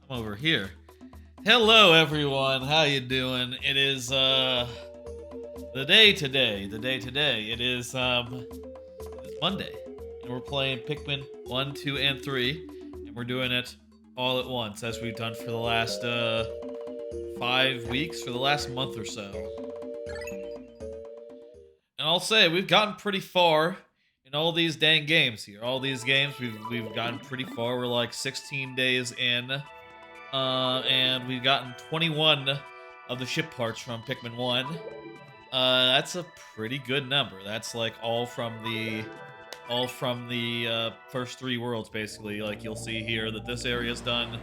I'm over here. Hello everyone, how you doing? It is the day today. It's Monday. And we're playing Pikmin 1, 2, and 3. And we're doing it all at once, as we've done for the last 5 weeks, for the last month or so. And I'll say we've gotten pretty far in all these dang games here. All these games we've gotten pretty far. We're like 16 days in. And we've gotten 21 of the ship parts from Pikmin 1. That's a pretty good number. That's like all from the first three worlds, basically. Like, you'll see here that this area's done,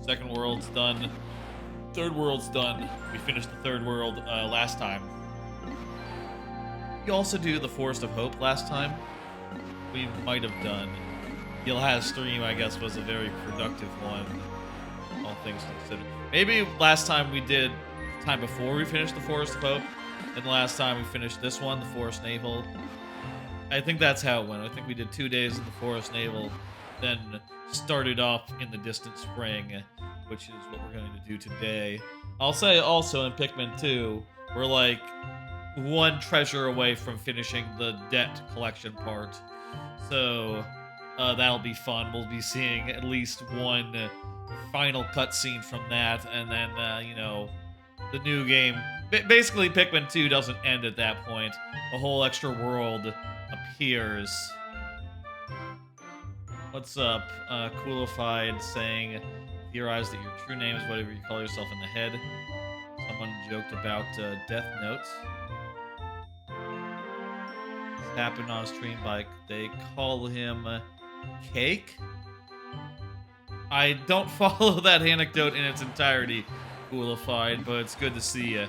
second world's done, third world's done. We finished the third world last time. We also do the Forest of Hope last time. We might have done. Gilhaz's stream, I guess, was a very productive one, all things considered. Maybe last time we did the time before we finished the Forest of Hope, and the last time we finished this one, the Forest Naval. I think that's how it went. I think we did 2 days in the Forest Naval, then started off in the Distant Spring, which is what we're going to do today. I'll say also in Pikmin 2, we're like one treasure away from finishing the debt collection part. So that'll be fun. We'll be seeing at least one final cutscene from that, and then, the new game. Basically, Pikmin 2 doesn't end at that point. A whole extra world appears. What's up? Coolified saying, theorize that your true name is whatever you call yourself in the head. Someone joked about Death Note. This happened on a stream by, they call him Cake? I don't follow that anecdote in its entirety, Coolified, but it's good to see you.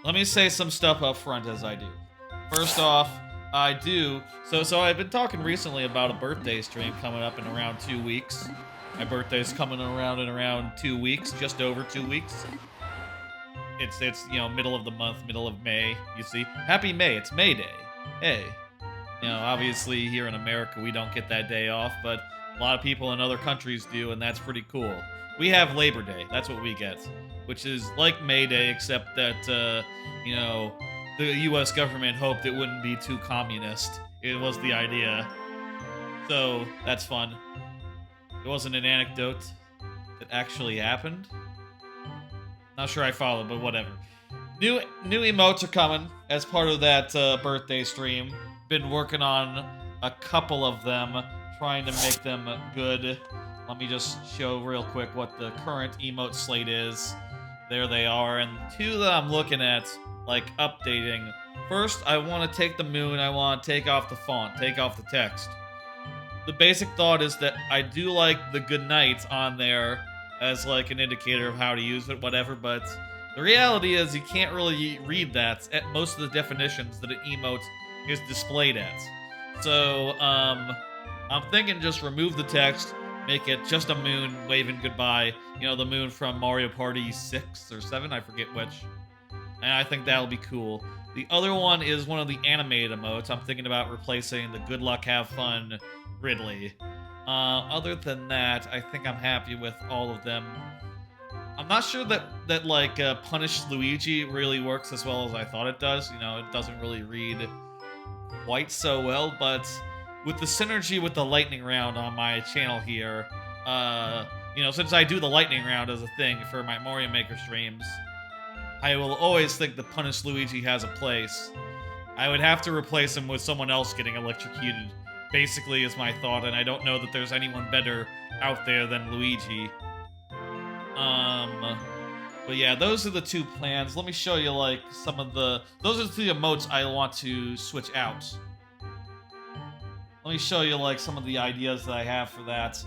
Let me say some stuff up front as I do. First off, I do. So I've been talking recently about a birthday stream coming up in around 2 weeks. My birthday's coming around in around 2 weeks, just over 2 weeks. It's middle of the month, middle of May, you see. Happy May, it's May Day. Hey. Obviously here in America we don't get that day off, but a lot of people in other countries do, and that's pretty cool. We have Labor Day, that's what we get, which is like May Day, except that, the US government hoped it wouldn't be too communist. It was the idea. So, that's fun. It wasn't an anecdote that actually happened. Not sure I followed, but whatever. New emotes are coming as part of that birthday stream. Been working on a couple of them, trying to make them good. Let me just show real quick what the current emote slate is. There they are, and two that I'm looking at, like, updating. First, I want to take the moon, I want to take off the font, take off the text. The basic thought is that I do like the good night on there as, like, an indicator of how to use it, whatever, but the reality is you can't really read that at most of the definitions that an emote is displayed at. So, I'm thinking just remove the text, make it just a moon waving goodbye. The moon from Mario Party 6 or 7, I forget which. And I think that'll be cool. The other one is one of the animated emotes. I'm thinking about replacing the good luck, have fun Ridley. Other than that, I think I'm happy with all of them. I'm not sure that Punish Luigi really works as well as I thought it does. It doesn't really read quite so well, but with the synergy with the lightning round on my channel here, since I do the lightning round as a thing for my Mario Maker streams, I will always think that Punish Luigi has a place. I would have to replace him with someone else getting electrocuted, basically, is my thought, and I don't know that there's anyone better out there than Luigi. But yeah, those are the two plans. Let me show you, some of the... Those are the two emotes I want to switch out. Let me show you, some of the ideas that I have for that.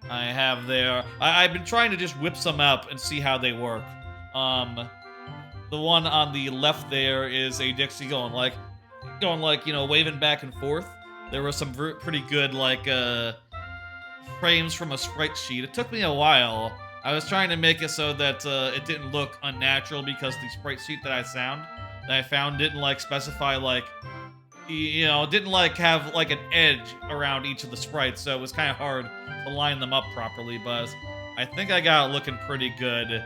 I have there... I've been trying to just whip some up and see how they work. The one on the left there is a Dixie going, waving back and forth. There were some pretty good, frames from a sprite sheet. It took me a while. I was trying to make it so that it didn't look unnatural because the sprite sheet that I found didn't specify didn't have an edge around each of the sprites, so it was kind of hard to line them up properly. But I think I got it looking pretty good.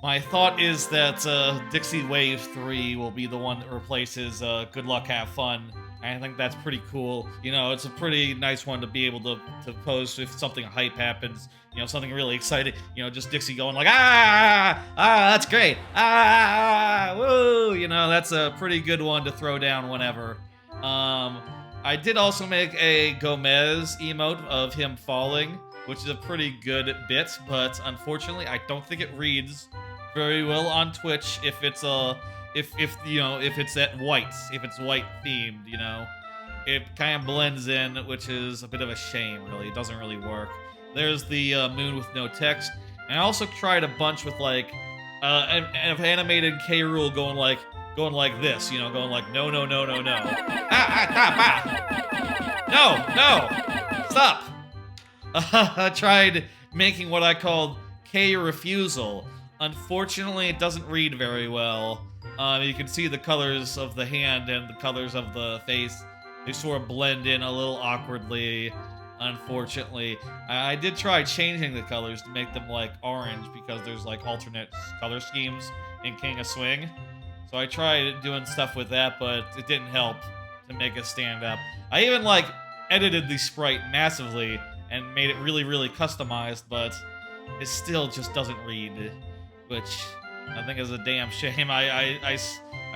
My thought is that Dixie Wave 3 will be the one that replaces Good Luck Have Fun. And I think that's pretty cool. You know, it's a pretty nice one to be able to post if something hype happens. You know, something really exciting. You know, just Dixie going like, that's great. Woo. You know, that's a pretty good one to throw down whenever. I did also make a Gomez emote of him falling, which is a pretty good bit, but unfortunately, I don't think it reads very well on Twitch if it's if it's if it's white themed, you know. It kind of blends in, which is a bit of a shame, really. It doesn't really work. There's the moon with no text, and I also tried a bunch with like an animated K. Rool going like this, you know, going like no, no, no, no, no, no, stop. I tried making what I called K refusal. Unfortunately, it doesn't read very well. You can see the colors of the hand and the colors of the face. They sort of blend in a little awkwardly, unfortunately. I did try changing the colors to make them like orange because there's like alternate color schemes in King of Swing. So I tried doing stuff with that, but it didn't help to make it stand up. I even like edited the sprite massively and made it really, really customized, but it still just doesn't read, which I think is a damn shame. I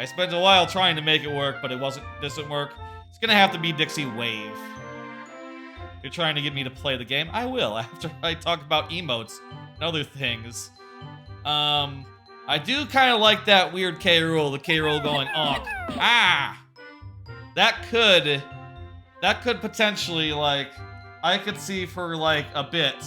spent a while trying to make it work, but it doesn't work. It's gonna have to be Dixie Wave. You're trying to get me to play the game? I will, after I talk about emotes and other things. I do kind of like that weird K. Rool, the K. Rool going, onk. That could potentially, like, I could see for, like, a bit,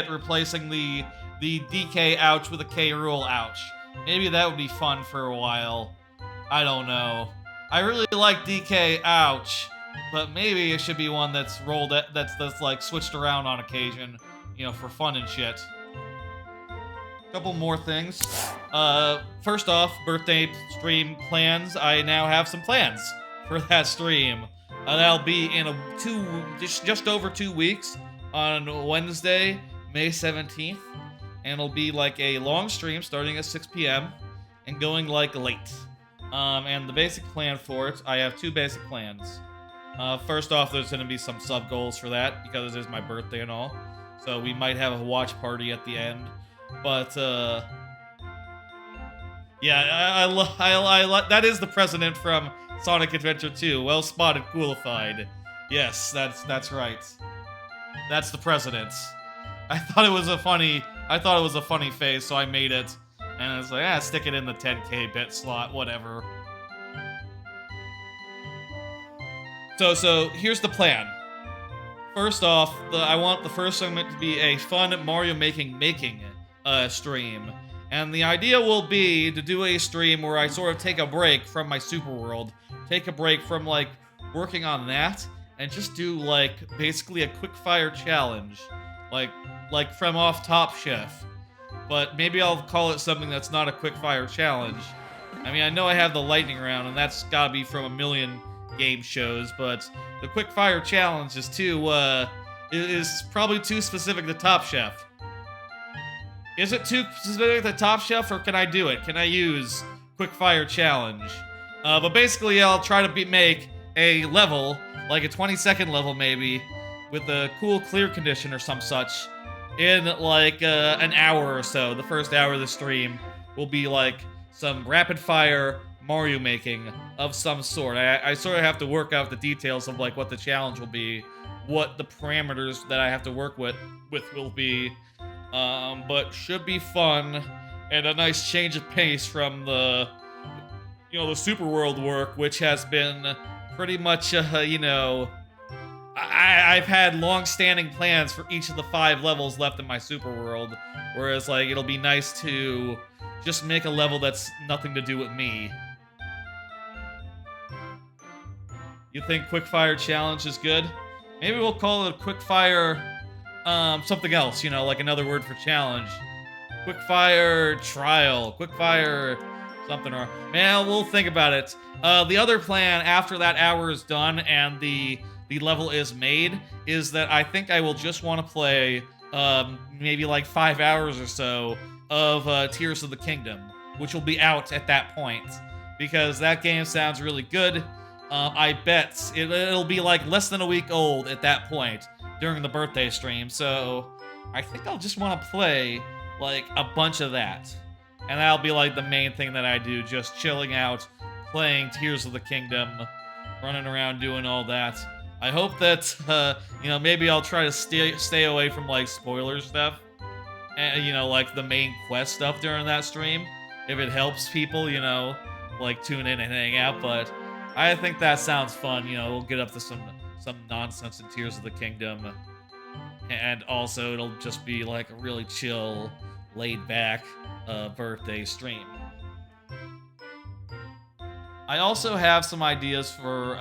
replacing the DK ouch with a K. Rool ouch. Maybe that would be fun for a while. I don't know. I really like DK ouch, but maybe it should be one that's that's like switched around on occasion, you know, for fun and shit. Couple more things. First off, birthday stream plans. I now have some plans for that stream. That'll be in just over 2 weeks on Wednesday, May 17th. And it'll be like a long stream starting at 6 p.m. and going like late. And the basic plan for it, I have 2 basic plans. First off, there's going to be some sub goals for that because it is my birthday and all. So we might have a watch party at the end. But, yeah, that is the president from Sonic Adventure 2. Well spotted, coolified. Yes, that's right. That's the president. I thought it was a funny face, so I made it. And I was like, stick it in the 10K bit slot, whatever. So here's the plan. First off, I want the first segment to be a fun Mario making stream. And the idea will be to do a stream where I sort of take a break from my Super World, take a break from, like, working on that, and just do, like, basically a quick fire challenge. Like from off Top Chef. But maybe I'll call it something that's not a quick fire challenge. I mean, I know I have the lightning round, and that's gotta be from a million game shows, but the quick fire challenge is is probably too specific to Top Chef. Is it too specific to Top Chef, or can I do it? Can I use quick fire challenge? But basically, I'll try to make a level, like a 20-second level maybe, with a cool clear condition or some such, in like an hour or so. The first hour of the stream will be like some rapid fire Mario making of some sort. I sort of have to work out the details of like what the challenge will be, what the parameters that I have to work with will be, but should be fun and a nice change of pace from the Super World work, which has been pretty much I've had long-standing plans for each of the 5 levels left in my Super World, whereas, like, it'll be nice to just make a level that's nothing to do with me. You think Quickfire Challenge is good? Maybe we'll call it a Quickfire, something else, like another word for challenge. Quickfire Trial, Quickfire something, or... Man, we'll think about it. The other plan, after that hour is done and the the level is made is that I think I will just want to play maybe like 5 hours or so of Tears of the Kingdom, which will be out at that point, because that game sounds really good. I bet it'll be like less than a week old at that point during the birthday stream, so I think I'll just want to play like a bunch of that. And that'll be like the main thing that I do, just chilling out, playing Tears of the Kingdom, running around doing all that. I hope that, maybe I'll try to stay away from like spoiler stuff, and, like the main quest stuff during that stream, if it helps people, like tune in and hang out. But I think that sounds fun. We'll get up to some nonsense in Tears of the Kingdom, and also it'll just be like a really chill, laid back birthday stream. I also have some ideas for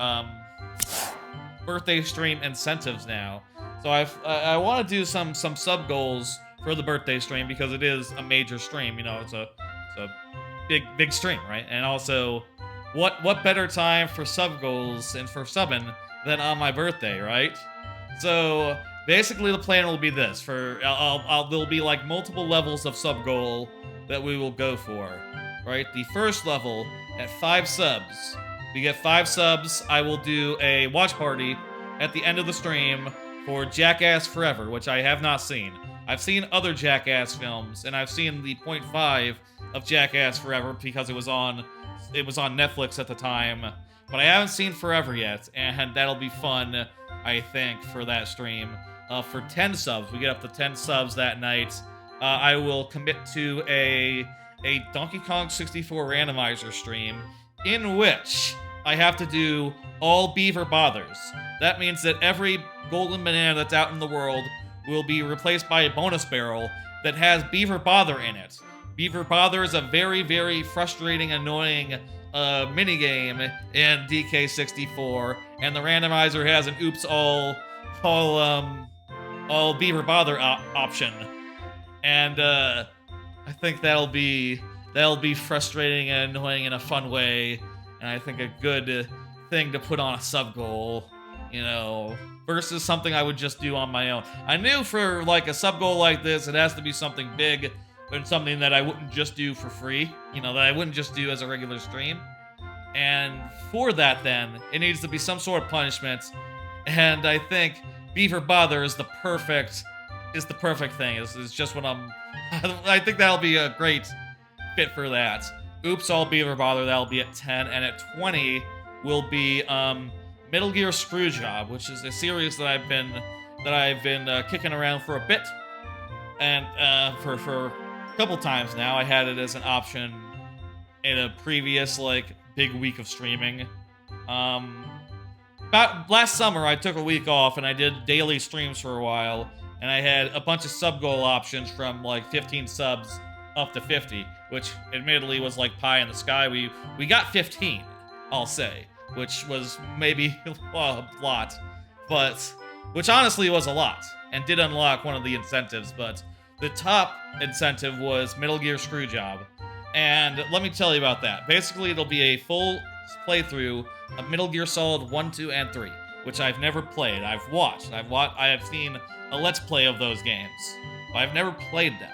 birthday stream incentives now. So I want to do some sub goals for the birthday stream, because it is a major stream. It's a big stream, right? And also, what better time for sub goals and for subbing than on my birthday, right? So basically, the plan will be this: there'll be like multiple levels of sub goal that we will go for, right? The first level at 5 subs. We get 5 subs. I will do a watch party at the end of the stream for Jackass Forever, which I have not seen. I've seen other Jackass films, and I've seen the 0.5 of Jackass Forever because it was on Netflix at the time, but I haven't seen Forever yet, and that'll be fun, I think, for that stream. For 10 subs, we get up to 10 subs that night. I will commit to a Donkey Kong 64 randomizer stream, in which I have to do all beaver bothers. That means that every golden banana that's out in the world will be replaced by a bonus barrel that has beaver bother in it. Beaver bother is a very, very frustrating, annoying minigame in DK64, and the randomizer has an oops all beaver bother option. And I think that'll be frustrating and annoying in a fun way, and I think a good thing to put on a sub goal, versus something I would just do on my own. I knew for like a sub goal like this, it has to be something big and something that I wouldn't just do for free, that I wouldn't just do as a regular stream. And for that, then, it needs to be some sort of punishment, and I think beaver bother is the perfect thing. It's just what I think that'll be a great fit for that. Oops, all beaver bother, that'll be at 10, and at 20 will be Metal Gear Screwjob, which is a series that I've been kicking around for a bit, and for a couple times now. I had it as an option in a previous big week of streaming. About last summer, I took a week off and I did daily streams for a while, and I had a bunch of sub goal options from 15 subs up to 50, which admittedly was like pie in the sky. We got 15, I'll say, which was maybe a lot, but which honestly was a lot and did unlock one of the incentives. But the top incentive was Metal Gear Screwjob, and let me tell you about that. Basically, it'll be a full playthrough of Metal Gear Solid 1, 2, and 3, which I've never played. I've watched. I have seen a Let's Play of those games, but I've never played them.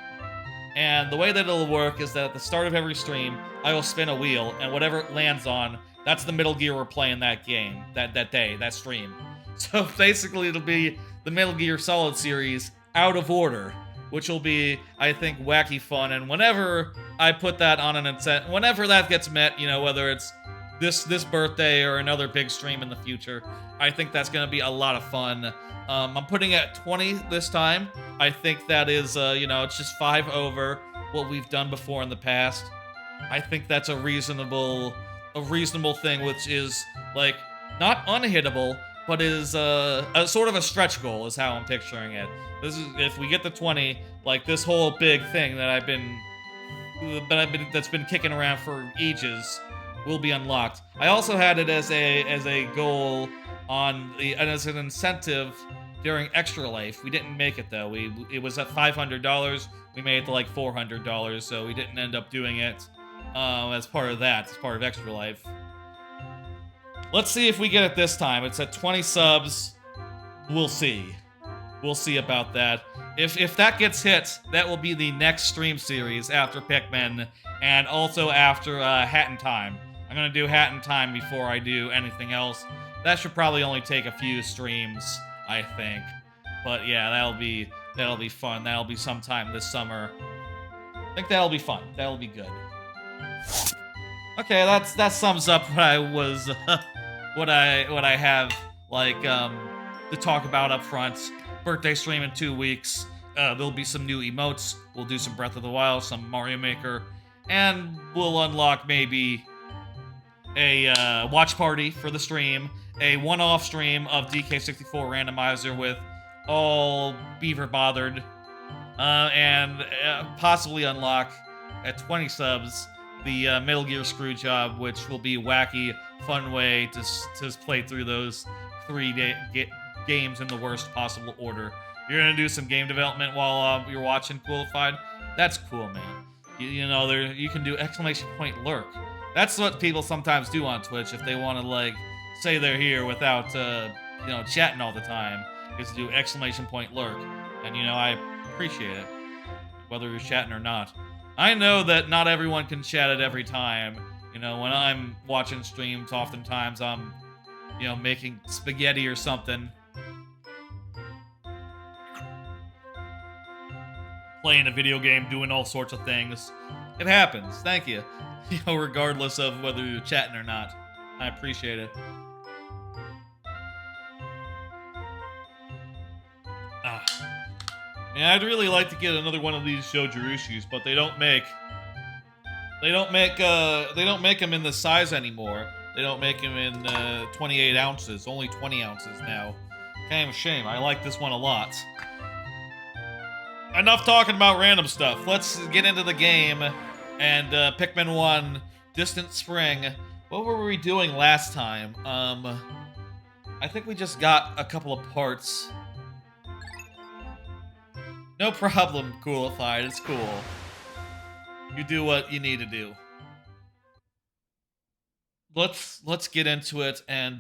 And the way that it'll work is that at the start of every stream, I will spin a wheel, and whatever it lands on, that's the Metal Gear we're playing that game, that day, that stream. So basically, it'll be the Metal Gear Solid series out of order, which will be, I think, wacky fun. And whenever I put that on an incentive, whenever that gets met, whether it's this birthday or another big stream in the future, I think that's going to be a lot of fun. I'm putting it at 20 this time. I think that is, it's just 5 over what we've done before in the past. I think that's a reasonable thing, which is not unhittable, but is a sort of a stretch goal, is how I'm picturing it. This is, if we get to 20, this whole big thing that's been kicking around for ages will be unlocked. I also had it as a goal and as an incentive during Extra Life. We didn't make it though. It was at $500. We made it to $400, so we didn't end up doing it as part of Extra Life. Let's see if we get it this time. It's at 20 subs. We'll see. We'll see about that. If that gets hit, that will be the next stream series after Pikmin and also after Hat in Time. I'm gonna do Hat in Time before I do anything else. That should probably only take a few streams, I think. But yeah, that'll be fun. That'll be sometime this summer. I think that'll be fun. That'll be good. Okay, that sums up what I was what I have like to talk about up front. Birthday stream in 2 weeks. There'll be some new emotes. We'll do some Breath of the Wild, some Mario Maker, and we'll unlock maybe a watch party for the stream, a one-off stream of DK64 randomizer with all Beaver bothered, and possibly unlock at 20 subs the Metal Gear Screwjob, which will be a wacky, fun way to play through those 3 games in the worst possible order. You're gonna do some game development while you're watching Coolified? That's cool, man. You know, you can do exclamation point lurk. That's what people sometimes do on Twitch if they want to, like, say they're here without, you know, chatting all the time, is to do exclamation point lurk. And, you know, I appreciate it, whether you're chatting or not. I know that not everyone can chat at every time. You know, when I'm watching streams, oftentimes I'm, you know, making spaghetti or something. Playing a video game, doing all sorts of things. It happens. Thank you. You know, regardless of whether you're chatting or not. I appreciate it. Yeah, I'd really like to get another one of these Shojirushis, but they don't make them in this size anymore. They don't make them in 28 ounces, only 20 ounces now. Kind of a shame. I like this one a lot. Enough talking about random stuff. Let's get into the game. And Pikmin 1, Distant Spring. What were we doing last time? I think we just got a couple of parts. No problem, Coolified. It's cool. You do what you need to do. Let's get into it and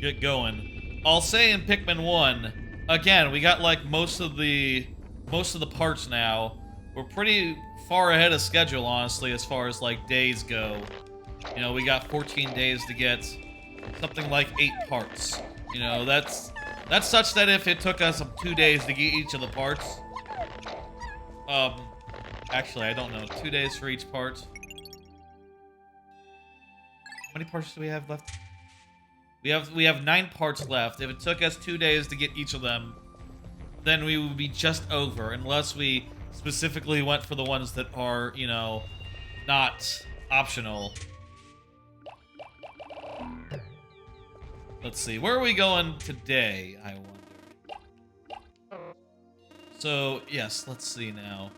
get going. I'll say in Pikmin 1, again, we got like most of the parts now. We're pretty far ahead of schedule, honestly, as far as like days go. You know, we got 14 days to get something like 8 parts. You know, that's such that if it took us 2 days to get each of the parts, actually, I don't know, 2 days for each part. How many parts do we have left? We have 9 parts left. If it took us 2 days to get each of them, then we would be just over, unless we specifically went for the ones that are, you know, not optional. Let's see, where are we going today, I wonder? So, yes, let's see now.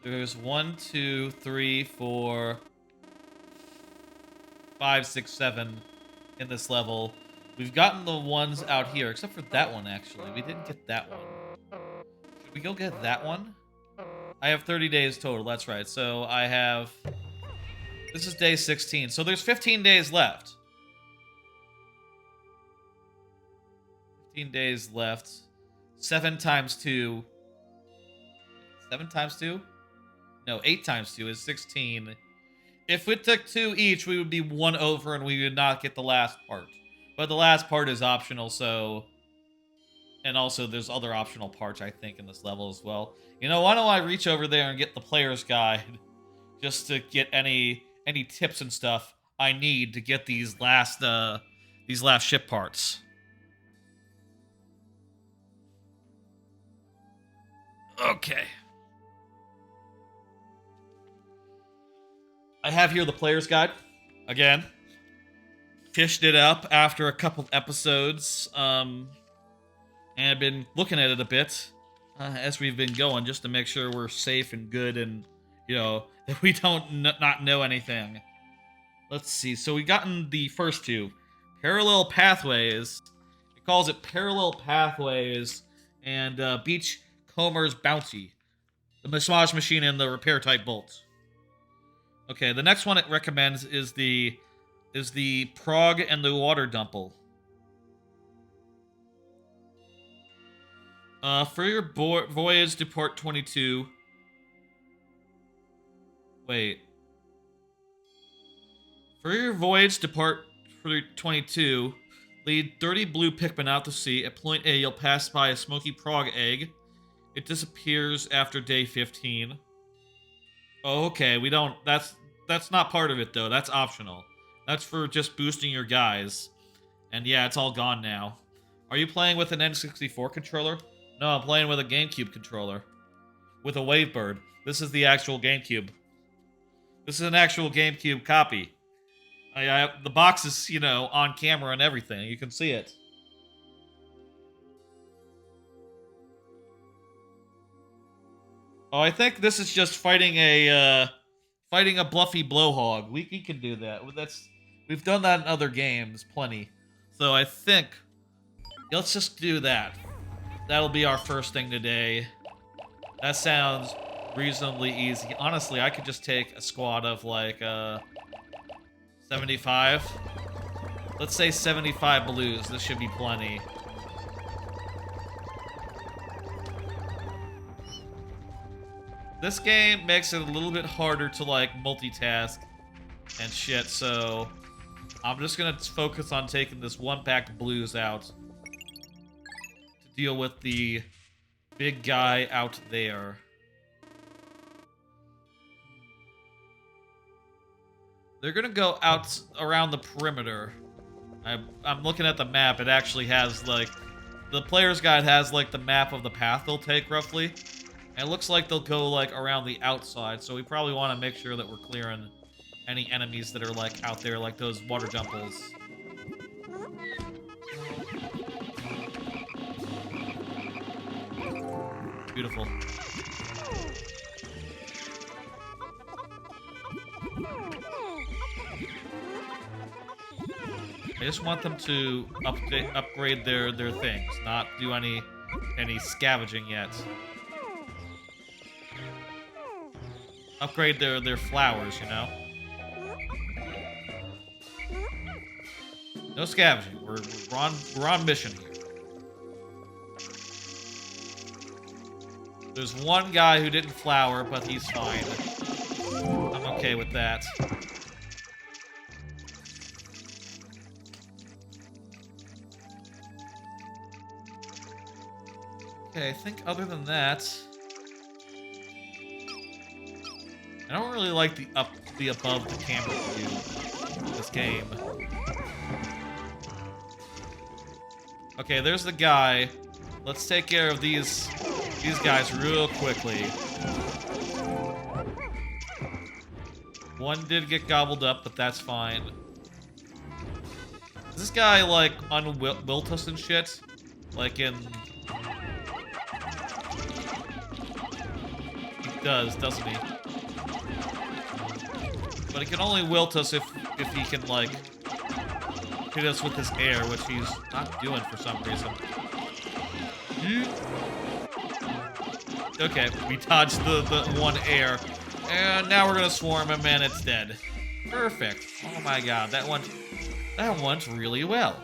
There's 1, 2, 3, 4, 5, 6, 7 in this level. We've gotten the ones out here, except for that one, actually. We didn't get that one. Should we go get that one? I have 30 days total, that's right. So I have... This is day 16, so there's 15 days left. 15 days left. 7 times 2. 7 times 2? No, 8 times 2 is 16. If we took 2 each, we would be 1 over and we would not get the last part. But the last part is optional, so... And also, there's other optional parts, I think, in this level as well. You know, why don't I reach over there and get the player's guide? Just to get any tips and stuff I need to get these last ship parts. Okay. I have here the player's guide. Again. Fished it up after a couple episodes. And I've been looking at it a bit as we've been going, just to make sure we're safe and good and, you know, that we don't not know anything. Let's see. So we've gotten the first 2. Parallel Pathways. It calls it Parallel Pathways and Beachcomber's Bounty. The Massage Machine and the Repair Type Bolts. Okay, the next one it recommends is the is the Prague and the Water Dumple. For your voyage to Port 22... Wait. For your voyage to Port 22, lead 30 blue Pikmin out to sea. At point A, you'll pass by a smoky Prague egg. It disappears after day 15. Oh, okay, we don't... That's not part of it, though. That's optional. That's for just boosting your guys. And yeah, it's all gone now. Are you playing with an N64 controller? No, I'm playing with a GameCube controller. With a Wavebird. This is the actual GameCube. This is an actual GameCube copy. The box is, you know, on camera and everything. You can see it. Oh, I think this is just fighting a Bluffy Blowhog. We can do that. We've done that in other games, plenty. So I think let's just do that. That'll be our first thing today. That sounds reasonably easy. Honestly, I could just take a squad of like 75. Let's say 75 blues. This should be plenty. This game makes it a little bit harder to like multitask and shit, so I'm just gonna focus on taking this one pack of blues out to deal with the big guy out there. They're gonna go out around the perimeter. I'm looking at the map. It actually has like the player's guide has like the map of the path they'll take roughly. And it looks like they'll go like around the outside, so we probably want to make sure that we're clearing any enemies that are like out there, like those water dumples. Beautiful. I just want them to upgrade their things, not do any scavenging yet. Upgrade their flowers, you know? No scavenging. We're on mission here. There's one guy who didn't flower, but he's fine. I'm okay with that. Okay, I think other than that, I don't really like the above the camera view in this game. Okay, there's the guy. Let's take care of these guys real quickly. One did get gobbled up, but that's fine. Does this guy like unwilt us and shit? Like in... He does, doesn't he? But he can only wilt us if he can, like, hit us with his air, which he's not doing for some reason. Okay, we dodged the one air. And now we're gonna swarm him and it's dead. Perfect. Oh my god, that went really well.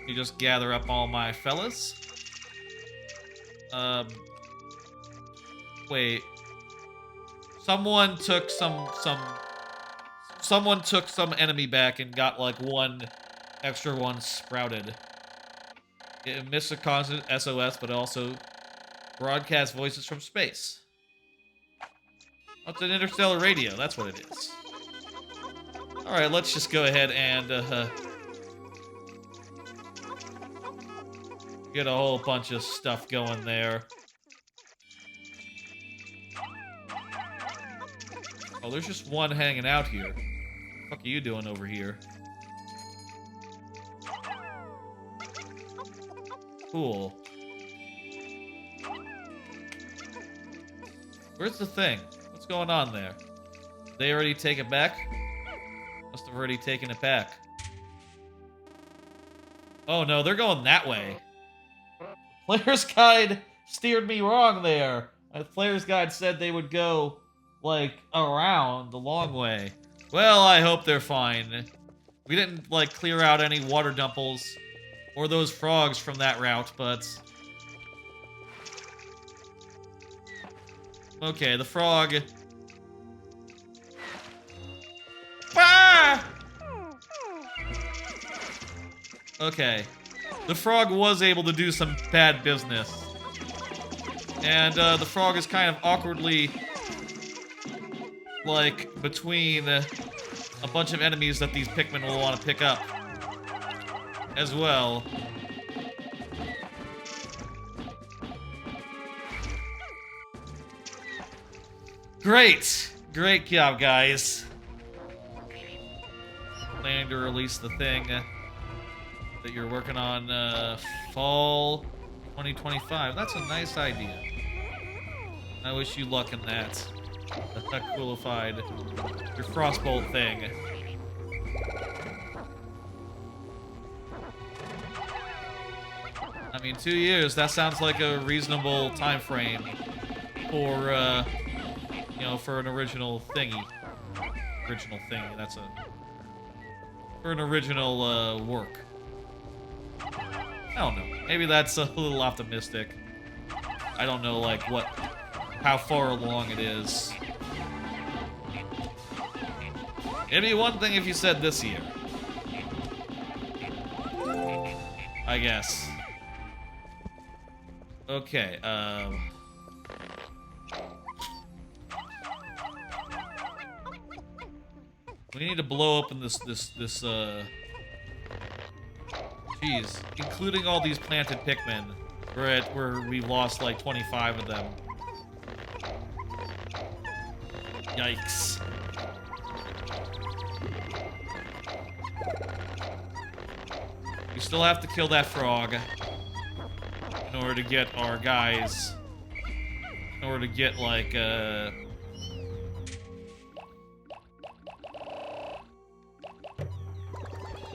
You just gather up all my fellas. Wait. Someone took some enemy back and got like one extra one sprouted. It missed a constant SOS, but also broadcast voices from space. Oh, it's an interstellar radio, that's what it is. Alright, let's just go ahead and get a whole bunch of stuff going there. Oh, there's just one hanging out here. What the fuck are you doing over here? Cool. Where's the thing? What's going on there? Did they already take it back? Must have already taken it back. Oh no, they're going that way. Player's guide steered me wrong there. The player's guide said they would go, like, around the long way. Well, I hope they're fine. We didn't, like, clear out any water dumples or those frogs from that route, but... Okay, the frog... Ah! Okay. The frog was able to do some bad business. And, the frog is kind of awkwardly... like, between a bunch of enemies that these Pikmin will want to pick up as well. Great! Great job, guys. Planning to release the thing that you're working on fall 2025. That's a nice idea. I wish you luck in that. That coolified your frostbolt thing. I mean, 2 years, that sounds like a reasonable time frame for, you know, for an original thingy. Original thingy, that's a... for an original, work. I don't know. Maybe that's a little optimistic. I don't know, like, how far along it is. It'd be one thing if you said this year. I guess. Okay, we need to blow open this, geez, including all these planted Pikmin. Where we lost like 25 of them. Yikes. We still have to kill that frog in order to get our guys. In order to get, like, in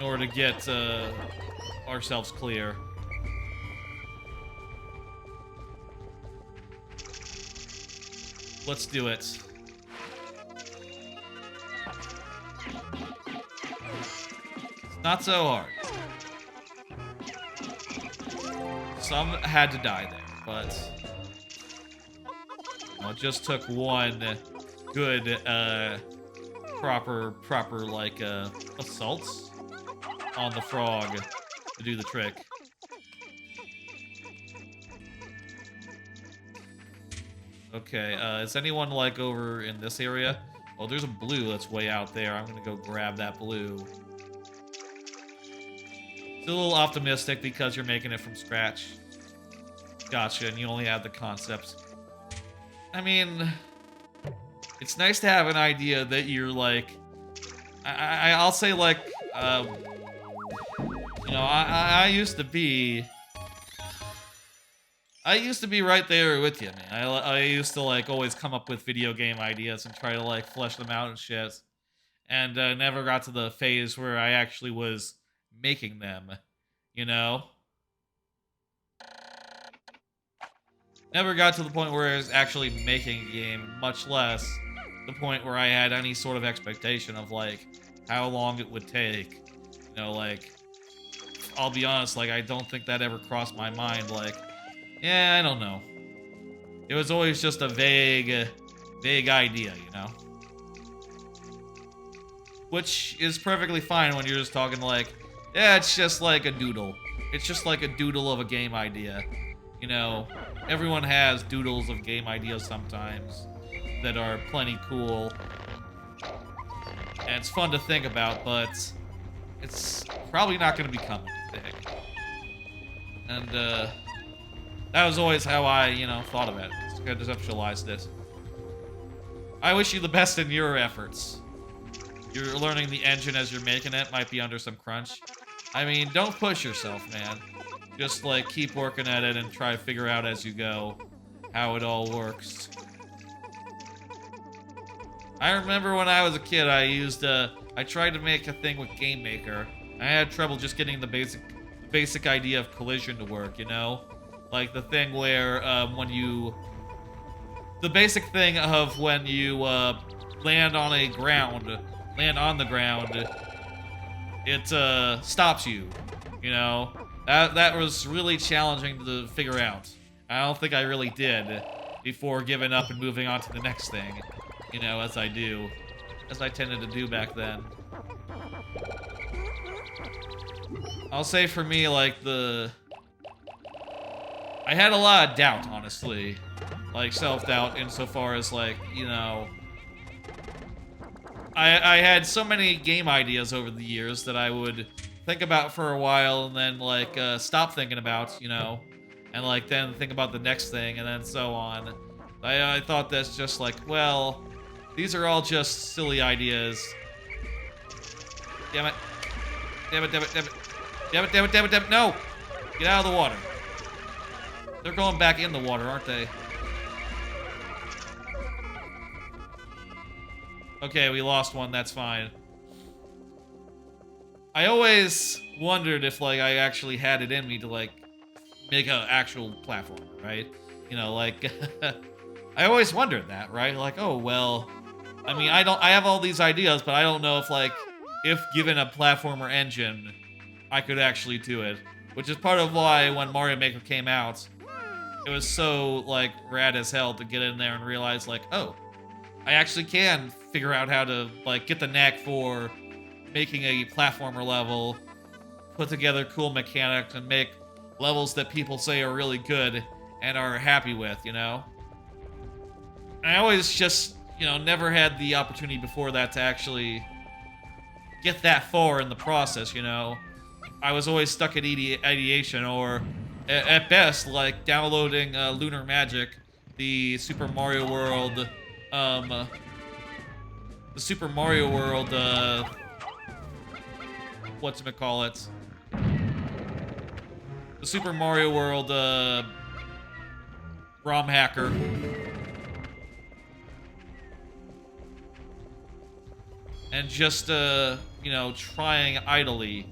order to get, ourselves clear. Let's do it. It's not so hard. Some had to die there, but well, it just took one good, proper, like, assaults on the frog to do the trick. Okay, is anyone, like, over in this area? Oh, there's a blue that's way out there. I'm gonna go grab that blue. It's a little optimistic because you're making it from scratch. Gotcha, and you only have the concepts. I mean, it's nice to have an idea that you're, like... I'll say, like, you know, I used to be... I used to be right there with you, man. I used to, like, always come up with video game ideas and try to, like, flesh them out and shit. And never got to the phase where I actually was making them, you know? Never got to the point where I was actually making a game, much less the point where I had any sort of expectation of, like, how long it would take. You know, like, I'll be honest, like, I don't think that ever crossed my mind, like... Yeah, I don't know. It was always just a vague idea, you know? Which is perfectly fine when you're just talking like, yeah, it's just like a doodle. It's just like a doodle of a game idea. You know, everyone has doodles of game ideas sometimes that are plenty cool. And it's fun to think about, but it's probably not going to become big. And, that was always how I, you know, thought of it. Conceptualized it. I wish you the best in your efforts. You're learning the engine as you're making it. Might be under some crunch. I mean, don't push yourself, man. Just, like, keep working at it and try to figure out as you go how it all works. I remember when I was a kid, I tried to make a thing with Game Maker. I had trouble just getting the basic idea of collision to work, you know? Like the thing where, the basic thing of when you, land on a ground land on the ground, it stops you. You know, that was really challenging to figure out. I don't think I really did before giving up and moving on to the next thing. You know, as I tended to do back then. I'll say for me, like, I had a lot of doubt, honestly. Like, self-doubt insofar as, like, you know... I had so many game ideas over the years that I would think about for a while and then, like, stop thinking about, you know? And, like, then think about the next thing and then so on. I thought that's just like, well, these are all just silly ideas. Damn it. Damn it, damn it, damn it. Damn it, damn it, damn it, damn it. No! Get out of the water. They're going back in the water, aren't they? Okay, we lost one. That's fine. I always wondered if, like, I actually had it in me to, like, make an actual platform, right? You know, like, I always wondered that, right? Like, oh, well, I mean, I have all these ideas, but I don't know if, like, if given a platformer engine, I could actually do it. Which is part of why when Mario Maker came out, it was so, like, rad as hell to get in there and realize, like, oh, I actually can figure out how to, like, get the knack for making a platformer level, put together cool mechanics, and make levels that people say are really good and are happy with, you know? And I always just, you know, never had the opportunity before that to actually get that far in the process, you know? I was always stuck at ideation, or at best, like, downloading Lunar Magic, the Super Mario World, whatchamacallit? The Super Mario World, ROM hacker. And just, you know, trying idly.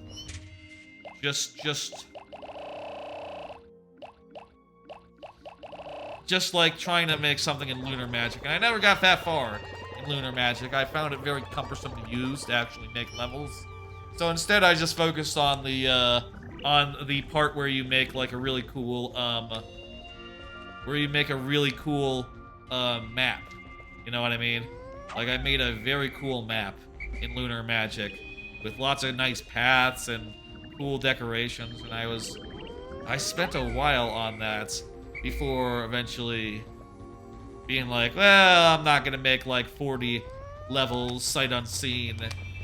Just like trying to make something in Lunar Magic. And I never got that far in Lunar Magic. I found it very cumbersome to use to actually make levels. So instead I just focused on the part where you make like a really cool, map. You know what I mean? Like, I made a very cool map in Lunar Magic with lots of nice paths and cool decorations, and I spent a while on that before eventually being like, well, I'm not gonna make like 40 levels sight unseen.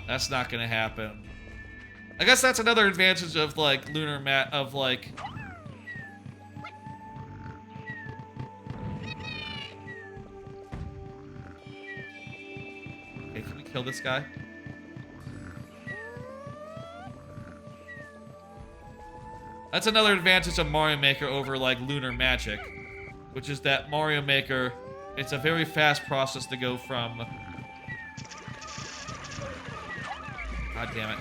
That's not gonna happen. I guess that's another advantage of like okay, can we kill this guy? That's another advantage of Mario Maker over, like, Lunar Magic, which is that Mario Maker, it's a very fast process to go from... God damn it.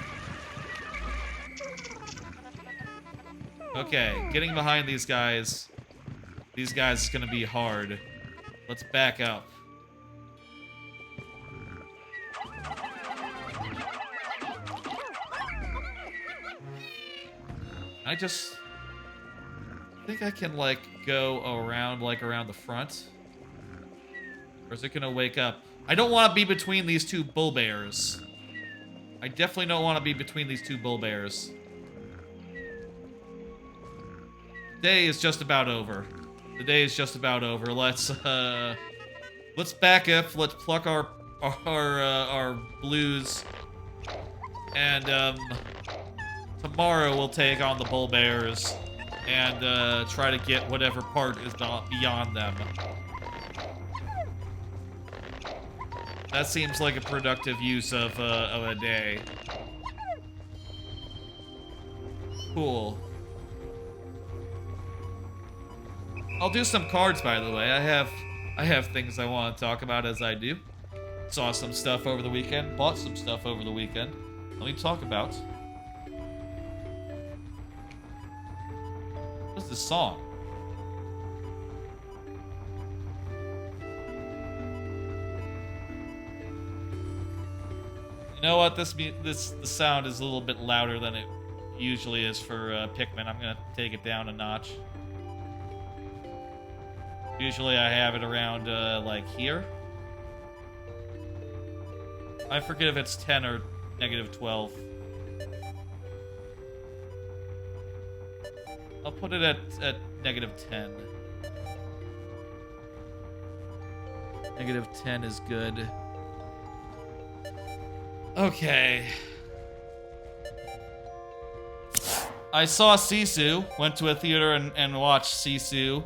Okay, getting behind these guys is gonna be hard. Let's back up. I just think I can, like, go around, like, around the front. Or is it gonna wake up? I don't want to be between these two bull bears. I definitely don't want to be between these two bull bears. The day is just about over. The day is just about over. Let's back up. Let's pluck our blues. And, tomorrow we'll take on the bull bears and try to get whatever part is beyond them. That seems like a productive use of a day. Cool. I'll do some cards, by the way. I have things I want to talk about as I do. Saw some stuff over the weekend. Bought some stuff over the weekend. Let me talk about. What's this song? know what? The sound is a little bit louder than it usually is for Pikmin. I'm gonna take it down a notch. Usually I have it around like here. I forget if it's 10 or -12. I'll put it at -10. -10 is good. Okay. I saw Sisu. Went to a theater and watched Sisu.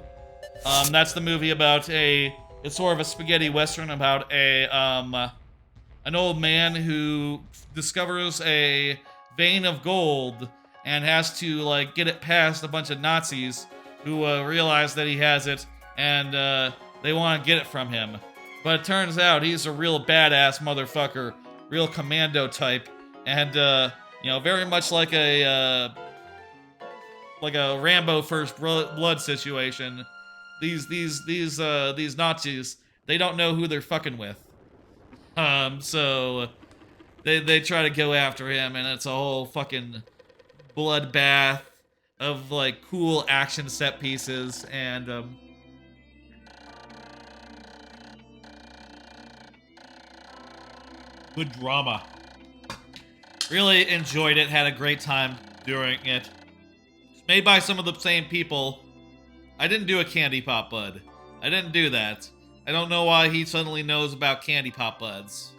That's the movie about it's sort of a spaghetti western about an old man who discovers a vein of gold and has to, like, get it past a bunch of Nazis who realize that he has it, and they want to get it from him. But it turns out he's a real badass motherfucker, real commando type, and, you know, very much like a Rambo First Blood situation. These Nazis, they don't know who they're fucking with. So they try to go after him, and it's a whole fucking bloodbath of, like, cool action set pieces, and good drama. Really enjoyed it, had a great time doing it. It's made by some of the same people. I didn't do a Candy Pop Bud. I didn't do that. I don't know why he suddenly knows about Candy Pop Buds.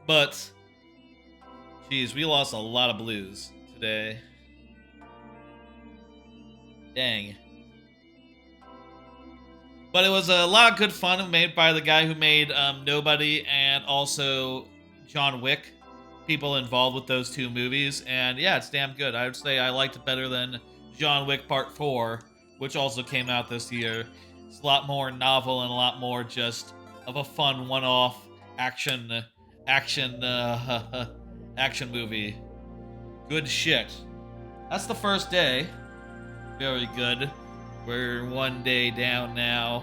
But, geez, we lost a lot of blues today. Dang. But it was a lot of good fun made by the guy who made Nobody and also John Wick. People involved with those two movies. And yeah, it's damn good. I would say I liked it better than John Wick Part 4, which also came out this year. It's a lot more novel and a lot more just of a fun one-off action movie. Good shit. That's the first day. Very good. We're one day down now.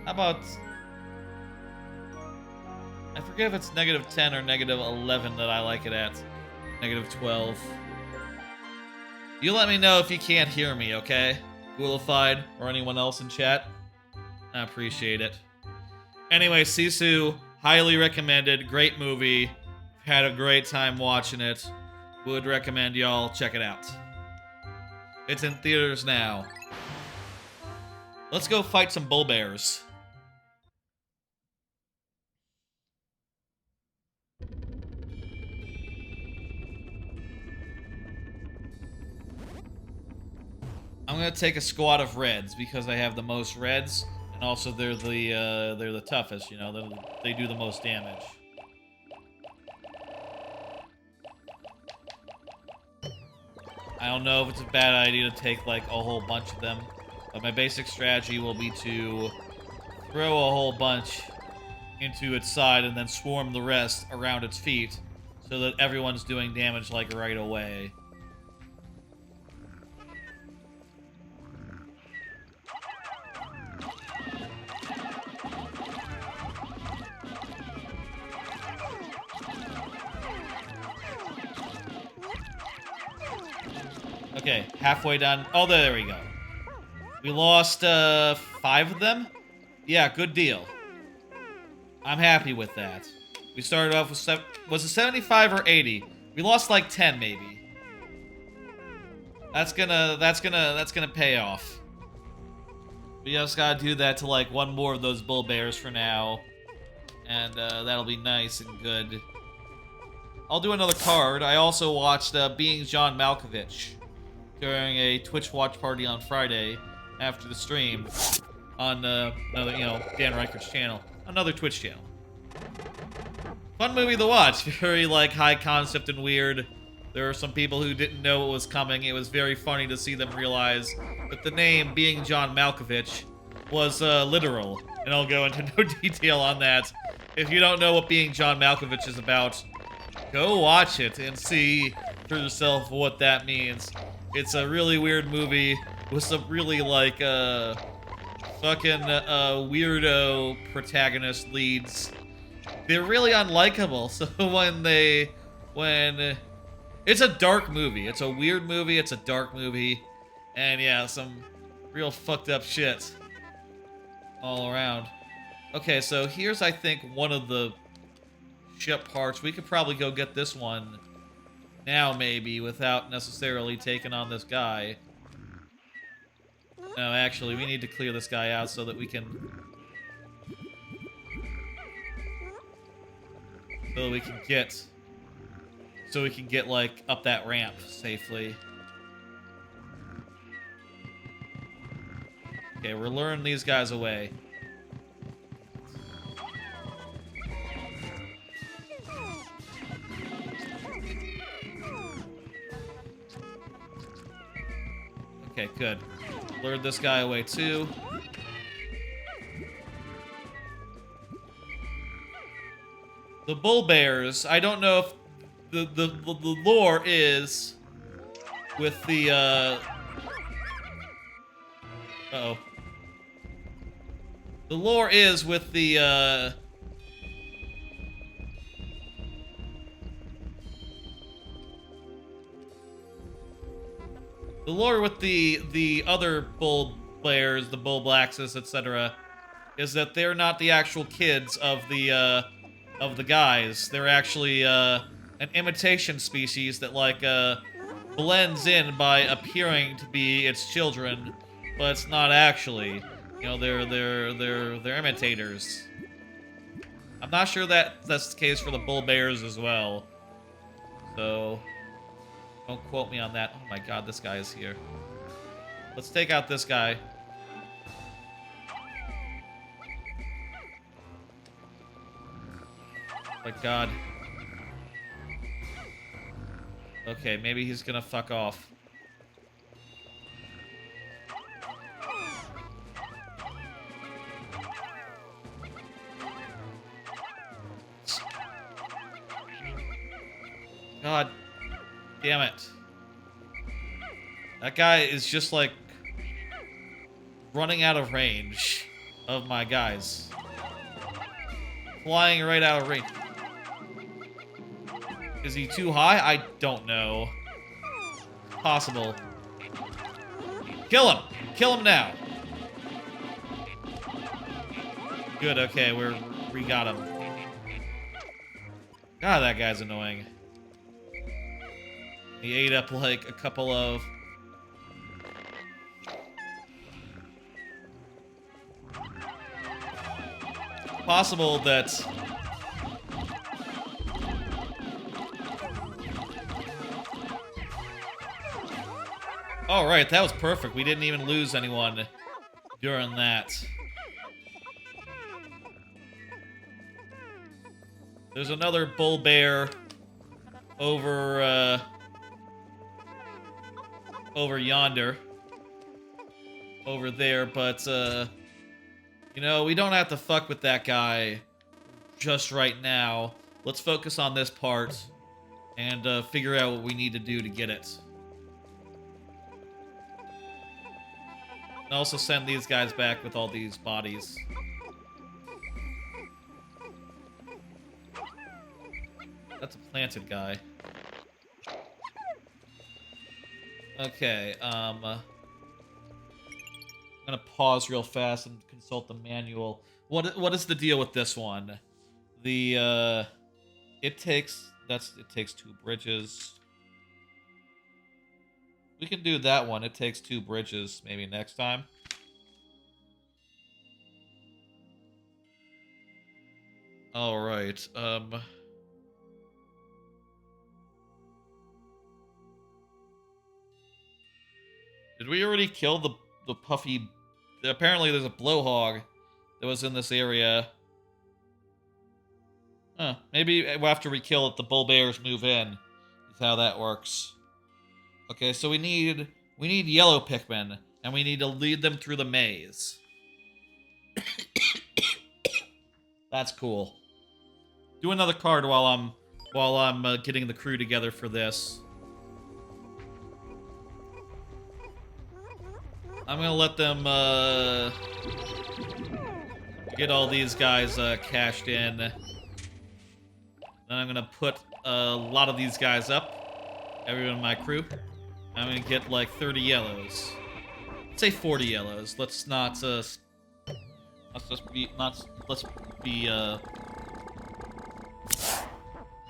How about... I forget if it's -10 or -11 that I like it at. -12. You let me know if you can't hear me, okay? Ghoulified or anyone else in chat. I appreciate it. Anyway, Sisu, highly recommended. Great movie. Had a great time watching it. Would recommend y'all check it out. It's in theaters now. Let's go fight some bull bears. I'm gonna take a squad of reds because I have the most reds, and also they're the toughest. You know, they do the most damage. I don't know if it's a bad idea to take like a whole bunch of them, but my basic strategy will be to throw a whole bunch into its side and then swarm the rest around its feet, so that everyone's doing damage like right away. Okay, halfway done. Oh, there we go. We lost 5 of them? Yeah, good deal. I'm happy with that. We started off with was it 75 or 80? We lost like 10 maybe. That's gonna pay off. We just gotta do that to like one more of those bull bears for now. And that'll be nice and good. I'll do another card. I also watched Being John Malkovich during a Twitch watch party on Friday after the stream on another, Dan Reichert's channel, another Twitch channel. Fun movie to watch, very like high concept and weird. There were some people who didn't know what was coming. It was very funny to see them realize that the name Being John Malkovich was literal, and I'll go into no detail on that. If you don't know what Being John Malkovich is about, go watch it and see for yourself what that means. It's a really weird movie with some really, like, fucking weirdo protagonist leads, they're really unlikable. So when it's a dark movie, it's a weird movie, it's a dark movie, and yeah, some real fucked up shit all around. Okay, so here's, I think, one of the ship parts. We could probably go get this one now, maybe, without necessarily taking on this guy. No, actually, we need to clear this guy out so that we can... So we can get, like, up that ramp safely. Okay, we're luring these guys away. Okay, good. Lured this guy away, too. The bull bears, I don't know if the lore is with the, uh-oh. The lore is with the, the lore with the other bull bears, the bull blacksmiths, etc., is that they're not the actual kids of the guys. They're actually, an imitation species that, like, blends in by appearing to be its children, but it's not actually. You know, they're imitators. I'm not sure that that's the case for the bull bears as well. So, don't quote me on that. Oh my god, this guy is here. Let's take out this guy. Oh my god. Okay, maybe he's gonna fuck off. God damn it. That guy is just like running out of range of my guys. Flying right out of range. Is he too high? I don't know. Possible. Kill him! Kill him now! Good, okay, we got him. God, that guy's annoying. He ate up, like, a couple of... Possible that... Oh, right, that was perfect. We didn't even lose anyone during that. There's another bull bear over, over yonder. Over there, but, you know, we don't have to fuck with that guy just right now. Let's focus on this part and, figure out what we need to do to get it. And also send these guys back with all these bodies. That's a planted guy. Okay, I'm gonna pause real fast and consult the manual. What is the deal with this one? The, it takes 2 bridges. We can do that one. It takes 2 bridges, maybe next time. Alright, did we already kill the puffy... Apparently there's a blowhog that was in this area. Huh, maybe after we kill it, the bull bears move in. Is how that works. Okay, so we need yellow Pikmin, and we need to lead them through the maze. That's cool. Do another card while I'm getting the crew together for this. I'm gonna let them get all these guys cashed in. Then I'm gonna put a lot of these guys up. Everyone in my crew. I'm gonna get like 30 yellows. Let's say 40 yellows. Let's not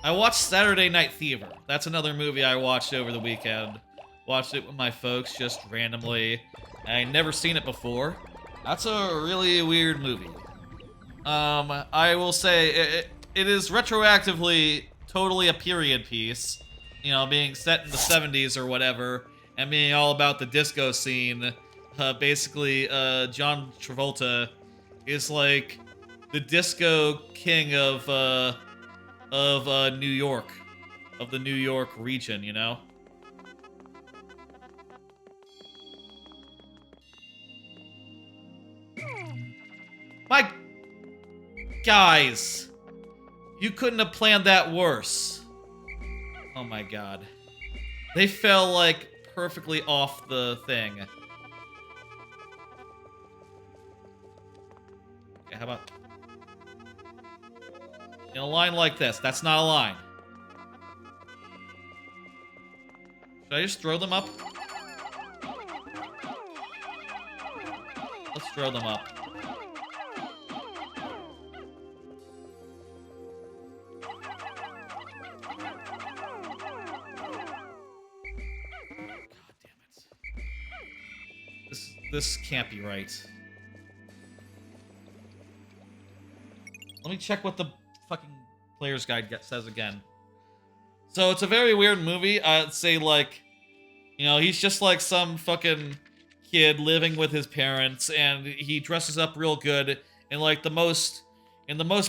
I watched Saturday Night Fever. That's another movie I watched over the weekend. Watched it with my folks just randomly. I never seen it before. That's a really weird movie. I will say it is retroactively totally a period piece. You know, being set in the 70s or whatever, and being all about the disco scene. Basically, John Travolta is like the disco king of New York, of the New York region, you know? My guys, you couldn't have planned that worse. Oh my god. They fell like perfectly off the thing. Okay, how about in a line like this? That's not a line. Should I just throw them up? Let's throw them up. God damn it. This can't be right. Let me check what the fucking player's guide says again. So it's a very weird movie. I'd say, like, you know, he's just like some fucking kid living with his parents, and he dresses up real good in like the most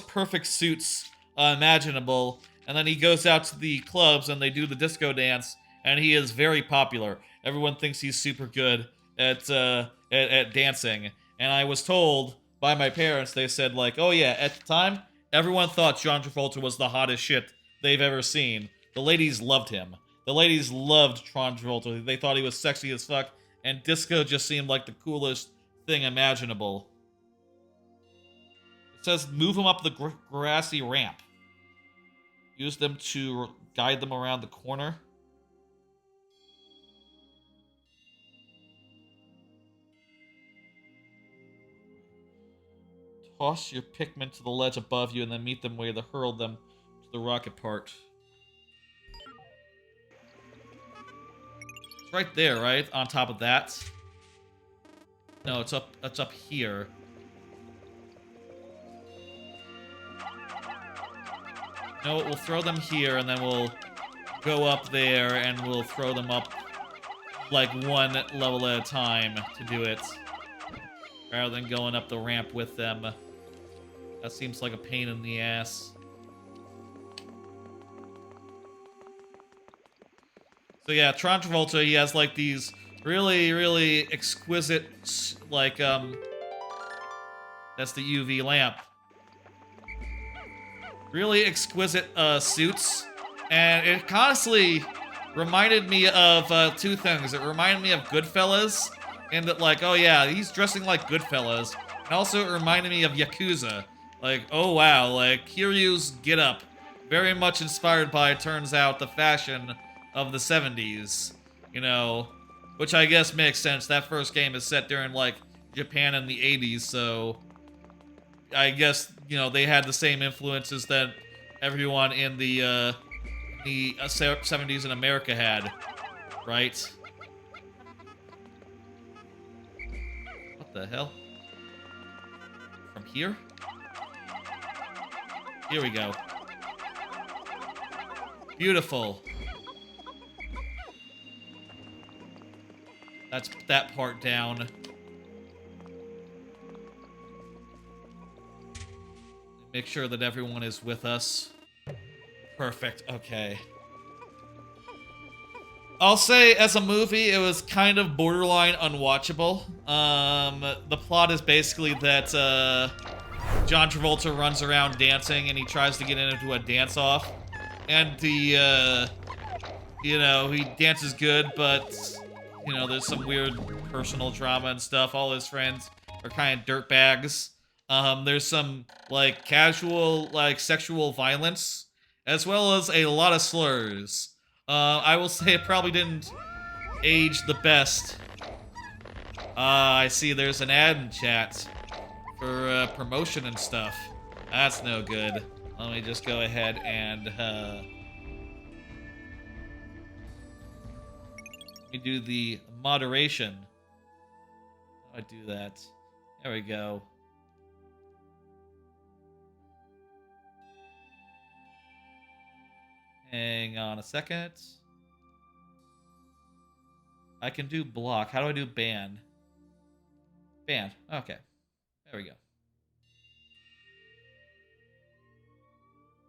perfect suits imaginable, and then he goes out to the clubs and they do the disco dance, and he is very popular. Everyone thinks he's super good at dancing, and I was told by my parents, they said, like, oh yeah, at the time, everyone thought John Travolta was the hottest shit they've ever seen. The ladies loved him. The ladies loved John Travolta. They thought he was sexy as fuck, and disco just seemed like the coolest thing imaginable. It says, move them up the grassy ramp. Use them to guide them around the corner. Toss your Pikmin to the ledge above you and then meet them where you hurl them to the rocket part. It's right there, right? On top of that. No, it's up here. No, we'll throw them here and then we'll go up there and we'll throw them up like one level at a time to do it. Rather than going up the ramp with them. That seems like a pain in the ass. So yeah, John Travolta, he has like these really, really exquisite, like, that's the UV lamp. Really exquisite suits. And it honestly reminded me of two things. It reminded me of Goodfellas, in that, like, oh yeah, he's dressing like Goodfellas. And also it reminded me of Yakuza. Like, oh wow, like, Kiryu's get up. Very much inspired by, it turns out, the fashion of the 70s. You know, which I guess makes sense. That first game is set during, like, Japan in the 80s, so I guess, you know, they had the same influences that everyone in the 70s in America had, right? What the hell? From here? Here we go. Beautiful. That's that part down. Make sure that everyone is with us. Perfect, okay. I'll say, as a movie, it was kind of borderline unwatchable. The plot is basically that, John Travolta runs around dancing and he tries to get into a dance-off. And the, you know, he dances good, but, you know, there's some weird personal drama and stuff. All his friends are kind of dirtbags. There's some, like, casual, like, sexual violence, as well as a lot of slurs. I will say it probably didn't age the best. I see there's an ad in chat for promotion and stuff. That's no good. Let me just go ahead and let me do the moderation. How do I do that? There we go. Hang on a second. I can do block. How do I do ban? Ban. Okay. There we go.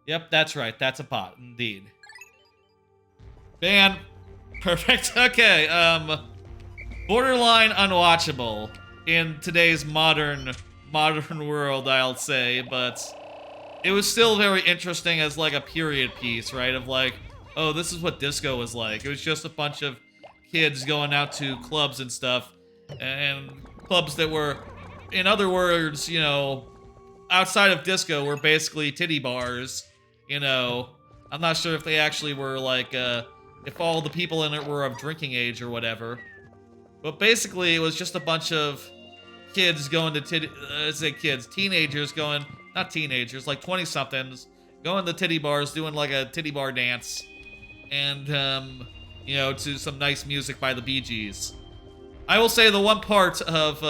Yep, that's right. That's a bot, indeed. Ban. Perfect. Okay, borderline unwatchable in today's modern world, I'll say, but it was still very interesting as, like, a period piece, right? Of, like, oh, this is what disco was like. It was just a bunch of kids going out to clubs and stuff, and clubs that were, in other words, you know, outside of disco were basically titty bars, you know. I'm not sure if they actually were, like, if all the people in it were of drinking age or whatever. But basically, it was just a bunch of kids going to teenagers going, not teenagers, like 20-somethings, going to titty bars, doing like a titty bar dance, and, you know, to some nice music by the Bee Gees. I will say the one part of,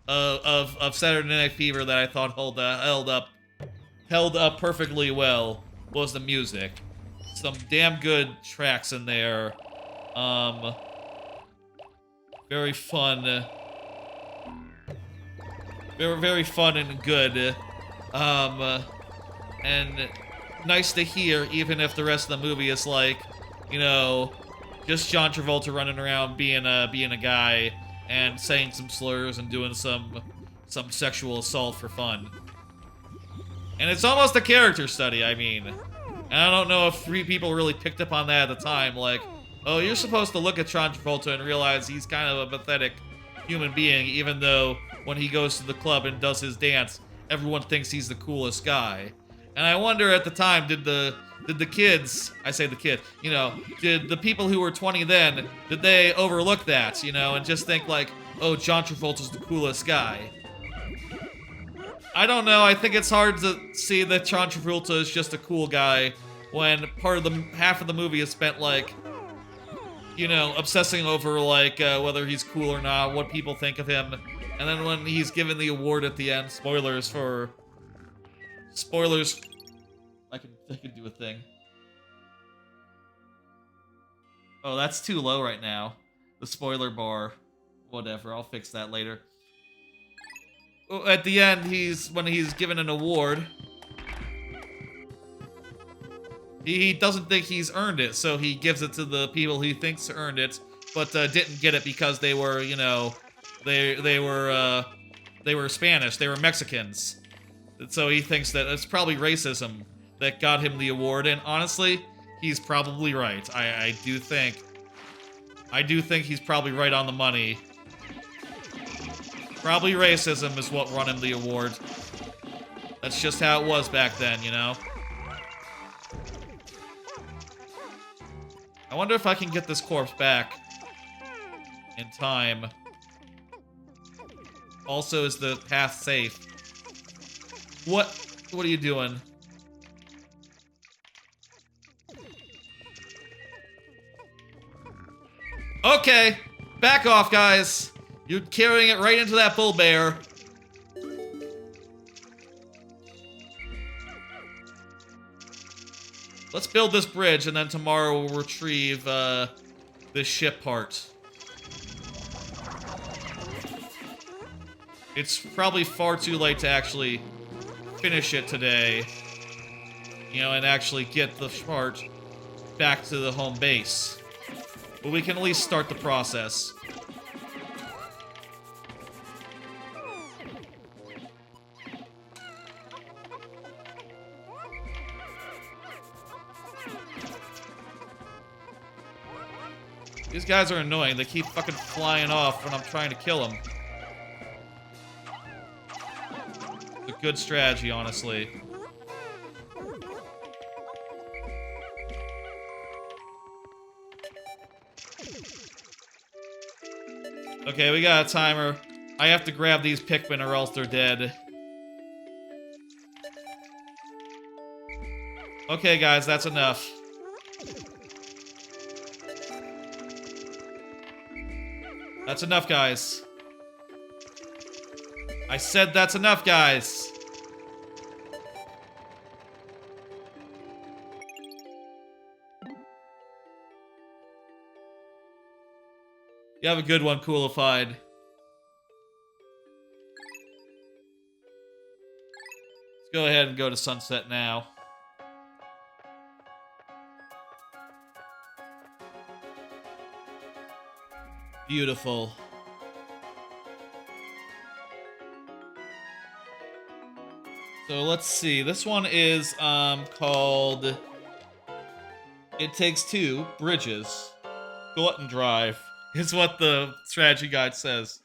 of Saturday Night Fever that I thought held up perfectly well was the music. Some damn good tracks in there. Very fun. Very fun and good. And nice to hear, even if the rest of the movie is like, you know, just John Travolta running around being a guy and saying some slurs and doing some sexual assault for fun. And it's almost a character study, I mean. And I don't know if 3 people really picked up on that at the time, like, oh, you're supposed to look at John Travolta and realize he's kind of a pathetic human being, even though when he goes to the club and does his dance, everyone thinks he's the coolest guy. And I wonder at the time, did the kids, I say the kid, you know, did the people who were 20 then, did they overlook that, you know, and just think like, oh, John Travolta's the coolest guy? I don't know, I think it's hard to see that John Travolta is just a cool guy when half of the movie is spent, like, you know, obsessing over, like, whether he's cool or not, what people think of him. And then when he's given the award at the end, spoilers, I could do a thing. Oh, that's too low right now. The spoiler bar. Whatever, I'll fix that later. At the end, when he's given an award, he doesn't think he's earned it, so he gives it to the people he thinks earned it, but didn't get it because they were, you know, they were Spanish, they were Mexicans. So he thinks that it's probably racism that got him the award, and honestly, he's probably right. I do think he's probably right on the money. Probably racism is what won him the award. That's just how it was back then, you know? I wonder if I can get this corpse back in time. Also, is the path safe? What are you doing? Okay, back off, guys. You're carrying it right into that bull bear. Let's build this bridge, and then tomorrow we'll retrieve this ship part. It's probably far too late to actually finish it today. You know, and actually get the part back to the home base. But we can at least start the process. These guys are annoying. They keep fucking flying off when I'm trying to kill them. It's a good strategy, honestly. Okay, we got a timer. I have to grab these Pikmin or else they're dead. Okay, guys, that's enough. That's enough, guys. I said that's enough, guys. You have a good one, Coolified. Let's go ahead and go to sunset now. Beautiful. So let's see. This one is called It Takes Two Bridges. Glutton Drive is what the strategy guide says.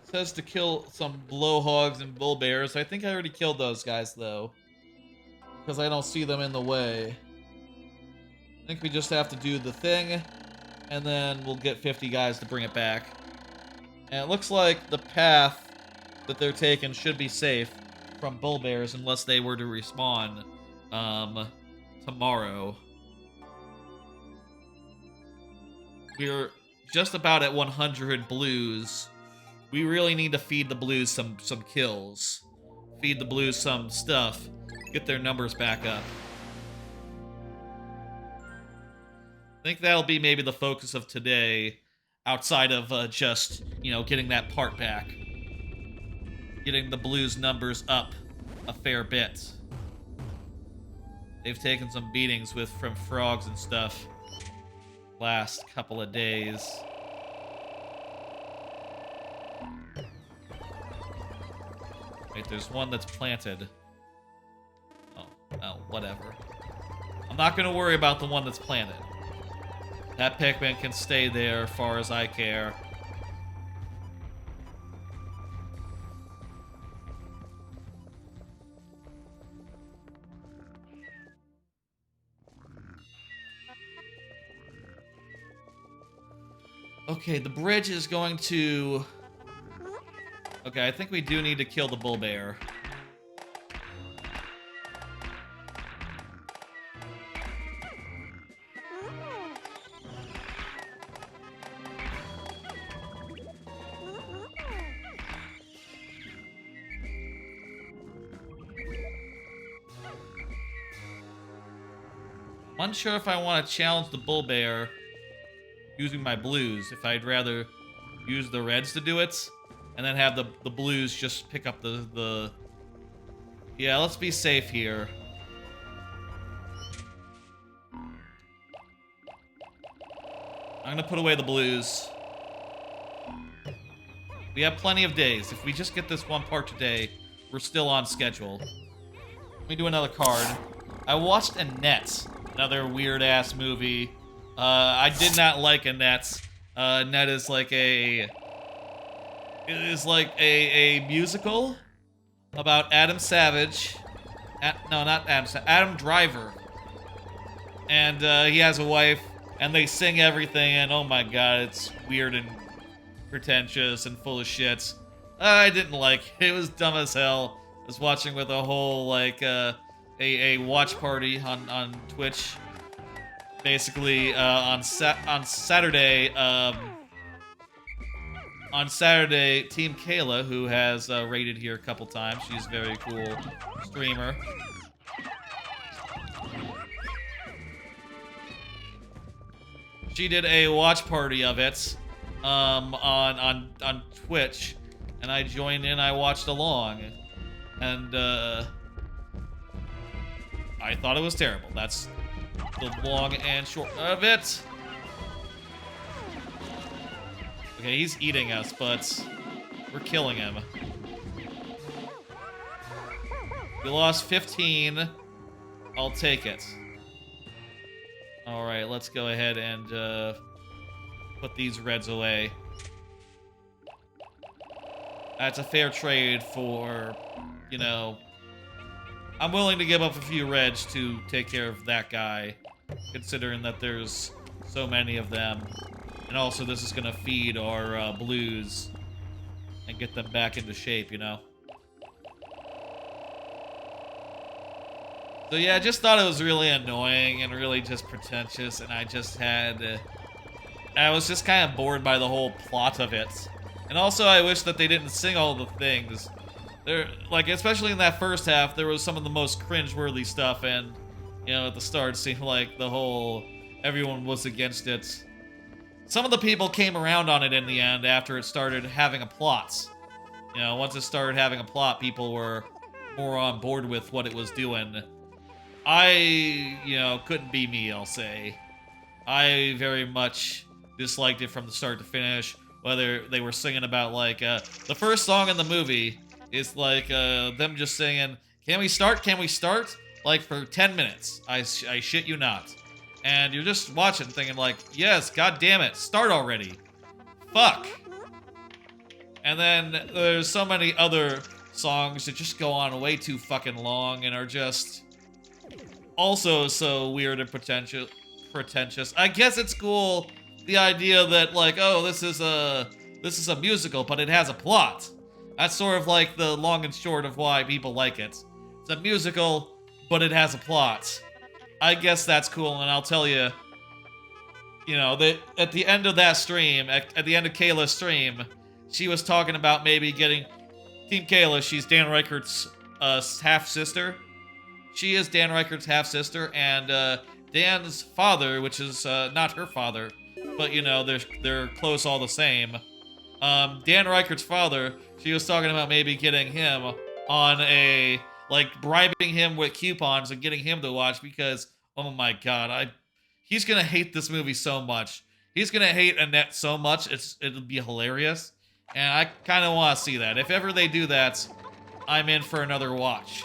It says to kill some blowhogs and bull bears. I think I already killed those guys though, because I don't see them in the way. I think we just have to do the thing, and then we'll get 50 guys to bring it back. And it looks like the path that they're taking should be safe from bull bears unless they were to respawn tomorrow. We're just about at 100 blues. We really need to feed the blues some kills. Feed the blues some stuff. Get their numbers back up. I think that'll be maybe the focus of today, outside of just, you know, getting that part back. Getting the Blues numbers up a fair bit. They've taken some beatings from frogs and stuff last couple of days. Wait, there's one that's planted. Oh, well, whatever. I'm not gonna worry about the one that's planted. That Pikmin can stay there as far as I care. Okay, the bridge is going to... Okay, I think we do need to kill the bull bear. I'm unsure if I want to challenge the bull bear using my blues, if I'd rather use the reds to do it, and then have the blues just pick up the... Yeah, let's be safe here. I'm gonna put away the blues. We have plenty of days. If we just get this one part today, we're still on schedule. Let me do another card. I watched Annette, another weird-ass movie. I did not like Annette. Annette is like a musical about Adam Savage. No, not Adam Savage. Adam Driver. And he has a wife, and they sing everything, and oh my god, it's weird and pretentious and full of shit. I didn't like it. It was dumb as hell. I was watching with a whole, like, a watch party on Twitch. Basically, on Saturday, Team Kayla, who has raided here a couple times, she's a very cool streamer. She did a watch party of it on Twitch, and I joined in. I watched along, and I thought it was terrible. That's the long and short of it. Okay, he's eating us, but we're killing him. We lost 15 I'll take it. Alright, let's go ahead and put these reds away. That's a fair trade for, you know... I'm willing to give up a few reds to take care of that guy, considering that there's so many of them. And also, this is going to feed our blues and get them back into shape, you know? So yeah, I just thought it was really annoying and really just pretentious, and I just had... I was just kind of bored by the whole plot of it. And also, I wish that they didn't sing all the things. Like, especially in that first half, there was some of the most cringe-worthy stuff, and, you know, at the start, it seemed like the whole... everyone was against it. Some of the people came around on it in the end after it started having a plot. You know, once it started having a plot, people were more on board with what it was doing. I, you know, couldn't be me, I'll say. I very much disliked it from the start to finish. Whether they were singing about, like, the first song in the movie is, like, them just singing, can we start, can we start? Like, for 10 minutes. I shit you not. And you're just watching thinking, like, yes, god damn it, start already. Fuck. And then there's so many other songs that just go on way too fucking long and are just also so weird and pretentious. I guess it's cool, the idea that, like, oh, this is a musical, but it has a plot. That's sort of like the long and short of why people like it. It's a musical, but it has a plot. I guess that's cool, and I'll tell you, you know, that at the end of that stream, at the end of Kayla's stream, she was talking about maybe getting Team Kayla. She's Dan Reichert's half-sister. She is Dan Reichert's half-sister, and Dan's father, which is not her father, but, you know, they're close all the same. Dan Reichert's father, she was talking about maybe getting him on a... like, bribing him with coupons and getting him to watch because, oh my god, he's gonna hate this movie so much. He's gonna hate Annette so much, it'll be hilarious. And I kind of want to see that. If ever they do that, I'm in for another watch.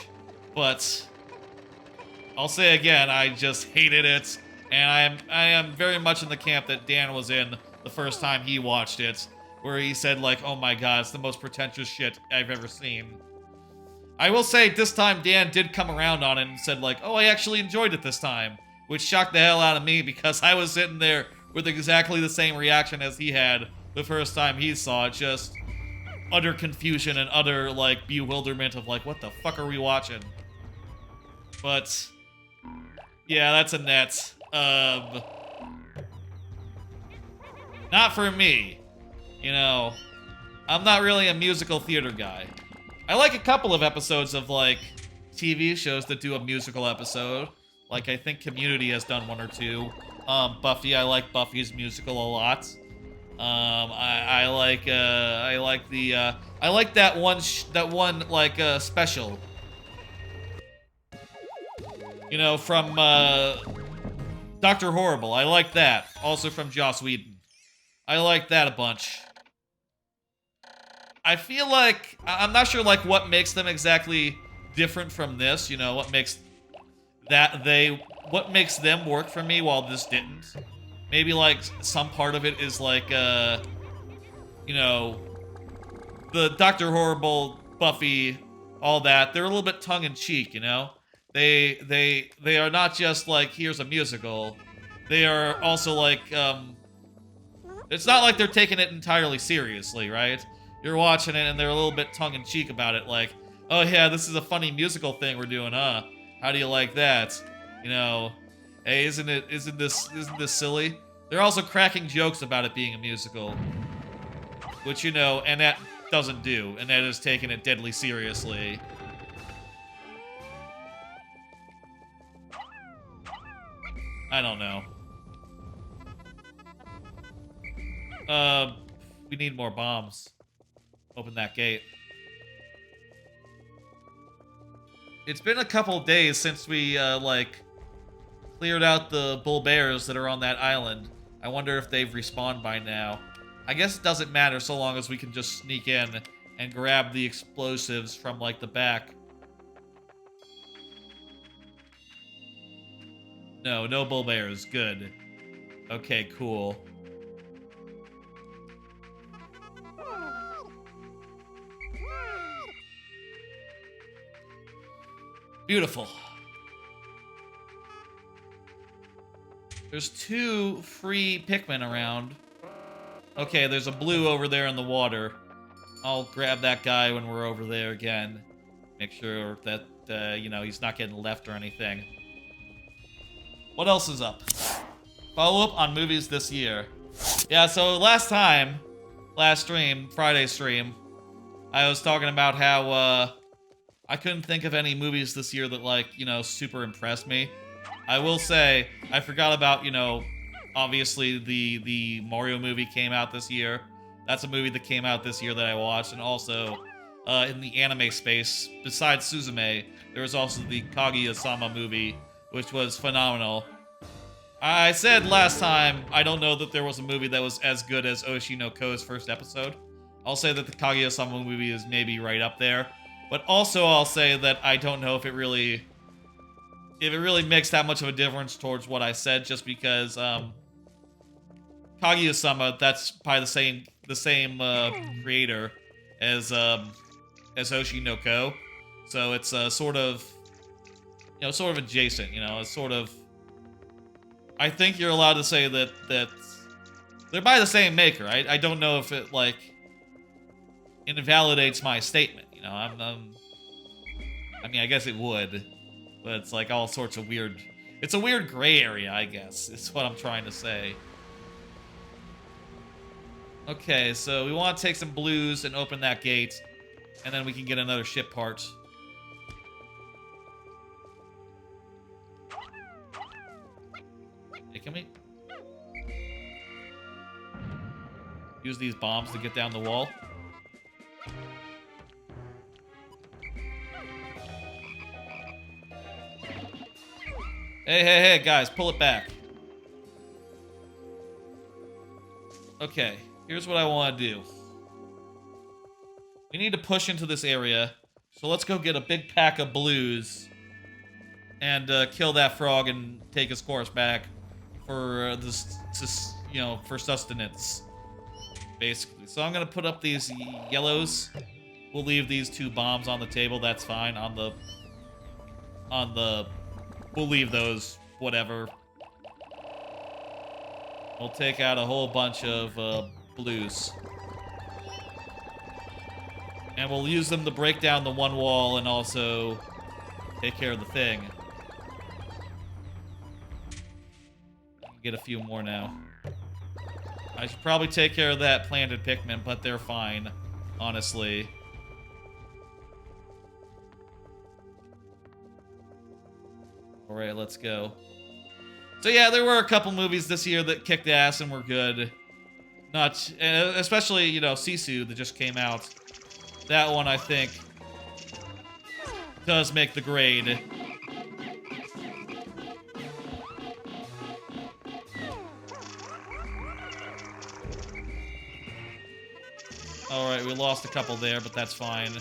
But, I'll say again, I just hated it. And I am very much in the camp that Dan was in the first time he watched it. Where he said, like, oh my god, it's the most pretentious shit I've ever seen. I will say, this time Dan did come around on it and said, like, oh, I actually enjoyed it this time. Which shocked the hell out of me because I was sitting there with exactly the same reaction as he had the first time he saw it. Just utter confusion and utter, like, bewilderment of, like, what the fuck are we watching? But, yeah, that's a net. Not for me. You know, I'm not really a musical theater guy. I like a couple of episodes of, like, TV shows that do a musical episode. Like, I think Community has done one or two. Buffy, I like Buffy's musical a lot. I like that one, like, special. You know, from, Dr. Horrible. I like that. Also from Joss Whedon. I like that a bunch. I feel like, I'm not sure, like, what makes them exactly different from this, you know, what makes them work for me while this didn't. Maybe, like, some part of it is, like, you know, the Dr. Horrible, Buffy, all that, they're a little bit tongue-in-cheek, you know? They are not just, like, here's a musical. They are also, like, it's not like they're taking it entirely seriously, right? You're watching it and they're a little bit tongue-in-cheek about it, like, oh yeah, this is a funny musical thing we're doing, huh? How do you like that? You know, hey, isn't this silly? They're also cracking jokes about it being a musical. Which, you know, Annette doesn't do. Annette is taking it deadly seriously. I don't know. We need more bombs. Open that gate. It's been a couple days since we, like, cleared out the bull bears that are on that island. I wonder if they've respawned by now. I guess it doesn't matter so long as we can just sneak in and grab the explosives from, like, the back. No, no bull bears. Good. Okay, cool. Beautiful. There's 2 free Pikmin around. Okay, there's a blue over there in the water. I'll grab that guy when we're over there again. Make sure that, you know, he's not getting left or anything. What else is up? Follow-up on movies this year. Yeah, so last stream, Friday stream, I was talking about how, I couldn't think of any movies this year that, like, you know, super impressed me. I will say, I forgot about, you know, obviously the Mario movie came out this year. That's a movie that came out this year that I watched. And also, in the anime space, besides Suzume, there was also the Kaguya-sama movie, which was phenomenal. I said last time, I don't know that there was a movie that was as good as Oshi no Ko's first episode. I'll say that the Kaguya-sama movie is maybe right up there. But also I'll say that I don't know if it really makes that much of a difference towards what I said, just because Kaguya-sama, that's probably the same creator as Oshi no Ko. So it's sort of adjacent, you know, it's sort of, I think you're allowed to say that they're by the same maker. I don't know if it, like, invalidates my statement, you know. I mean, I guess it would, but it's like all sorts of weird. It's a weird gray area, I guess. It's what I'm trying to say. Okay, so we want to take some blues and open that gate, and then we can get another ship part. Hey, can we use these bombs to get down the wall? Hey, guys, pull it back. Okay, here's what I want to do. We need to push into this area, so let's go get a big pack of blues and kill that frog and take his course back for for sustenance, basically. So I'm gonna put up these yellows. We'll leave these 2 bombs on the table. That's fine. We'll leave those, whatever. We'll take out a whole bunch of blues. And we'll use them to break down the one wall and also take care of the thing. Get a few more now. I should probably take care of that planted Pikmin, but they're fine, honestly. Alright, let's go. So yeah, there were a couple movies this year that kicked ass and were good. Not, especially, you know, Sisu that just came out. That one, I think, does make the grade. Alright, we lost a couple there, but that's fine.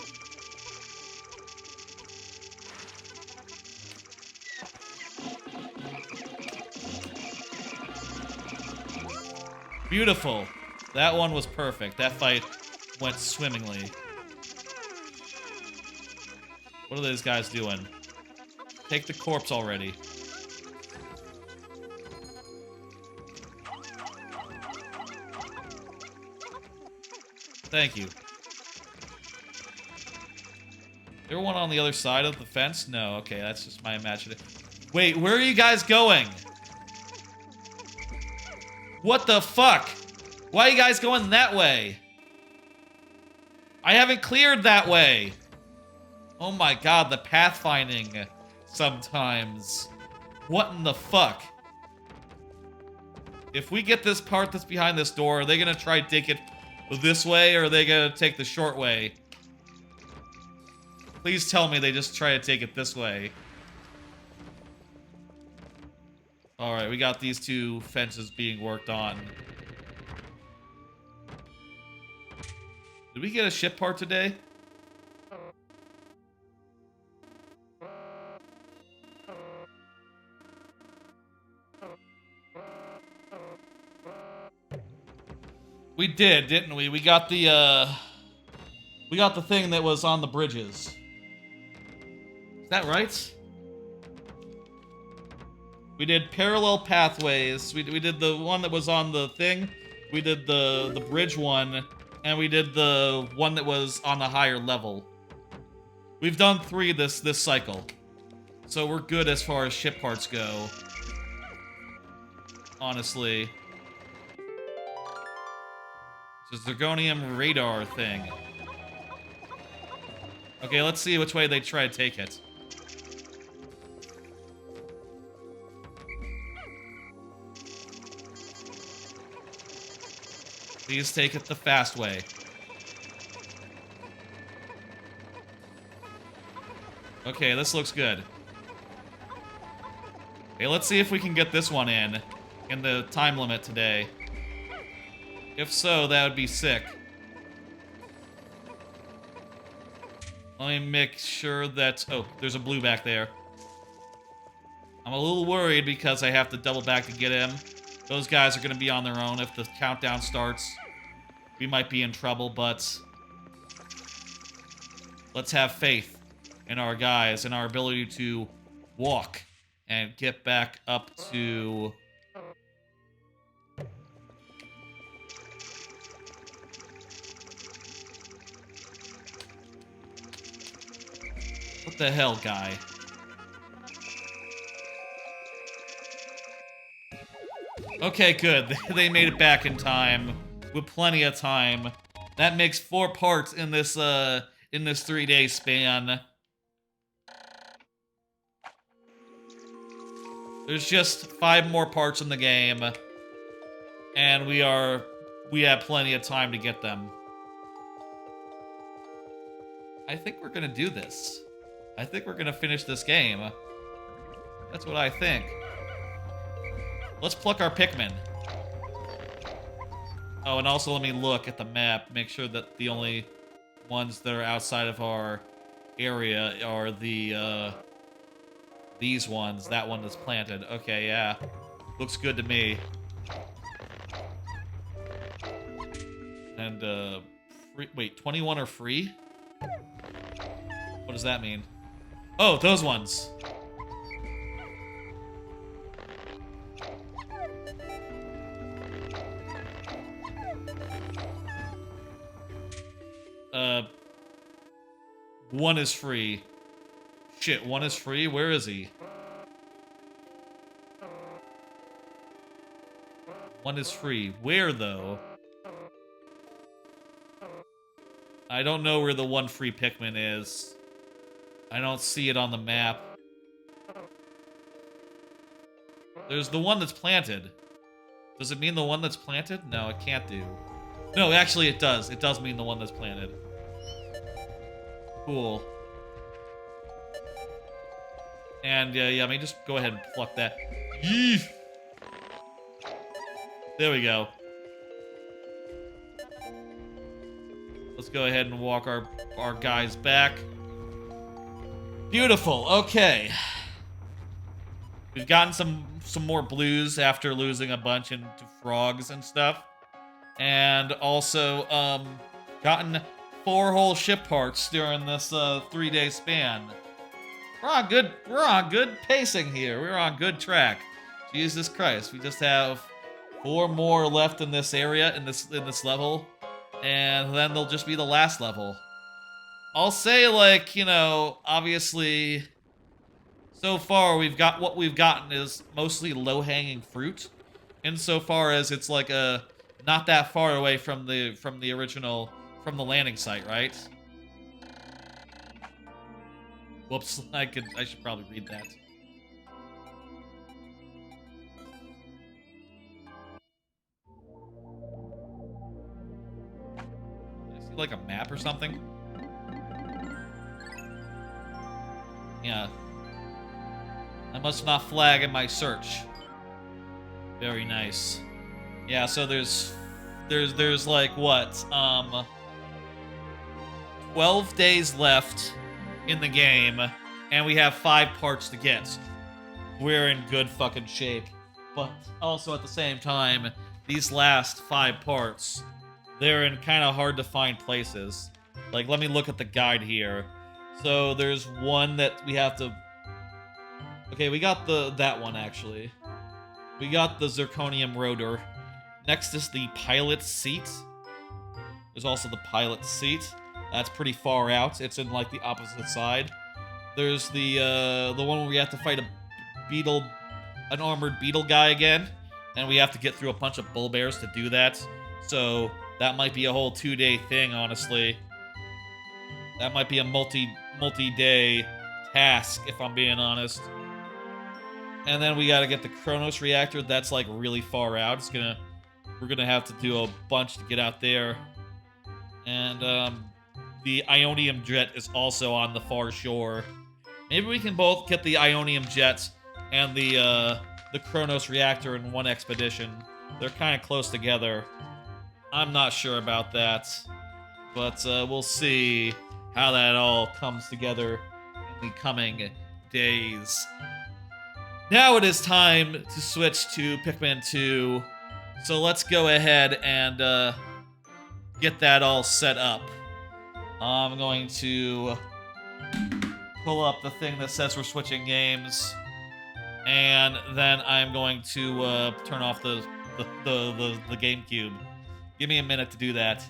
Beautiful. That one was perfect. That fight went swimmingly. What are those guys doing? Take the corpse already. Thank you. There one on the other side of the fence? No, okay, that's just my imagination. Wait, where are you guys going? What the fuck? Why are you guys going that way? I haven't cleared that way. Oh my god, the pathfinding sometimes. What in the fuck? If we get this part that's behind this door, are they gonna try to take it this way, or are they gonna take the short way? Please tell me they just try to take it this way. Alright, we got these 2 fences being worked on. Did we get a ship part today? We did, didn't we? We got the thing that was on the bridges. Is that right? We did parallel pathways. We did the one that was on the thing. We did the bridge one, and we did the one that was on the higher level. We've done 3 this cycle. So we're good as far as ship parts go. Honestly. It's a zirconium radar thing. Okay, let's see which way they try to take it. Please take it the fast way. Okay, this looks good. Okay, let's see if we can get this one in the time limit today. If so, that would be sick. Let me make sure that... Oh, there's a blue back there. I'm a little worried because I have to double back to get him. Those guys are going to be on their own if the countdown starts. We might be in trouble, but... let's have faith in our guys and our ability to walk and get back up to... What the hell, guy? Okay, good. They made it back in time. With plenty of time. That makes 4 parts in this 3-day span. There's just 5 more parts in the game. And we have plenty of time to get them. I think we're gonna do this. I think we're gonna finish this game. That's what I think. Let's pluck our Pikmin. Oh, and also let me look at the map, make sure that the only ones that are outside of our area are these ones. That one that's planted. Okay, yeah. Looks good to me. And, wait, 21 are free? What does that mean? Oh, those ones. One is free. Shit, one is free? Where is he? One is free. Where, though? I don't know where the one free Pikmin is. I don't see it on the map. There's the one that's planted. Does it mean the one that's planted? No, it can't do. No, actually it does. It does mean the one that's planted. Cool. And, yeah, let me just go ahead and pluck that. Yee! There we go. Let's go ahead and walk our guys back. Beautiful. Okay. We've gotten some more blues after losing a bunch into frogs and stuff. And also, gotten 4 whole ship parts during this 3-day span. We're on good pacing here. We're on good track. Jesus Christ, we just have 4 more left in this area, in this level, and then they'll just be the last level. I'll say, like, you know, obviously, so far what we've gotten is mostly low-hanging fruit, insofar as it's like not that far away from the original, from the landing site, right? Whoops, I should probably read that. I see like a map or something? Yeah. I must not flag in my search. Very nice. Yeah, so there's like what? 12 days left in the game, and we have 5 parts to get. We're in good fucking shape. But also at the same time, these last 5 parts they're in kind of hard to find places. Like, let me look at the guide here. So there's one that we have to... Okay, we got that one, actually. We got the zirconium rotor. Next is the pilot's seat. There's also the pilot's seat. That's pretty far out. It's in, like, the opposite side. There's the one where we have to fight an armored beetle guy again. And we have to get through a bunch of bull bears to do that. So that might be a whole 2-day thing, honestly. That might be a multi-day task, if I'm being honest. And then we gotta get the Kronos reactor. That's like really far out. We're gonna have to do a bunch to get out there. And the Ionium jet is also on the far shore. Maybe we can both get the Ionium jet and the Kronos reactor in one expedition. They're kind of close together. I'm not sure about that, but we'll see how that all comes together in the coming days. Now it is time to switch to Pikmin 2, so let's go ahead and get that all set up. I'm going to pull up the thing that says we're switching games, and then I'm going to turn off the GameCube. Give me a minute to do that.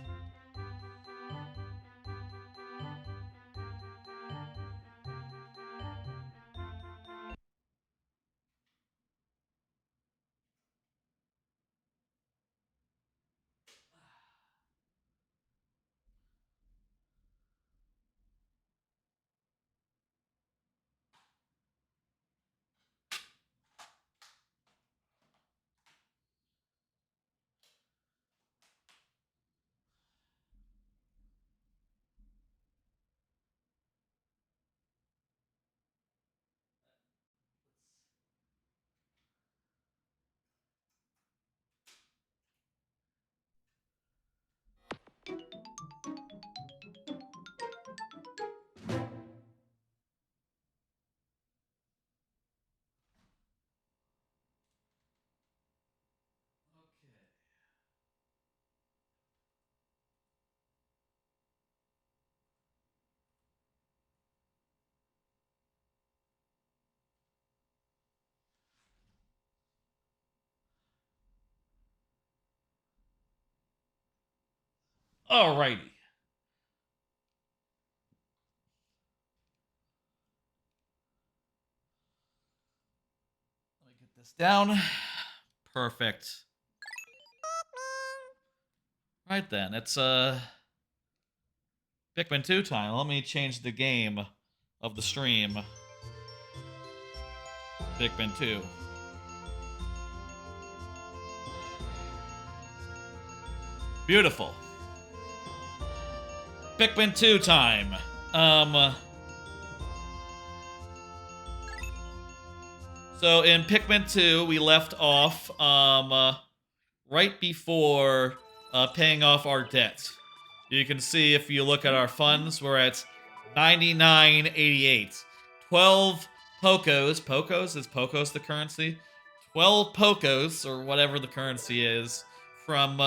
Alrighty. Let me get this down. Perfect. Right then, it's Pikmin 2 time. Let me change the game of the stream. Pikmin 2. Beautiful. Pikmin 2 time. So in Pikmin 2, we left off right before paying off our debt. You can see if you look at our funds, we're at 99.88. 12 Pokos. Pokos? Is Pokos the currency? 12 Pokos, or whatever the currency is, from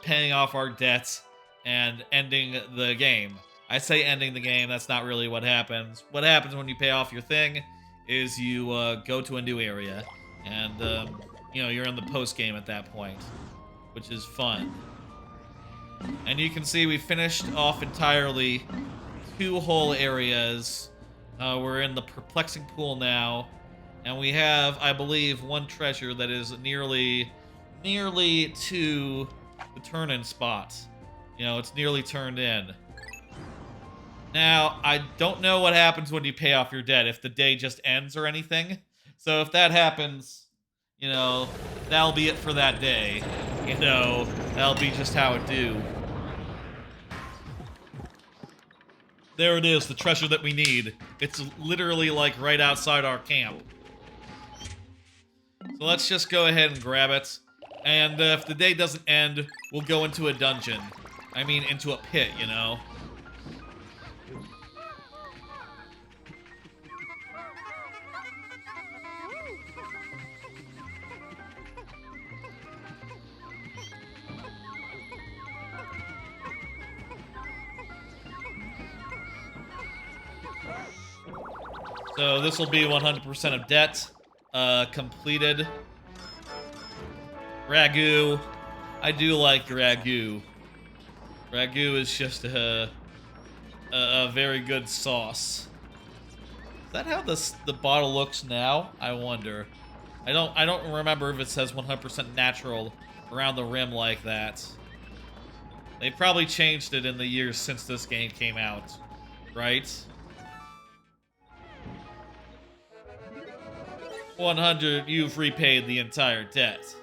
paying off our debt and ending the game. I say ending the game, that's not really what happens. What happens when you pay off your thing is you go to a new area, and you're in the post game at that point, which is fun. And you can see we finished off entirely 2 whole areas. We're in the perplexing pool now, and we have, I believe, 1 treasure that is nearly to the turn-in spot. It's nearly turned in. Now, I don't know what happens when you pay off your debt, if the day just ends or anything. So if that happens, that'll be it for that day. That'll be just how it do. There it is, the treasure that we need. It's literally, like, right outside our camp. So let's just go ahead and grab it. And if the day doesn't end, we'll go into a dungeon. I mean, into a pit, So this will be 100% of debt completed. Ragu. I do like Ragu. Ragu is just a very good sauce. Is that how the bottle looks now? I wonder. I don't remember if it says 100% natural around the rim like that. They probably changed it in the years since this game came out, right? 100, you've repaid the entire debt.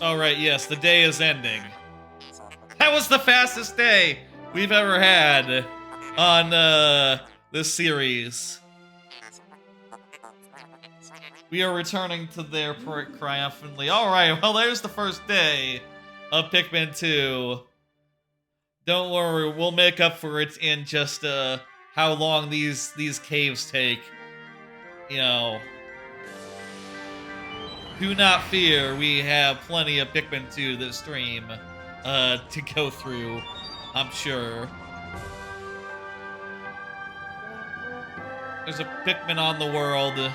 Alright, yes, the day is ending. That was the fastest day we've ever had on this series. We are returning to the airport triumphantly. Alright, well, there's the first day of Pikmin 2. Don't worry, we'll make up for it in just how long these caves take. You know. Do not fear, we have plenty of Pikmin 2 this stream to go through, I'm sure. There's a Pikmin on the world. The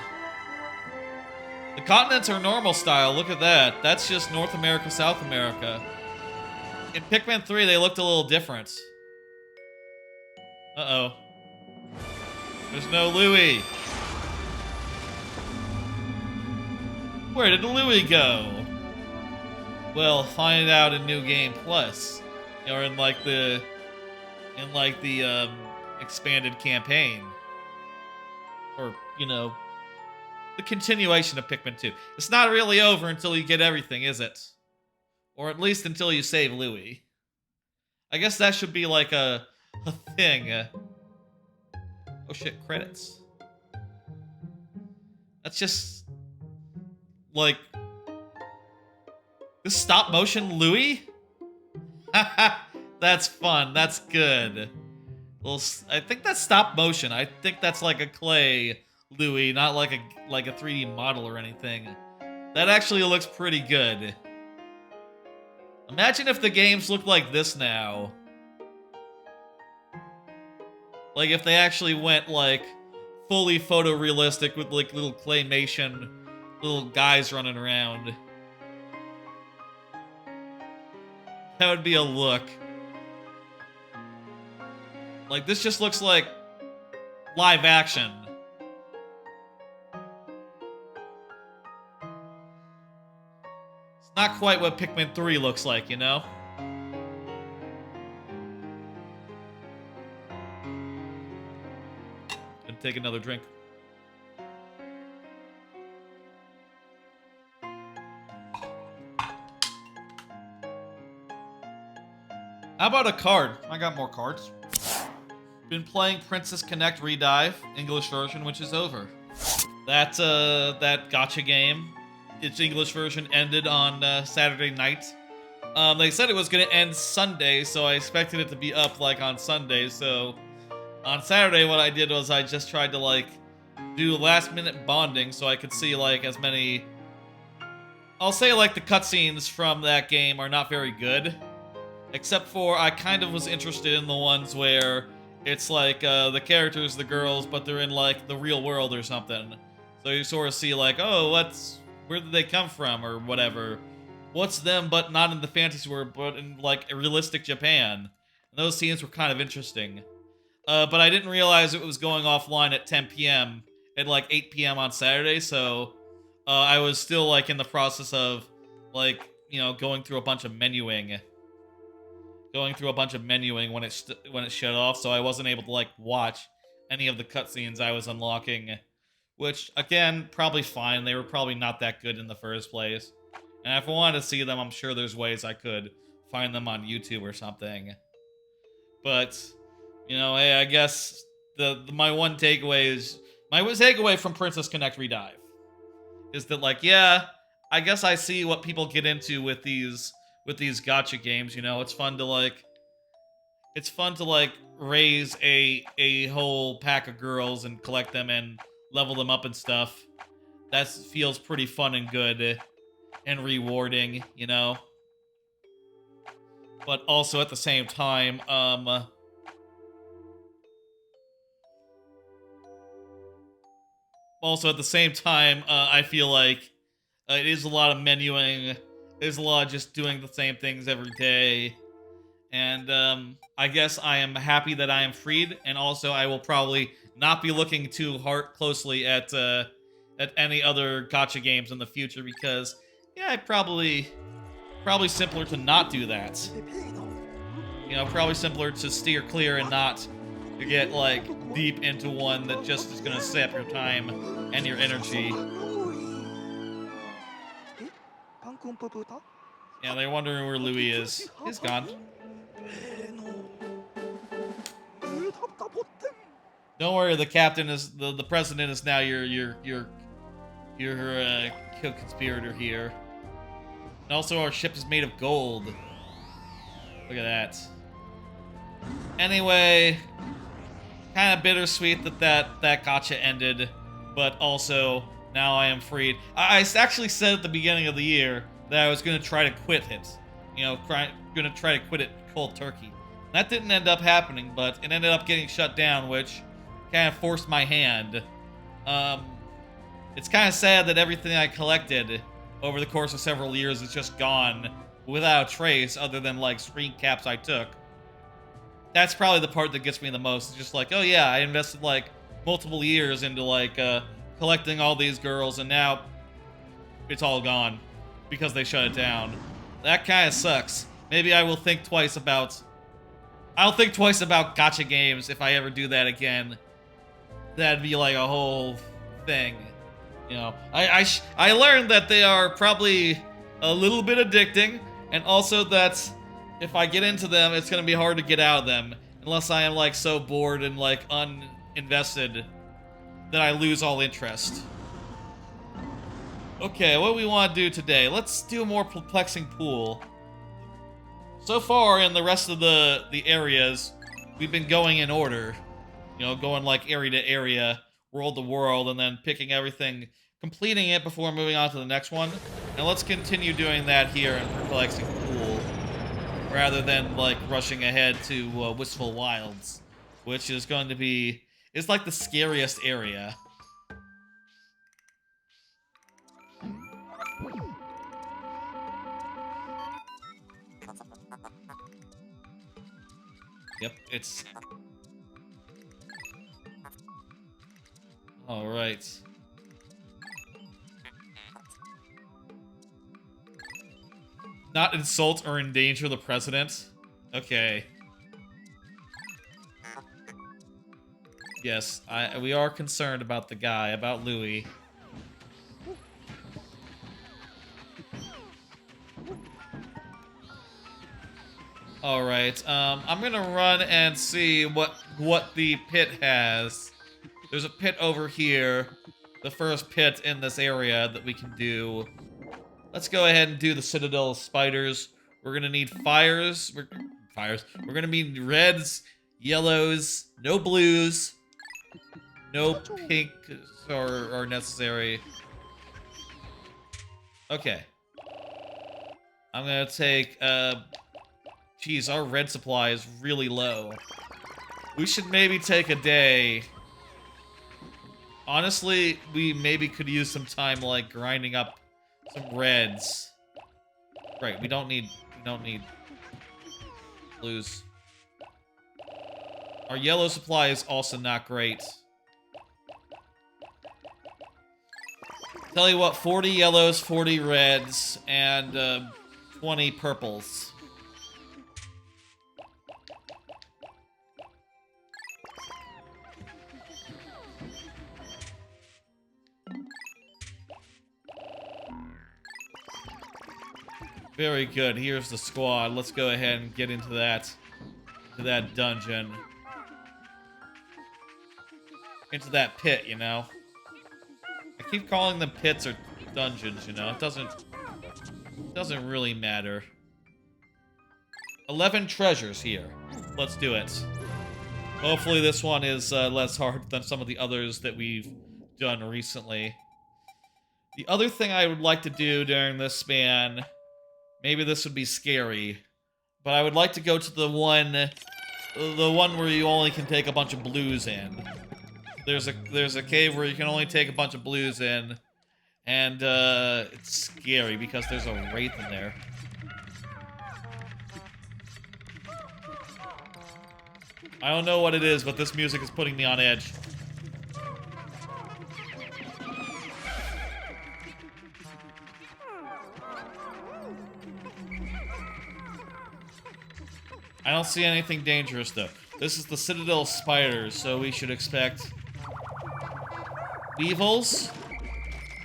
continents are normal style, look at that. That's just North America, South America. In Pikmin 3, they looked a little different. Uh-oh. There's no Louie. Where did Louie go? Well, find out in New Game Plus. Or in like the expanded campaign. Or, you know, the continuation of Pikmin 2. It's not really over until you get everything, is it? Or at least until you save Louie. I guess that should be like a thing. Oh shit, credits. That's just... like... this stop motion Louie? That's fun, that's good. Well, I think that's stop motion. I think that's like a clay Louie, not like a 3D model or anything. That actually looks pretty good. Imagine if the games looked like this now. Like if they actually went like fully photorealistic with like little claymation, little guys running around. That would be a look. Like this just looks like live action. Not quite what Pikmin 3 looks like, you know? Gonna take another drink. How about a card? I got more cards. Been playing Princess Connect Redive, English version, which is over. That gacha game, its English version ended on Saturday night. They said it was gonna end Sunday, so I expected it to be up like on Sunday. So on Saturday, what I did was I just tried to like do last minute bonding so I could see like as many. I'll say like the cutscenes from that game are not very good, except for I kind of was interested in the ones where it's like the characters, the girls, but they're in like the real world or something. So you sort of see like, oh, where did they come from or whatever. What's them but not in the fantasy world, but in like a realistic Japan. And those scenes were kind of interesting. But I didn't realize it was going offline at 10 p.m. at like 8 p.m. on Saturday, so I was still like in the process of like, you know, going through a bunch of menuing when it shut off, so I wasn't able to like watch any of the cutscenes I was unlocking, which again, probably fine. They were probably not that good in the first place. And if I wanted to see them, I'm sure there's ways I could find them on YouTube or something. But, you know, hey, I guess my takeaway from Princess Connect Redive is that like, yeah, I guess I see what people get into with these gacha games, you know. It's fun to like raise a whole pack of girls and collect them and level them up and stuff. That feels pretty fun and good and rewarding, you know. But also at the same time, also at the same time, I feel like it is a lot of menuing. It is a lot of just doing the same things every day. And I guess I am happy that I am freed, and also I will probably not be looking too closely at any other gacha games in the future because, yeah, probably simpler to not do that. You know, probably simpler to steer clear and not to get like deep into one that just is gonna sap your time and your energy. Yeah, they're wondering where Louis is. He's gone. Don't worry, the captain is the president is now your co-conspirator here. And also, our ship is made of gold. Look at that. Anyway, kind of bittersweet that gacha ended, but also now I am freed. I actually said at the beginning of the year that I was going to try to quit it. You know, going to try to quit it cold turkey. That didn't end up happening, but it ended up getting shut down, which kind of forced my hand. It's kind of sad that everything I collected over the course of several years is just gone without a trace other than, like, screen caps I took. That's probably the part that gets me the most. It's just like, oh yeah, I invested, like, multiple years into, like, collecting all these girls, and now it's all gone because they shut it down. That kind of sucks. Maybe I will think twice about... I'll think twice about gacha games if I ever do that again. That'd be like a whole thing. You know, I learned that they are probably a little bit addicting, and also that if I get into them, it's gonna be hard to get out of them unless I am like so bored and like uninvested that I lose all interest. Okay, what do we want to do today? Let's do a more perplexing pool. So far in the rest of the areas, we've been going in order. You know, going like area to area, world to world, and then picking everything, completing it before moving on to the next one. And let's continue doing that here in Perplexing Pool, rather than like rushing ahead to Wistful Wilds, which is going to be, it's like the scariest area. Yep, it's... Alright. Not insult or endanger the president? Okay. Yes, we are concerned about the guy, about Louis. Alright, I'm gonna run and see what the pit has. There's a pit over here. The first pit in this area that we can do. Let's go ahead and do the Citadel of Spiders. We're gonna need fires. We're gonna need reds, yellows, no blues, no pink are necessary. Okay. I'm gonna take, geez, our red supply is really low. We should maybe take a day. Honestly, we maybe could use some time, like, grinding up some reds. Right, we don't need blues. Our yellow supply is also not great. Tell you what, 40 yellows, 40 reds, and 20 purples. Very good. Here's the squad. Let's go ahead and get into that dungeon. Into that pit, you know. I keep calling them pits or dungeons, you know. It doesn't really matter. 11 treasures here. Let's do it. Hopefully this one is less hard than some of the others that we've done recently. The other thing I would like to do during this span, maybe this would be scary, but I would like to go to the one where you only can take a bunch of blues in. there's a cave where you can only take a bunch of blues in, and it's scary because there's a wraith in there. I don't know what it is, but this music is putting me on edge. I don't see anything dangerous, though. This is the Citadel Spiders, so we should expect weevils.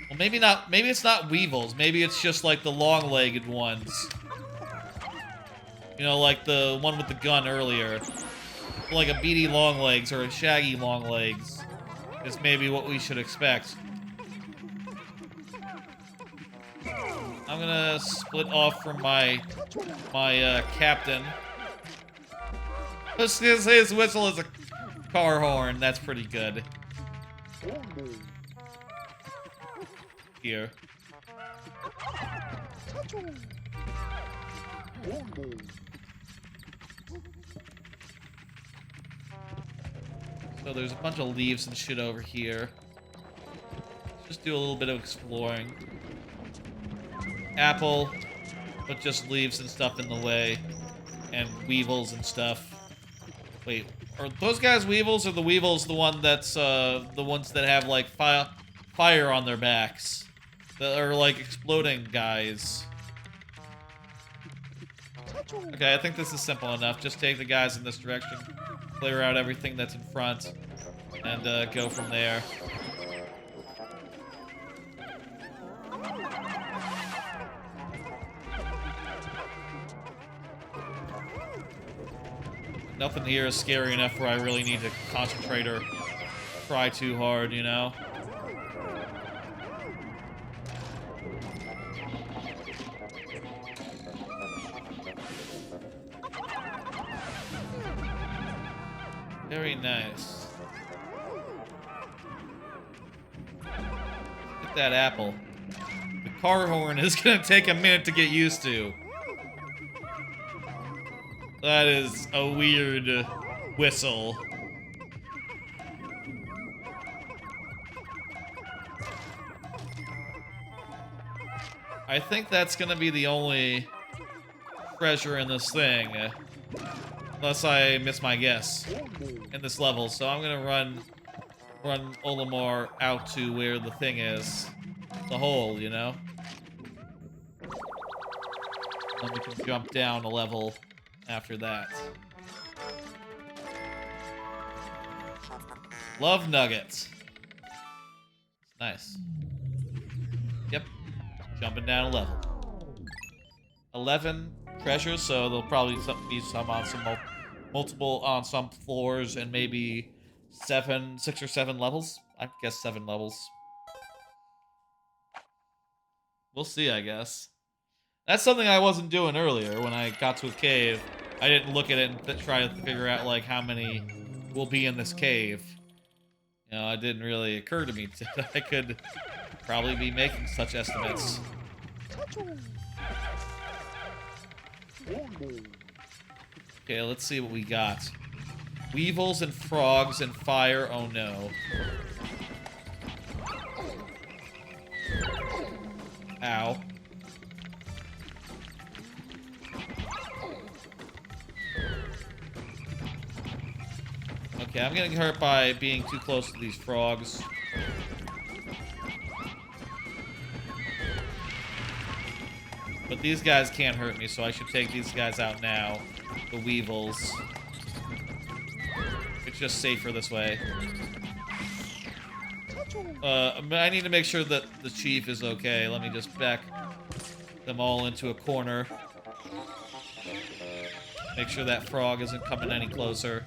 Well, maybe not. Maybe it's not weevils. Maybe it's just like the long-legged ones. You know, like the one with the gun earlier. Like a beady longlegs or a shaggy longlegs is maybe what we should expect. I'm gonna split off from my captain. I was gonna say his whistle is a car horn. That's pretty good. Here. So there's a bunch of leaves and shit over here. Just do a little bit of exploring. Apple, but just leaves and stuff in the way. And weevils and stuff. Wait, are those guys weevils, or the weevils the one that's the ones that have like fire on their backs? That are like exploding guys. Okay, I think this is simple enough. Just take the guys in this direction. Clear out everything that's in front, and go from there. Nothing here is scary enough where I really need to concentrate or try too hard, you know? Very nice. Get that apple. The car horn is gonna take a minute to get used to. That is a weird whistle. I think that's gonna be the only treasure in this thing. Unless I miss my guess in this level. So I'm gonna run Olimar out to where the thing is. The hole, you know? And we can jump down a level after that. Love nuggets. Nice. Yep. Jumping down a level. 11 treasures, so there'll probably be some on some multiple on some floors, and maybe 6 or 7 levels. I guess 7 levels. We'll see, I guess. That's something I wasn't doing earlier when I got to a cave. I didn't look at it and try to figure out like how many will be in this cave. You know, it didn't really occur to me that I could probably be making such estimates. Okay, let's see what we got. Weevils and frogs and fire. Oh no. Ow. Okay, I'm getting hurt by being too close to these frogs. But these guys can't hurt me, so I should take these guys out now. The weevils. It's just safer this way. I need to make sure that the chief is okay. Let me just back them all into a corner. Make sure that frog isn't coming any closer.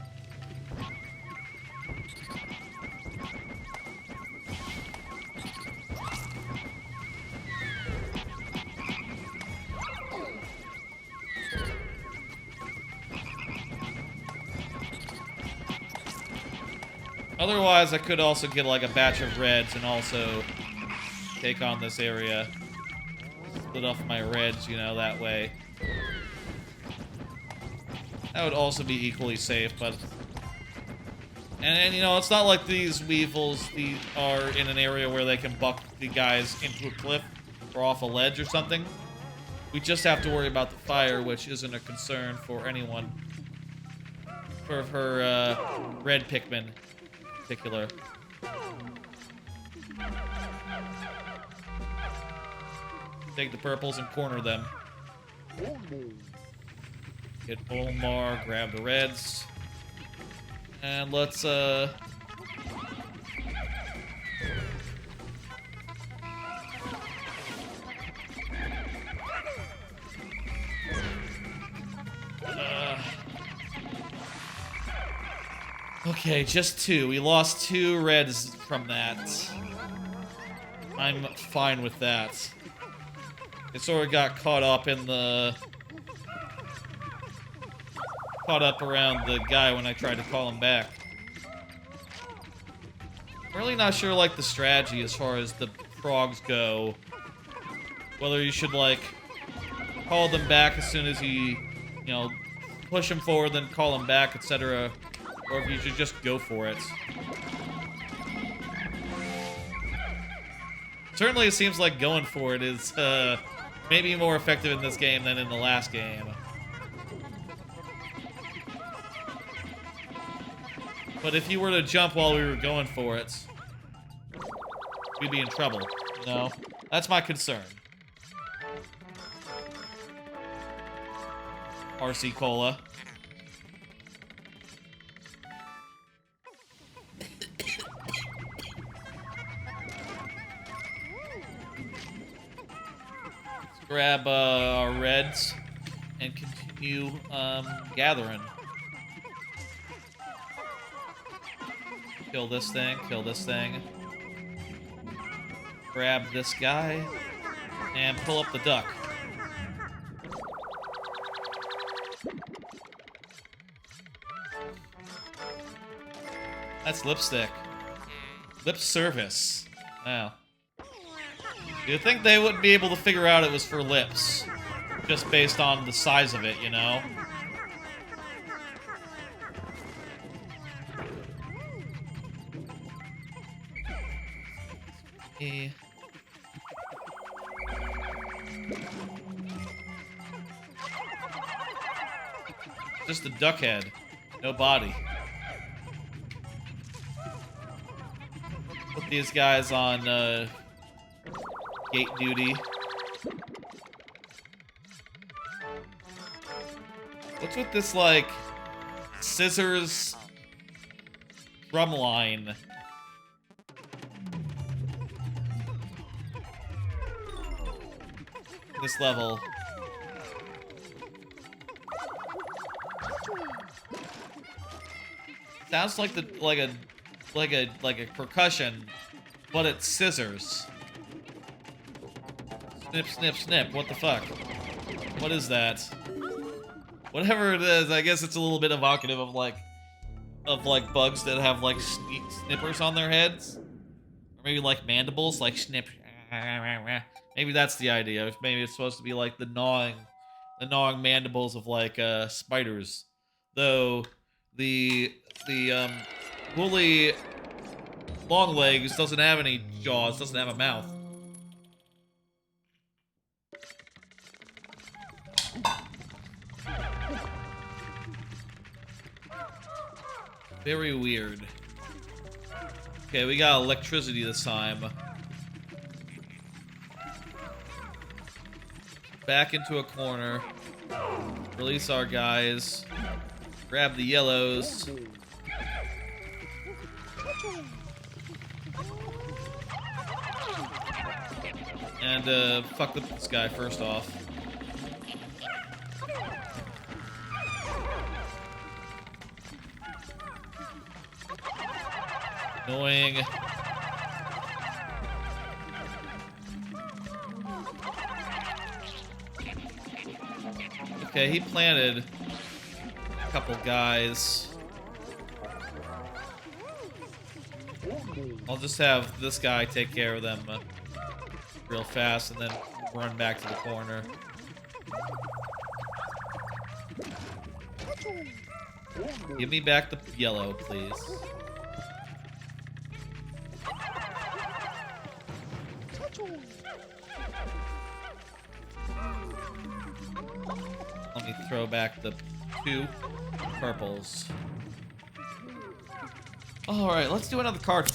Otherwise, I could also get like a batch of reds and also take on this area. Split off my reds, you know, that way. That would also be equally safe, but And you know, it's not like these weevils are in an area where they can buck the guys into a cliff or off a ledge or something. We just have to worry about the fire, which isn't a concern for anyone. For her red Pikmin in particular. Take the purples and corner them. Get Olmar, grab the reds. And let's, okay, just 2. We lost 2 reds from that. I'm fine with that. It sort of got caught up in the... Caught up around the guy when I tried to call him back. I'm really not sure, like, the strategy as far as the frogs go. Whether you should, like, call them back as soon as you know, push them forward, then call them back, etc. Or if you should just go for it. Certainly it seems like going for it is, maybe more effective in this game than in the last game. But if you were to jump while we were going for it, we'd be in trouble, you know? That's my concern. RC Cola. Let's grab our reds and continue gathering. Kill this thing, kill this thing. Grab this guy, and pull up the duck. That's lipstick. Lip service. Wow. You'd think they wouldn't be able to figure out it was for lips. Just based on the size of it, you know? Just a duck head, no body. Put these guys on gate duty. What's with this, like, scissors drum line? This level. Sounds like a percussion, but it's scissors. Snip, snip, snip. What the fuck? What is that? Whatever it is, I guess it's a little bit evocative of like bugs that have like snippers on their heads, or maybe like mandibles, like snip. Maybe that's the idea. Maybe it's supposed to be like the gnawing mandibles of like spiders. Though the woolly long legs doesn't have any jaws, doesn't have a mouth. Very weird. Okay, we got electricity this time. Back into a corner. Release our guys. Grab the yellows. And fuck with this guy first off. Annoying. Okay, he planted a couple guys. I'll just have this guy take care of them real fast and then run back to the corner. Give me back the yellow, please. Let me throw back the 2 purples. Alright, let's do another card.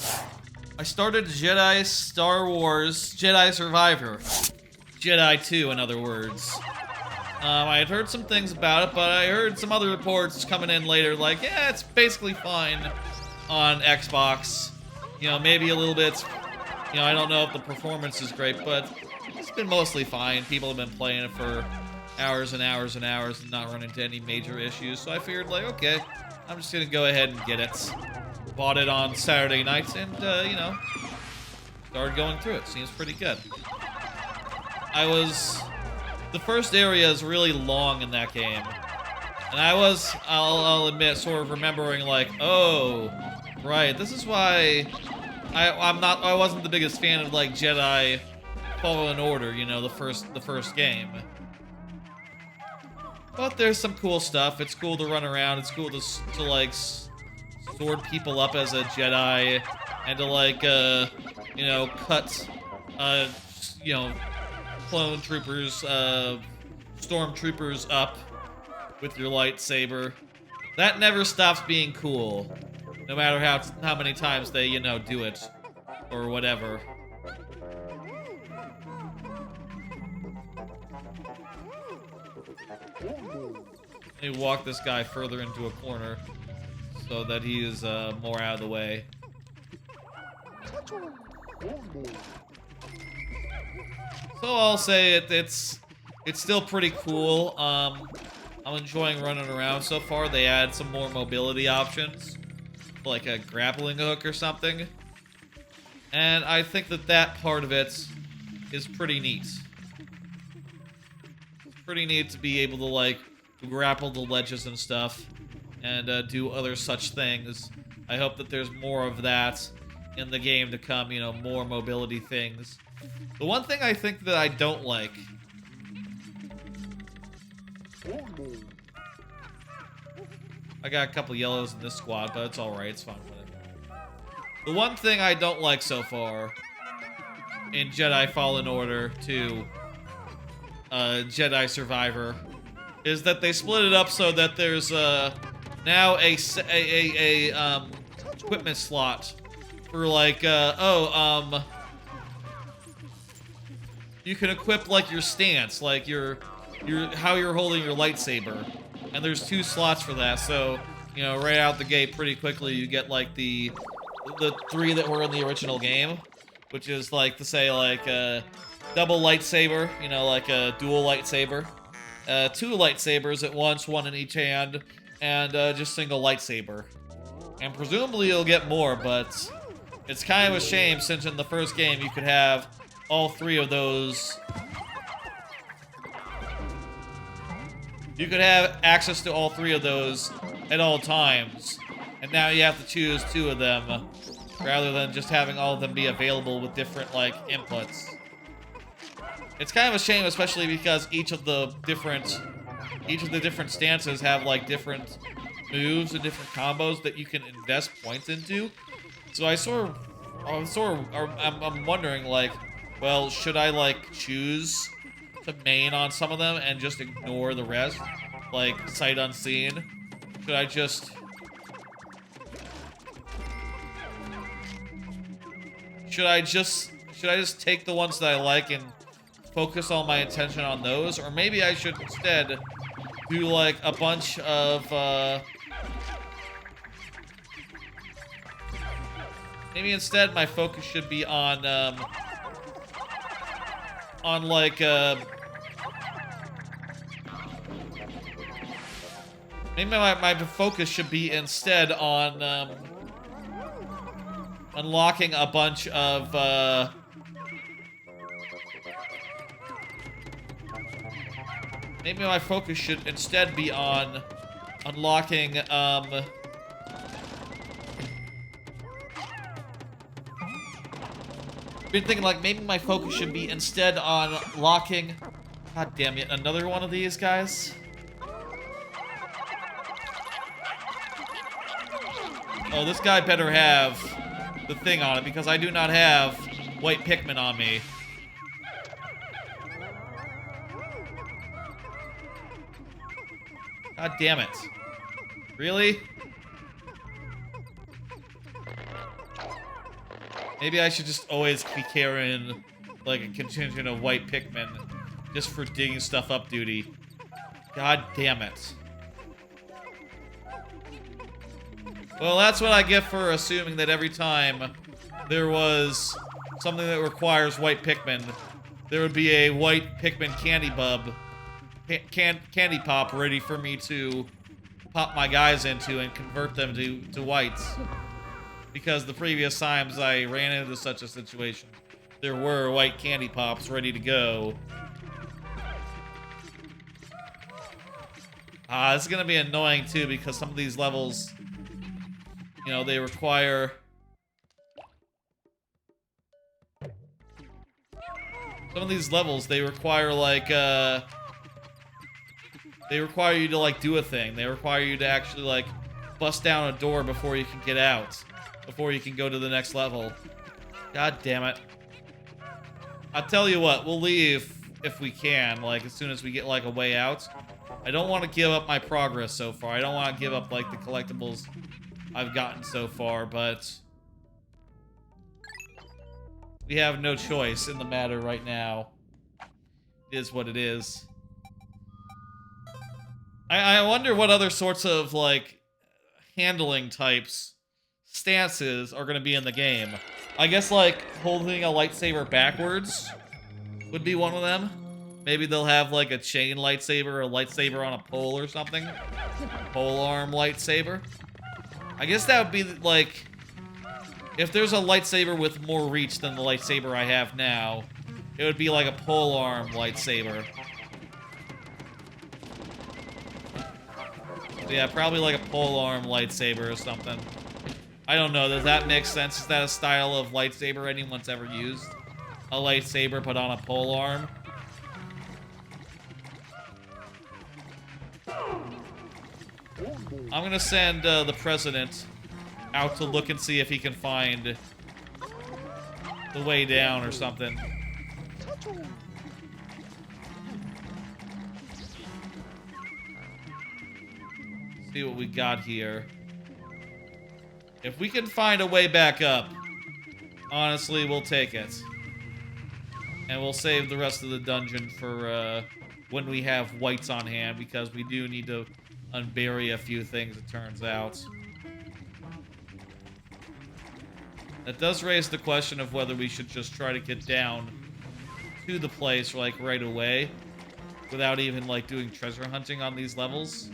I started Jedi Star Wars Jedi Survivor. Jedi 2, in other words. I had heard some things about it, but I heard some other reports coming in later like, yeah, it's basically fine on Xbox. You know, maybe a little bit, you know, I don't know if the performance is great, but it's been mostly fine. People have been playing it for hours and hours and hours and not run into any major issues. So I figured, like, okay, I'm just gonna go ahead and get it. Bought it on Saturday nights and, you know, started going through it. Seems pretty good. The first area is really long in that game. And I'll admit, sort of remembering like, oh, right, this is why I wasn't the biggest fan of like Jedi Fallen Order, you know, the first game. But there's some cool stuff. It's cool to run around. It's cool to like sword people up as a Jedi and to like you know, cut you know, clone troopers, stormtroopers up with your lightsaber. That never stops being cool, no matter how many times they, you know, do it or whatever. Let me walk this guy further into a corner so that he is more out of the way. So I'll say it's still pretty cool. I'm enjoying running around so far. They add some more mobility options, like a grappling hook or something. And I think that part of it is pretty neat. It's pretty neat to be able to, like, grapple the ledges and stuff and do other such things. I hope that there's more of that in the game to come, you know, more mobility things. The one thing I think that I don't like... I got a couple yellows in this squad, but it's alright, it's fine with it. The one thing I don't like so far in Jedi Fallen Order 2, Jedi Survivor, is that they split it up so that there's now a equipment slot for like you can equip like your stance, like your how you're holding your lightsaber, and there's 2 slots for that. So, you know, right out the gate pretty quickly you get like the 3 that were in the original game, which is like to say like a double lightsaber, you know, like a dual lightsaber, 2 lightsabers at once, 1 in each hand, and just single lightsaber. And presumably you'll get more, but it's kind of a shame since in the first game you could have all 3 of those. You could have access to all 3 of those at all times, and now you have to choose 2 of them rather than just having all of them be available with different like inputs. It's kind of a shame, especially because each of the different stances have like different moves and different combos that you can invest points into. So I'm wondering, like, well, should I like choose to main on some of them and just ignore the rest, like sight unseen? Should I just take the ones that I like and focus all my attention on those? Or maybe I should instead do like a bunch of maybe instead my focus should be on like maybe my focus should be instead on unlocking a bunch of maybe my focus should instead be on unlocking been thinking like maybe my focus should be instead on locking. God damn it, another one of these guys. Oh, this guy better have the thing on it because I do not have white Pikmin on me. God damn it. Really? Maybe I should just always be carrying, like, a contingent of white Pikmin just for digging stuff up duty. God damn it. Well, that's what I get for assuming that every time there was something that requires white Pikmin, there would be a white Pikmin candy bub, candy pop ready for me to pop my guys into and convert them to whites. Because the previous times I ran into such a situation, there were white candy pops ready to go. It's gonna be annoying too because some of these levels, you know, they require... Some of these levels, they require, like, they require you to, like, do a thing. They require you to actually, like, bust down a door before you can get out. Before you can go to the next level. God damn it. I'll tell you what, we'll leave if we can, like, as soon as we get, like, a way out. I don't want to give up my progress so far. I don't want to give up, like, the collectibles I've gotten so far, but... we have no choice in the matter right now. It is what it is. I wonder what other sorts of, like, handling types, stances are going to be in the game. I guess, like, holding a lightsaber backwards would be one of them. Maybe they'll have, like, a chain lightsaber or a lightsaber on a pole or something. Pole arm lightsaber. I guess that would be, like... if there's a lightsaber with more reach than the lightsaber I have now, it would be like a pole arm lightsaber. Yeah, probably like a pole arm lightsaber or something. I don't know, does that make sense? Is that a style of lightsaber anyone's ever used? A lightsaber but on a pole arm? I'm gonna send the president out to look and see if he can find the way down or something. See what we got here. If we can find a way back up, honestly, we'll take it. And we'll save the rest of the dungeon for when we have whites on hand, because we do need to unbury a few things, it turns out. That does raise the question of whether we should just try to get down to the place, like, right away, without even, like, doing treasure hunting on these levels.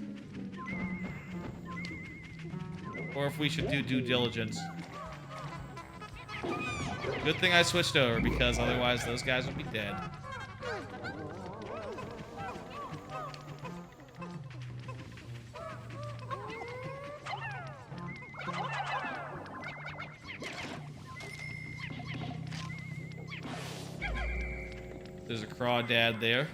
Or if we should do due diligence. Good thing I switched over, because otherwise those guys would be dead. There's a crawdad there.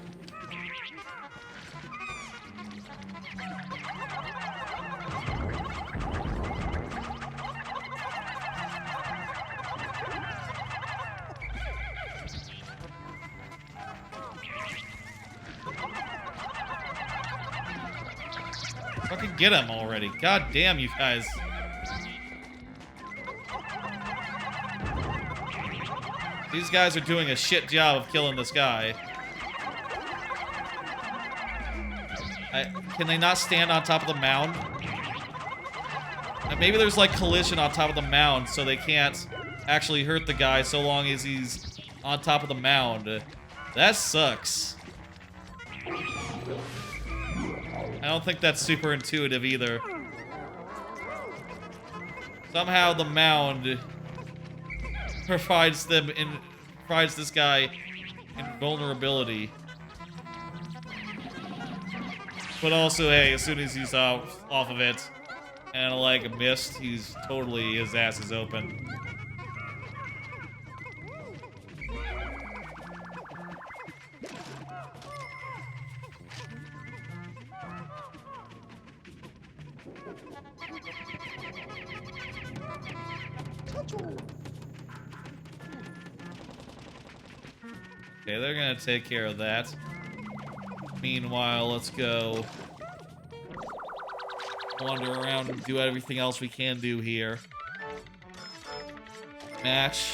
Fucking get him already. God damn you guys. These guys are doing a shit job of killing this guy. Can they not stand on top of the mound? And maybe there's like collision on top of the mound, so they can't actually hurt the guy so long as he's on top of the mound. That sucks. I don't think that's super intuitive either. Somehow the mound provides this guy invulnerability. But also, hey, as soon as he's off of it and like a mist, his ass is open. Okay, they're gonna take care of that. Meanwhile, let's go wander around and do everything else we can do here. Match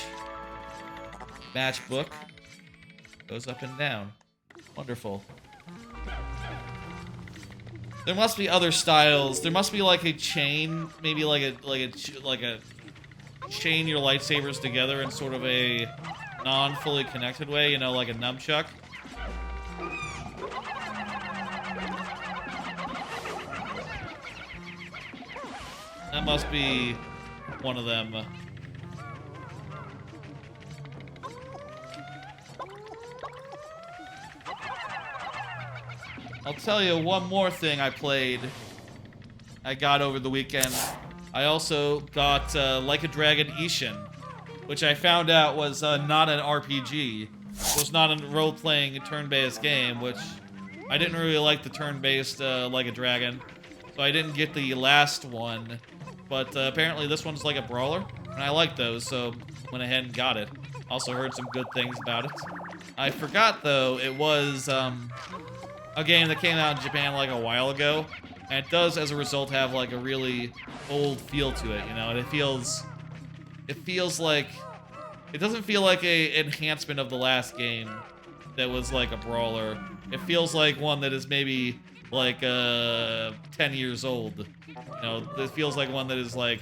book goes up and down. Wonderful. There must be other styles. There must be like a chain, maybe like a chain your lightsabers together in sort of a non-fully connected way, you know, like a nunchuck. That must be one of them. I'll tell you one more thing I got over the weekend. I also got Like a Dragon Ishin, which I found out was not an RPG. Was not a role-playing turn-based game, which I didn't really like the turn-based Like a Dragon, so I didn't get the last one. But apparently this one's like a brawler, and I like those, so went ahead and got it. Also heard some good things about it. I forgot, though, it was a game that came out in Japan like a while ago, and it does, as a result, have like a really old feel to it, you know, and it feels like, it doesn't feel like a enhancement of the last game that was like a brawler. It feels like one that is maybe like 10 years old. You know, it feels like one that is like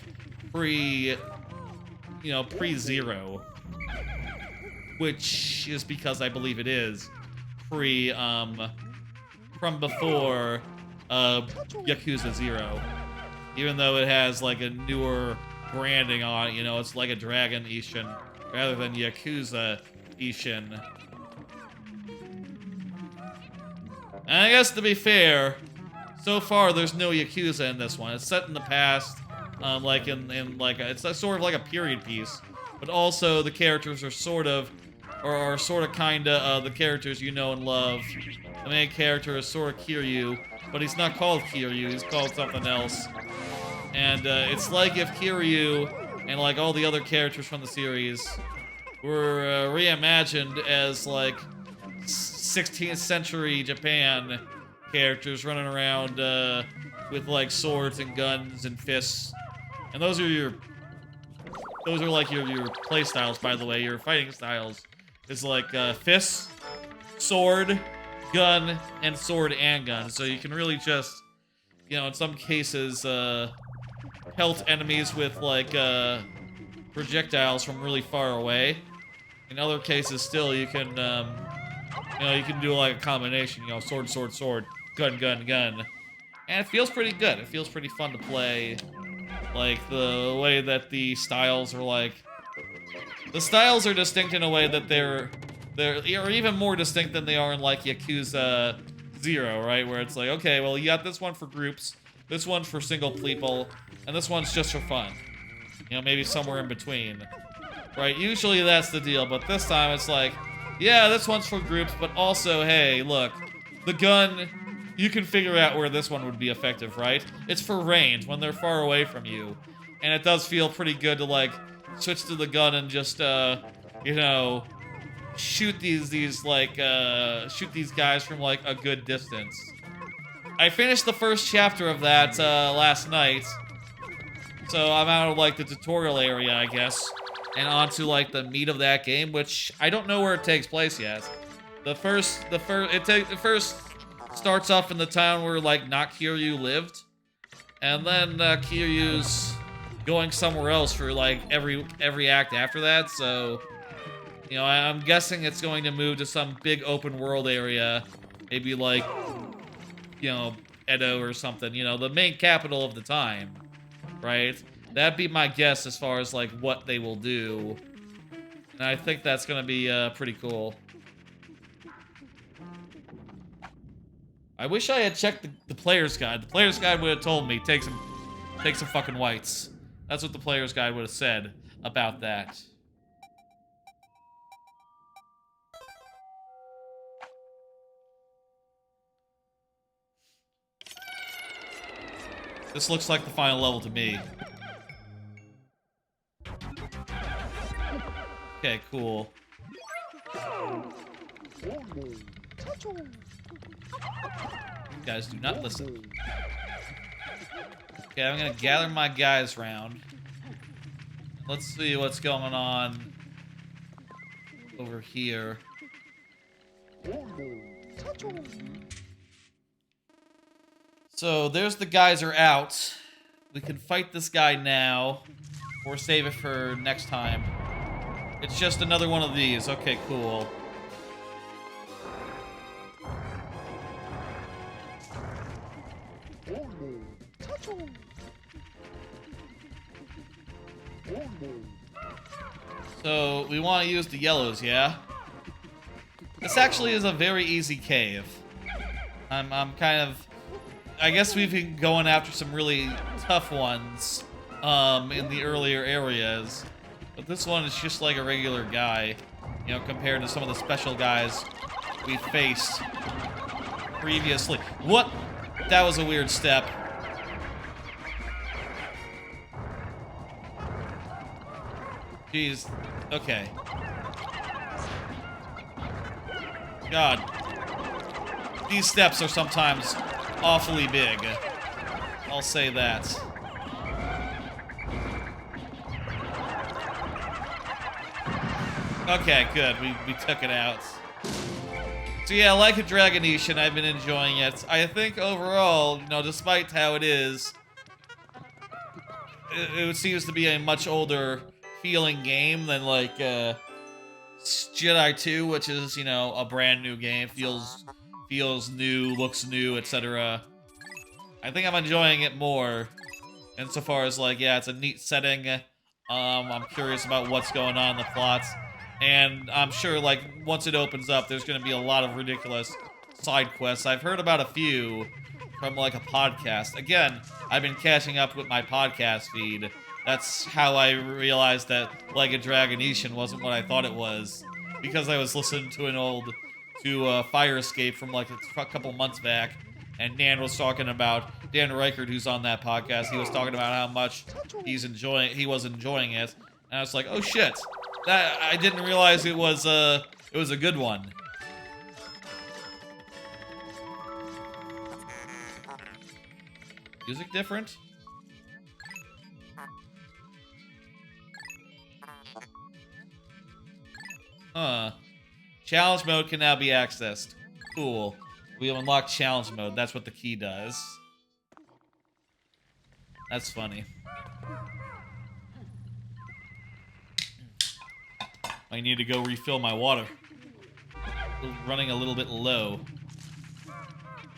pre-Zero, which is because I believe it is from before Yakuza 0. Even though it has like a newer branding on it, you know, it's Like a Dragon Ishin rather than Yakuza Ishin. And I guess to be fair, so far there's no Yakuza in this one. It's set in the past, it's sort of like a period piece, but also the characters are sort of kinda the characters you know and love. The main character is sort of Kiryu, but he's not called Kiryu, he's called something else. And it's like if Kiryu and like all the other characters from the series were reimagined as like 16th century Japan characters running around with like swords and guns and fists. And those are like your play styles, by the way, your fighting styles. Is like fists, sword, gun, and sword and gun. So you can really just, you know, in some cases, pelt enemies with like projectiles from really far away. In other cases, still you can, you can do like a combination. You know, sword, sword, sword, gun, gun, gun, and it feels pretty good. It feels pretty fun to play. Like the way that the styles are like. The styles are distinct in a way that they're even more distinct than they are in like Yakuza 0, right? Where it's like, okay, well, you got this one for groups, this one's for single people, and this one's just for fun. You know, maybe somewhere in between, right? Usually that's the deal, but this time it's like, yeah, this one's for groups, but also, hey, look, the gun, you can figure out where this one would be effective, right? It's for range, when they're far away from you. And it does feel pretty good to, like, switch to the gun and just, shoot these guys from, like, a good distance. I finished the first chapter of that, last night. So I'm out of, like, the tutorial area, I guess. And onto, like, the meat of that game, which I don't know where it takes place yet. It first starts off in the town where, like, not Kiryu lived. And then, Kiryu's going somewhere else for, like, every act after that, so... You know, I'm guessing it's going to move to some big open world area. Maybe, like, you know, Edo or something. You know, the main capital of the time, right? That'd be my guess as far as, like, what they will do. And I think that's gonna be, pretty cool. I wish I had checked the player's guide. The player's guide would have told me, take some fucking whites. That's what the player's guide would have said about that. This looks like the final level to me. Okay, cool. You guys do not listen. Okay, I'm gonna gather my guys round. Let's see what's going on over here. So there's the geyser out. We can fight this guy now, or save it for next time. It's just another one of these. Okay, cool. So we want to use the yellows, yeah? This actually is a very easy cave. I'm kind of... I guess we've been going after some really tough ones in the earlier areas. But this one is just like a regular guy, you know, compared to some of the special guys we faced previously. What? That was a weird step. Jeez. Okay. God. These steps are sometimes awfully big. I'll say that. Okay, good. We took it out. So yeah, like a Dragonetian, I've been enjoying it. I think overall, you know, despite how it is, it seems to be a much older feeling game than like Jedi 2, which is, you know, a brand new game. Feels new, looks new, etc. I think I'm enjoying it more insofar as like, yeah, it's a neat setting. I'm curious about what's going on in the plots. And I'm sure, like, once it opens up, there's going to be a lot of ridiculous side quests. I've heard about a few from, like, a podcast. Again, I've been catching up with my podcast feed. That's how I realized that Like a Dragonetian wasn't what I thought it was. Because I was listening to Fire Escape from, like, a couple months back. And Dan was talking about, Dan Reichert, who's on that podcast, he was talking about how much he was enjoying it. And I was like, oh shit. I didn't realize it was a good one. Music different? Huh. Challenge mode can now be accessed. Cool. We have unlocked challenge mode. That's what the key does. That's funny. I need to go refill my water. Running a little bit low.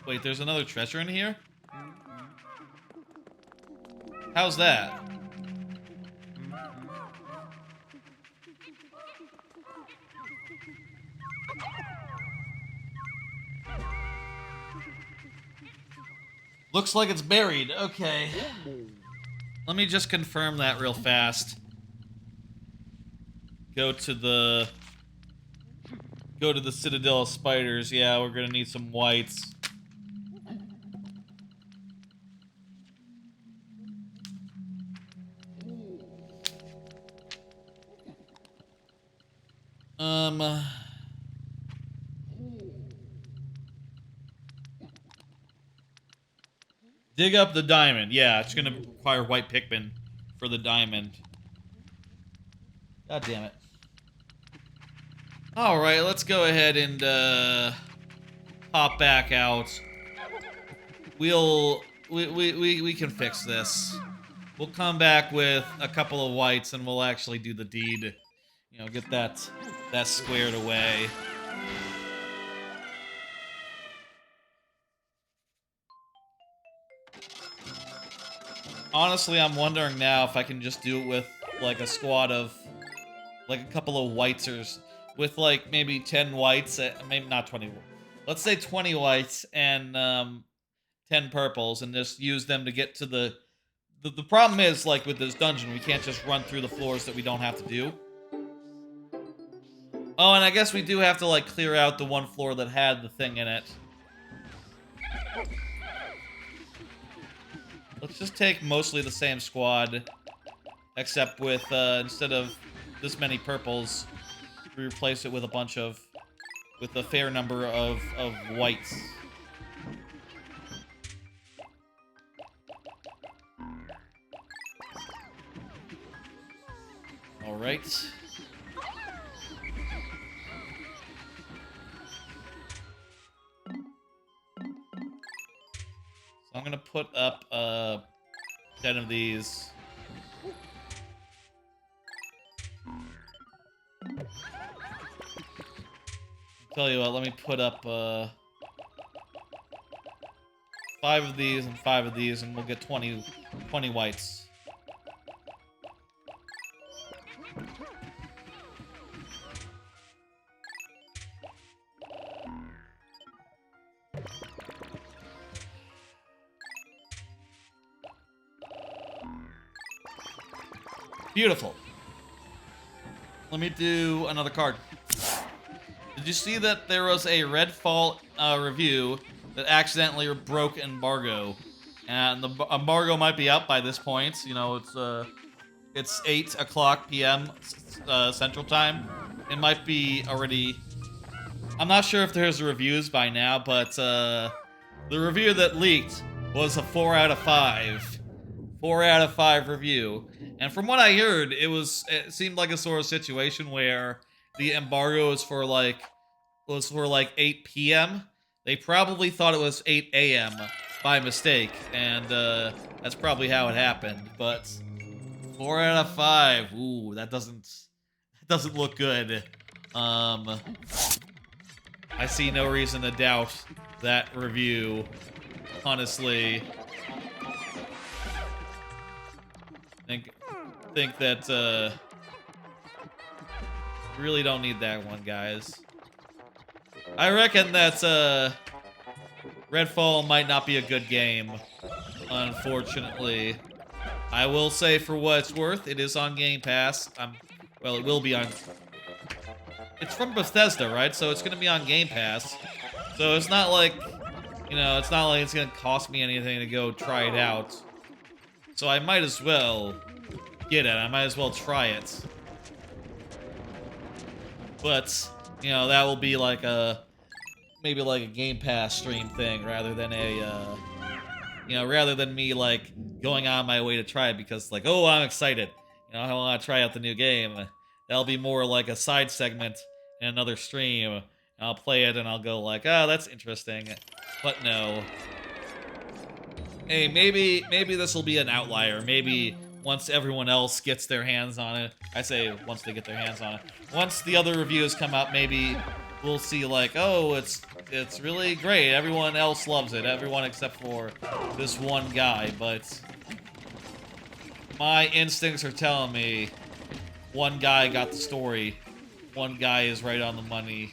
Wait, there's another treasure in here? How's that? Looks like it's buried. Okay. Let me just confirm that real fast. Go to the Citadel of Spiders. Yeah, we're gonna need some whites. Dig up the diamond. Yeah, it's gonna require white Pikmin for the diamond. God damn it. Alright, let's go ahead and pop back out. We can fix this. We'll come back with a couple of whites and we'll actually do the deed. You know, get that squared away. Honestly, I'm wondering now if I can just do it with like a squad of like a couple of whites or with like maybe 10 whites, maybe not 20. Let's say 20 whites and 10 purples, and just use them to get to the problem is, like, with this dungeon, we can't just run through the floors that we don't have to do. Oh, and I guess we do have to, like, clear out the one floor that had the thing in it. Let's just take mostly the same squad, except with, instead of this many purples, we replace it with a bunch of with a fair number of whites. All right. So I'm gonna put up 10 of these. Tell you what, let me put up 5 of these and 5 of these, and we'll get 20 whites. Beautiful. Let me do another card. Did you see that there was a Redfall review that accidentally broke embargo? And the embargo might be out by this point. You know, it's 8 o'clock p.m. Central Time. It might be already... I'm not sure if there's reviews by now, but the review that leaked was a 4 out of 5. 4 out of 5 review. And from what I heard, it seemed like a sort of situation where the embargo was for like 8 p.m. They probably thought it was 8 a.m. by mistake, and that's probably how it happened. But 4 out of 5, ooh, that doesn't look good. I see no reason to doubt that review, honestly. Think that really don't need that one, guys. I reckon that Redfall might not be a good game, unfortunately. I will say, for what it's worth, it is on Game Pass. Well, it will be on... It's from Bethesda, right? So it's going to be on Game Pass. So it's not like, you know, it's not like it's going to cost me anything to go try it out. So I might as well get it. I might as well try it. But, you know, that will be like maybe like a Game Pass stream thing rather than rather than me like going on my way to try it because like, oh, I'm excited. You know, I want to try out the new game. That'll be more like a side segment in another stream. And I'll play it and I'll go like, oh, that's interesting. But no. Hey, maybe this will be an outlier. Maybe once everyone else gets their hands on it. I say once they get their hands on it. Once the other reviews come out, maybe we'll see like, oh, it's really great. Everyone else loves it. Everyone except for this one guy. But my instincts are telling me one guy got the story. One guy is right on the money.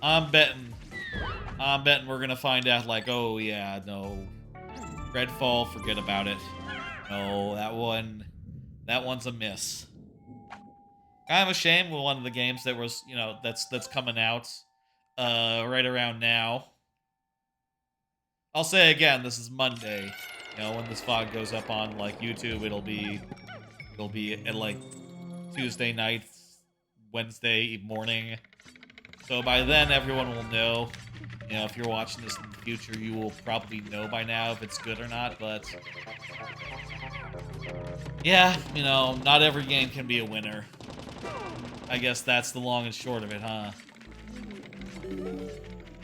I'm betting we're gonna find out like, oh yeah, no. Redfall, forget about it. No, that one's a miss. Kind of a shame with one of the games that was, you know, that's coming out right around now. I'll say again, this is Monday. You know, when this VOD goes up on like YouTube, it'll be at like Tuesday night, Wednesday morning. So by then everyone will know. You know, if you're watching this in the future, you will probably know by now if it's good or not, but yeah, you know, not every game can be a winner. I guess that's the long and short of it, huh?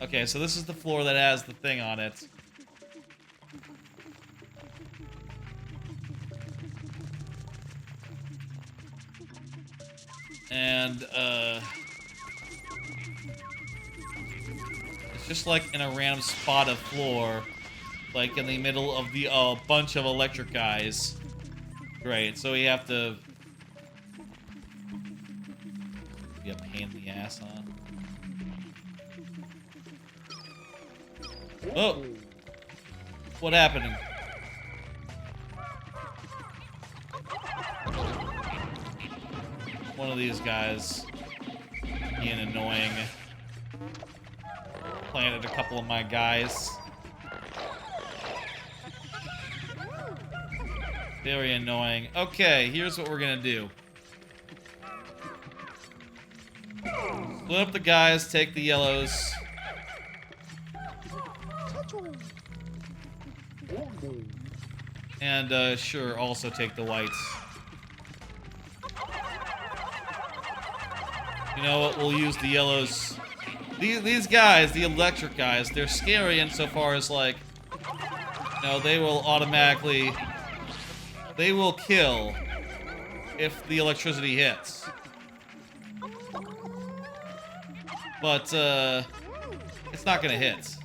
Okay, so this is the floor that has the thing on it. And, it's just like in a random spot of floor, like in the middle of the bunch of electric guys. Great, so we have to be a pain in the ass, huh? Oh! What happened? One of these guys being annoying. Planted a couple of my guys. Very annoying. Okay, here's what we're gonna do. Split up the guys, take the yellows. And, sure, also take the whites. You know what? We'll use the yellows. These guys, the electric guys, they're scary insofar as, like, you know, they will automatically... They will kill if the electricity hits. But, it's not gonna hit.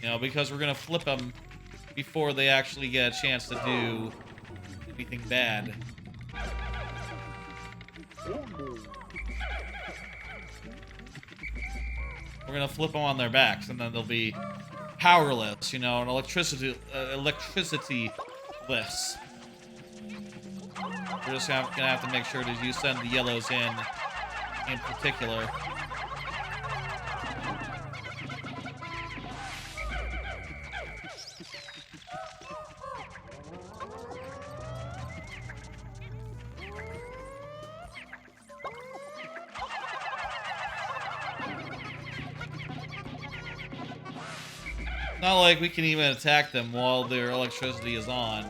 You know, because we're gonna flip them before they actually get a chance to do anything bad. We're gonna flip them on their backs, and then they'll be powerless, you know, and electricity lifts. We're just gonna have to make sure that you send the yellows in particular. Not like we can even attack them while their electricity is on,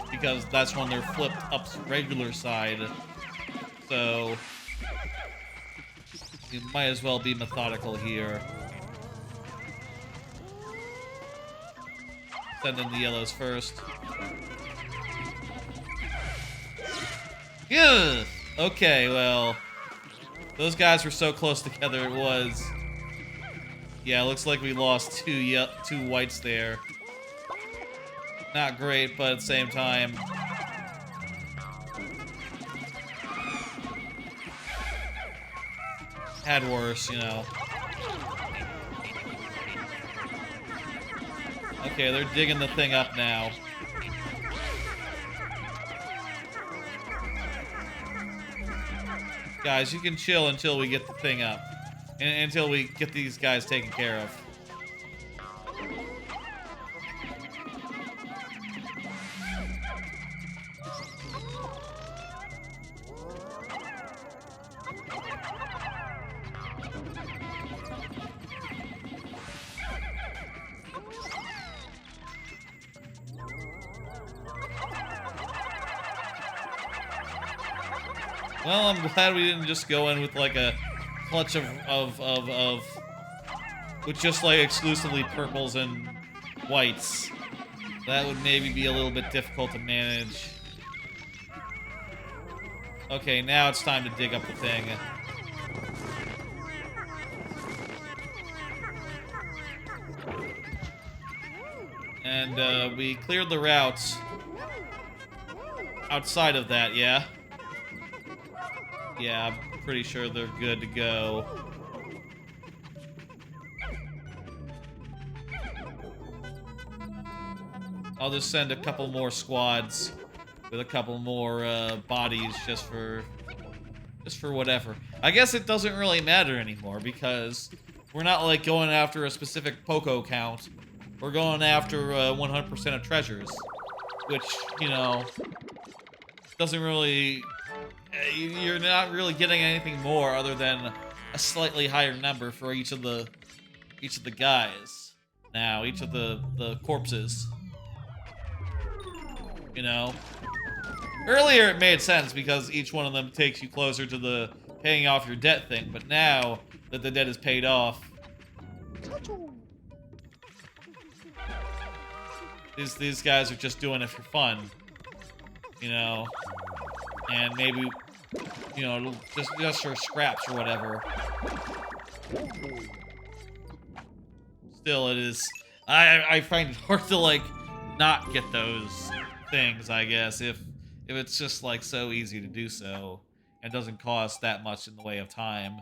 because that's when they're flipped up to regular side. So you might as well be methodical here. Send in the yellows first. Yeah. Okay, well, those guys were so close together. It was. Yeah, it looks like we lost two whites there. Not great, but at the same time... had worse, you know. Okay, they're digging the thing up now. Guys, you can chill until we get the thing up. Until we get these guys taken care of. Well, I'm glad we didn't just go in with like a clutch of with just like exclusively purples and whites. That would maybe be a little bit difficult to manage. Okay, now it's time to dig up the thing. And we cleared the routes outside of that, yeah? Yeah, I'm pretty sure they're good to go. I'll just send a couple more squads with a couple more bodies just for whatever. I guess it doesn't really matter anymore because we're not like going after a specific Poco count. We're going after 100% of treasures, which, you know, doesn't really... You're not really getting anything more other than a slightly higher number for each of the guys. Now, each of the corpses. You know? Earlier it made sense because each one of them takes you closer to the paying off your debt thing, but now that the debt is paid off, these guys are just doing it for fun. You know? And maybe, you know, just for scraps or whatever. Still, it is... I find it hard to, like, not get those things, I guess, if it's just, like, so easy to do so. And doesn't cost that much in the way of time.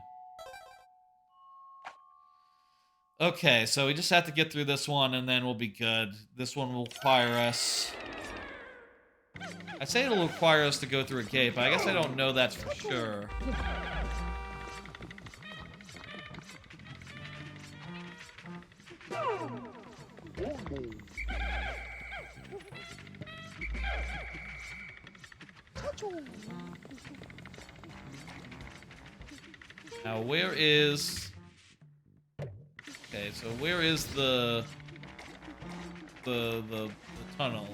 Okay, so we just have to get through this one, and then we'll be good. This one will require us... I'd say it'll require us to go through a gate, but I guess I don't know that's for sure. Now, where is... Okay, so where is the tunnel?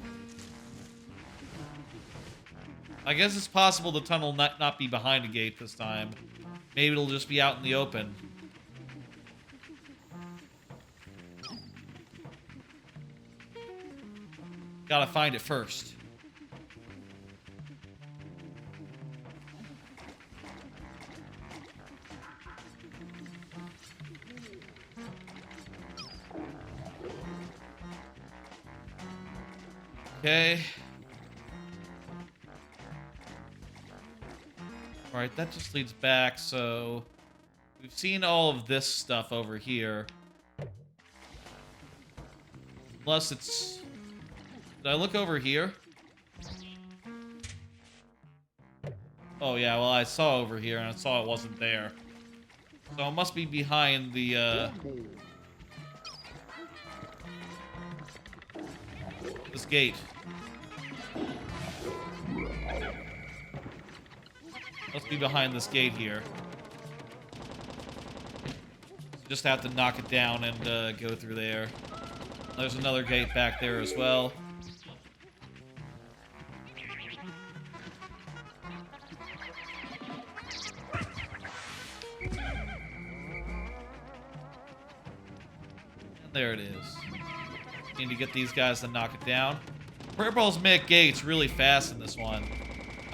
I guess it's possible the tunnel not be behind a gate this time. Maybe it'll just be out in the open. Gotta find it first. Okay. Alright, that just leads back, so... We've seen all of this stuff over here. Unless it's... Did I look over here? Oh yeah, well I saw over here and I saw it wasn't there. So it must be behind the, this gate. Must be behind this gate here. Just have to knock it down and go through there. There's another gate back there as well. And there it is. Need to get these guys to knock it down. Purples make gates really fast in this one.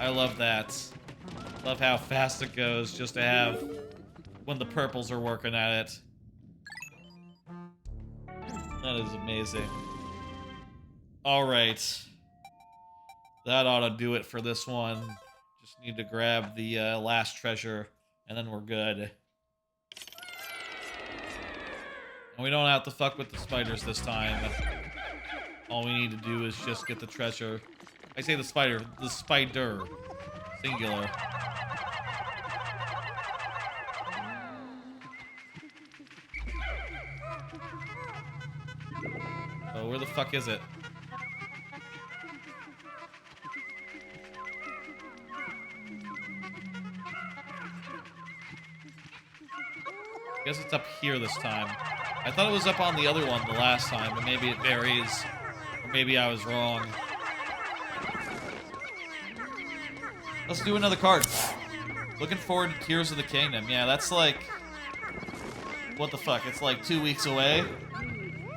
I love that. Love how fast it goes just to have when the purples are working at it. That is amazing. Alright. That ought to do it for this one. Just need to grab the last treasure, and then we're good. And we don't have to fuck with the spiders this time. All we need to do is just get the treasure. I say the spider. Singular. Oh, where the fuck is it? I guess it's up here this time. I thought it was up on the other one the last time, but maybe it varies. Or maybe I was wrong. Let's do another card. Looking forward to Tears of the Kingdom. Yeah, that's like... What the fuck? It's like 2 weeks away?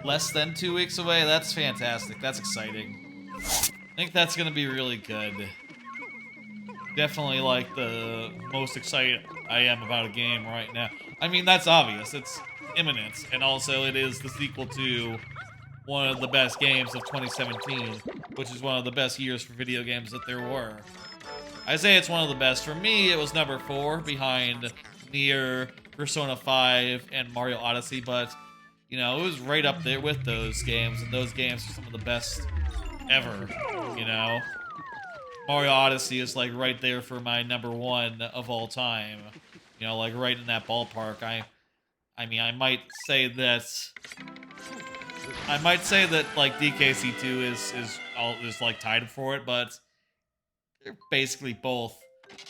Less than 2 weeks away? That's fantastic. That's exciting. I think that's gonna be really good. Definitely like the most excited I am about a game right now. I mean, that's obvious. It's imminent. And also it is the sequel to one of the best games of 2017, which is one of the best years for video games that there were. I say it's one of the best. For me, it was number 4 behind Nier, Persona 5, and Mario Odyssey, but, you know, it was right up there with those games, and those games are some of the best ever, you know? Mario Odyssey is, like, right there for my number 1 of all time. You know, like, right in that ballpark. I mean, I might say that, like, DKC2 is like, tied for it, but they're basically both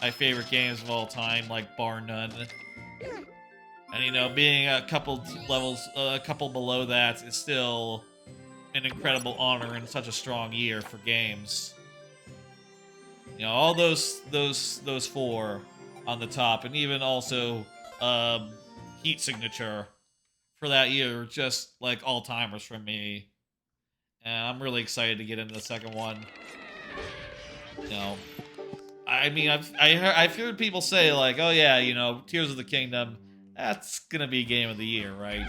my favorite games of all time, like, bar none. And, you know, being a couple levels, a couple below that is still an incredible honor in such a strong year for games. You know, all those 4 on the top, and even also Heat Signature for that year, just like all-timers for me. And I'm really excited to get into the second one. You know, I mean, I've heard people say, like, oh yeah, you know, Tears of the Kingdom, that's gonna be Game of the Year, right?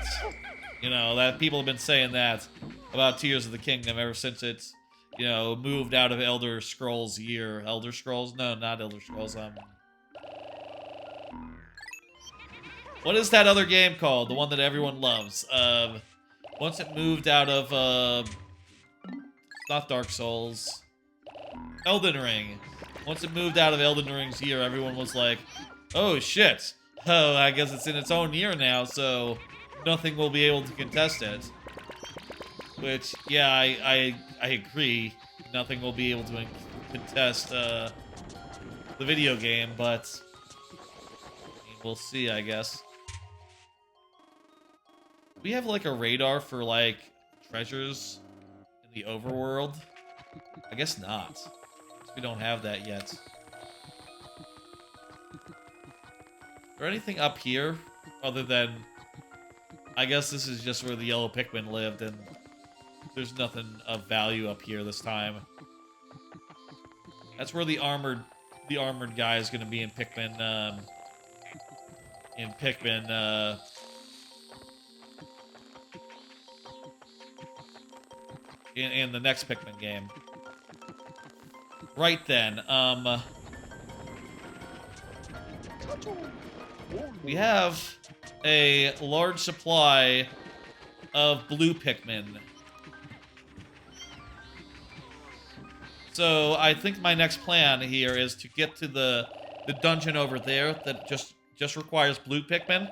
You know, that people have been saying that about Tears of the Kingdom ever since it's, you know, moved out of Elder Scrolls year. Elder Scrolls? No, not Elder Scrolls. What is that other game called? The one that everyone loves. Once it moved out of, not Dark Souls. Elden Ring. Once it moved out of Elden Ring's year, everyone was like, oh shit. Oh, I guess it's in its own year now, so nothing will be able to contest it. Which, yeah, I agree. Nothing will be able to contest the video game, but we'll see, I guess. Do we have, like, a radar for, like, treasures in the overworld? I guess not. We don't have that yet. Is there anything up here other than... I guess this is just where the yellow Pikmin lived, and there's nothing of value up here this time. That's where the armored guy is going to be in Pikmin, in the next Pikmin game. Right then, we have a large supply of blue Pikmin. So I think my next plan here is to get to the dungeon over there that just requires blue Pikmin,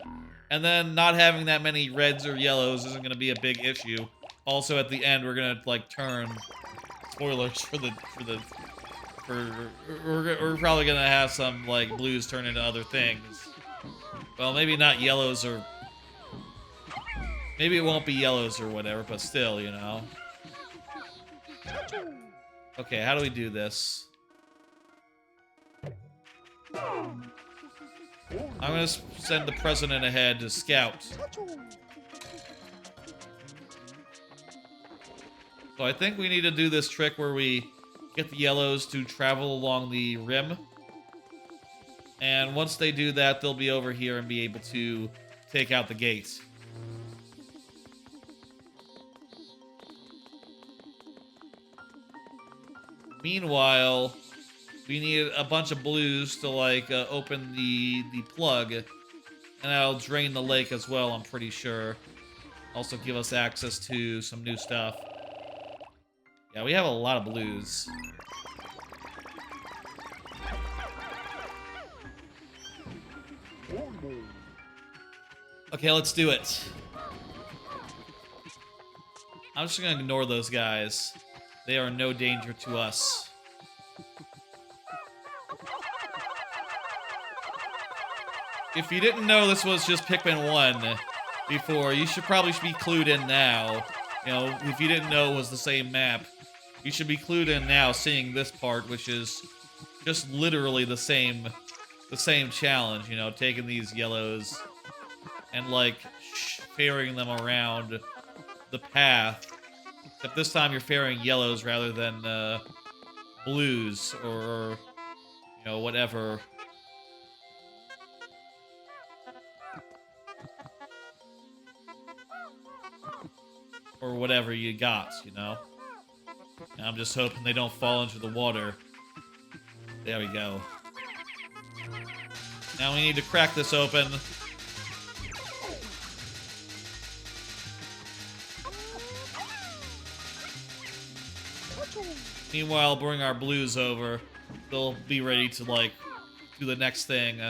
and then not having that many reds or yellows isn't going to be a big issue. Also, at the end, we're gonna like turn. Spoilers we're probably gonna have some like blues turn into other things. Well, maybe not yellows or maybe it won't be yellows or whatever, but still, you know. Okay, how do we do this? I'm gonna send the president ahead to scout. So I think we need to do this trick where we get the yellows to travel along the rim. And once they do that, they'll be over here and be able to take out the gates. Meanwhile, we need a bunch of blues to, like, open the plug. And that'll drain the lake as well, I'm pretty sure. Also give us access to some new stuff. Yeah, we have a lot of blues. Okay, let's do it. I'm just gonna ignore those guys. They are no danger to us. If you didn't know this was just Pikmin 1 before, you should probably be clued in now. You know, if you didn't know it was the same map, you should be clued in now seeing this part, which is just literally the same challenge, you know, taking these yellows and, like, ferrying them around the path. Except this time you're ferrying yellows rather than blues or, you know, whatever. Or whatever you got, you know? And I'm just hoping they don't fall into the water. There we go. Now we need to crack this open. Meanwhile, bring our blues over. They'll be ready to, like, do the next thing.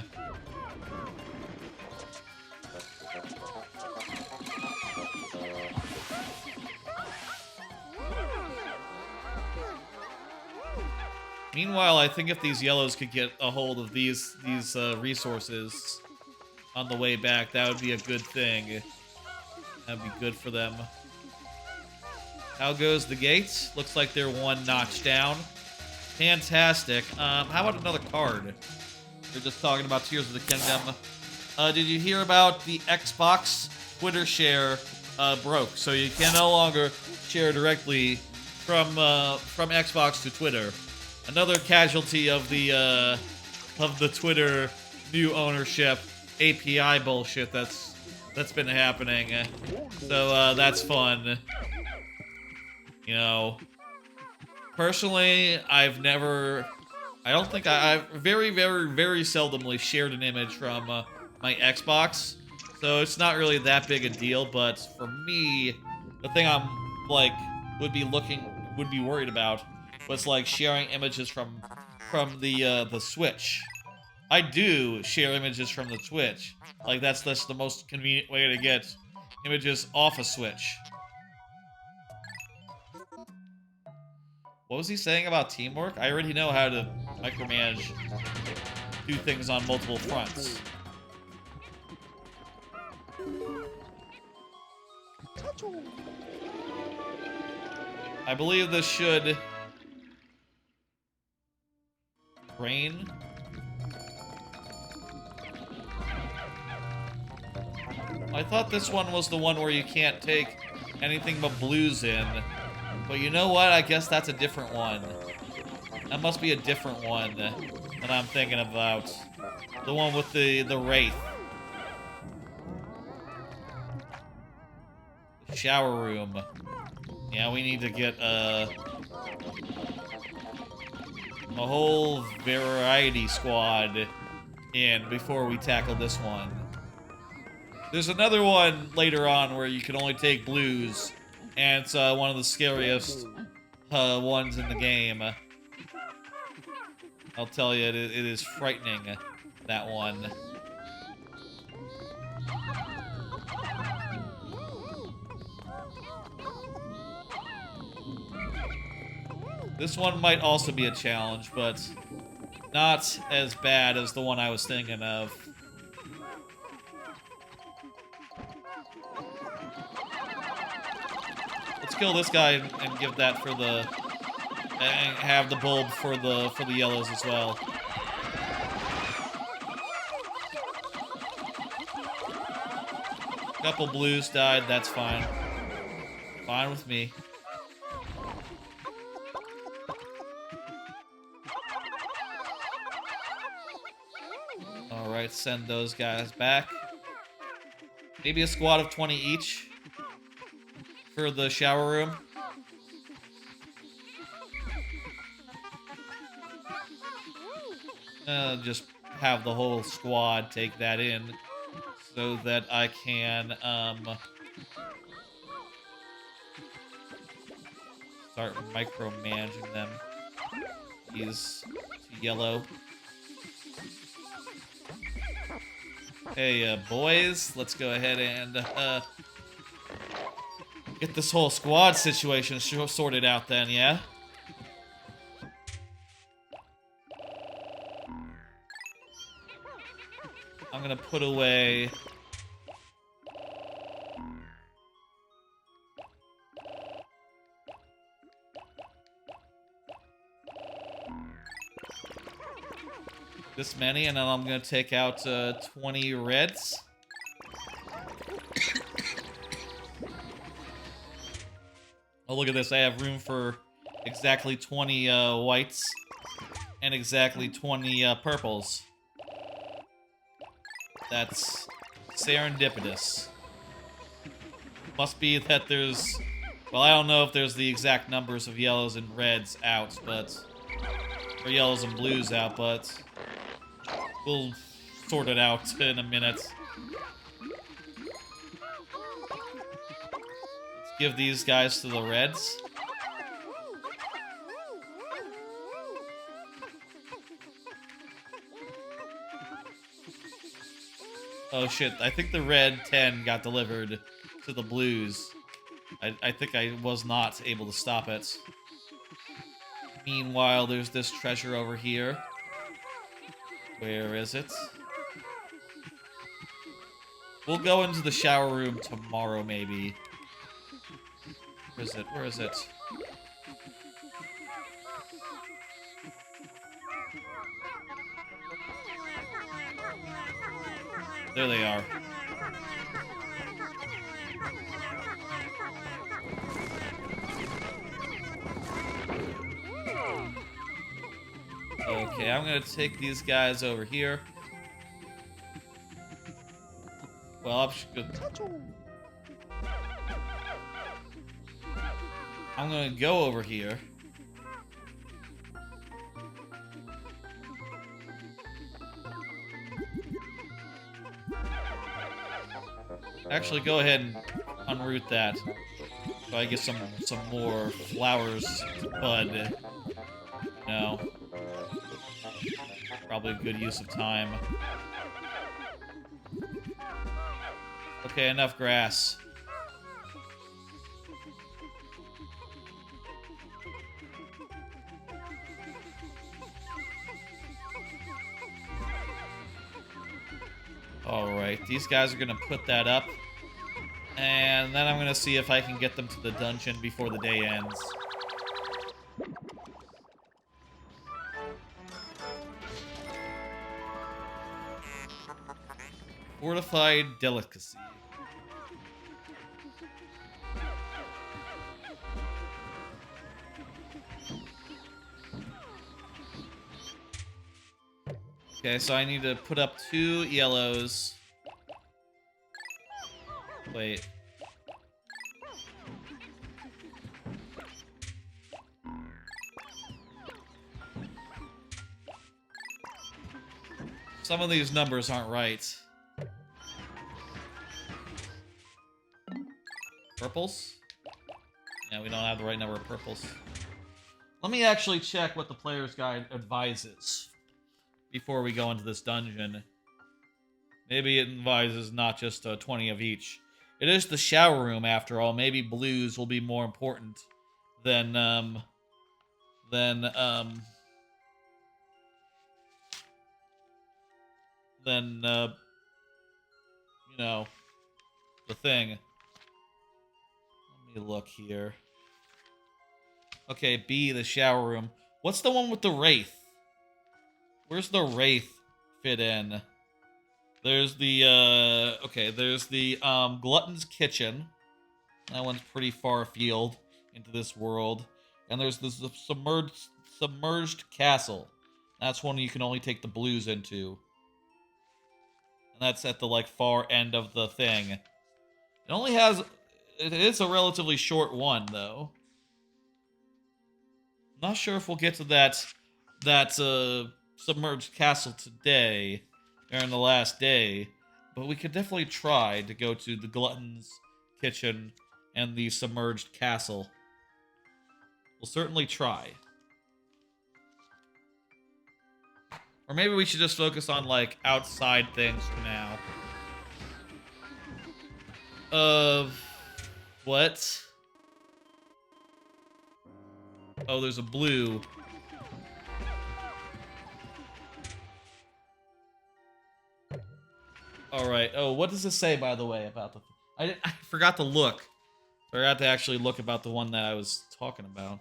Meanwhile, I think if these yellows could get a hold of these resources on the way back, that would be a good thing. That'd be good for them. How goes the gates? Looks like they're one notch down. Fantastic. How about another card? They're just talking about Tears of the Kingdom. Did you hear about the Xbox Twitter share broke? So you can no longer share directly from Xbox to Twitter. Another casualty of the Twitter new ownership API bullshit that's been happening. So that's fun. You know, personally, I don't think I've very, very, very seldomly shared an image from my Xbox, so it's not really that big a deal. But for me, the thing I'm like would be worried about was like sharing images from the Switch. I do share images from the Switch. Like that's the most convenient way to get images off a Switch. What was he saying about teamwork? I already know how to micromanage, do things on multiple fronts. I believe this should rain. I thought this one was the one where you can't take anything but blues in. But you know what? I guess that's a different one. That must be a different one that I'm thinking about. The one with the wraith. The shower room. Yeah, we need to get a whole variety squad in before we tackle this one. There's another one later on where you can only take blues, and it's one of the scariest ones in the game. I'll tell you, it is frightening, that one. This one might also be a challenge, but not as bad as the one I was thinking of. Let's kill this guy and give that for the... and have the bulb for the yellows as well. Couple blues died, that's fine. Fine with me. Alright, send those guys back. Maybe a squad of 20 each for the shower room. Just have the whole squad take that in so that I can start micromanaging them. He's yellow. Hey, boys, let's go ahead and get this whole squad situation sorted out then, yeah? I'm gonna put away... this many, and then I'm gonna take out 20 reds. Oh, look at this. I have room for exactly 20 whites and exactly 20 purples. That's serendipitous. Must be that there's... well, I don't know if there's the exact numbers of yellows and reds out, but... or yellows and blues out, but... we'll sort it out in a minute. Let's give these guys to the reds. Oh shit, I think the red 10 got delivered to the blues. I think I was not able to stop it. Meanwhile, there's this treasure over here. Where is it? We'll go into the shower room tomorrow, maybe. Where is it? Where is it? There they are. Okay, I'm gonna take these guys over here. Well, I'm gonna go over here. Actually, go ahead and unroot that. So I get some more flowers to bud. No. Probably a good use of time. Okay, enough grass. Alright, these guys are gonna put that up. And then I'm gonna see if I can get them to the dungeon before the day ends. Fortified delicacy. Okay, so I need to put up 2 yellows. Wait. Some of these numbers aren't right. Purples? Yeah, we don't have the right number of purples. Let me actually check what the player's guide advises before we go into this dungeon. Maybe it advises not just 20 of each. It is the shower room, after all. Maybe blues will be more important than you know, the thing. Let me look here. Okay, B, the shower room. What's the one with the wraith? Where's the wraith fit in? There's the, okay, there's the, Glutton's Kitchen. That one's pretty far afield into this world. And there's the Submerged Castle. That's one you can only take the blues into. And that's at the, like, far end of the thing. It only has... It is a relatively short one, though. Not sure if we'll get to that Submerged Castle today, during the last day, but we could definitely try to go to the Glutton's Kitchen and the Submerged Castle. We'll certainly try. Or maybe we should just focus on, like, outside things for now. What? Oh, there's a blue. Alright. Oh, what does this say, by the way, about the... I forgot to look. I forgot to actually look about the one that I was talking about.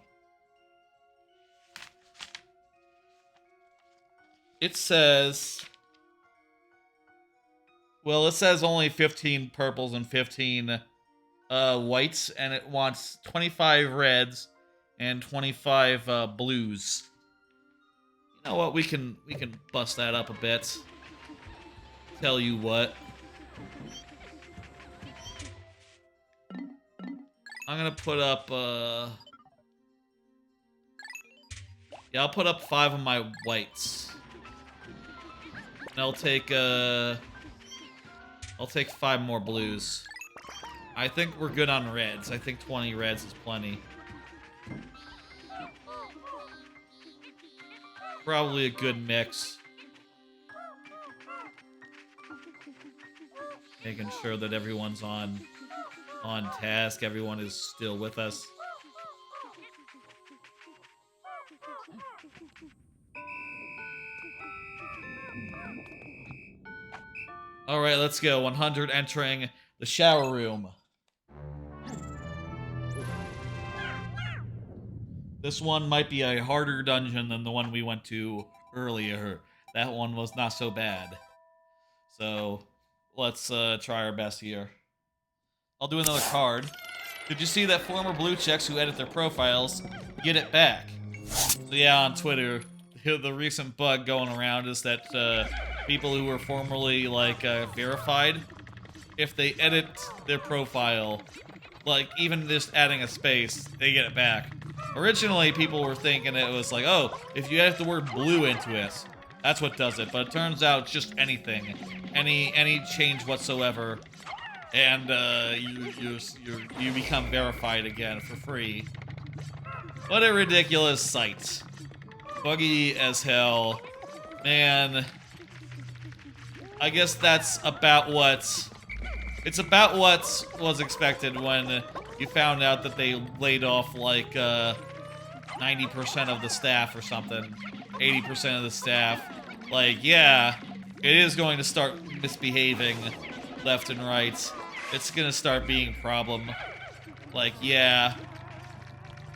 It says... Well, it says only 15 purples and 15 whites, and it wants 25 reds and 25 blues. You know what? We can bust that up a bit. Tell you what. I'm gonna put up yeah, I'll put up 5 of my whites. And I'll take 5 more blues. I think we're good on reds. I think 20 reds is plenty. Probably a good mix. Making sure that everyone's on task. Everyone is still with us. All right, let's go. 100 entering the shower room. This one might be a harder dungeon than the one we went to earlier. That one was not so bad. So, let's try our best here. I'll do another card. Did you see that former blue checks who edit their profiles get it back? So yeah, on Twitter, the recent bug going around is that people who were formerly, like, verified, if they edit their profile, like, even just adding a space, they get it back. Originally, people were thinking it was like, oh, if you edit the word blue into it, that's what does it. But it turns out it's just anything. Any change whatsoever. And you become verified again for free. What a ridiculous sight. Buggy as hell. Man. I guess that's about what... It's about what was expected when you found out that they laid off, like, 90% of the staff or something. 80% of the staff. Like, yeah, it is going to start misbehaving left and right. it's gonna start being a problem. Like, yeah,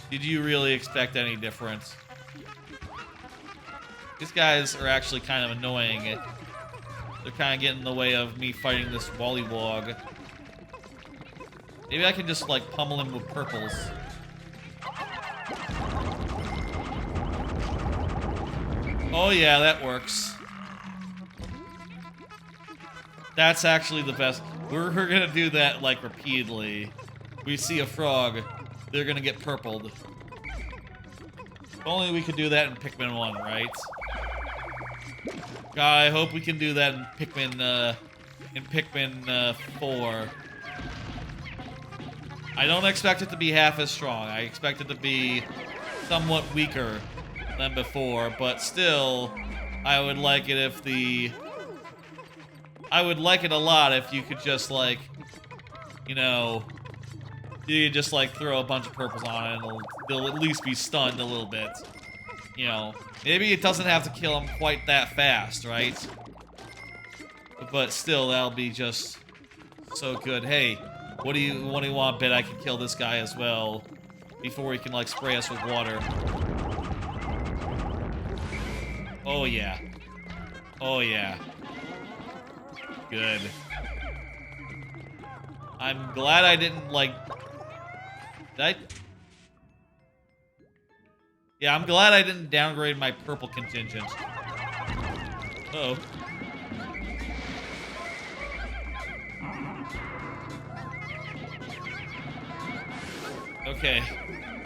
did you really expect any difference? These guys are actually kind of annoying. They're kind of getting in the way of me fighting this Wollywog. Maybe I can just, like, pummel him with purples. Oh yeah, that works. That's actually the best. We're gonna do that, like, repeatedly. We see a frog, they're gonna get purpled. If only we could do that in Pikmin 1, right? God, I hope we can do that in Pikmin 4. I don't expect it to be half as strong. I expect it to be somewhat weaker than before, but still, I would like it if I would like it a lot if you could just, like, you know, you just, like, throw a bunch of purples on it and they'll at least be stunned a little bit. You know, maybe it doesn't have to kill them quite that fast, right? But still, that'll be just so good. Hey, what do you want, Bet? I can kill this guy as well before he can, like, spray us with water. Oh yeah. Oh yeah. Good. I'm glad I didn't, like... Did I... Yeah, I'm glad I didn't downgrade my purple contingent. Uh-oh. Okay.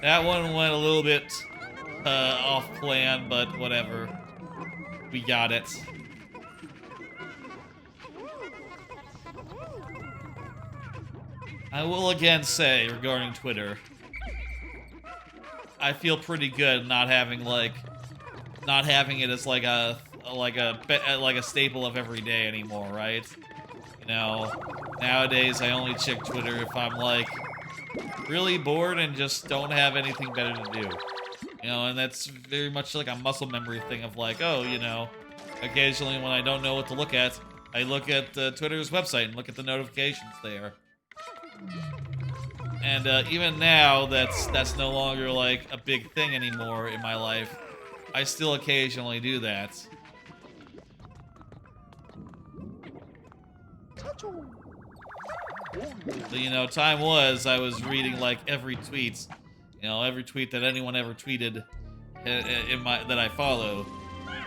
That one went a little bit off plan, but whatever. We got it. I will again say, regarding Twitter, I feel pretty good not having it as like a staple of every day anymore, right? You know, nowadays I only check Twitter if I'm, like, really bored and just don't have anything better to do. You know, and that's very much like a muscle memory thing of, like, oh, you know, occasionally when I don't know what to look at, I look at Twitter's website and look at the notifications there. And even now, that's no longer, like, a big thing anymore in my life. I still occasionally do that. But, you know, time was, I was reading, like, every tweet. You know, every tweet that anyone ever tweeted that I follow.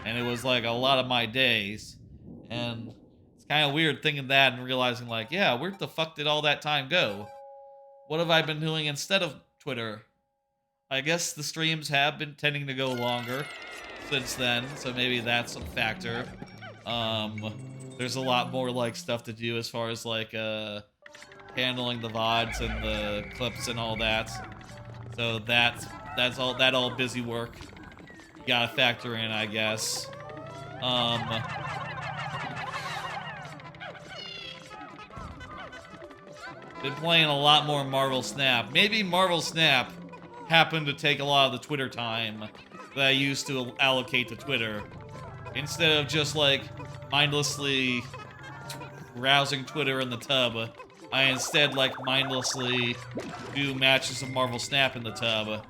And it was, like, a lot of my days. And it's kind of weird thinking that and realizing, like, yeah, where the fuck did all that time go? What have I been doing instead of Twitter? I guess the streams have been tending to go longer since then, so maybe that's a factor. There's a lot more, like, stuff to do as far as, like, handling the VODs and the clips and all that. So that's all busy work. You gotta factor in, I guess. Been playing a lot more Marvel Snap. Maybe Marvel Snap happened to take a lot of the Twitter time that I used to allocate to Twitter. Instead of just, like, mindlessly browsing Twitter in the tub, I instead, like, mindlessly do matches of Marvel Snap in the tub.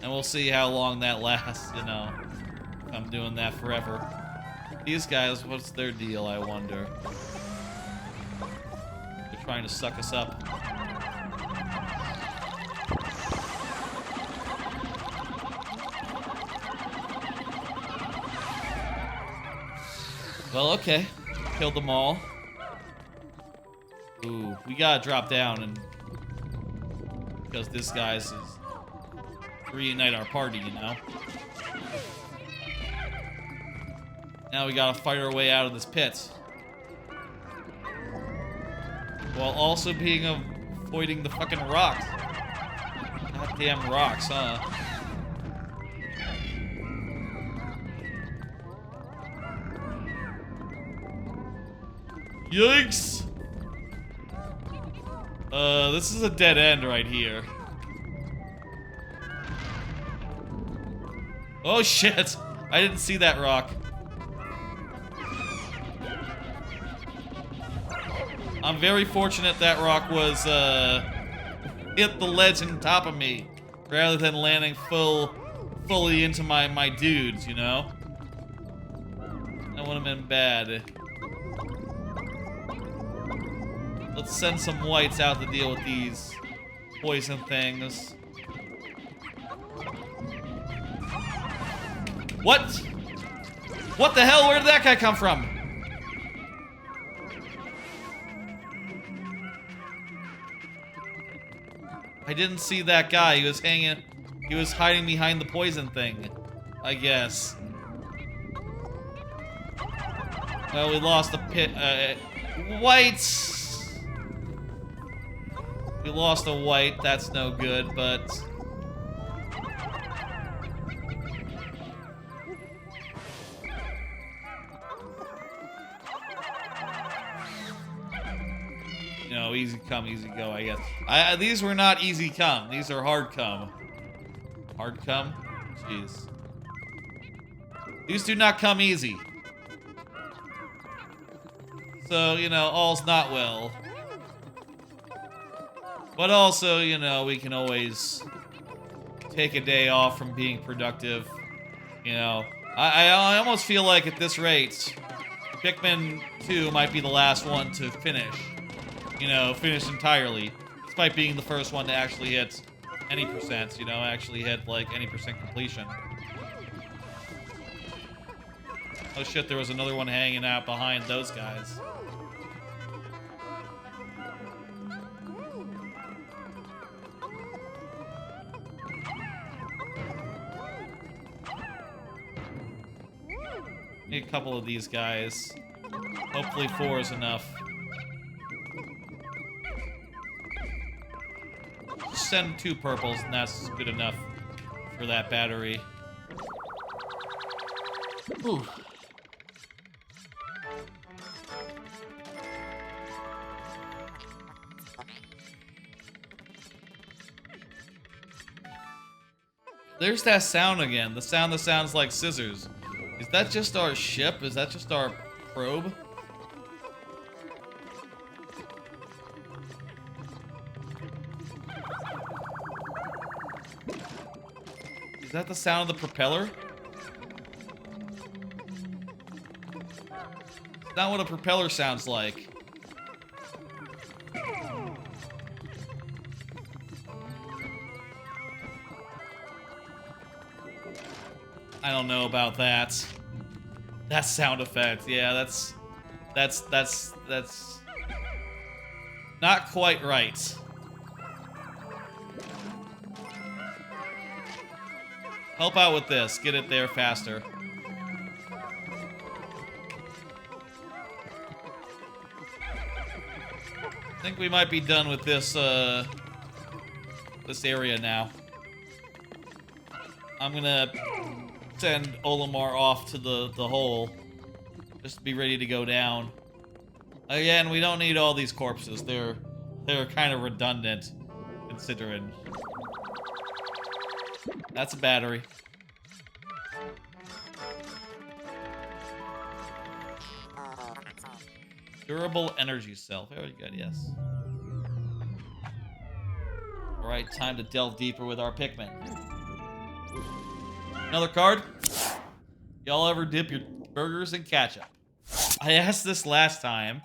And we'll see how long that lasts, you know. I'm doing that forever. These guys, what's their deal, I wonder? They're trying to suck us up. Well, okay. Killed them all. Ooh, we gotta drop down and... because this guy's is... reunite our party, you know? Now we gotta fight our way out of this pit. While also being avoiding the fucking rocks. Goddamn rocks, huh? Yikes! This is a dead end right here. Oh shit! I didn't see that rock. I'm very fortunate that rock was, hit the ledge on top of me, rather than landing fully into my dudes, you know? That would have been bad. Let's send some whites out to deal with these poison things. What? What the hell? Where did that guy come from? I didn't see that guy. He was hiding behind the poison thing, I guess. Well, we lost the pit, whites! We lost a white, that's no good, but... You know, easy come, easy go, I guess. These were not easy come, these are hard come. Hard come? Jeez. These do not come easy. So, you know, all's not well. But also, you know, we can always take a day off from being productive. You know, I almost feel like at this rate, Pikmin 2 might be the last one to finish. You know, finish entirely. Despite being the first one to actually hit any percent, you know, actually hit like any percent completion. Oh shit, there was another one hanging out behind those guys. Need a couple of these guys. Hopefully 4 is enough. Just send 2 purples and that's good enough for that battery. Ooh. There's that sound again. The sound that sounds like scissors. Is that just our ship? Is that just our probe? Is that the sound of the propeller? It's not what a propeller sounds like. I don't know about that. That sound effect, yeah, that's not quite right. Help out with this. Get it there faster. I think we might be done with this this area now. I'm gonna send Olimar off to the hole. Just to be ready to go down. Again, we don't need all these corpses. They're kind of redundant, considering. That's a battery. Durable energy cell. Very good, yes. Alright, time to delve deeper with our Pikmin. Another card? Y'all ever dip your burgers in ketchup? I asked this last time.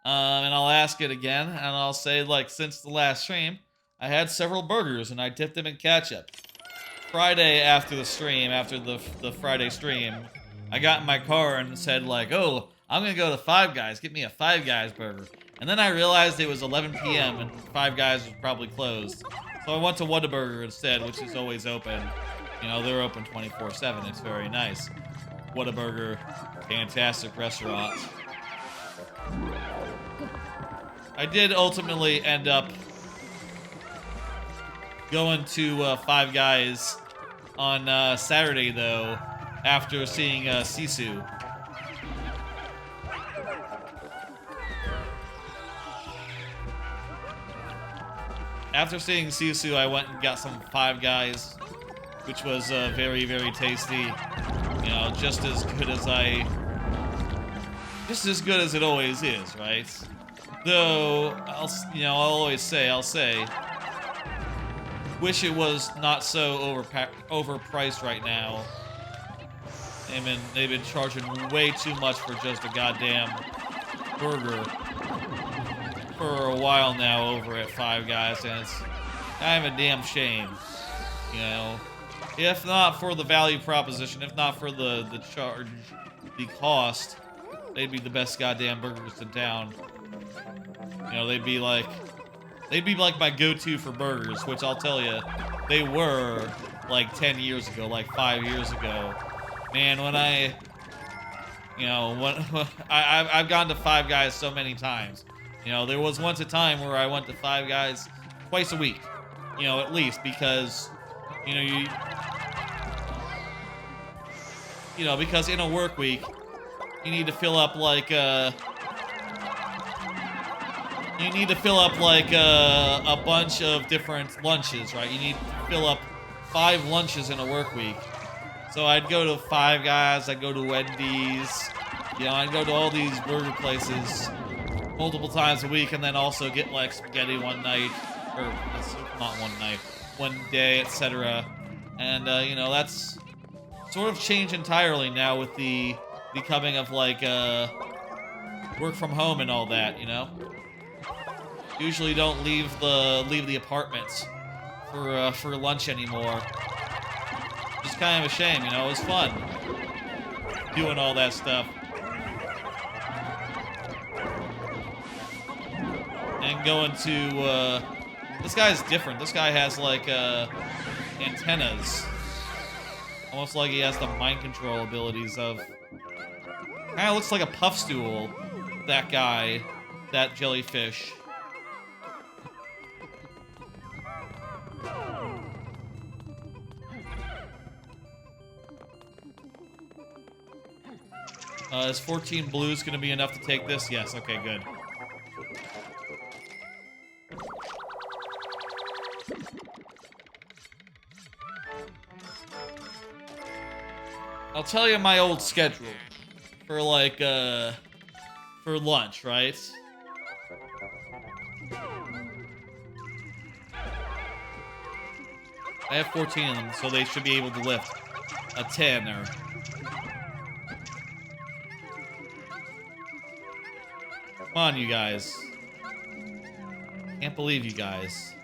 And I'll ask it again. And I'll say, like, since the last stream, I had several burgers and I dipped them in ketchup. Friday after the stream, after the Friday stream, I got in my car and said, like, oh, I'm gonna go to Five Guys, get me a Five Guys burger. And then I realized it was 11 p.m. and Five Guys was probably closed. So I went to Whataburger instead, which is always open. You know, they're open 24/7. It's very nice. Whataburger, fantastic restaurant. I did ultimately end up going to Five Guys on Saturday, though, after seeing Sisu. After seeing Sisu, I went and got some Five Guys, which was very, very tasty. You know, just as good as I just as good as it always is, right? Though I'll always say, wish it was not so overpriced right now. They've been charging way too much for just a goddamn burger for a while now over at Five Guys, and it's kind of a damn shame, you know. If not for the value proposition, if not for the charge, the cost, they'd be the best goddamn burgers in town. You know, they'd be like my go-to for burgers, which I'll tell you, they were like 10 years ago, like 5 years ago. Man, when I've gone to Five Guys so many times. You know, there was once a time where I went to Five Guys twice a week, you know, at least, because, you know, because in a work week, you need to fill up like a bunch of different lunches, right? You need to fill up 5 lunches in a work week. So I'd go to Five Guys, I'd go to Wendy's, you know, I'd go to all these burger places multiple times a week, and then also get like spaghetti one night, or not one night, one day, etc. And you know, that's sort of changed entirely now with the coming of like work from home and all that, you know. Usually don't leave the apartments for lunch anymore. It's kind of a shame, you know. It was fun doing all that stuff. And going to this guy's different. This guy has like antennas. Almost like he has the mind control abilities of... Kinda looks like a puff stool. That guy. That jellyfish. Is 14 blues gonna be enough to take this? Yes, okay, good. I'll tell you my old schedule for like for lunch, right? I have 14 of them, so they should be able to lift a 10 or... Come on, you guys. Can't believe you guys.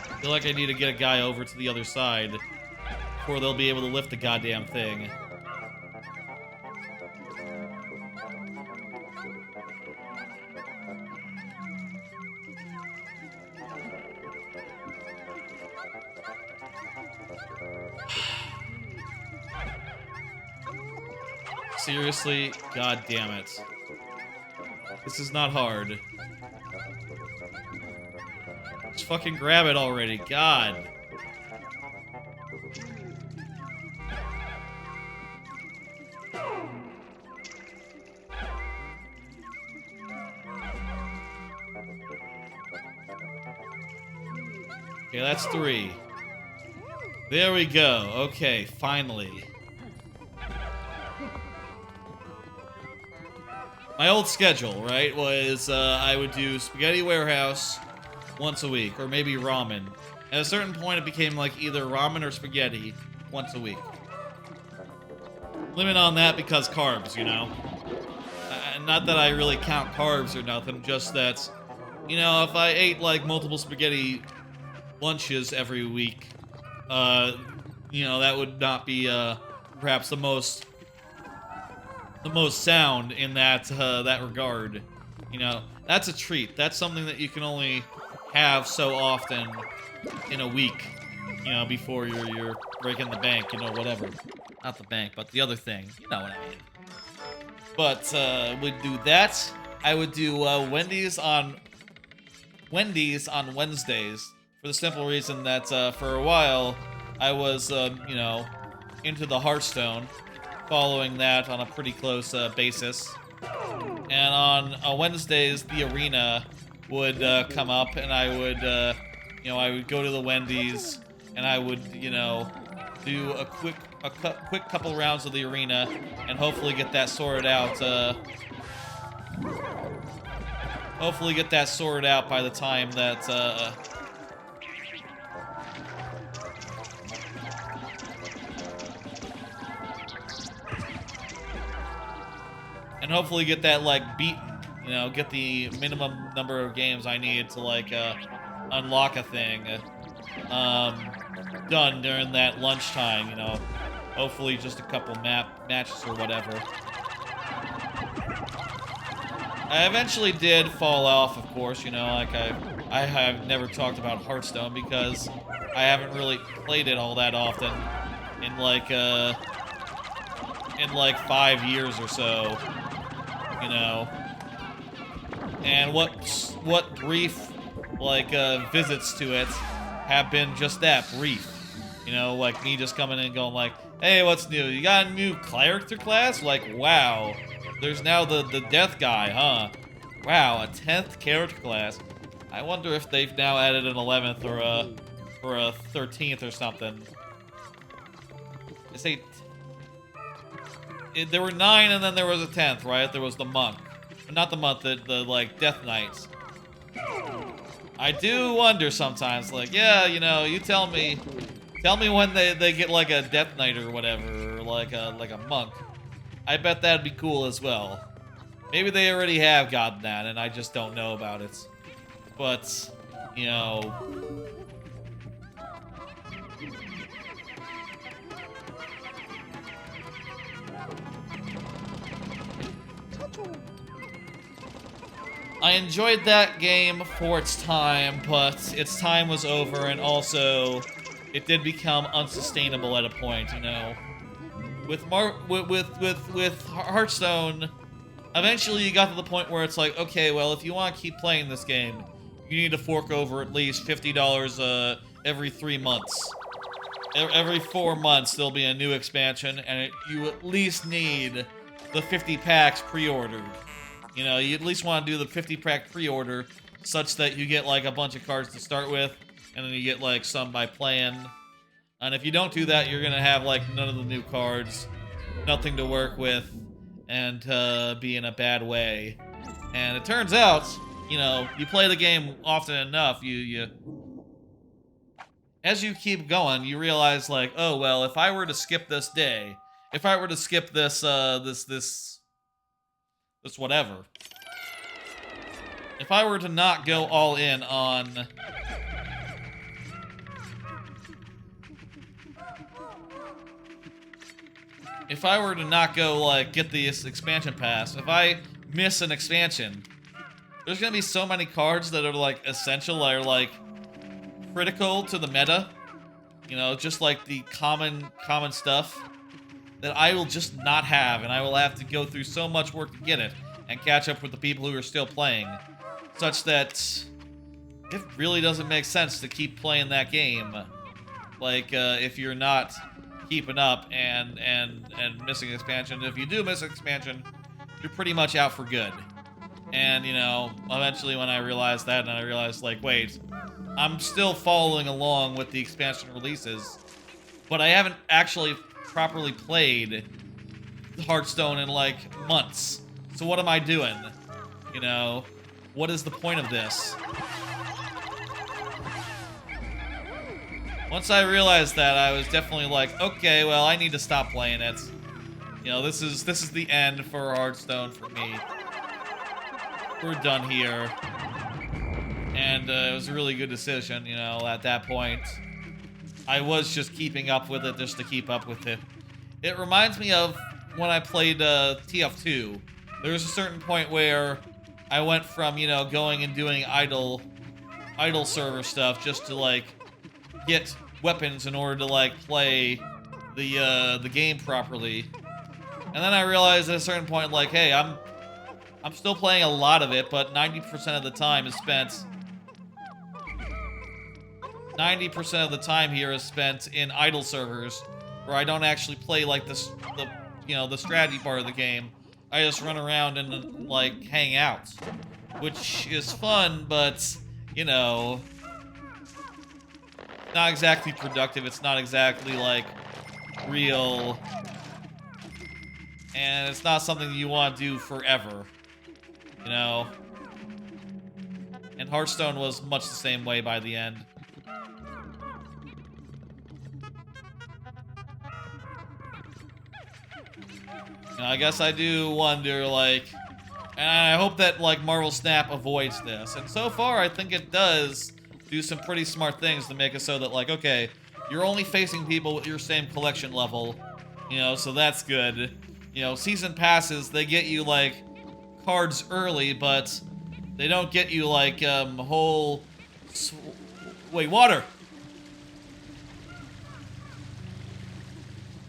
I feel like I need to get a guy over to the other side before they'll be able to lift the goddamn thing. Seriously? God damn it. This is not hard. Just fucking grab it already. God. Okay, that's 3. There we go. Okay, finally. My old schedule, right, was I would do Spaghetti Warehouse once a week, or maybe ramen. At a certain point, it became like either ramen or spaghetti once a week. Limit on that because carbs, you know? Not that I really count carbs or nothing, just that, you know, if I ate like multiple spaghetti lunches every week, you know, that would not be perhaps the most sound in that that regard. You know, that's a treat. That's something that you can only have so often in a week, you know, before you're breaking the bank, you know, whatever. Not the bank, but the other thing. You know what I mean. But we'd do that. I would do Wendy's on Wednesdays for the simple reason that for a while I was, you know, into the Hearthstone, following that on a pretty close basis. And on Wednesdays, the arena would come up, and I would, you know, I would go to the Wendy's, and I would, you know, do a quick couple rounds of the arena, and hopefully get that sorted out. Hopefully get that sorted out by the time that. And hopefully get that, like, beaten, you know, get the minimum number of games I need to, like, unlock a thing, done during that lunchtime, you know. Hopefully just a couple matches or whatever. I eventually did fall off, of course, you know, like, I have never talked about Hearthstone because I haven't really played it all that often in, like 5 years or so. You know, and what brief, like, visits to it have been just that, brief. You know, like me just coming in and going like, hey, what's new? You got a new character class? Like, wow, there's now the death guy, huh? Wow, a 10th character class. I wonder if they've now added an 11th or a 13th or something. They say there were 9 and then there was a 10th, right? There was the monk. Not the monk, the like, Death Knights. I do wonder sometimes, like, yeah, you know, you tell me when they get, like, a Death Knight or whatever, or like a monk. I bet that'd be cool as well. Maybe they already have gotten that, and I just don't know about it. But, you know... I enjoyed that game for its time, but its time was over, and also it did become unsustainable at a point, you know. With Hearthstone, eventually you got to the point where it's like, okay, well, if you want to keep playing this game, you need to fork over at least $50 every 3 months. Every 4 months there'll be a new expansion, and you at least need the 50 packs pre-ordered. You know, you at least want to do the 50-pack pre-order such that you get, like, a bunch of cards to start with, and then you get, like, some by playing. And if you don't do that, you're going to have, like, none of the new cards, nothing to work with, and be in a bad way. And it turns out, you know, you play the game often enough, as you keep going, you realize, like, oh, well, if I were to skip this day, if I were to skip this, this whatever. If I were to not go all in on... If I were to not go, like, get this expansion pass, if I miss an expansion, there's gonna be so many cards that are, like, essential, or, like, critical to the meta. You know, just, like, the common stuff that I will just not have, and I will have to go through so much work to get it, and catch up with the people who are still playing, such that it really doesn't make sense to keep playing that game. Like, if you're not keeping up and missing expansion. If you do miss expansion, you're pretty much out for good. And, you know, eventually when I realized that, and I realized, like, wait, I'm still following along with the expansion releases, but I haven't actually properly played Hearthstone in, like, months. So what am I doing? You know, what is the point of this? Once I realized that, I was definitely like, okay, well, I need to stop playing it. You know, this is the end for Hearthstone for me. We're done here. And it was a really good decision, you know, at that point. I was just keeping up with it just to keep up with it. It reminds me of when I played TF2. There was a certain point where I went from, you know, going and doing idle server stuff just to, like, get weapons in order to, like, play the game properly. And then I realized at a certain point, like, hey, I'm still playing a lot of it, but 90% of the time is spent... 90% of the time here is spent in idle servers, where I don't actually play, like, the strategy part of the game. I just run around and, like, hang out. Which is fun, but, you know, not exactly productive. It's not exactly, like, real. And it's not something you want to do forever, you know? And Hearthstone was much the same way by the end. You know, I guess I do wonder, like, and I hope that, like, Marvel Snap avoids this. And so far, I think it does do some pretty smart things to make it so that, like, okay, you're only facing people with your same collection level, you know, so that's good. You know, season passes, they get you, like, cards early, but they don't get you, like, whole... Wait, water!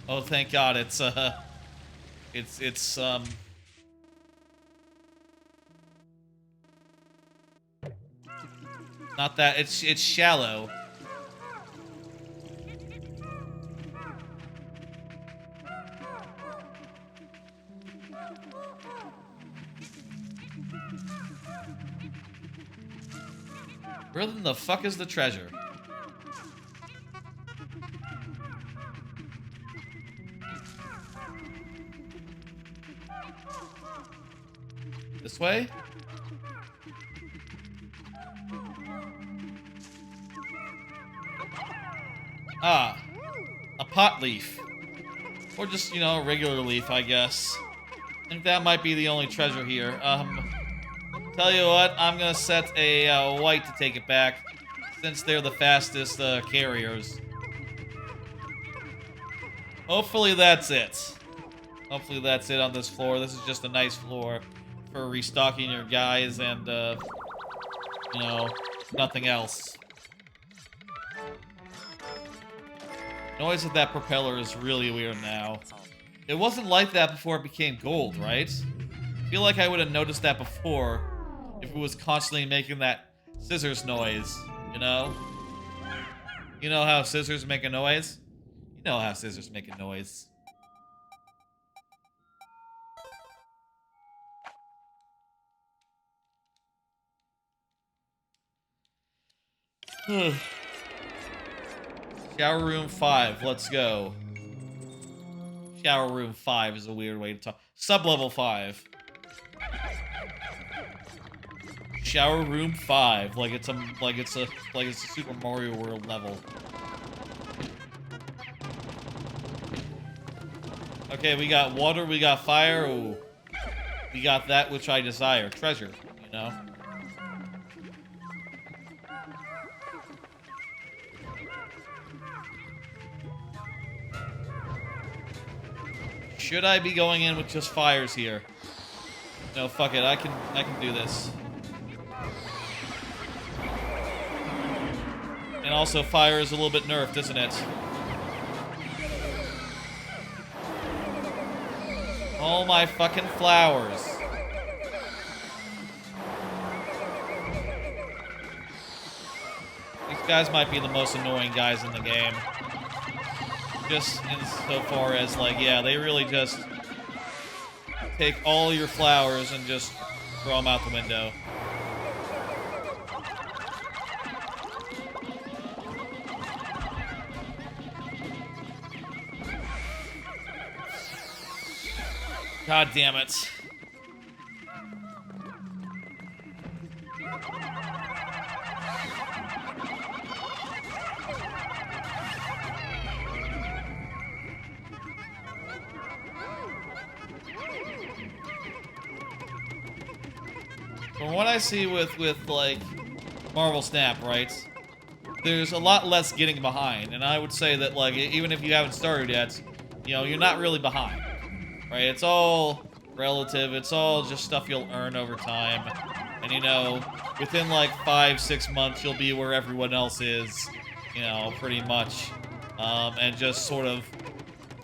Oh, thank God, it's not that, it's shallow. Where the fuck is the treasure? This way? Ah, a pot leaf. Or just, you know, a regular leaf, I guess. I think that might be the only treasure here. Tell you what, I'm gonna set a white to take it back, since they're the fastest carriers. Hopefully that's it. Hopefully that's it on this floor. This is just a nice floor for restocking your guys and, you know, nothing else. Noise of that propeller is really weird now. It wasn't like that before it became gold, right? I feel like I would have noticed that before if it was constantly making that scissors noise, you know? You know how scissors make a noise? You know how scissors make a noise. Shower room 5, let's go. Shower room 5 is a weird way to talk. Sub-level 5. Shower room 5, like it's a Super Mario World level. Okay, we got water, we got fire. Ooh. We got that which I desire, treasure, you know. Should I be going in with just fires here? No, fuck it. I can do this. And also, fire is a little bit nerfed, isn't it? All my fucking flowers. These guys might be the most annoying guys in the game. Just in so far as, like, yeah, they really just take all your flowers and just throw them out the window. God damn it. From what I see with like Marvel Snap, right? There's a lot less getting behind, and I would say that, like, even if you haven't started yet, you know, you're not really behind, right? It's all relative. It's all just stuff you'll earn over time, and, you know, within like 5-6 months, you'll be where everyone else is, you know, pretty much, and just sort of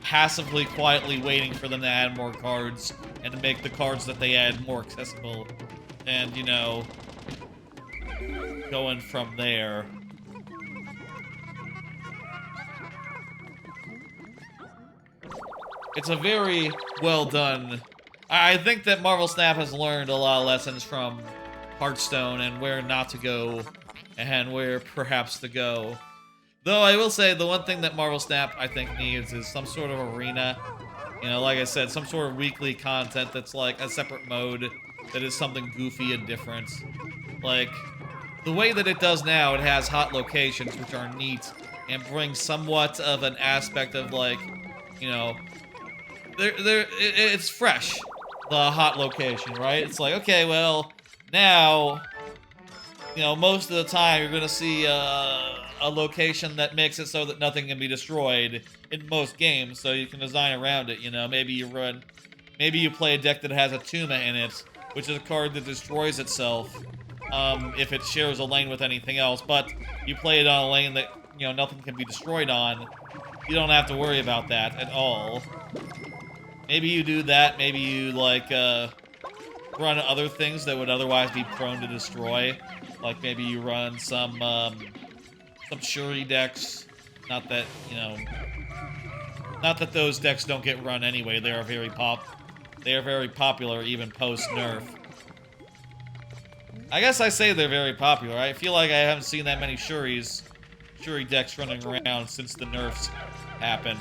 passively, quietly waiting for them to add more cards and to make the cards that they add more accessible. And, you know, going from there. It's a very well done I think that Marvel Snap has learned a lot of lessons from Hearthstone and where not to go and where perhaps to go. Though I will say the one thing that Marvel Snap I think needs is some sort of arena. You know, like I said, some sort of weekly content that's like a separate mode that is something goofy and different. Like, the way that it does now, it has hot locations, which are neat, and bring somewhat of an aspect of, like, you know, it's fresh, the hot location, right? It's like, okay, well, now, you know, most of the time you're gonna see a location that makes it so that nothing can be destroyed in most games, so you can design around it, you know? Maybe you play a deck that has a Tuma in it, which is a card that destroys itself if it shares a lane with anything else, but you play it on a lane that, you know, nothing can be destroyed on. You don't have to worry about that at all. Maybe you do that, maybe you, like, run other things that would otherwise be prone to destroy. Like, maybe you run some Shuri decks. Not that, you know... Not that those decks don't get run anyway, they are very popular even post-nerf. I guess I say they're very popular. I feel like I haven't seen that many Shuri decks running around since the nerfs happened.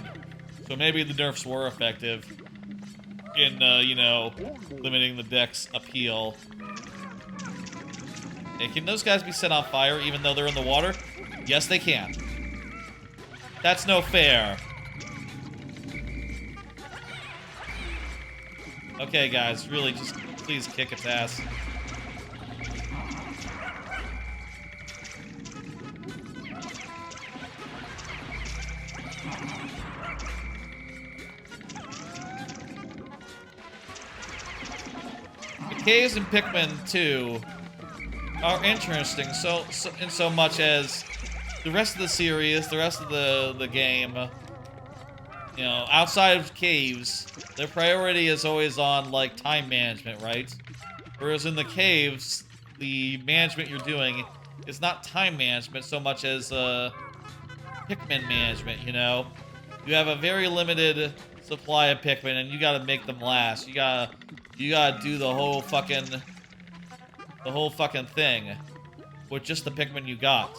So maybe the nerfs were effective in, you know, limiting the deck's appeal. Hey, can those guys be set on fire even though they're in the water? Yes, they can. That's no fair. Okay, guys, really, just please kick its ass. The caves in Pikmin 2 are interesting, in so much as the rest of the series, the rest of the game, you know, outside of caves, their priority is always on, like, time management, right? Whereas in the caves, the management you're doing is not time management so much as, Pikmin management, you know? You have a very limited supply of Pikmin, and you gotta make them last. You gotta do the whole fucking thing with just the Pikmin you got.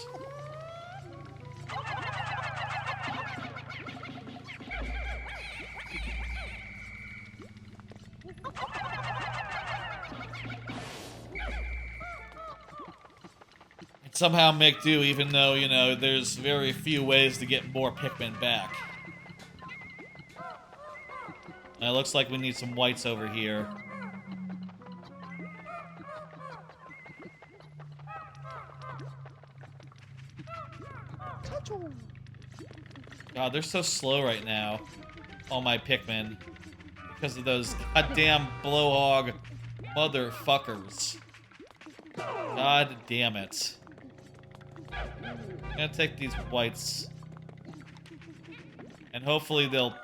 Somehow make do, even though, you know, there's very few ways to get more Pikmin back. Now, it looks like we need some whites over here. God, they're so slow right now. All my Pikmin. Because of those goddamn blowhog motherfuckers. God damn it. I'm gonna take these whites. And hopefully they'll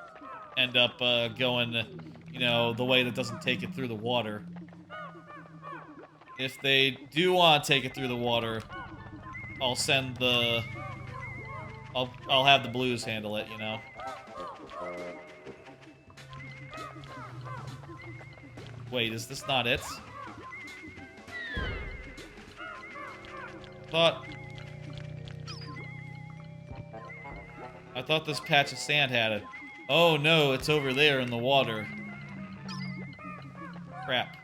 end up going, you know, the way that doesn't take it through the water. If they do want to take it through the water, I'll send the... I'll have the blues handle it, you know? Wait, is this not it? I thought this patch of sand had it. Oh no, it's over there in the water. Crap.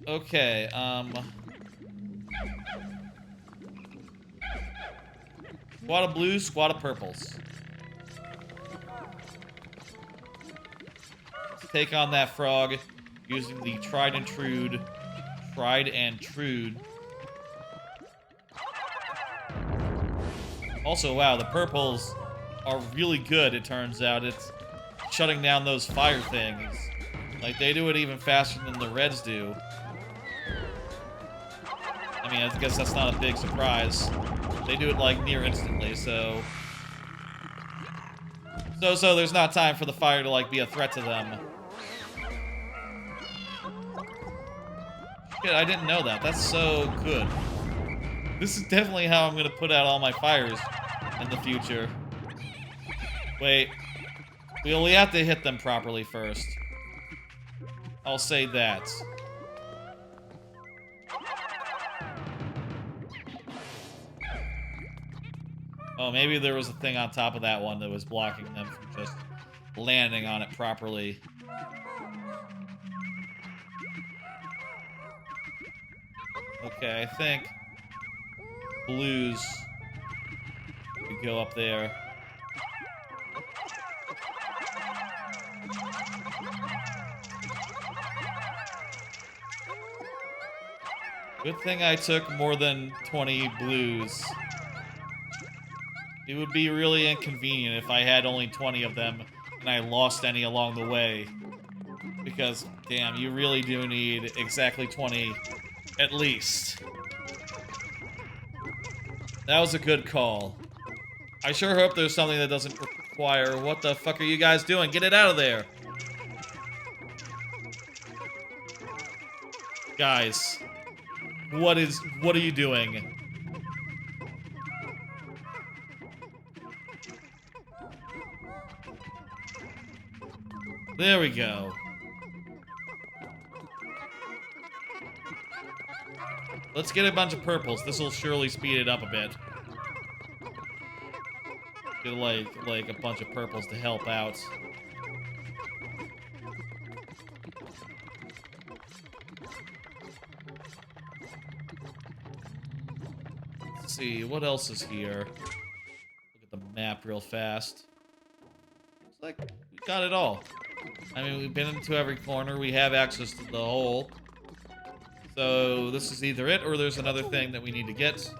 Okay, squad of blues, squad of purples. Let's take on that frog using the tried and true. Also, wow, the purples are really good, it turns out. It's shutting down those fire things. Like, they do it even faster than the reds do. I mean, I guess that's not a big surprise. They do it, like, near instantly, so there's not time for the fire to, like, be a threat to them. Good, I didn't know that. That's so good. This is definitely how I'm gonna put out all my fires in the future. Wait. We have to hit them properly first. I'll say that. Oh, maybe there was a thing on top of that one that was blocking them from just landing on it properly. Okay, I think blues could go up there. Good thing I took more than 20 blues. It would be really inconvenient if I had only 20 of them and I lost any along the way. Because, damn, you really do need exactly 20 at least. That was a good call. I sure hope there's something that doesn't require... What the fuck are you guys doing? Get it out of there! Guys. What are you doing? There we go. Let's get a bunch of purples. This will surely speed it up a bit. Get like a bunch of purples to help out. Let's see, what else is here? Look at the map real fast. Looks like we got it all. I mean, we've been into every corner. We have access to the hole. So this is either it or there's another thing that we need to get.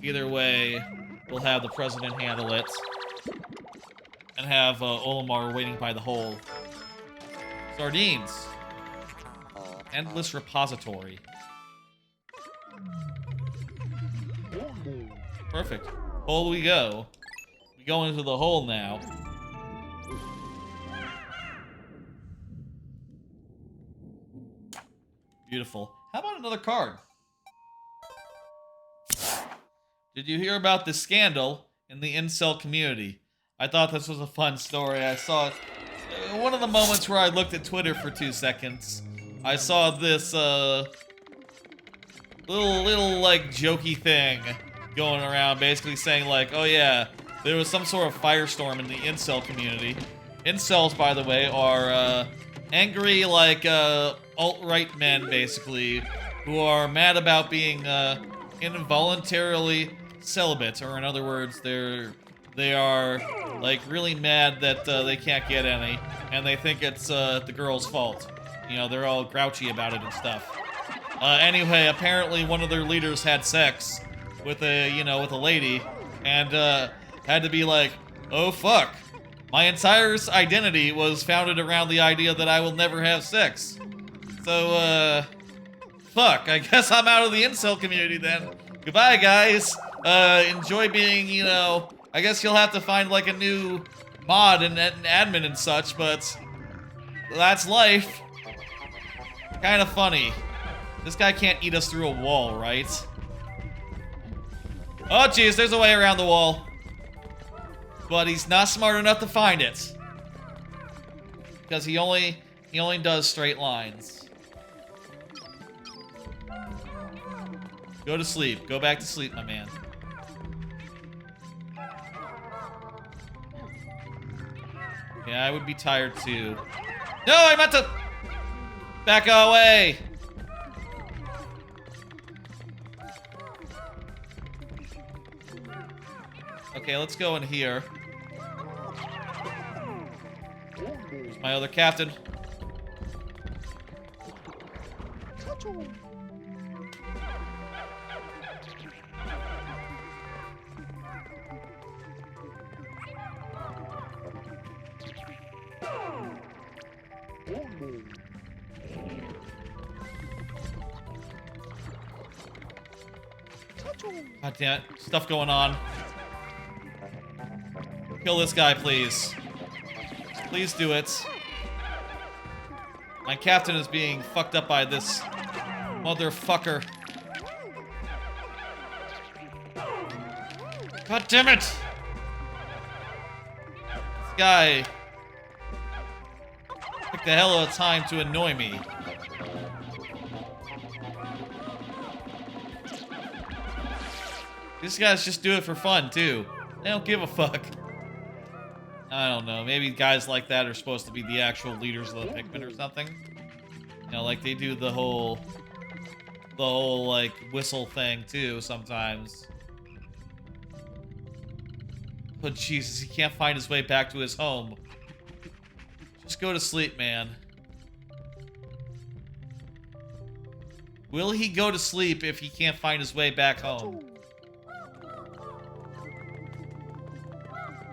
Either way, we'll have the president handle it. And have Olimar waiting by the hole. Sardines. Endless repository. Perfect. Hole we go. We go into the hole now. Beautiful. How about another card? Did you hear about the scandal in the incel community? I thought this was a fun story. I saw one of the moments where I looked at Twitter for 2 seconds. I saw this little like jokey thing going around, basically saying like, oh yeah, there was some sort of firestorm in the incel community. Incels, by the way, are angry like alt-right men, basically, who are mad about being involuntarily celibate, or in other words, they are like really mad that they can't get any, and they think it's the girl's fault. You know, they're all grouchy about it and stuff. Anyway, apparently one of their leaders had sex with a lady, and had to be like, oh fuck, my entire identity was founded around the idea that I will never have sex. So, fuck, I guess I'm out of the incel community then. Goodbye, guys. Enjoy being, I guess you'll have to find, like, a new mod and admin and such, but that's life. Kind of funny. This guy can't eat us through a wall, right? Oh, jeez, there's a way around the wall. But he's not smart enough to find it. Because he only does straight lines. Go to sleep. Go back to sleep, my man. Yeah, I would be tired too. No, I meant to... Back away! Okay, let's go in here. There's my other captain. God damn it. Stuff going on. Kill this guy, please. Please do it. My captain is being fucked up by this Motherfucker. God damn it! This guy took the hell of a time to annoy me. These guys just do it for fun, too. They don't give a fuck. I don't know. Maybe guys like that are supposed to be the actual leaders of the Pikmin or something. You know, like they do the whole like whistle thing too sometimes. But Jesus, he can't find his way back to his home. Just go to sleep, man. Will he go to sleep if he can't find his way back home?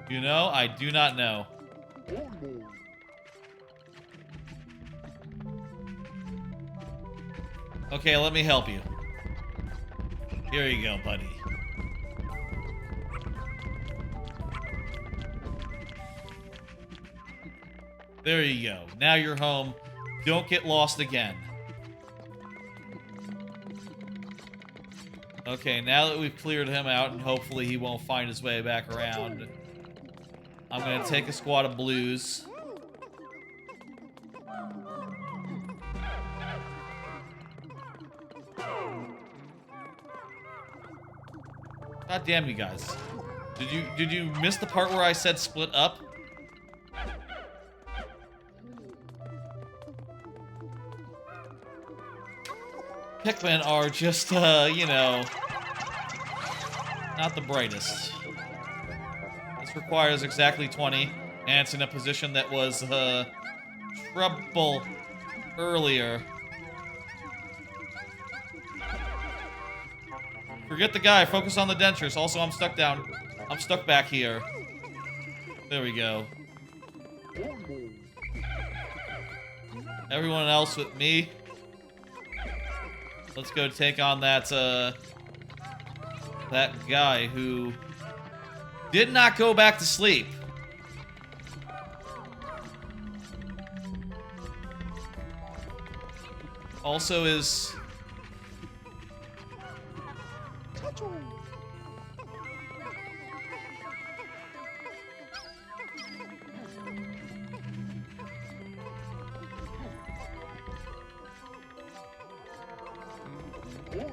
You know, I do not know. Okay, let me help you. Here you go, buddy. There you go. Now you're home. Don't get lost again. Okay, now that we've cleared him out and hopefully he won't find his way back around, I'm gonna take a squad of blues. God damn you guys. Did you miss the part where I said split up? Pikmin are just, you know, not the brightest. This requires exactly 20, and it's in a position that was, trouble earlier. Forget the guy, focus on the dentures. Also, I'm stuck down. I'm stuck back here. There we go. Everyone else with me. Let's go take on that, that guy who did not go back to sleep. Also is...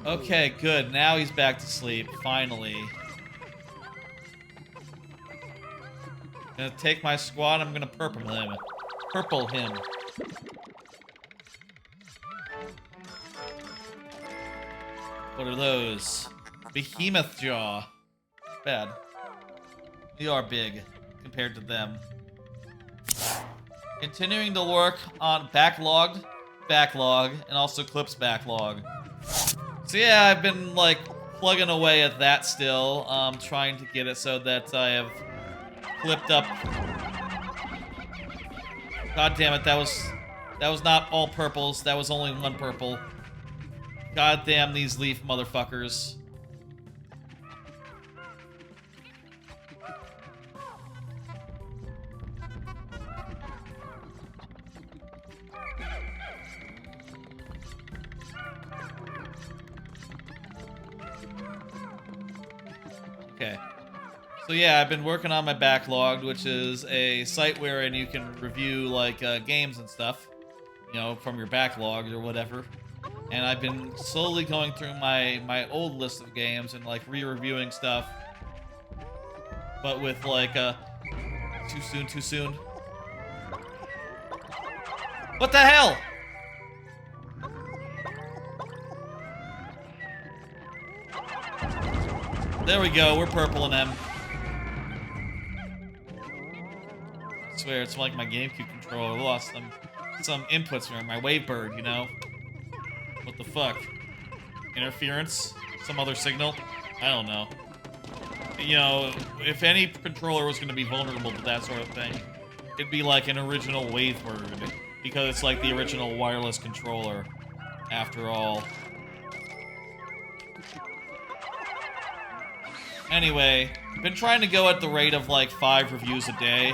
Okay, good. Now he's back to sleep, finally. Gonna take my squad, I'm gonna purple him. Purple him. What are those? Behemoth Jaw. Bad. We are big compared to them. Continuing to work on backlog, and also clips backlog. So yeah, I've been like plugging away at that still, trying to get it so that I have clipped up. God damn it, that was not all purples, that was only one purple. God damn these leaf motherfuckers. Okay. So yeah, I've been working on my backlog, which is a site wherein you can review like games and stuff, you know, from your backlog or whatever. And I've been slowly going through my old list of games and like re-reviewing stuff, but with like too soon. What the hell? There we go, we're purpling them. I swear, it's like my GameCube controller lost some inputs from my Wavebird, you know? What the fuck? Interference? Some other signal? I don't know. You know, if any controller was going to be vulnerable to that sort of thing, it'd be like an original Wavebird, because it's like the original wireless controller, after all. Anyway, I've been trying to go at the rate of like 5 reviews a day,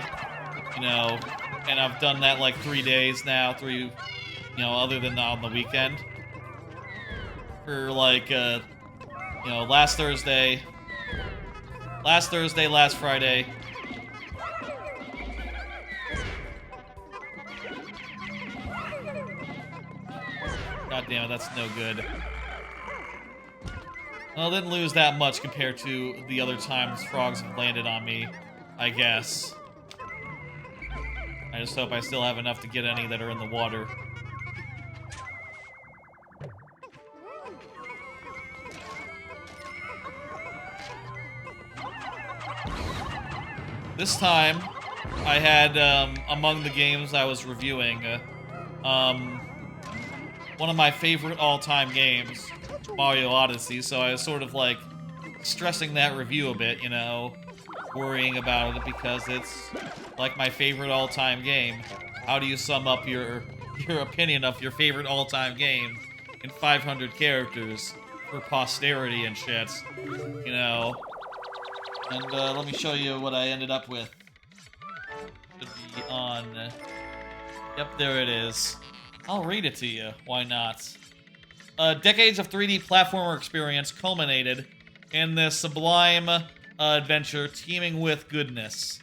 you know, and I've done that like 3 days now, you know, other than on the weekend. for like, you know, last Thursday, last Friday. God damn it, that's no good. Well, didn't lose that much compared to the other times frogs have landed on me, I guess. I just hope I still have enough to get any that are in the water. This time, I had, among the games I was reviewing, one of my favorite all-time games, Mario Odyssey, so I was sort of, like, stressing that review a bit, you know, worrying about it because it's, like, my favorite all-time game. How do you sum up your opinion of your favorite all-time game in 500 characters for posterity and shit, you know? And, let me show you what I ended up with. Should be on... Yep, there it is. I'll read it to you. Why not? Decades of 3D platformer experience culminated in this sublime adventure teeming with goodies.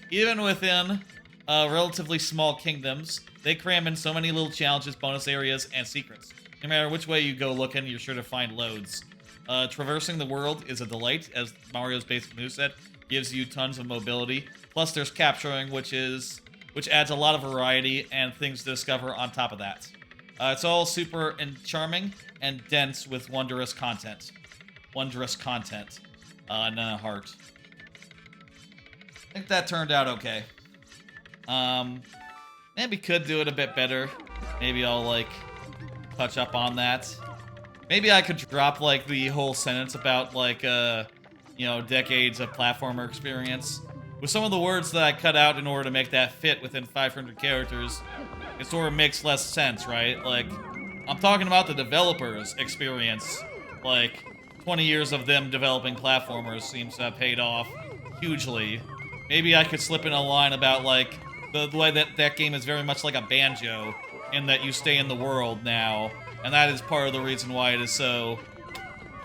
Even within relatively small kingdoms, they cram in so many little challenges, bonus areas, and secrets. No matter which way you go looking, you're sure to find loads. Traversing the world is a delight, as Mario's basic moveset gives you tons of mobility. Plus, there's capturing, which adds a lot of variety and things to discover on top of that. It's all super and charming and dense with wondrous content. And a heart. I think that turned out okay. Maybe could do it a bit better. Maybe I'll, like, touch up on that. Maybe I could drop, like, the whole sentence about, like, you know, decades of platformer experience. With some of the words that I cut out in order to make that fit within 500 characters, it sort of makes less sense, right? Like, I'm talking about the developers' experience. Like, 20 years of them developing platformers seems to have paid off hugely. Maybe I could slip in a line about, like, the way that game is very much like a banjo, in that you stay in the world now, and that is part of the reason why it is so...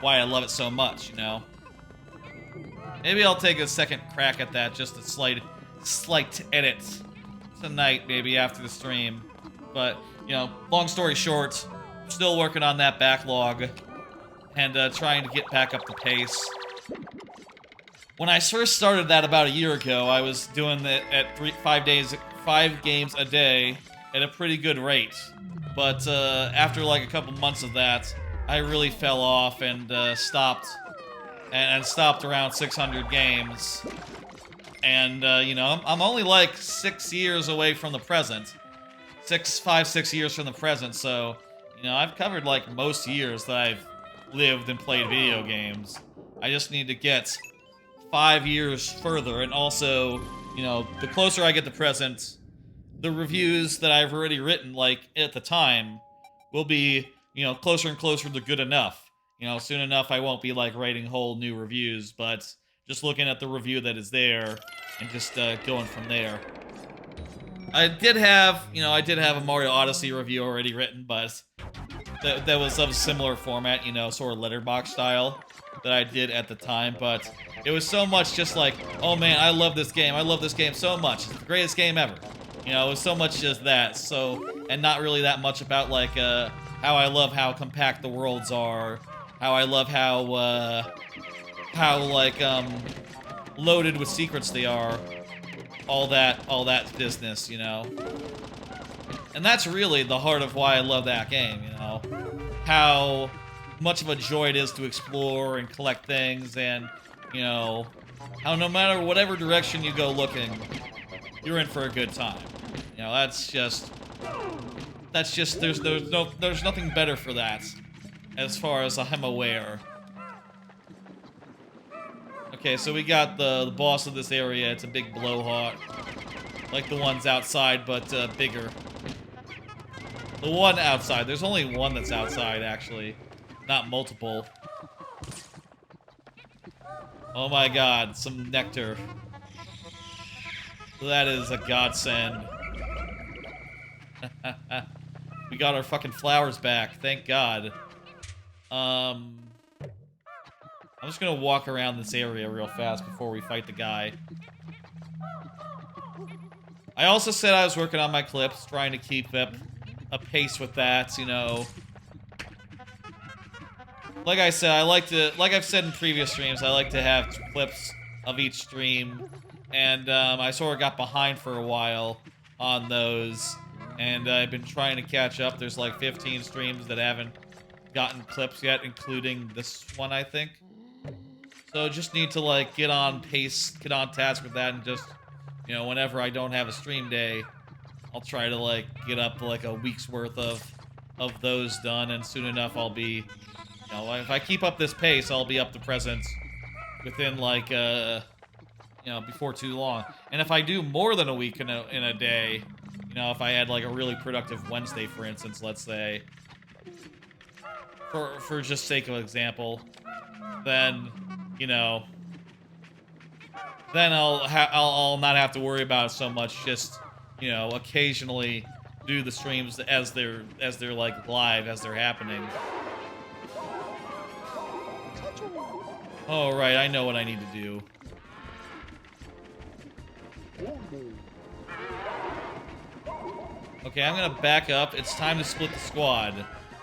why I love it so much, you know? Maybe I'll take a second crack at that, just a slight edit tonight, maybe after the stream. But, you know, long story short, still working on that backlog and trying to get back up the pace. When I first started that about a year ago, I was doing it at 5 games a day at a pretty good rate. But after like a couple months of that, I really fell off and stopped. And stopped around 600 games. And, you know, I'm only like 6 years away from the present. 6 years from the present, so, you know, I've covered, like, most years that I've lived and played video games. I just need to get 5 years further, and also, you know, the closer I get to present, the reviews that I've already written, like, at the time, will be, you know, closer and closer to good enough. You know, soon enough I won't be, like, writing whole new reviews, but just looking at the review that is there and just going from there. I did have a Mario Odyssey review already written, but that was of a similar format, you know, sort of letterbox style that I did at the time, but it was so much just like, oh man, I love this game so much, it's the greatest game ever. You know, it was so much just that, so, and not really that much about, like, how I love how compact the worlds are, how I love how like, loaded with secrets they are. All that business, you know? And that's really the heart of why I love that game, you know? How much of a joy it is to explore and collect things, and, you know, how no matter whatever direction you go looking, you're in for a good time. You know, that's just, there's nothing better for that, as far as I'm aware. Okay, so we got the boss of this area. It's a big blowhard, like the ones outside, but bigger. The one outside. There's only one that's outside, actually, not multiple. Oh my god, some nectar. That is a godsend. We got our fucking flowers back. Thank God. I'm just gonna walk around this area real fast before we fight the guy. I also said I was working on my clips, trying to keep up a pace with that, you know. Like I said, like I've said in previous streams, I like to have clips of each stream. And I sort of got behind for a while on those. And I've been trying to catch up. There's like 15 streams that haven't gotten clips yet, including this one, I think. So just need to like get on pace, get on task with that, and just, you know, whenever I don't have a stream day, I'll try to like get up like a week's worth of those done, and soon enough I'll be, you know, if I keep up this pace, I'll be up to presents within like you know, before too long. And if I do more than a week in a day, you know, if I had like a really productive Wednesday, for instance, let's say, for just sake of example, then, you know, then I'll not have to worry about it so much. Just, you know, occasionally do the streams as they're like live, as they're happening. Oh right, I know what I need to do. Okay, I'm gonna back up. It's time to split the squad.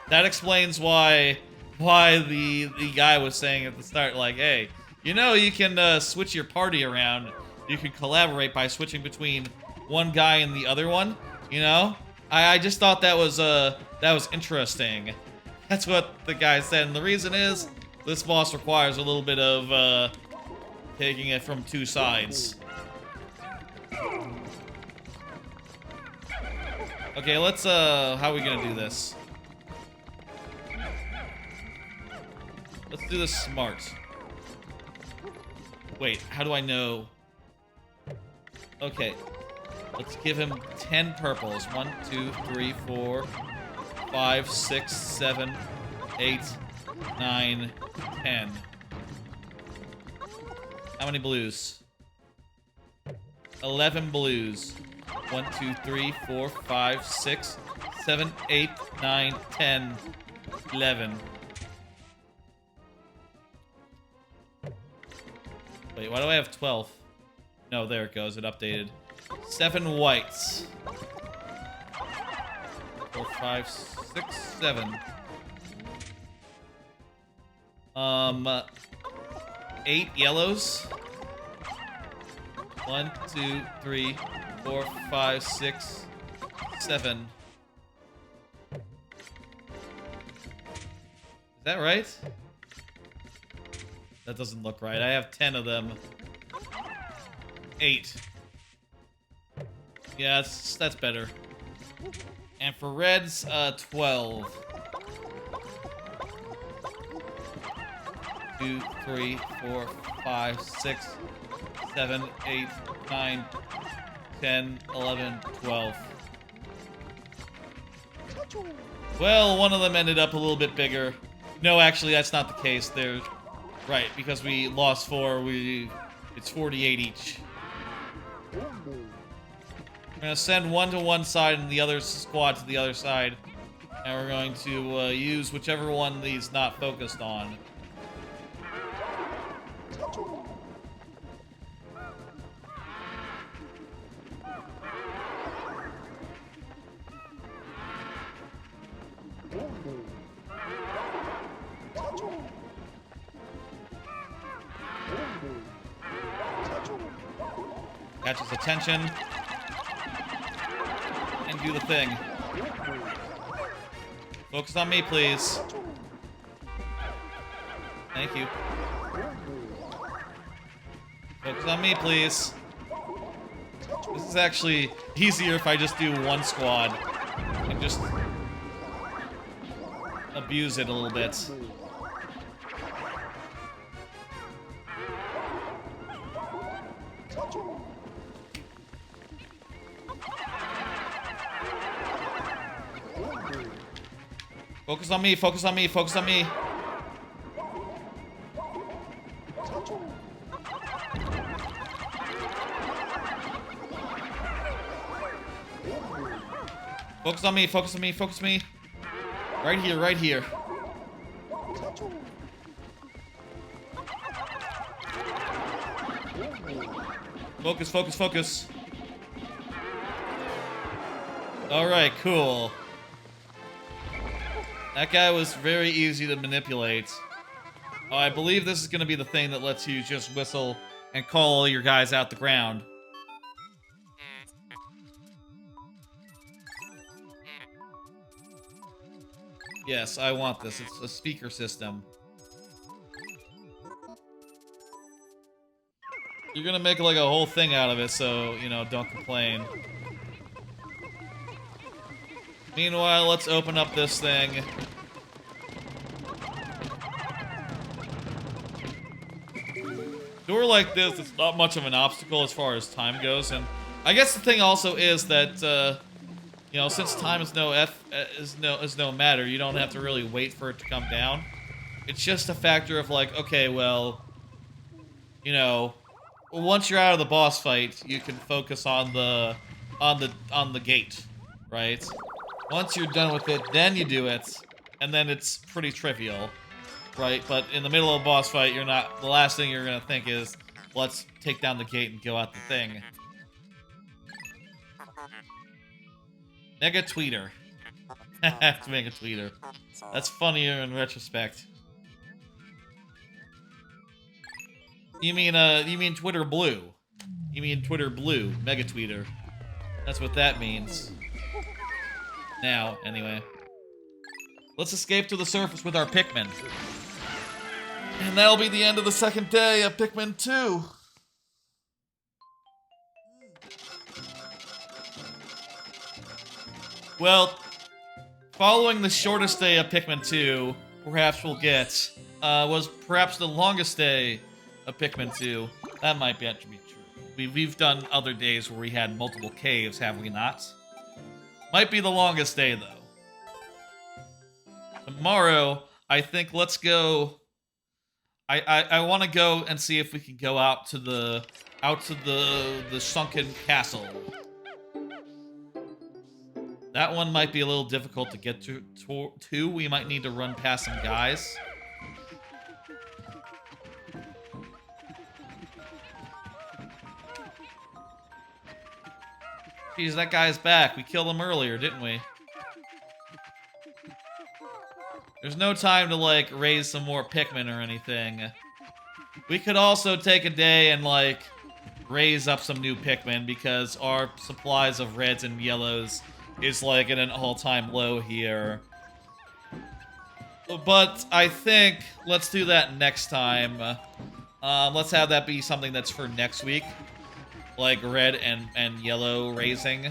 That explains why the guy was saying at the start, like, hey, you know, you can switch your party around. You can collaborate by switching between one guy and the other one. You know, I just thought that was interesting. That's what the guy said, and the reason is this boss requires a little bit of taking it from two sides. Okay, let's how are we gonna do this? Let's do this smart. Wait, how do I know? Okay, let's give him 10 purples. 1, 2, 3, 4, 5, 6, 7, 8, 9, 10. How many blues? 11 blues. 1, 2, 3, 4, 5, 6, 7, 8, 9, 10, 11. Wait, why do I have 12? No, there it goes. It updated. 7 whites. 4, 5, 6, 7. 8 yellows. 1, 2, 3, 4, 5, 6, 7. Is that right? That doesn't look right. I have 10 of them. 8. Yeah, that's better. And for reds, 12. 2, 3, 4, 5, 6, 7, 8, 9, 10, 11, 12. Well, one of them ended up a little bit bigger. No, actually, that's not the case. They're right, because we lost 4. It's 48 each. We're gonna send one to one side and the other squad to the other side, and we're going to use whichever one he's not focused on. Catch his attention. And do the thing. Focus on me, please. Thank you. Focus on me, please. This is actually easier if I just do one squad and just abuse it a little bit. Focus on me, focus on me, focus on me. Focus on me, focus on me, focus on me. Right here, right here. Focus, focus, focus. Alright, cool. That guy was very easy to manipulate. Oh, I believe this is going to be the thing that lets you just whistle and call all your guys out the ground. Yes, I want this. It's a speaker system. You're gonna make like a whole thing out of it, so, you know, don't complain. Meanwhile, let's open up this thing. Door like this, it's not much of an obstacle as far as time goes, and I guess the thing also is that, you know, since time is no matter, you don't have to really wait for it to come down. It's just a factor of like, okay, well, you know, once you're out of the boss fight, you can focus on the gate, right? Once you're done with it, then you do it, and then it's pretty trivial, right? But in the middle of a boss fight, you're not. The last thing you're gonna think is, let's take down the gate and go out the thing. Mega tweeter. I have to make a tweeter. That's funnier in retrospect. You mean Twitter Blue. You mean Twitter Blue, Mega Tweeter. That's what that means. Now, anyway. Let's escape to the surface with our Pikmin. And that'll be the end of the second day of Pikmin 2. Well, following the shortest day of Pikmin 2, perhaps we'll get, was perhaps the longest day of Pikmin 2. That might be actually true. We've done other days where we had multiple caves, have we not? Might be the longest day, though. Tomorrow, I think let's go... I want to go and see if we can go out to the sunken castle. That one might be a little difficult to get to. We might need to run past some guys. Jeez, that guy's back. We killed him earlier, didn't we? There's no time to, like, raise some more Pikmin or anything. We could also take a day and, like, raise up some new Pikmin because our supplies of reds and yellows is, like, at an all-time low here. But I think let's do that next time. Let's have that be something that's for next week. Like red and yellow raising.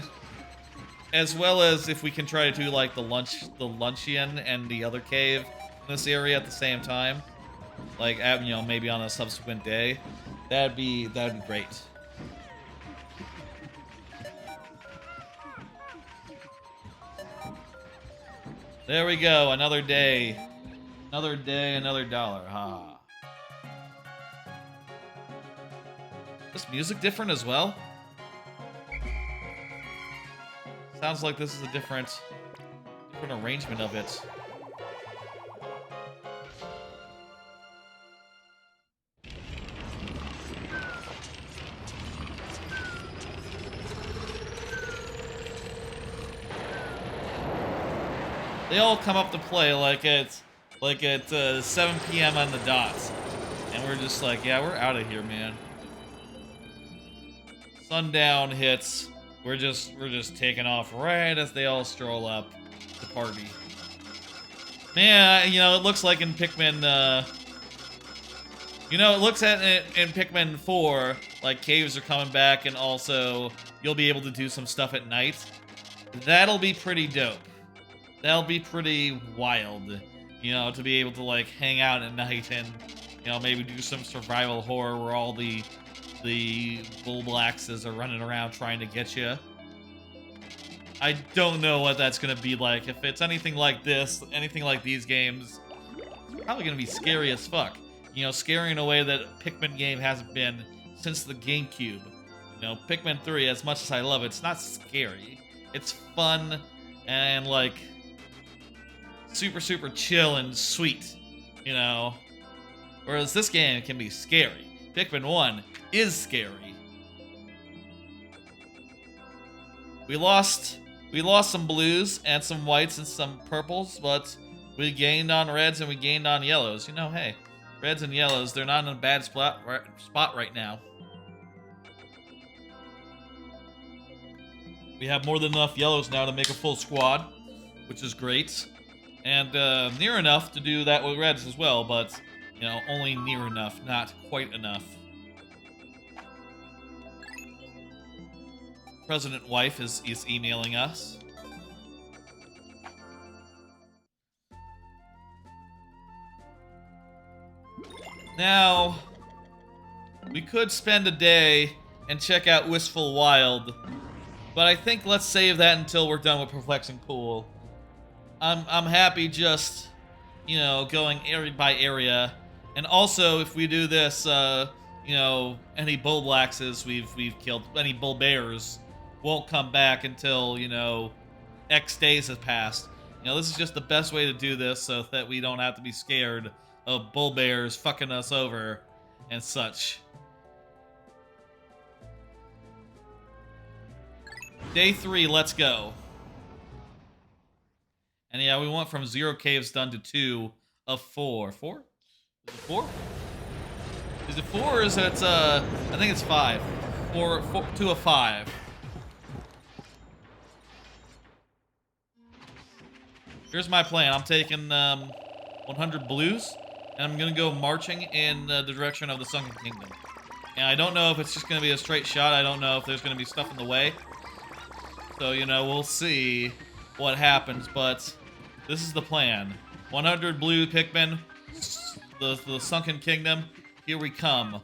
As well as if we can try to do like the Luncheon and the other cave in this area at the same time. Like, you know, maybe on a subsequent day. That'd be great. There we go, another day. Another day, another dollar, ha. Is music different as well? Sounds like this is a different arrangement of it. They all come up to play like at 7 p.m. on the dot, and we're just like, yeah, we're out of here, man. Sundown hits. We're just taking off right as they all stroll up to party. Man, you know, it looks like in Pikmin, you know, it looks at in Pikmin 4, like caves are coming back, and also you'll be able to do some stuff at night. That'll be pretty dope. That'll be pretty wild, you know, to be able to like hang out at night and, you know, maybe do some survival horror where all the bull blaxes are running around trying to get you. I don't know what that's gonna be like. If it's anything like this, anything like these games, it's probably gonna be scary as fuck. You know, scary in a way that a Pikmin game hasn't been since the GameCube. You know, Pikmin 3, as much as I love it, it's not scary. It's fun, and like super, super chill and sweet, you know? Whereas this game can be scary. Pikmin 1 is scary. We lost some blues and some whites and some purples, but we gained on reds and we gained on yellows. You know, hey, reds and yellows, they're not in a bad spot right now. We have more than enough yellows now to make a full squad, which is great. And near enough to do that with reds as well, but, you know, only near enough, not quite enough. President Wife is emailing us. Now, we could spend a day and check out Wistful Wild, but I think let's save that until we're done with Perplexing Pool. I'm happy just, you know, going area by area, and also if we do this, you know, any bull blaxes we've killed, any bull bears won't come back until, you know, X days have passed. You know, this is just the best way to do this so that we don't have to be scared of bull bears fucking us over and such. Day 3, let's go. And yeah, we went from 0 caves done to 2 of 4. 4? Is it 4? Is it 4 or is it, I think it's 5. 2 of 5. Here's my plan. I'm taking 100 blues, and I'm going to go marching in the direction of the Sunken Kingdom. And I don't know if it's just going to be a straight shot. I don't know if there's going to be stuff in the way. So, you know, we'll see what happens, but this is the plan. 100 blue Pikmin, the Sunken Kingdom, here we come.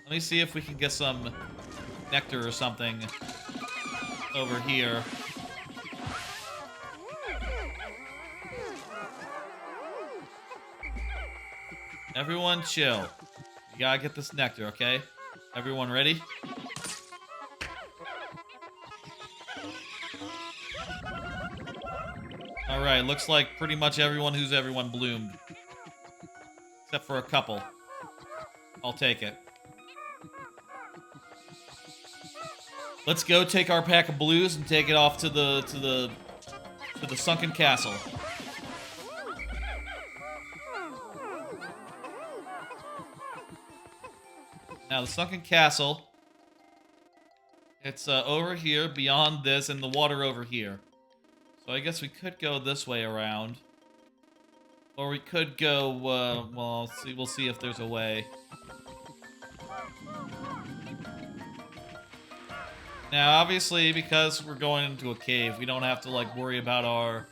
Let me see if we can get some nectar or something over here. Everyone chill. You gotta get this nectar, okay? Everyone ready? Alright, looks like pretty much everyone who's everyone bloomed. Except for a couple. I'll take it. Let's go take our pack of blues and take it off to the Sunken Castle. Now, the Sunken Castle, it's over here, beyond this, and the water over here. So I guess we could go this way around. Or we could go, well, we'll see if there's a way. Now, obviously, because we're going into a cave, we don't have to, like, worry about our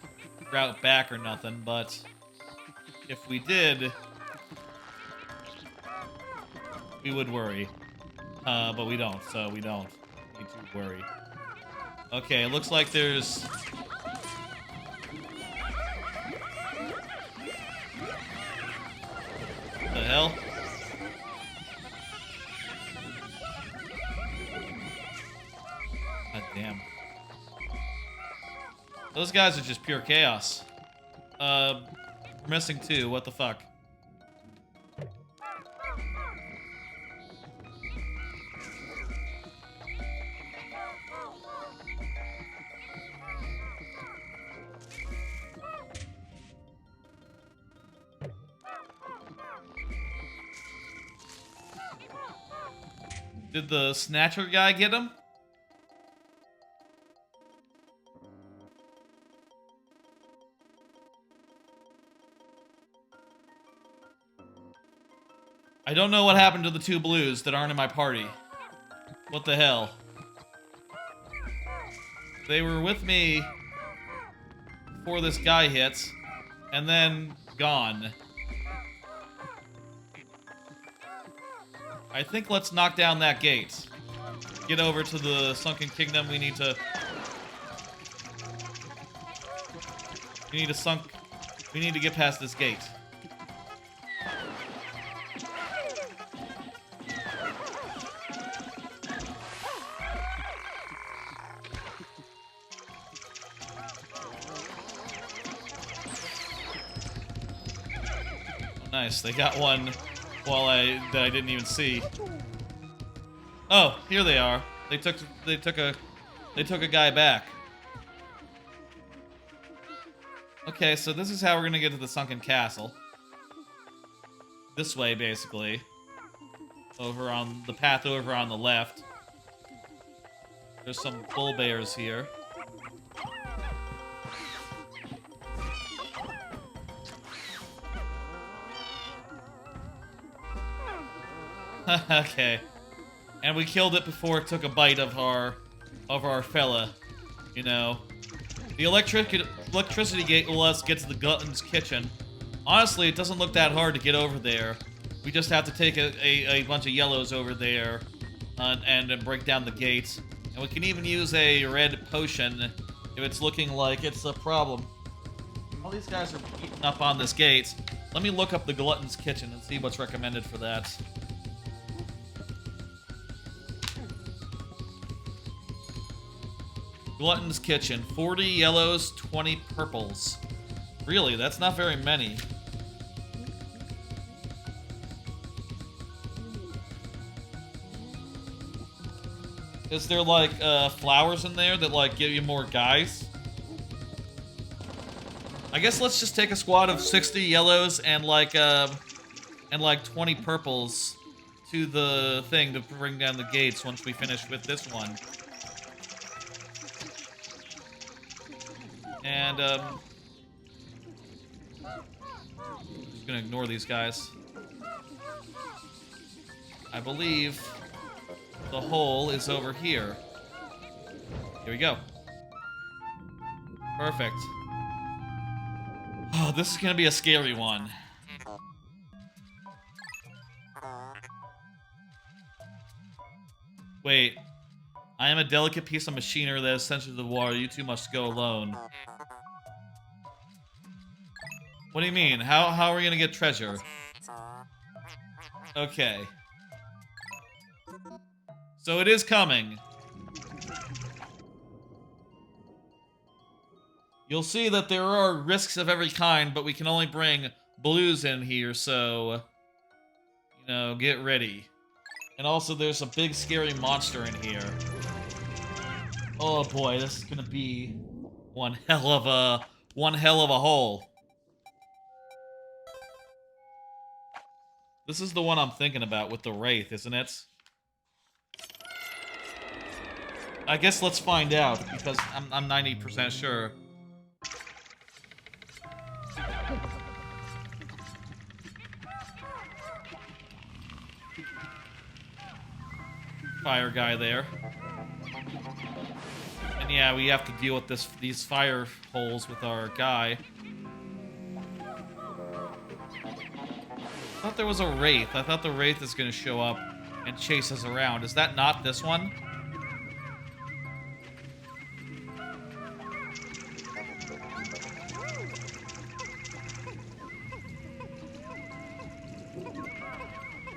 route back or nothing, but if we did, we would worry. But we don't, so we don't need to worry. Okay, it looks like there's... What the hell? God damn. Those guys are just pure chaos. We're missing 2, what the fuck? Did the Snatcher guy get him? I don't know what happened to the 2 blues that aren't in my party. What the hell? They were with me before this guy hit, and then gone. I think let's knock down that gate. Get over to the Sunken Kingdom. We need to get past this gate. Nice. They got one that I didn't even see. Oh, here they are. They took a guy back. Okay, so this is how we're gonna get to the sunken castle. This way, basically. Over on the path over on the left. There's some bull bears here. Okay. And we killed it before it took a bite of our fella. You know. The electricity gate will let us get to the Glutton's kitchen. Honestly, it doesn't look that hard to get over there. We just have to take a bunch of yellows over there and break down the gates. And we can even use a red potion if it's looking like it's a problem. All these guys are beating up on this gate. Let me look up the Glutton's kitchen and see what's recommended for that. Glutton's kitchen. 40 yellows, 20 purples. Really, that's not very many. Is there, like, flowers in there that, like, give you more guys? I guess let's just take a squad of 60 yellows and, like 20 purples to the thing to bring down the gates once we finish with this one. And, just gonna ignore these guys. I believe the hole is over here. Here we go. Perfect. Oh, this is gonna be a scary one. Wait. I am a delicate piece of machinery that is sensitive to the water. You two must go alone. What do you mean? How are we gonna get treasure? Okay. So it is coming. You'll see that there are risks of every kind, but we can only bring blues in here, so... You know, get ready. And also, there's a big, scary monster in here. Oh boy, this is gonna be one hell of a hole. This is the one I'm thinking about with the Wraith, isn't it? I guess let's find out, because I'm 90% sure. Fire guy there. And yeah, we have to deal with these fire holes with our guy. I thought there was a Wraith. I thought the Wraith is going to show up and chase us around. Is that not this one?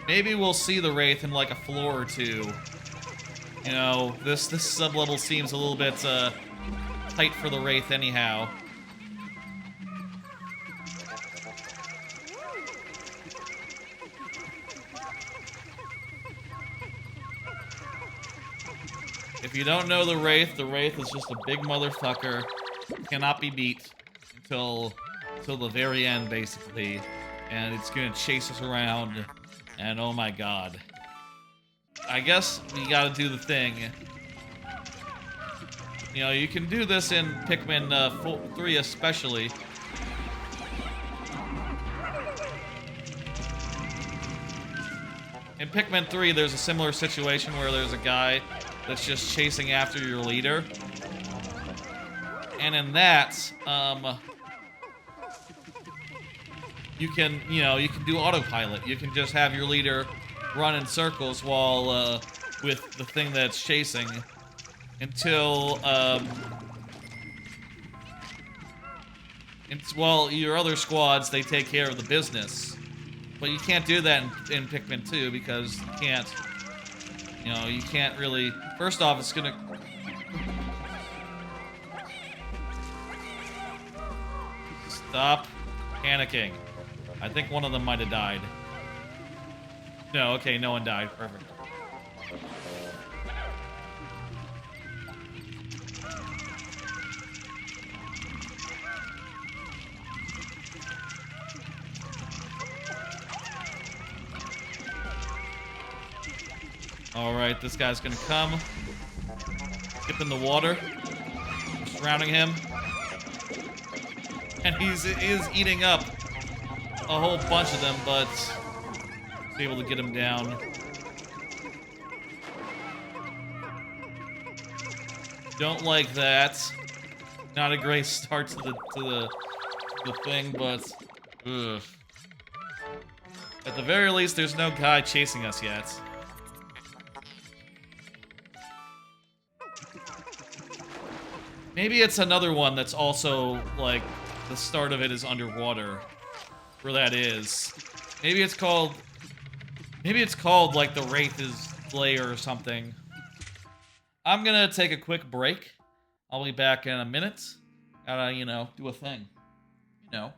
Maybe we'll see the Wraith in like a floor or two. You know, this sub-level seems a little bit tight for the Wraith anyhow. If you don't know the Wraith is just a big motherfucker. Cannot be beat until the very end, basically. And it's gonna chase us around. And oh my god. I guess we gotta do the thing. You know, you can do this in Pikmin 3 especially. In Pikmin 3, there's a similar situation where there's a guy that's just chasing after your leader. And in that, you can do autopilot. You can just have your leader run in circles while, with the thing that's chasing until, well, your other squads, they take care of the business. But you can't do that in Pikmin 2 because you can't really... First off, it's gonna... Stop panicking. I think one of them might have died. No, okay, no one died. Perfect. Alright, this guy's gonna come. Skip in the water. We're surrounding him. And he is eating up a whole bunch of them, but he's able to get him down. Don't like that. Not a great start to the thing, but ugh. At the very least, there's no guy chasing us yet. Maybe it's another one that's also like the start of it is underwater. Where that is. Maybe it's called like the Wraith's Lair or something. I'm gonna take a quick break. I'll be back in a minute. Gotta, you know, do a thing. You know.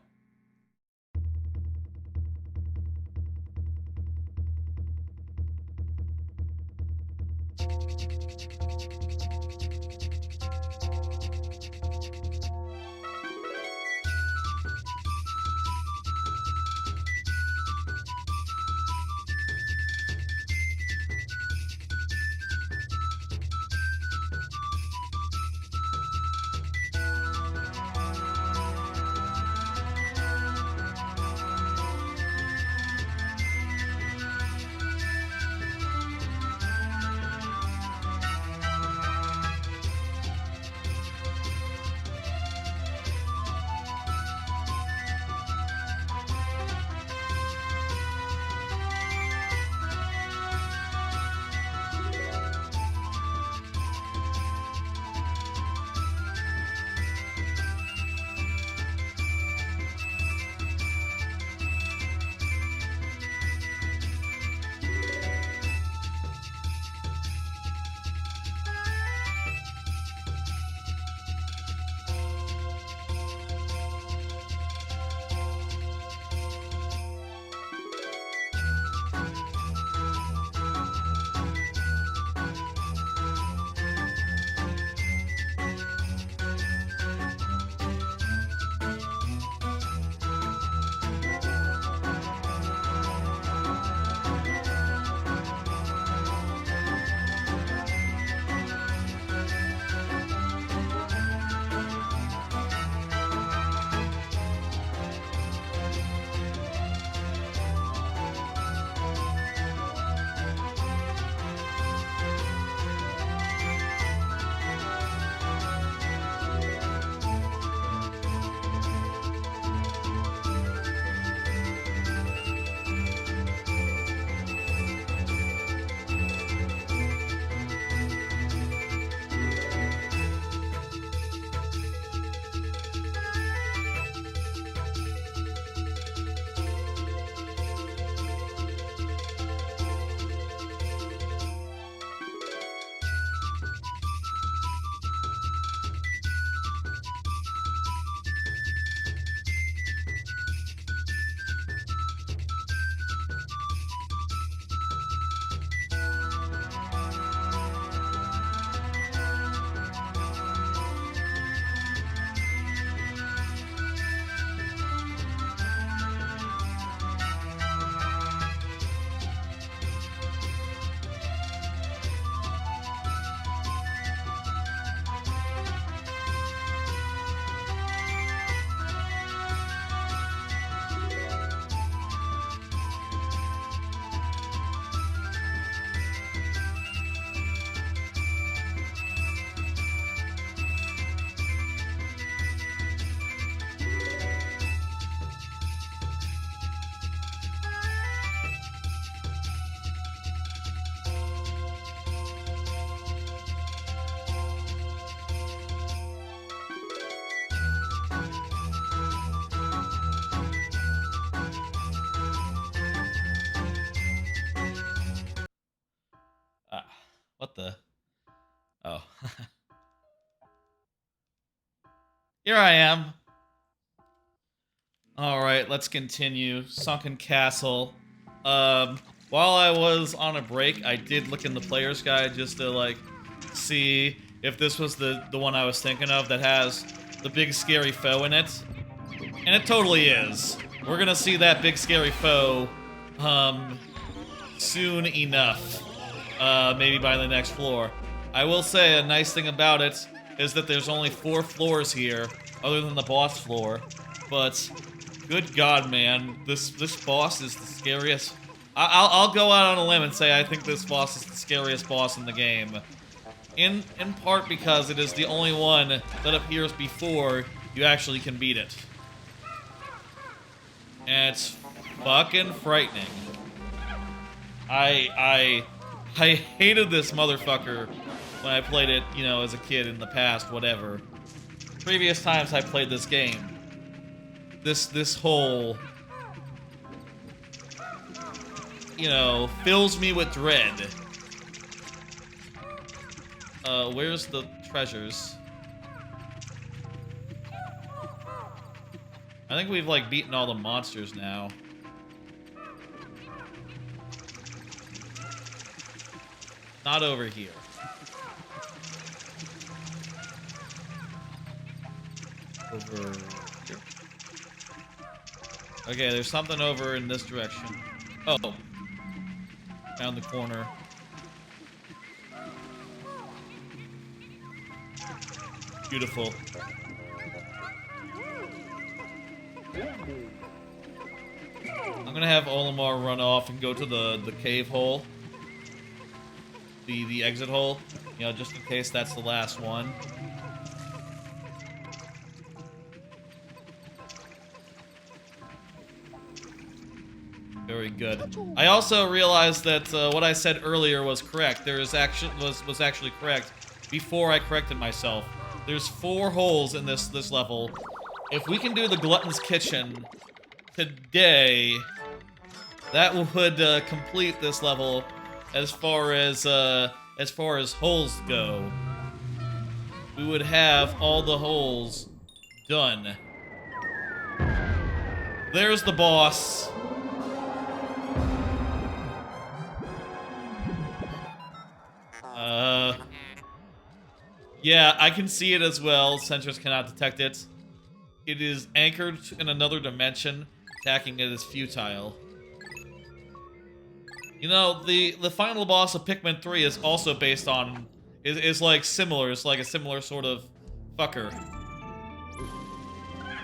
What the? Oh. Here I am. All right, let's continue. Sunken Castle. While I was on a break, I did look in the player's guide just to like see if this was the one I was thinking of that has the big scary foe in it, and it totally is. We're gonna see that big scary foe, soon enough. Maybe by the next floor. I will say a nice thing about it is that there's only 4 floors here, other than the boss floor. But good God, man, this boss is the scariest. I'll go out on a limb and say I think this boss is the scariest boss in the game. In part because it is the only one that appears before you actually can beat it. And it's fucking frightening. I hated this motherfucker when I played it, you know, as a kid in the past, whatever. Previous times I played this game. This whole, you know, fills me with dread. Where's the treasures? I think we've, like, beaten all the monsters now. Not over here. Over here. Okay, there's something over in this direction. Oh. Down the corner. Beautiful. I'm gonna have Olimar run off and go to the cave hole. The exit hole. You know, just in case that's the last one. Very good. I also realized that what I said earlier was correct. There is was actually correct before I corrected myself. There's 4 holes in this level. If we can do the Glutton's Kitchen today, that would complete this level as far as holes go. We would have all the holes done. There's the boss. Yeah, I can see it as well. Sensors cannot detect it. It is anchored in another dimension. Attacking it is futile. You know, the final boss of Pikmin 3 is also based on... is like similar. It's like a similar sort of fucker.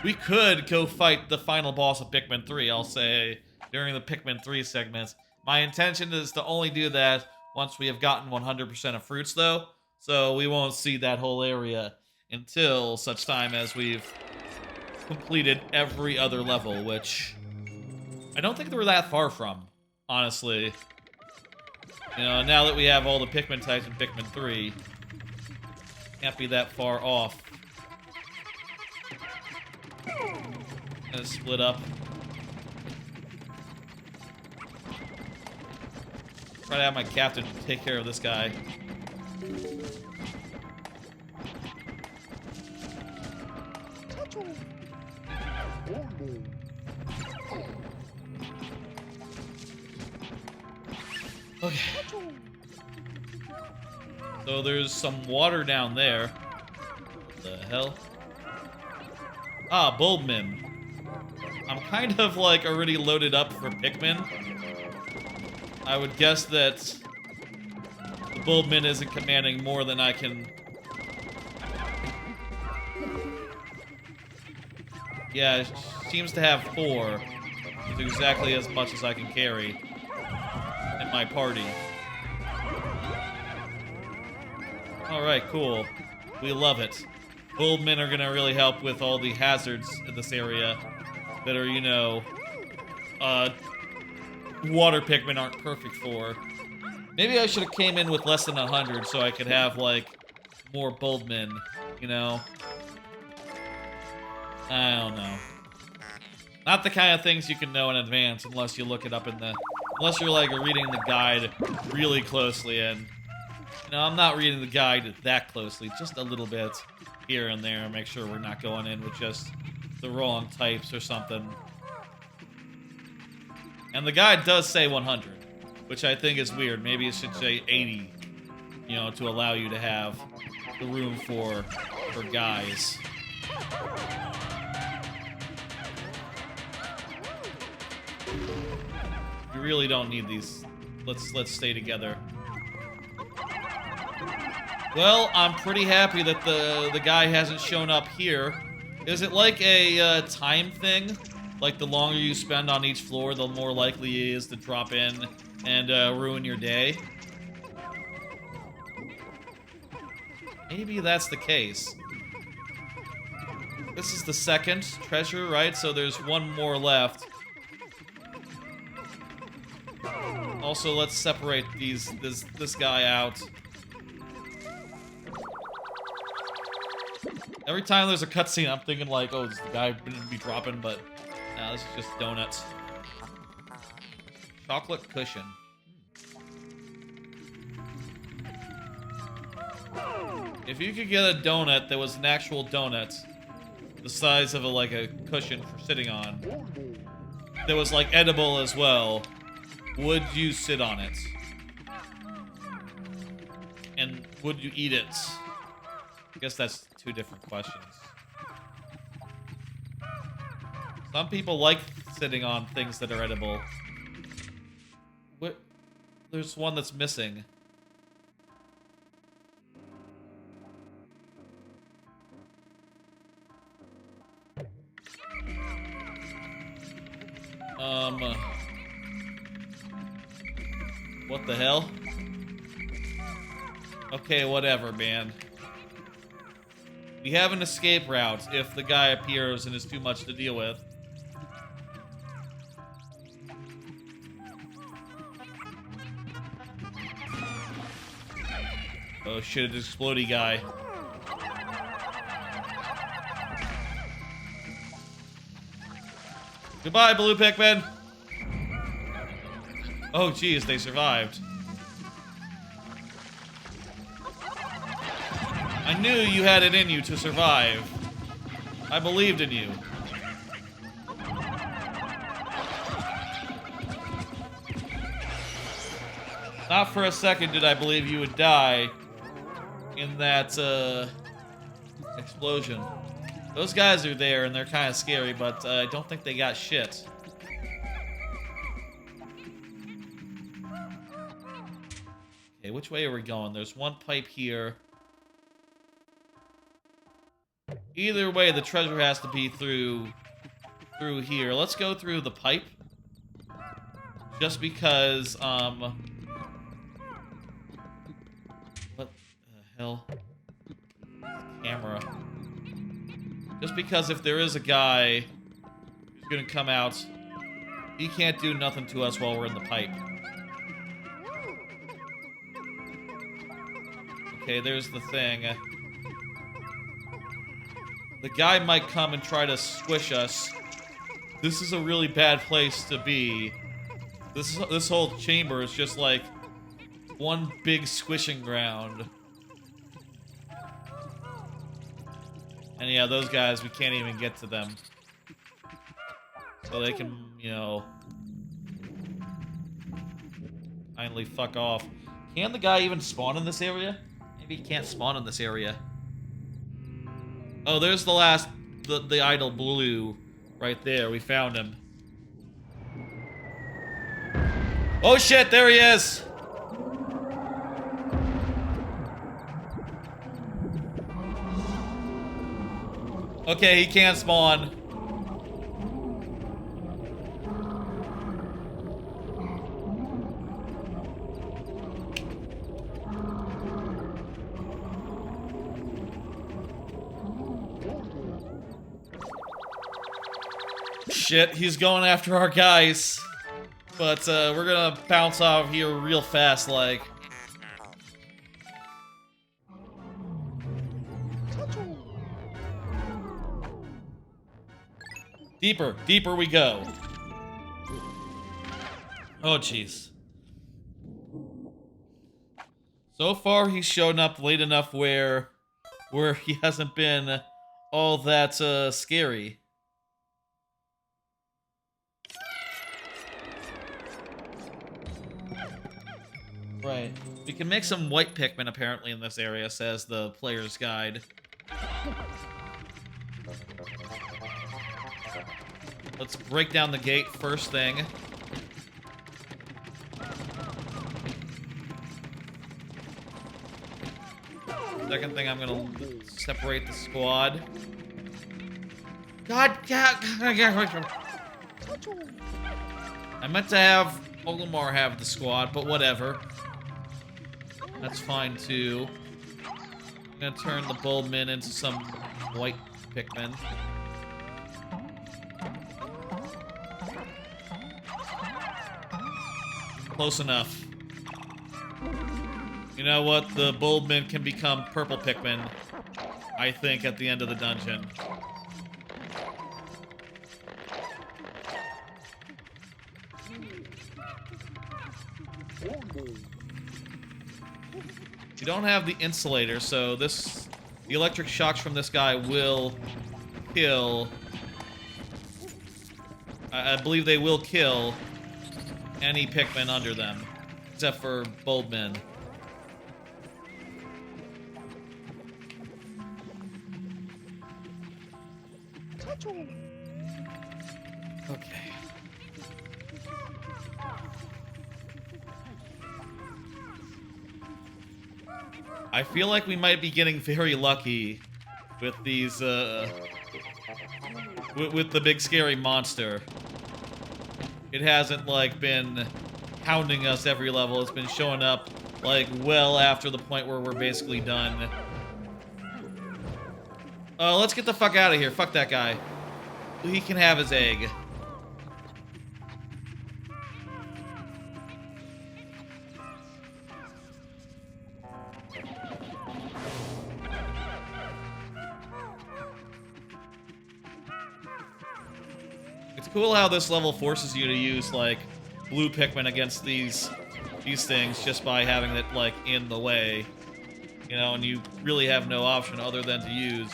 We could go fight the final boss of Pikmin 3, I'll say, during the Pikmin 3 segments. My intention is to only do that once we have gotten 100% of fruits, though. So we won't see that whole area until such time as we've completed every other level, which I don't think we're that far from, honestly. You know, now that we have all the Pikmin types in Pikmin 3, can't be that far off. Gonna split up. Try to have my captain take care of this guy. Okay. So there's some water down there. What the hell? Ah, Bulbmin. I'm kind of like already loaded up for Pikmin. I would guess that the Bulbmin isn't commanding more than I can. Yeah, it seems to have 4. It's exactly as much as I can carry in my party. Alright, cool. We love it. Bulbmin are gonna really help with all the hazards in this area that are, you know, water Pikmin aren't perfect for. Maybe I should have came in with less than 100 so I could have, like, more Bulbmin, you know? I don't know. Not the kind of things you can know in advance unless you look it up in the... Unless you're, like, reading the guide really closely, and... You know, I'm not reading the guide that closely, just a little bit here and there, make sure we're not going in with just the wrong types or something. And the guide does say 100, which I think is weird. Maybe it should say 80, you know, to allow you to have the room for guys. You really don't need these. Let's stay together. Well, I'm pretty happy that the guy hasn't shown up here. Is it like a time thing? Like the longer you spend on each floor, the more likely he is to drop in and ruin your day? Maybe that's the case. This is the second treasure, right? So there's one more left. Also, let's separate this guy out. Every time there's a cutscene, I'm thinking like, oh, is the guy gonna be dropping? But nah, this is just donuts. Chocolate cushion. If you could get a donut that was an actual donut, the size of like a cushion for sitting on, that was like edible as well, would you sit on it? And would you eat it? I guess that's two different questions. Some people like sitting on things that are edible. What? There's one that's missing. What the hell? Okay, whatever, man. We have an escape route if the guy appears and is too much to deal with. Oh shit, it's explodey guy. Goodbye, blue Pikmin! Oh geez, they survived. I knew you had it in you to survive. I believed in you. Not for a second did I believe you would die in that explosion. Those guys are there and they're kind of scary, but I don't think they got shit. Okay, which way are we going? There's one pipe here. Either way, the treasure has to be through here. Let's go through the pipe. Just because, what the hell? Camera. Just because if there is a guy who's gonna come out, he can't do nothing to us while we're in the pipe. Okay, there's the thing. The guy might come and try to squish us. This is a really bad place to be. This whole chamber is just like one big squishing ground. And yeah, those guys, we can't even get to them. So they can, you know, finally fuck off. Can the guy even spawn in this area? Maybe he can't spawn in this area. Oh, there's the last, the idle blue right there. We found him. Oh shit, there he is! Okay, he can't spawn. Shit, he's going after our guys. But we're gonna bounce off here real fast, like. Deeper, deeper we go. Oh, jeez. So far, he's shown up late enough where he hasn't been all that scary. Right. We can make some white Pikmin, apparently, in this area, says the player's guide. Let's break down the gate first thing. Second thing, I'm gonna separate the squad. God, I meant to have Olimar have the squad, but whatever. That's fine too. I'm gonna turn the Bulbmin into some white Pikmin. Close enough. You know what? The Bulbmin can become purple Pikmin, I think, at the end of the dungeon. You don't have the insulator, so the electric shocks from this guy will kill. I believe they will kill any Pikmin under them, except for Bulbmin. Okay. I feel like we might be getting very lucky with these, with the big scary monster. It hasn't, like, been hounding us every level. It's been showing up, like, well after the point where we're basically done. Let's get the fuck out of here. Fuck that guy. He can have his egg. It's cool how this level forces you to use, like, blue Pikmin against these things just by having it, like, in the way. You know, and you really have no option other than to use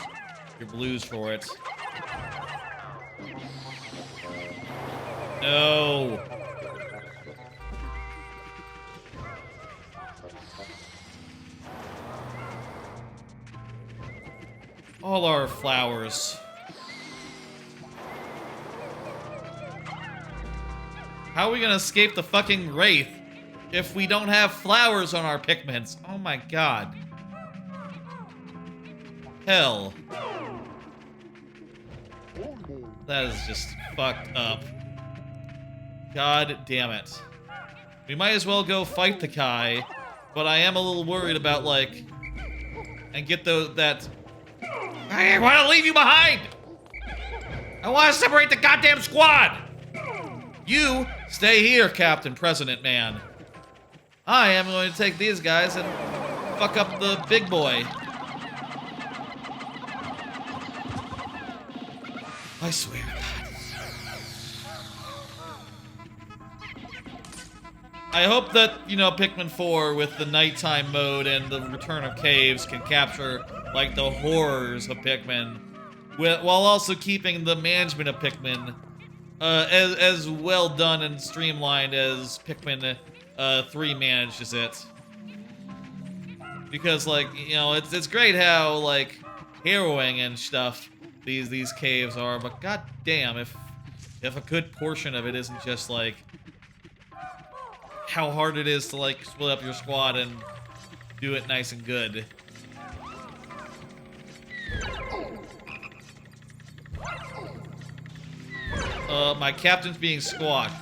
your blues for it. No! All our flowers. How are we gonna escape the fucking Wraith if we don't have flowers on our Pikmins? Oh my god. Hell. That is just fucked up. God damn it. We might as well go fight the Kai, but I am a little worried about, like, and get that... I want to leave you behind! I want to separate the goddamn squad! You stay here, Captain President Man. I am going to take these guys and fuck up the big boy. I swear. I hope that, you know, Pikmin 4 with the nighttime mode and the return of caves can capture, like, the horrors of Pikmin, while also keeping the management of Pikmin as well done and streamlined as Pikmin 3 manages it. Because, like, you know, it's great how, like, harrowing and stuff these caves are, but god damn, if a good portion of it isn't just, like, how hard it is to, like, split up your squad and do it nice and good. My captain's being squawked.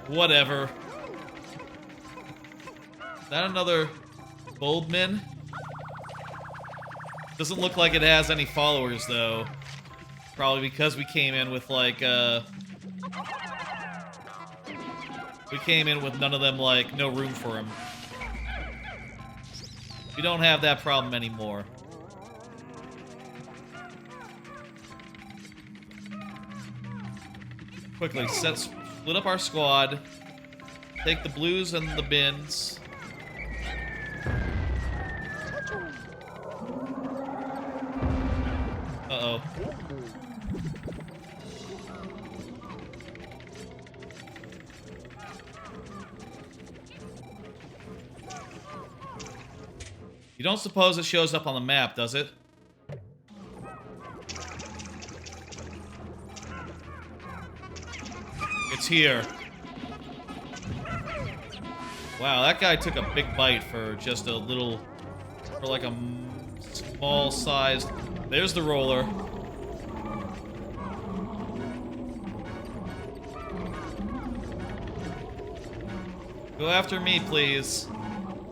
Whatever. Is that another Bulbmin? Doesn't look like it has any followers, though. Probably because we came in with, like, we came in with none of them, like, no room for them. We don't have that problem anymore. Quickly, split up our squad. Take the blues and the bins. Uh-oh. You don't suppose it shows up on the map, does it? It's here. Wow, that guy took a big bite for just a little... For like a small-sized... There's the roller. Go after me, please.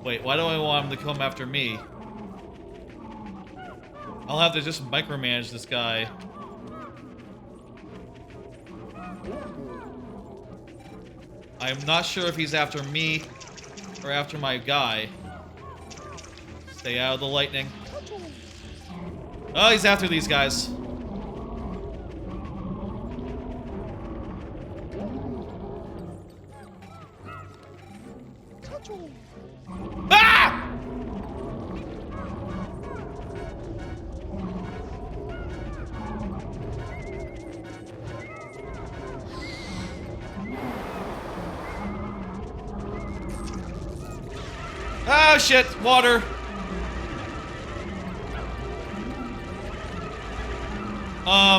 Wait, why do I want him to come after me? I'll have to just micromanage this guy. I'm not sure if he's after me or after my guy. Stay out of the lightning. Oh, he's after these guys. Ah! Oh shit, water.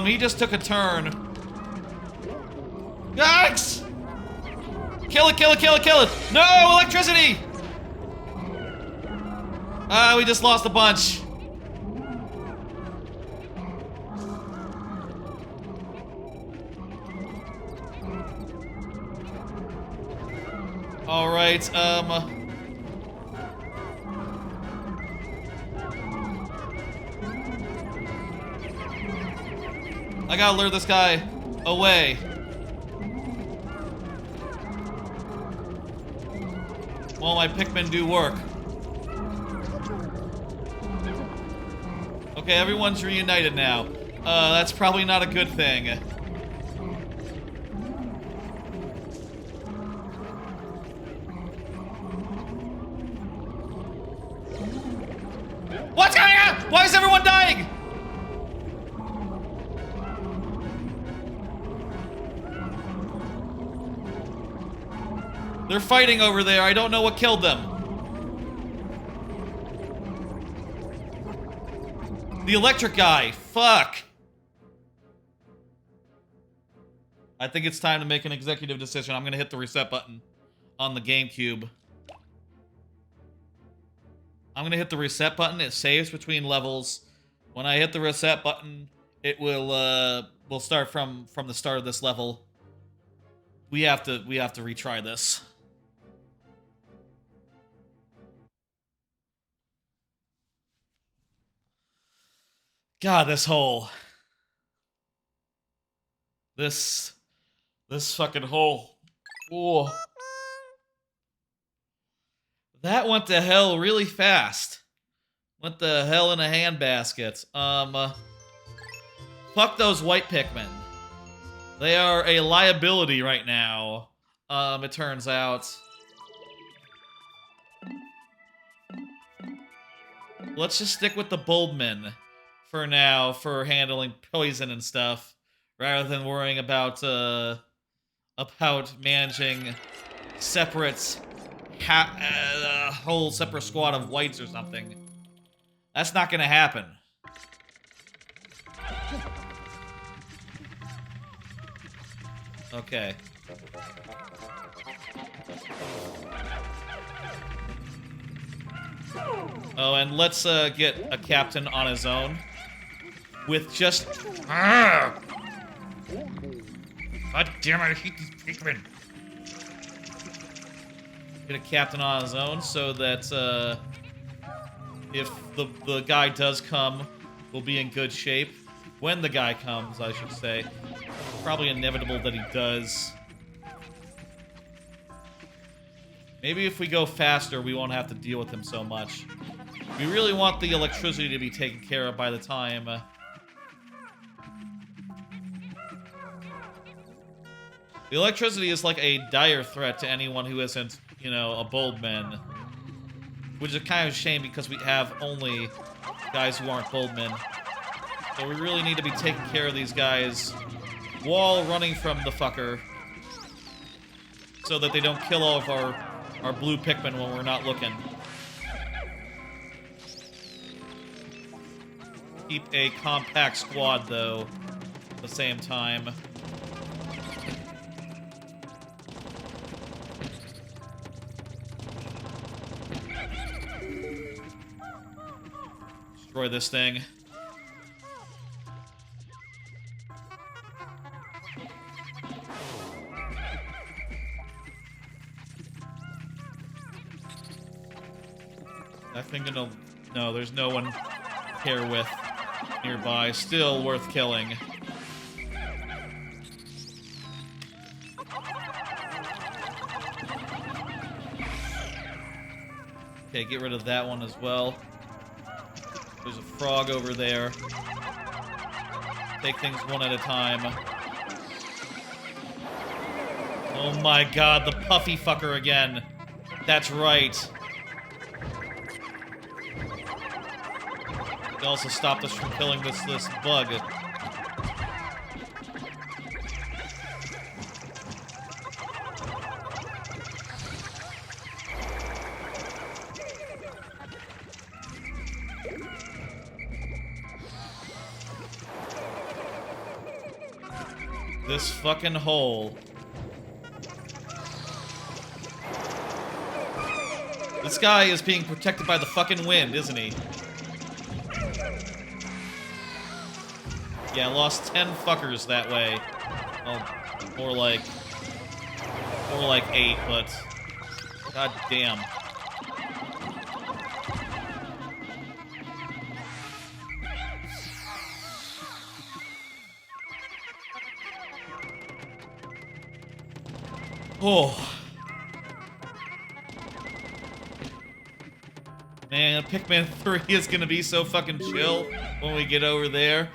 He just took a turn. Yikes! Kill it, kill it, kill it, kill it! No, electricity! We just lost a bunch. All right, I gotta lure this guy away. While my Pikmin do work. Okay, everyone's reunited now. That's probably not a good thing. What's going on? Why is everyone dying? They're fighting over there. I don't know what killed them. The electric guy. Fuck. I think it's time to make an executive decision. I'm gonna hit the reset button on the GameCube. I'm gonna hit the reset button. It saves between levels. When I hit the reset button, it will start from the start of this level. We have to retry this. God, this hole. This fucking hole. Whoa. That went to hell really fast. Went to hell in a handbasket. Fuck those white Pikmin. They are a liability right now. It turns out. Let's just stick with the Bulbmin for now for handling poison and stuff, rather than worrying about managing separate a whole separate squad of whites or something. That's not gonna happen. Okay. Oh, and let's get a captain on his own. With just... God damn it, I hate these Pikmin. Get a captain on his own so that if the guy does come, we'll be in good shape. When the guy comes, I should say. Probably inevitable that he does. Maybe if we go faster, we won't have to deal with him so much. We really want the electricity to be taken care of by the time... The electricity is like a dire threat to anyone who isn't, you know, a Boldman. Which is kind of a shame because we have only guys who aren't Boldmen. So we really need to be taking care of these guys while running from the fucker. So that they don't kill all of our blue Pikmin when we're not looking. Keep a compact squad, though, at the same time. Destroy this thing. That thing gonna... No, there's no one here with nearby. Still worth killing. Okay, get rid of that one as well. There's a frog over there. Take things one at a time. Oh my god, the puffy fucker again. That's right. It also stopped us from killing this bug. This fucking hole. This guy is being protected by the fucking wind, isn't he? Yeah, I lost 10 fuckers that way. Well, more like 8, but god damn. Oh. Man, Pikmin 3 is gonna be so fucking chill when we get over there.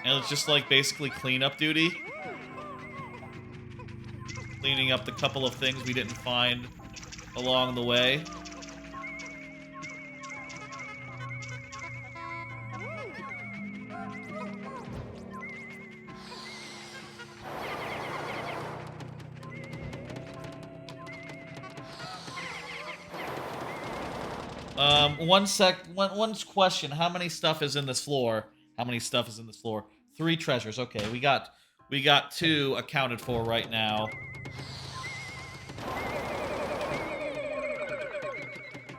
And it's just like basically cleanup duty. Cleaning up the couple of things we didn't find along the way. One question. How many stuff is in this floor? How many stuff is in this floor? 3 treasures. Okay, we got 2 accounted for right now.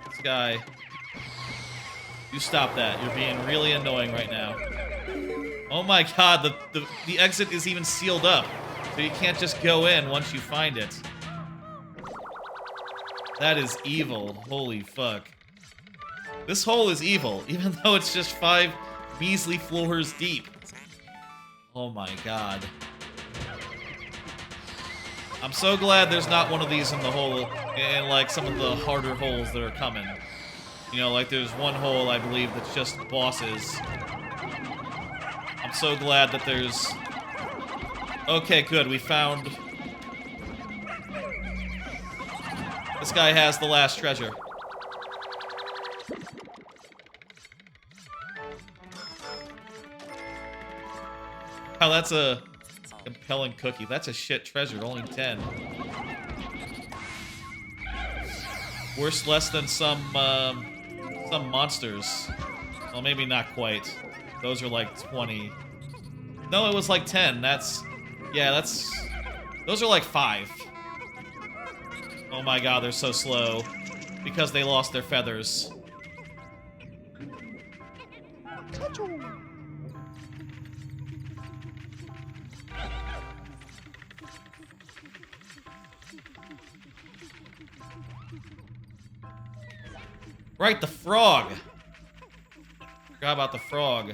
This guy. You stop that. You're being really annoying right now. Oh my god, the exit is even sealed up. So you can't just go in once you find it. That is evil. Holy fuck. This hole is evil, even though it's just 5 measly floors deep. Oh my god. I'm so glad there's not one of these in the hole, in like some of the harder holes that are coming. You know, like there's one hole, I believe, that's just bosses. I'm so glad that there's... Okay, good, we found... This guy has the last treasure. Wow, that's a compelling cookie. That's a shit treasure, only 10. Worse less than some monsters. Well, maybe not quite. Those are like 20. No, it was like 10. Those are like 5. Oh my god, they're so slow. Because they lost their feathers. Right, the frog. Forgot about the frog.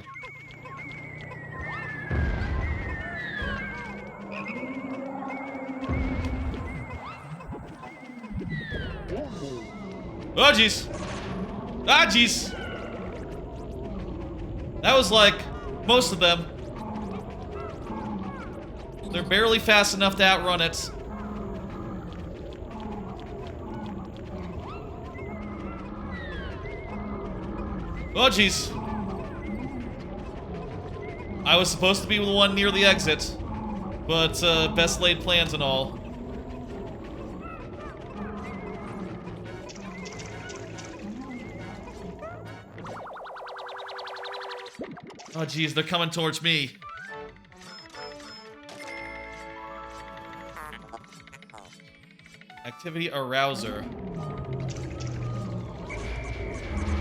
Oh, jeez. Ah, jeez. That was like most of them. They're barely fast enough to outrun it. Oh, jeez. I was supposed to be the one near the exit, but best laid plans and all. Oh, jeez, they're coming towards me. Activity Arouser.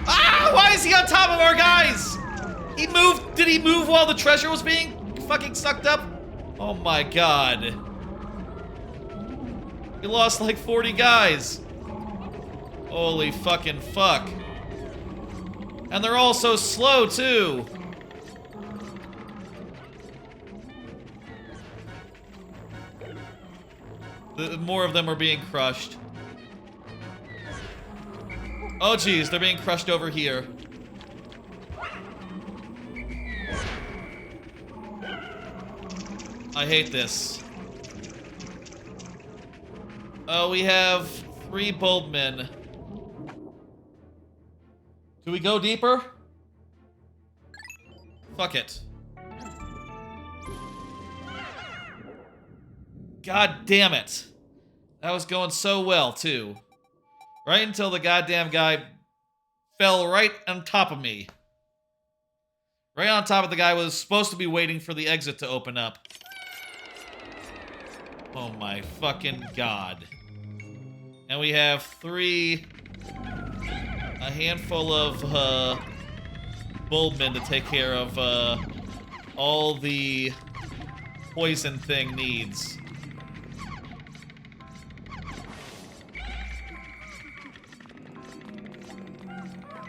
Ah! Why is he on top of our guys? He moved. Did he move while the treasure was being fucking sucked up? Oh my god. We lost like 40 guys. Holy fucking fuck. And they're all so slow too. More of them are being crushed. Oh geez, they're being crushed over here. I hate this. Oh, we have 3 bulbmen. Do we go deeper? Fuck it. God damn it. That was going so well, too. Right until the goddamn guy fell right on top of me. Right on top of the guy who was supposed to be waiting for the exit to open up. Oh my fucking god. And we have 3... a handful of, bulbmen to take care of, all the poison thing needs.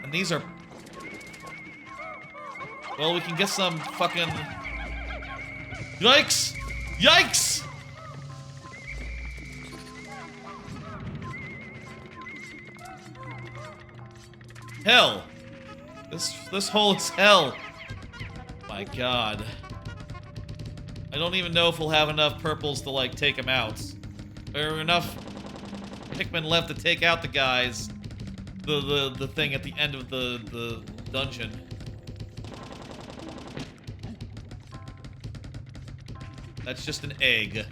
And these are... well, we can get some fucking... Yikes! Yikes! Hell! This hole is hell! My god. I don't even know if we'll have enough purples to, like, take him out. There are enough Pikmin left to take out the guys. The thing at the end of the dungeon. That's just an egg.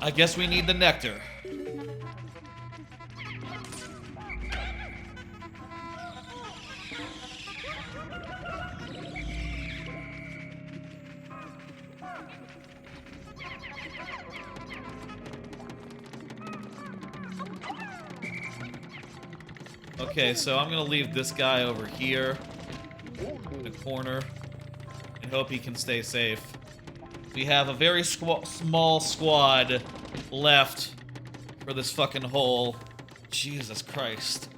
I guess we need the nectar. Okay, so I'm gonna leave this guy over here in the corner and hope he can stay safe. We have a very small squad left for this fucking hole. Jesus Christ.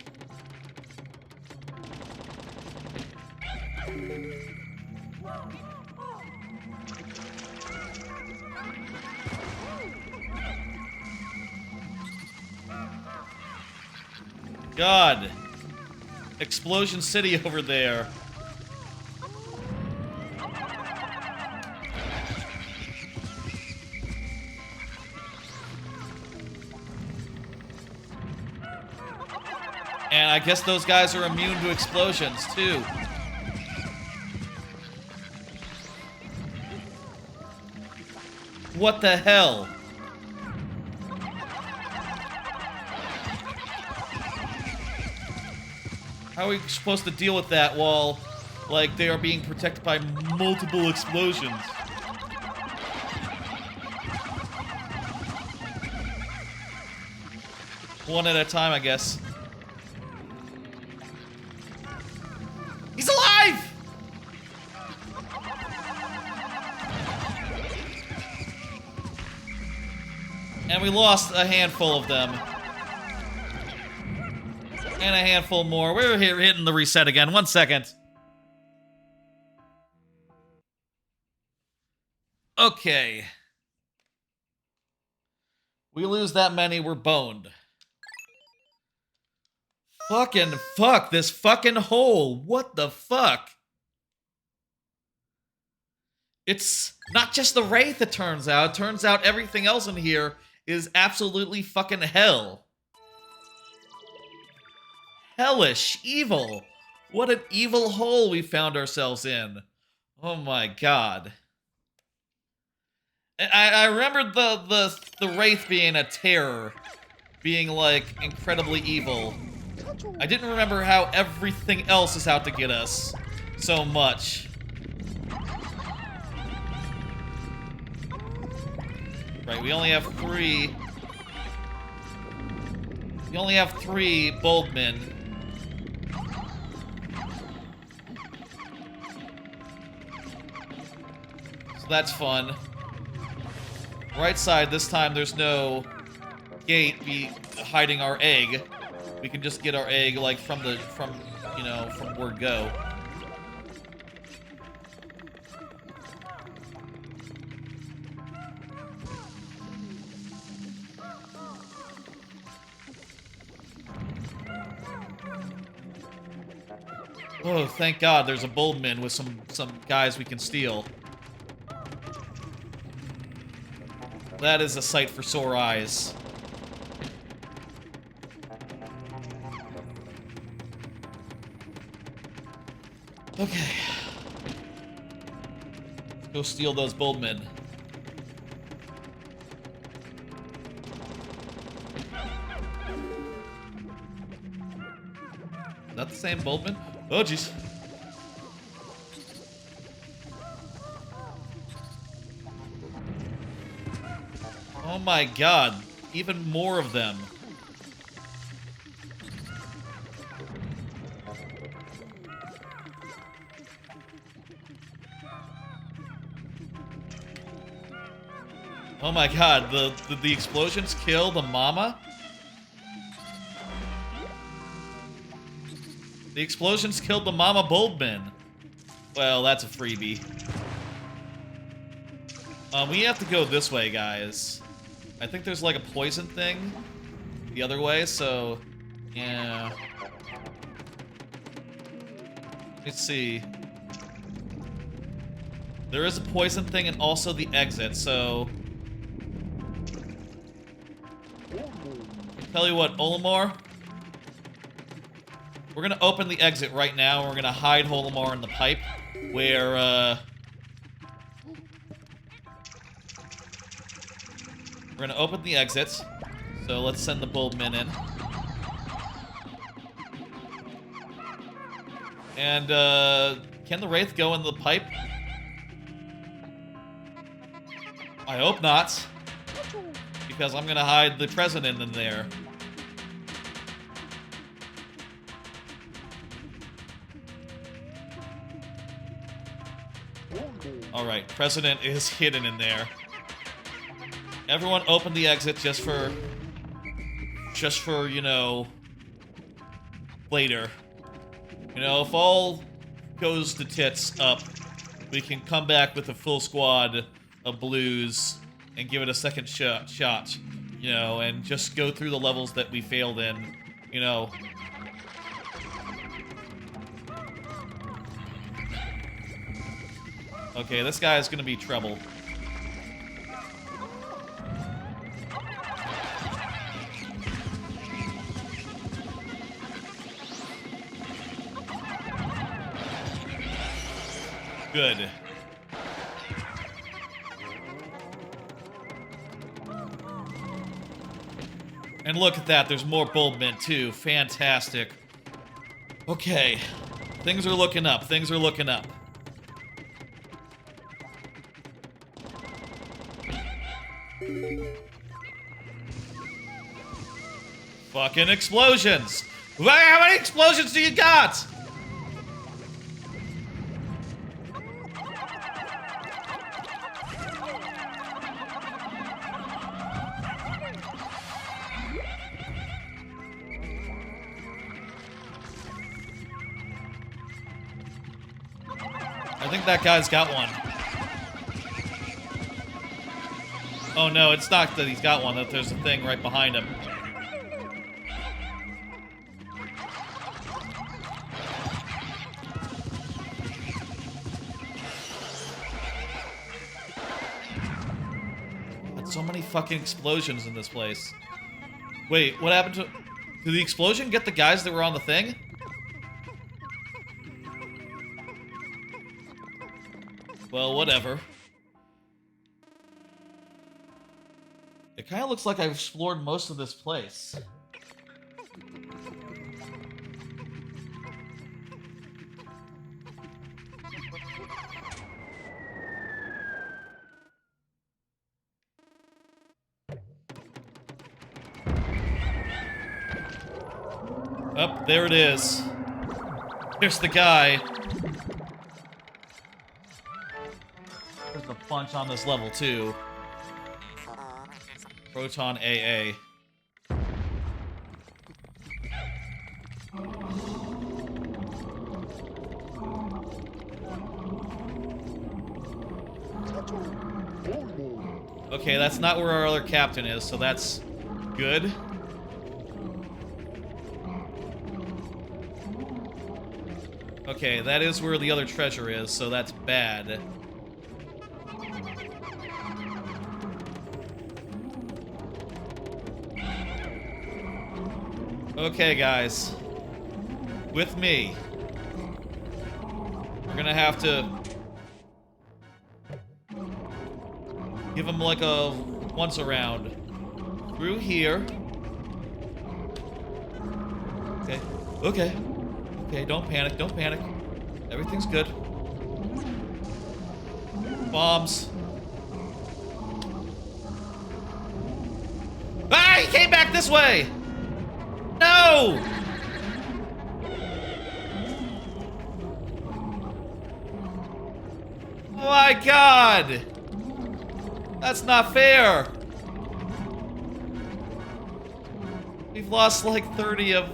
God. Explosion City over there. And I guess those guys are immune to explosions, too. What the hell? How are we supposed to deal with that while, like, they are being protected by multiple explosions? One at a time, I guess. He's alive! And we lost a handful of them. And a handful more. We're hitting the reset again. 1 second. Okay. We lose that many, we're boned. Fucking fuck this fucking hole. What the fuck? It's not just the Wraith, it turns out. It turns out everything else in here is absolutely fucking hell. Hellish evil. What an evil hole we found ourselves in. Oh my god. I remembered the Wraith being a terror. Being, like, incredibly evil. I didn't remember how everything else is out to get us so much. Right, we only have 3. We only have 3 Bulbmen. So that's fun. Right side, this time there's no gate be hiding our egg. We can just get our egg, like, from word go. Oh, thank God there's a Bulbman with some guys we can steal. That is a sight for sore eyes. Okay. Let's go steal those Bulbmen. Is that the same Bulbman? Oh, jeez. Oh my god. Even more of them. Oh my god, the explosions kill the mama? The explosions killed the mama Bulbman. Well, that's a freebie. We have to go this way, guys. I think there's like a poison thing the other way, so yeah. Let's see. There is a poison thing and also the exit, so tell you what, Olimar, we're gonna open the exit right now, and we're gonna hide Olimar in the pipe, where, we're gonna open the exit, so let's send the Bulbmen in. And, can the Wraith go in the pipe? I hope not, because I'm gonna hide the President in there. Alright, President is hidden in there. Everyone open the exit just for, you know, later. You know, if all goes to tits up, we can come back with a full squad of blues and give it a second shot, you know, and just go through the levels that we failed in, you know. Okay, this guy is gonna be trouble. Good. And look at that, there's more Bulbmen too. Fantastic. Okay. Things are looking up. Things are looking up. Fucking explosions! How many explosions do you got? I think that guy's got one. Oh no, it's not that he's got one, that there's a thing right behind him. So many fucking explosions in this place. Wait, what happened to... Did the explosion get the guys that were on the thing? Well, whatever. It kind of looks like I've explored most of this place. Oh, there it is. Here's the guy. There's a bunch on this level, too. Proton AA. Okay, that's not where our other captain is, so that's good. Okay, that is where the other treasure is, so that's bad. Okay, guys. With me. We're gonna have to give him like a once around. Through here. Okay. Okay. Okay, don't panic, don't panic. Everything's good. Bombs. Ah, he came back this way! No! Oh my god! That's not fair! We've lost like 30 of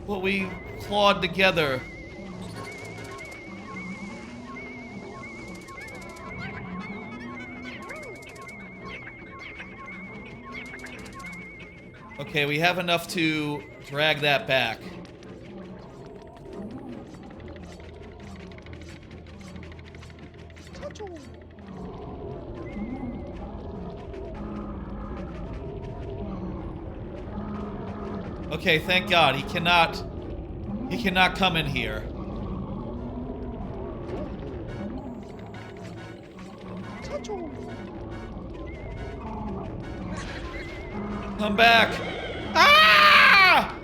what we clawed together. Okay, we have enough to drag that back. Okay, thank God. He cannot come in here. Come back. Ah!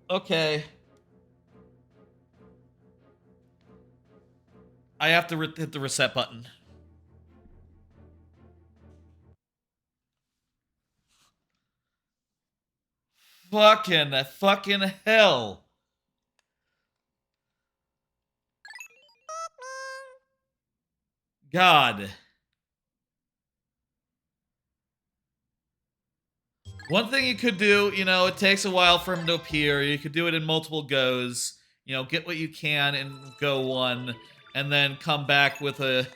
Okay. I have to hit the reset button. Fucking hell. God. One thing you could do, you know, it takes a while for him to appear. You could do it in multiple goes. You know, get what you can in go one, and then come back with a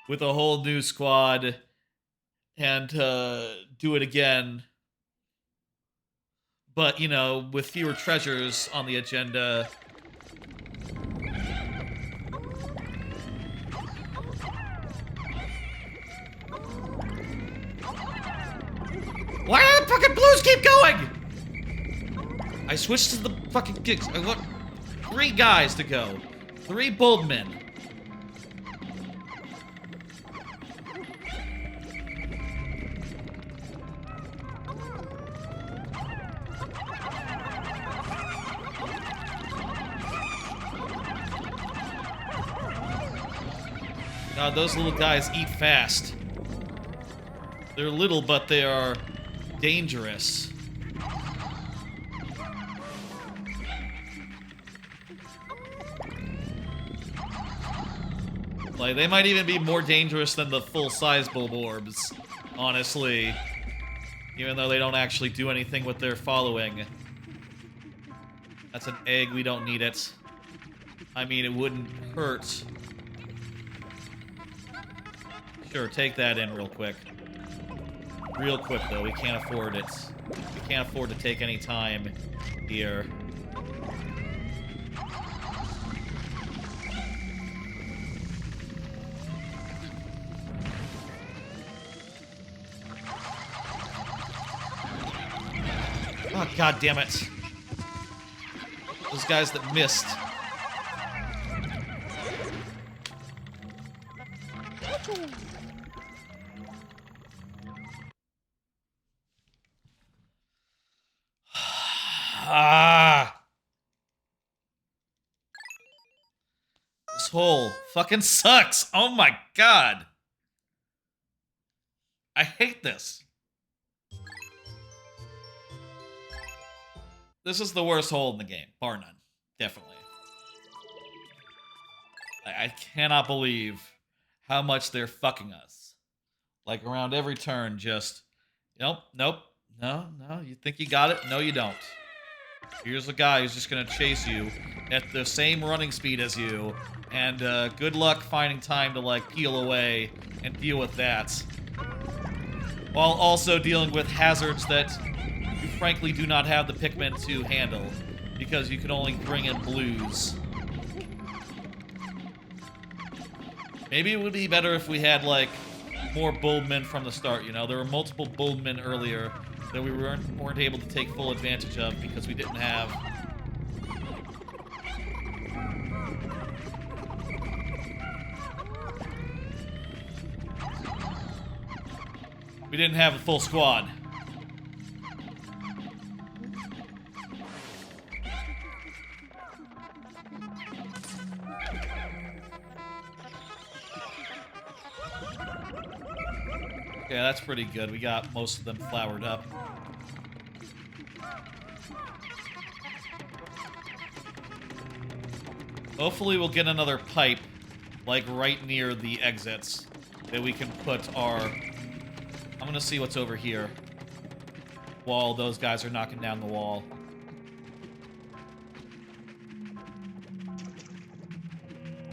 whole new squad and do it again. But, you know, with fewer treasures on the agenda. Why do the fucking blues keep going? I switched to the fucking gigs. I want 3 guys to go. 3 bold men. God, those little guys eat fast. They're little, but they are dangerous. Like, they might even be more dangerous than the full-size bulborbs, honestly. Even though they don't actually do anything with their following. That's an egg, we don't need it. I mean, it wouldn't hurt. Sure, take that in real quick. Real quick, though. We can't afford it. We can't afford to take any time here. God damn it. Those guys that missed. Ah! This hole fucking sucks. Oh my god. I hate this. This is the worst hole in the game, bar none. Definitely. I cannot believe how much they're fucking us. Like, around every turn, just... Nope, nope, no, you think you got it? No, you don't. Here's a guy who's just gonna chase you at the same running speed as you, and good luck finding time to, like, peel away and deal with that. While also dealing with hazards that you frankly do not have the Pikmin to handle, because you can only bring in blues. Maybe it would be better if we had, like, more Bulbmen from the start, you know? There were multiple Bulbmen earlier that we weren't able to take full advantage of because we didn't have... We didn't have a full squad. Yeah, that's pretty good. We got most of them flowered up. Hopefully we'll get another pipe, like, right near the exits, that we can put our... I'm gonna see what's over here, while those guys are knocking down the wall.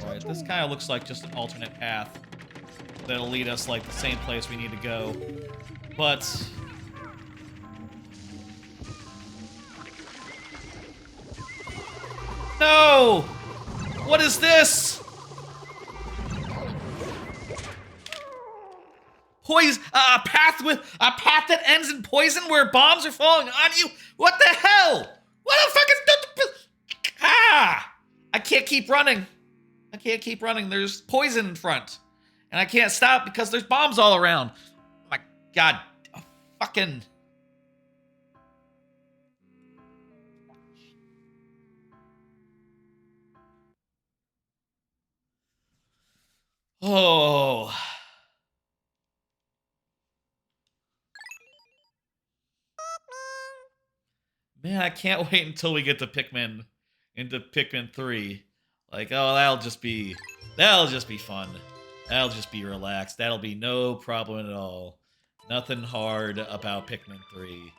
Alright, this kind of looks like just an alternate path that'll lead us, like, the same place we need to go. But... No! What is this? Poison, a path that ends in poison where bombs are falling on you? What the hell? What the fuck is... Ah! I can't keep running. I can't keep running. There's poison in front. And I can't stop because there's bombs all around. Oh my god. Fucking... Oh... Man, I can't wait until we get to Pikmin, into Pikmin 3. Like, oh, that'll just be fun. That'll just be relaxed. That'll be no problem at all. Nothing hard about Pikmin 3.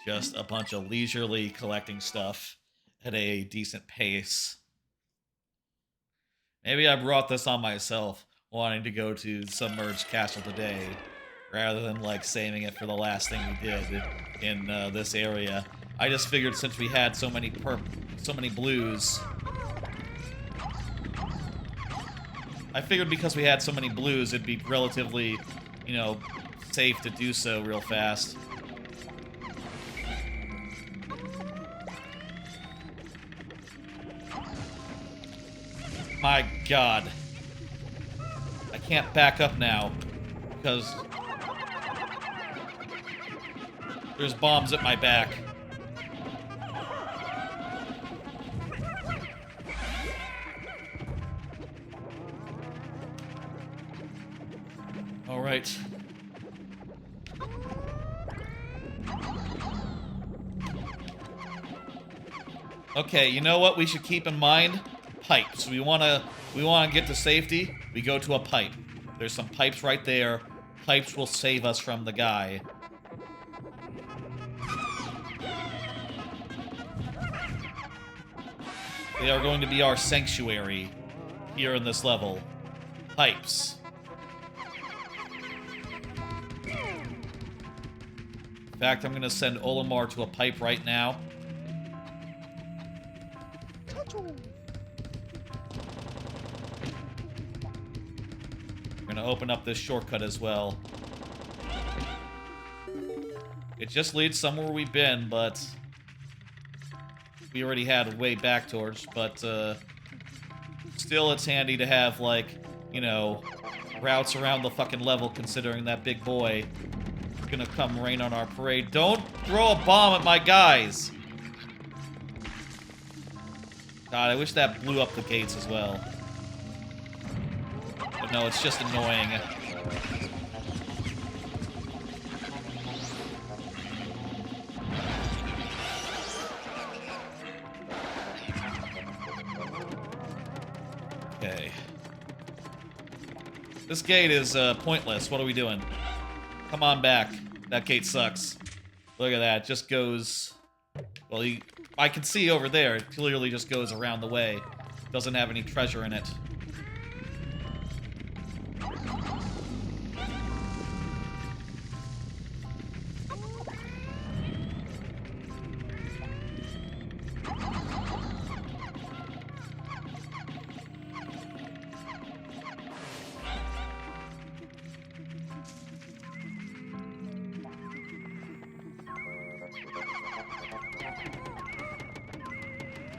Just a bunch of leisurely collecting stuff at a decent pace. Maybe I brought this on myself, wanting to go to Submerged Castle today, rather than, like, saving it for the last thing we did in this area. I just figured since we had so many blues... I figured because we had so many blues, it'd be relatively, you know, safe to do so real fast. My god. I can't back up now, because there's bombs at my back. All right. Okay, you know what we should keep in mind? Pipes. We wanna get to safety, we go to a pipe. There's some pipes right there. Pipes will save us from the guy. They are going to be our sanctuary here in this level. Pipes. In fact, I'm going to send Olimar to a pipe right now. We're going to open up this shortcut as well. It just leads somewhere we've been, but we already had way back torch, but still it's handy to have, like, you know, routes around the fucking level, considering that big boy is gonna come rain on our parade. Don't throw a bomb at my guys! God, I wish that blew up the gates as well. But no, it's just annoying. Okay. This gate is pointless. What are we doing? Come on back. That gate sucks. Look at that. It just goes... Well, I can see over there. It clearly just goes around the way. Doesn't have any treasure in it.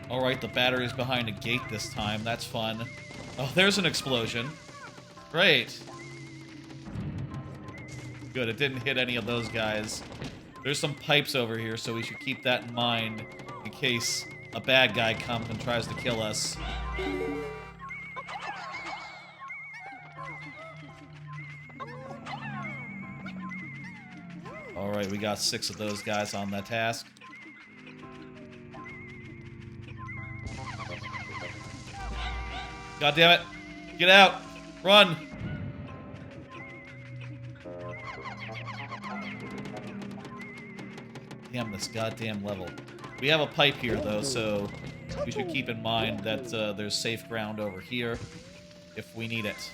Alright, the battery's behind a gate this time. That's fun. Oh, there's an explosion. Great. Good, it didn't hit any of those guys. There's some pipes over here, so we should keep that in mind in case a bad guy comes and tries to kill us. Alright, we got 6 of those guys on that task. God damn it. Get out. Run. Damn this goddamn level. We have a pipe here, though, so we should keep in mind that there's safe ground over here if we need it.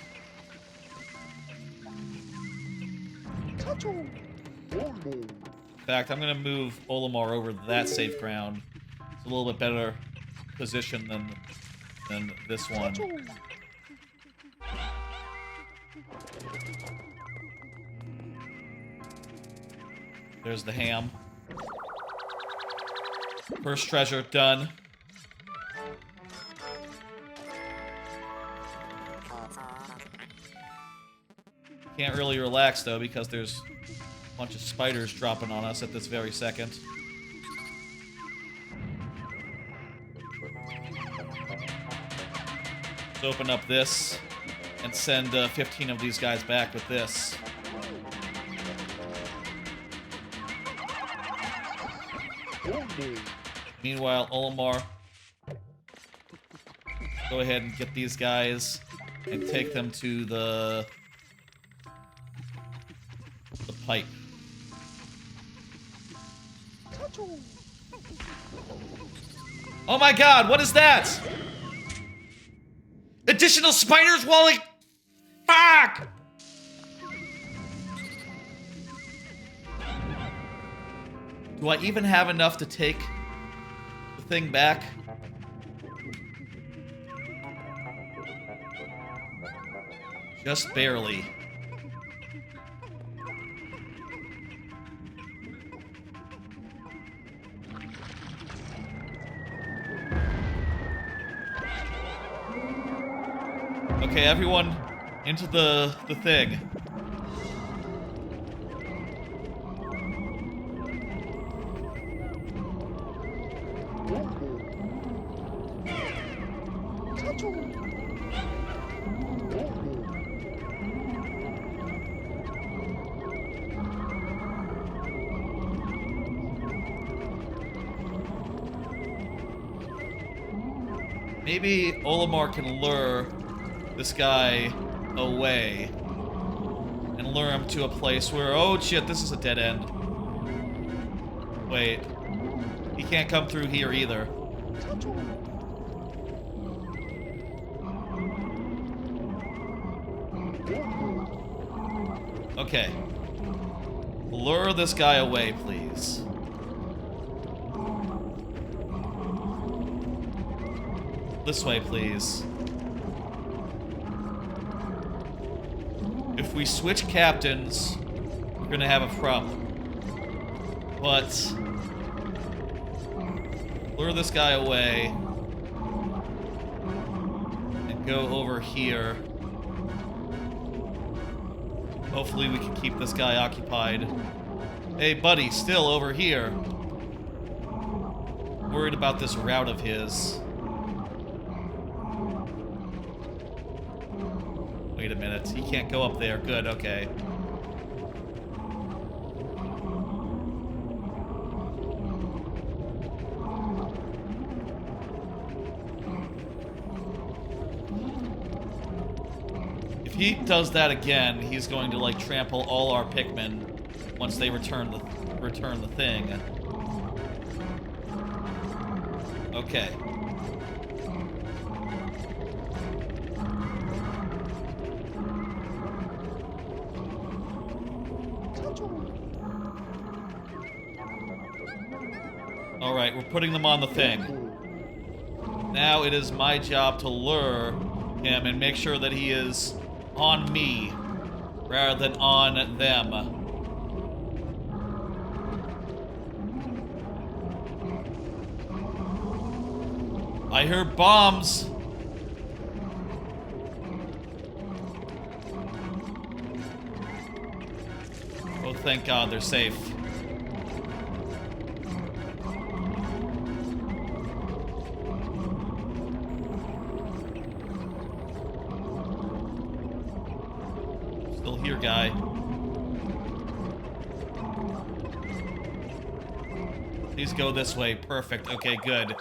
In fact, I'm going to move Olimar over to that safe ground. It's a little bit better position than this one. There's the ham. First treasure done. Can't really relax though because there's a bunch of spiders dropping on us at this very second. Open up this and send 15 of these guys back with this. Meanwhile, Olimar, go ahead and get these guys and take them to the pipe. Oh my god, what is that? Additional spiders, Wally! Fuck! Do I even have enough to take the thing back? Just barely. Okay, everyone into the thing. Maybe Olimar can lure this guy away and lure him to a place where, oh shit, this is a dead end. Wait, he can't come through here either. Okay, lure this guy away, please. This way, please. If we switch captains, we're gonna have a problem. But lure this guy away and go over here. Hopefully we can keep this guy occupied. Hey, buddy, still over here. Worried about this route of his. Wait a minute. He can't go up there. Good, okay. If he does that again, he's going to like trample all our Pikmin once they return the thing. Okay. All right, we're putting them on the thing. Now it is my job to lure him and make sure that he is on me rather than on them. I hear bombs. Oh, thank God they're safe. Still here, guy. Please go this way. Perfect. Okay, good.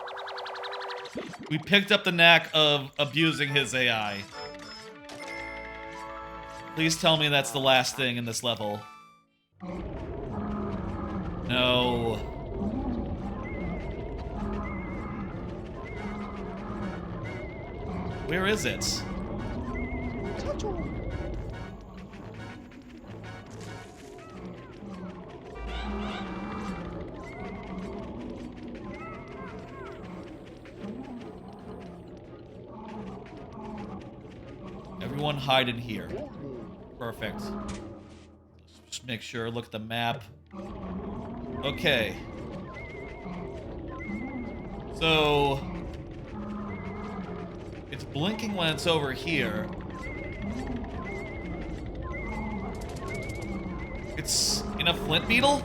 We picked up the knack of abusing his AI. Please tell me that's the last thing in this level. No. Where is it? Everyone hide in here. Perfect. Just make sure, look at the map. Okay. So it's blinking when it's over here. It's in a flint beetle?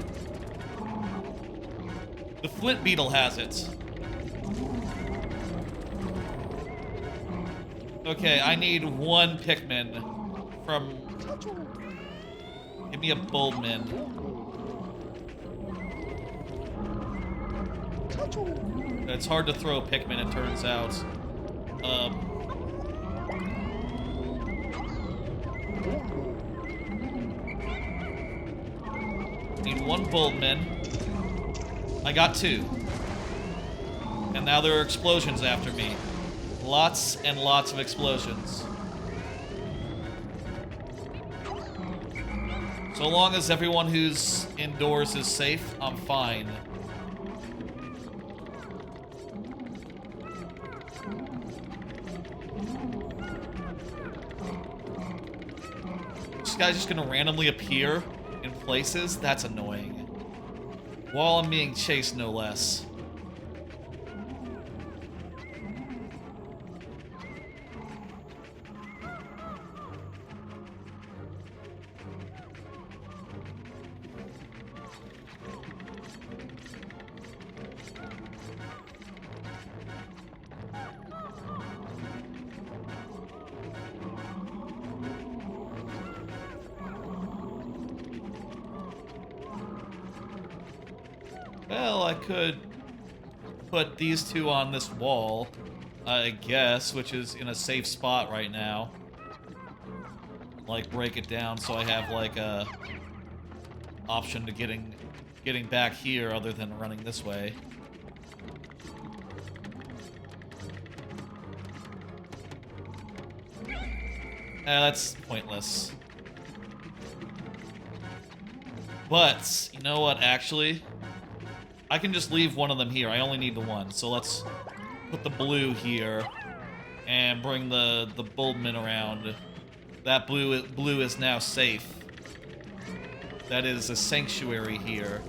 The flint beetle has it. Okay, I need one Pikmin from... Give me a Bulbmin. It's hard to throw a Pikmin, it turns out. Need one Bulbmin. I got two. And now there are explosions after me. Lots and lots of explosions. So long as everyone who's indoors is safe, I'm fine. This guy's just gonna randomly appear in places? That's annoying. While I'm being chased, no less. Well, I could put these two on this wall, I guess, which is in a safe spot right now. Like, break it down so I have, like, a option to getting back here other than running this way. That's pointless. But, you know what, actually? I can just leave one of them here. I only need the one. So let's put the blue here and bring the Bulbmin around. That blue is now safe. That is a sanctuary here.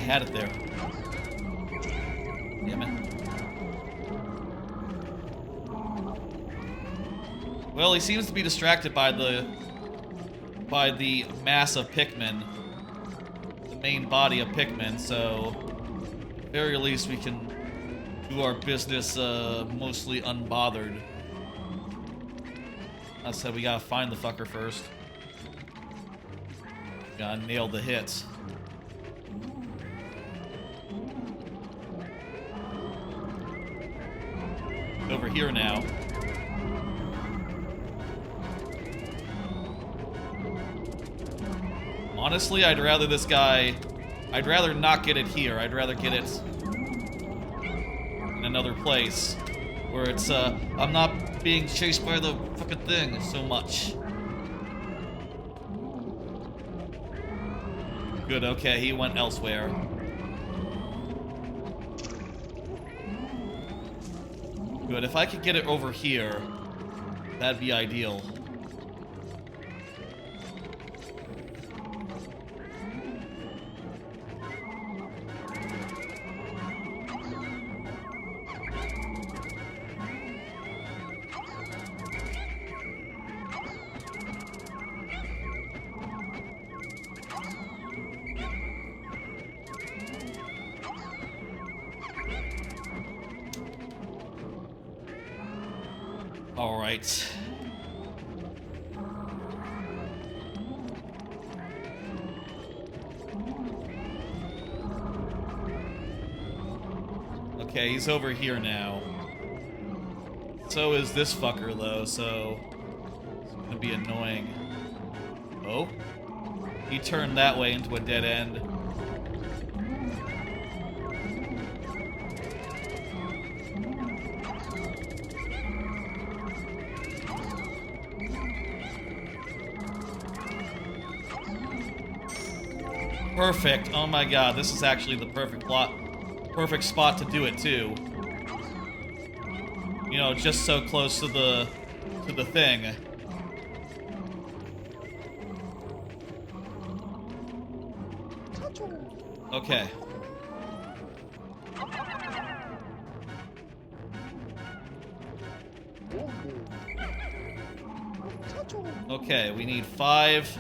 had it there. Damn it. Well, he seems to be distracted by the mass of Pikmin. The main body of Pikmin, so at the very least we can do our business mostly unbothered. I said we gotta find the fucker first. Gotta nail the hits. Over here now. Honestly, I'd rather not get it here. I'd rather get it in another place where it's, I'm not being chased by the fucking thing so much. Good, okay, he went elsewhere. Good, if I could get it over here, that'd be ideal. All right. Okay, he's over here now. So is this fucker, though, so it's gonna be annoying. Oh? He turned that way into a dead end. Perfect. Oh my god, this is actually the perfect spot to do it too. You know, just so close to the thing. Okay. Okay, we need 5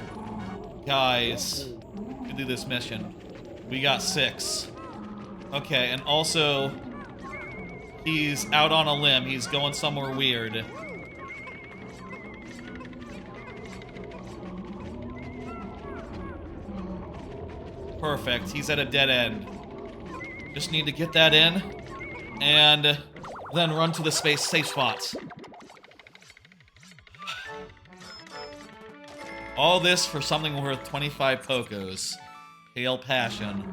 guys to do this mission. We got 6. Okay, and also, he's out on a limb. He's going somewhere weird. Perfect. He's at a dead end. Just need to get that in, and then run to the safe spot. All this for something worth 25 Pokos. Hail passion.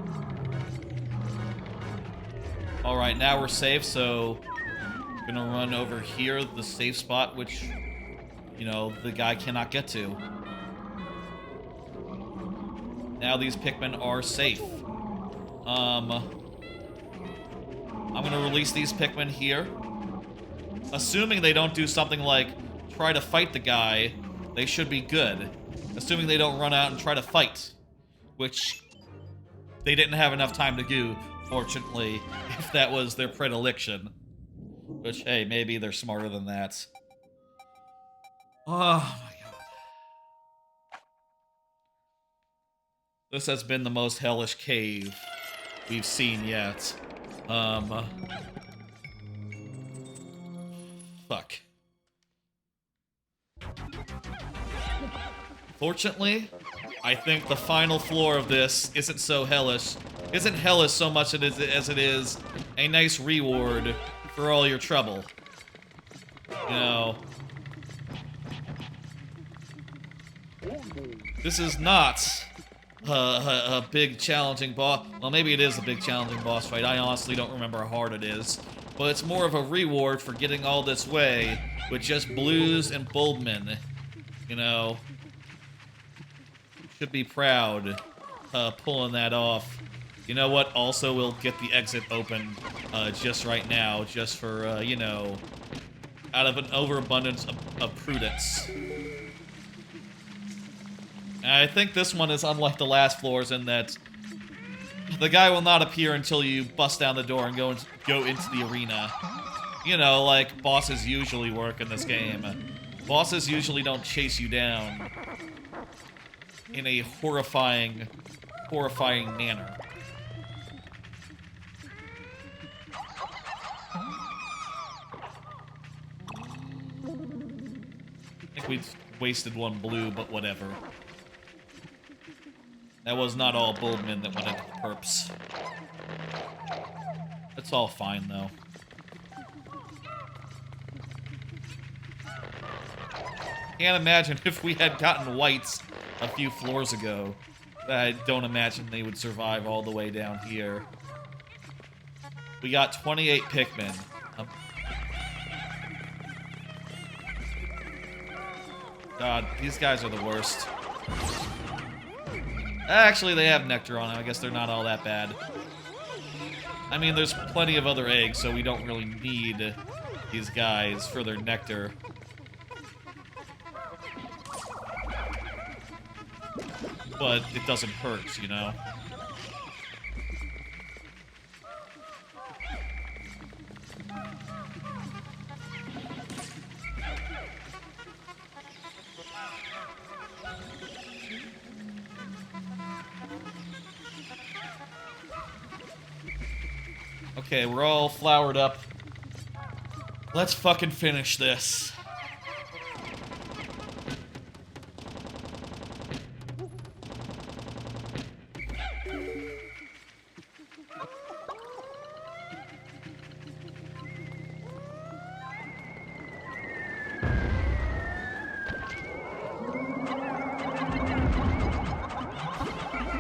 Alright, now we're safe, so I'm gonna run over here, the safe spot, which, you know, the guy cannot get to. Now these Pikmin are safe. I'm gonna release these Pikmin here. Assuming they don't do something like try to fight the guy, they should be good. Assuming they don't run out and try to fight, which they didn't have enough time to do, fortunately, if that was their predilection. Which, hey, maybe they're smarter than that. Oh my god. This has been the most hellish cave we've seen yet. Fuck. Fortunately, I think the final floor of this isn't so hellish. Isn't hellish so much as it is a nice reward for all your trouble. You know, this is not a big challenging boss. Well, maybe it is a big challenging boss fight. I honestly don't remember how hard it is. But it's more of a reward for getting all this way with just blues and bulbmen. You know, should be proud pulling that off. You know what? Also, we'll get the exit open just right now, just for, you know, out of an overabundance of prudence. And I think this one is unlike the last floors in that The guy will not appear until you bust down the door and go into the arena. You know, like bosses usually work in this game. Bosses usually don't chase you down in a horrifying manner. I think we wasted one blue, but whatever. That was not all Bulbmin that went into the perps. It's all fine, though. Can't imagine if we had gotten whites a few floors ago. I don't imagine they would survive all the way down here. We got 28 Pikmin. God, these guys are the worst. Actually, they have nectar on them. I guess they're not all that bad. I mean, there's plenty of other eggs, so we don't really need these guys for their nectar. But it doesn't hurt, you know? Okay, we're all flowered up. Let's fucking finish this.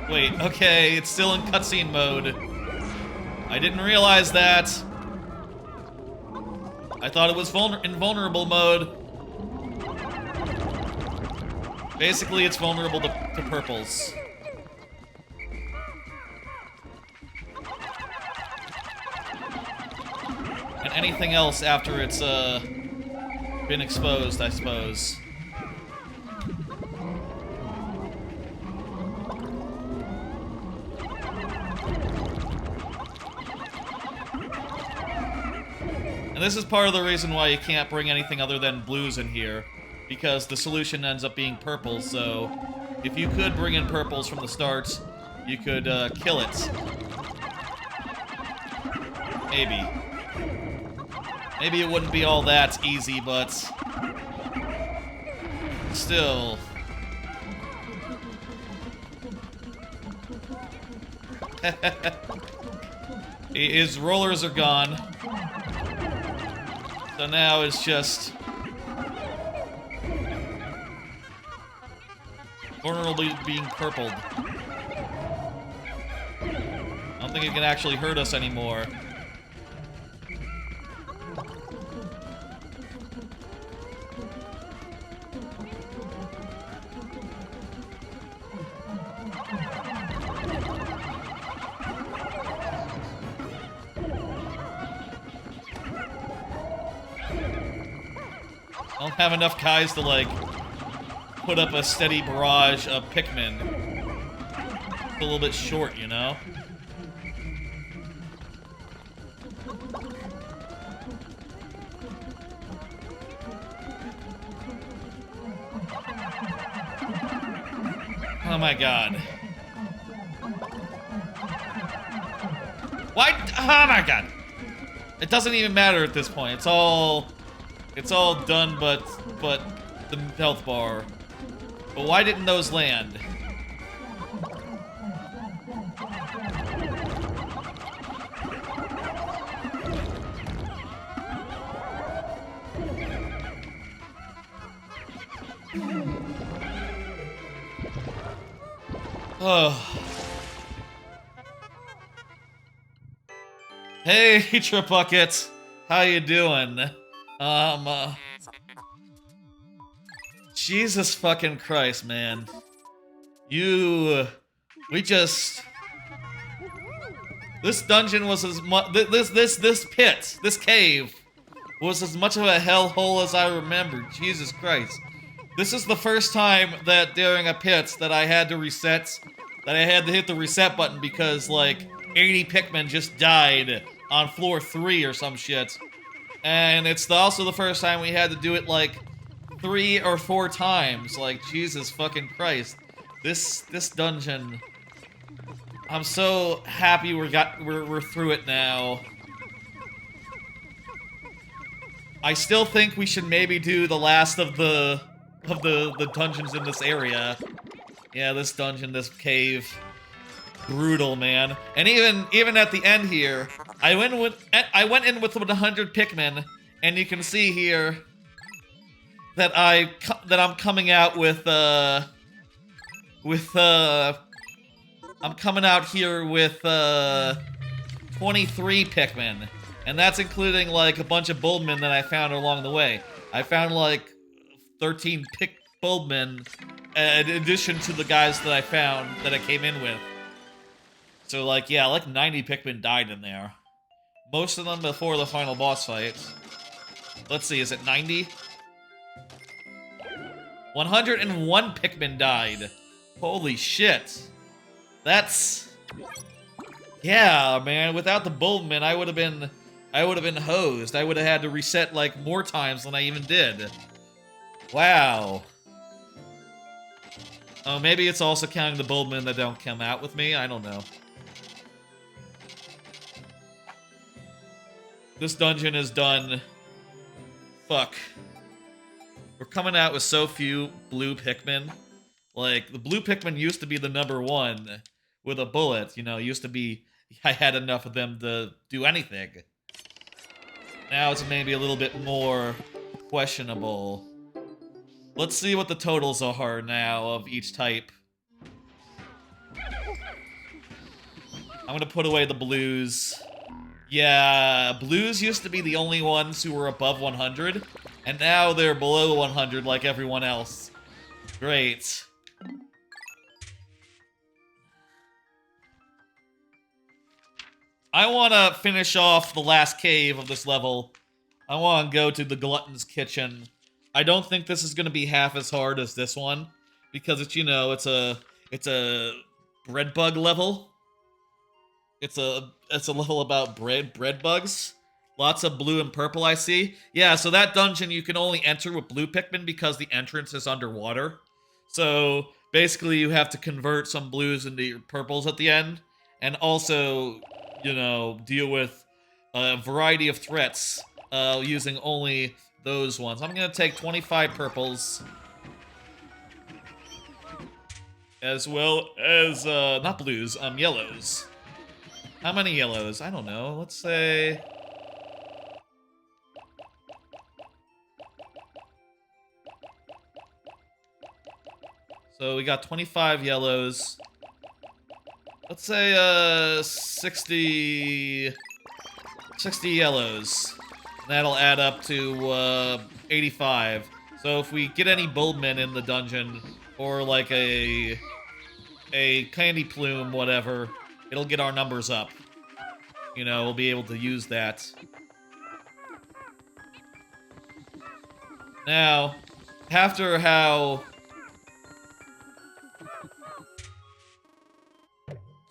Wait, okay, it's still in cutscene mode. I didn't realize that. I thought it was invulnerable mode. Basically, it's vulnerable to purples. And anything else after it's been exposed, I suppose. This is part of the reason why you can't bring anything other than blues in here, because the solution ends up being purples, so if you could bring in purples from the start, you could kill it. Maybe. Maybe it wouldn't be all that easy, but still. His rollers are gone. So now it's just vulnerably being purpled. I don't think it can actually hurt us anymore. I don't have enough guys to, like, put up a steady barrage of Pikmin. It's a little bit short, you know? Oh my god. Why? Oh my god. It doesn't even matter at this point. It's all done but the health bar. But why didn't those land? Oh. Hey, Tripucket. How you doing? Jesus fucking Christ, man. This dungeon was as much, this pit, this cave, was as much of a hellhole as I remembered. Jesus Christ. This is the first time that during a pit that I had to reset that I had to hit the reset button because, like, 80 Pikmin just died on floor 3 or some shit. And it's also the first time we had to do it, like, 3 or 4 times. Like, Jesus fucking Christ. This dungeon... I'm so happy we're through it now. I still think we should maybe do the last of the dungeons in this area. Yeah, this dungeon, this cave. Brutal, man. And even at the end here, I went in with 100 Pikmin, and you can see here that I'm coming out with I'm coming out here with 23 Pikmin. And that's including, like, a bunch of Bulbmen that I found along the way. I found, like, 13 Bulbmen in addition to the guys that I found that I came in with. So, like, yeah, like 90 Pikmin died in there. Most of them before the final boss fight. Let's see, is it 90? 101 Pikmin died. Holy shit. That's... Yeah, man, without the Bulbmen, I would have been hosed. I would have had to reset, like, more times than I even did. Wow. Oh, maybe it's also counting the Bulbmen that don't come out with me? I don't know. This dungeon is done. Fuck. We're coming out with so few blue Pikmin. Like, the blue Pikmin used to be the #1 with a bullet. You know, used to be... I had enough of them to do anything. Now it's maybe a little bit more questionable. Let's see what the totals are now of each type. I'm gonna put away the blues. Yeah, blues used to be the only ones who were above 100, and now they're below 100 like everyone else. Great. I want to finish off the last cave of this level. I want to go to the Glutton's Kitchen. I don't think this is going to be half as hard as this one, because it's, you know, it's a bread bug level. It's a level about bread bugs. Lots of blue and purple, I see. Yeah, so that dungeon you can only enter with blue Pikmin because the entrance is underwater. So basically you have to convert some blues into purples at the end, and also, you know, deal with a variety of threats using only those ones. I'm gonna take 25 purples, as well as not blues, yellows. How many yellows? I don't know. Let's say... So we got 25 yellows. Let's say 60 yellows. That'll add up to 85. So if we get any Bulbmen in the dungeon, or like a candy plume, whatever, it'll get our numbers up. You know, we'll be able to use that. Now, after how...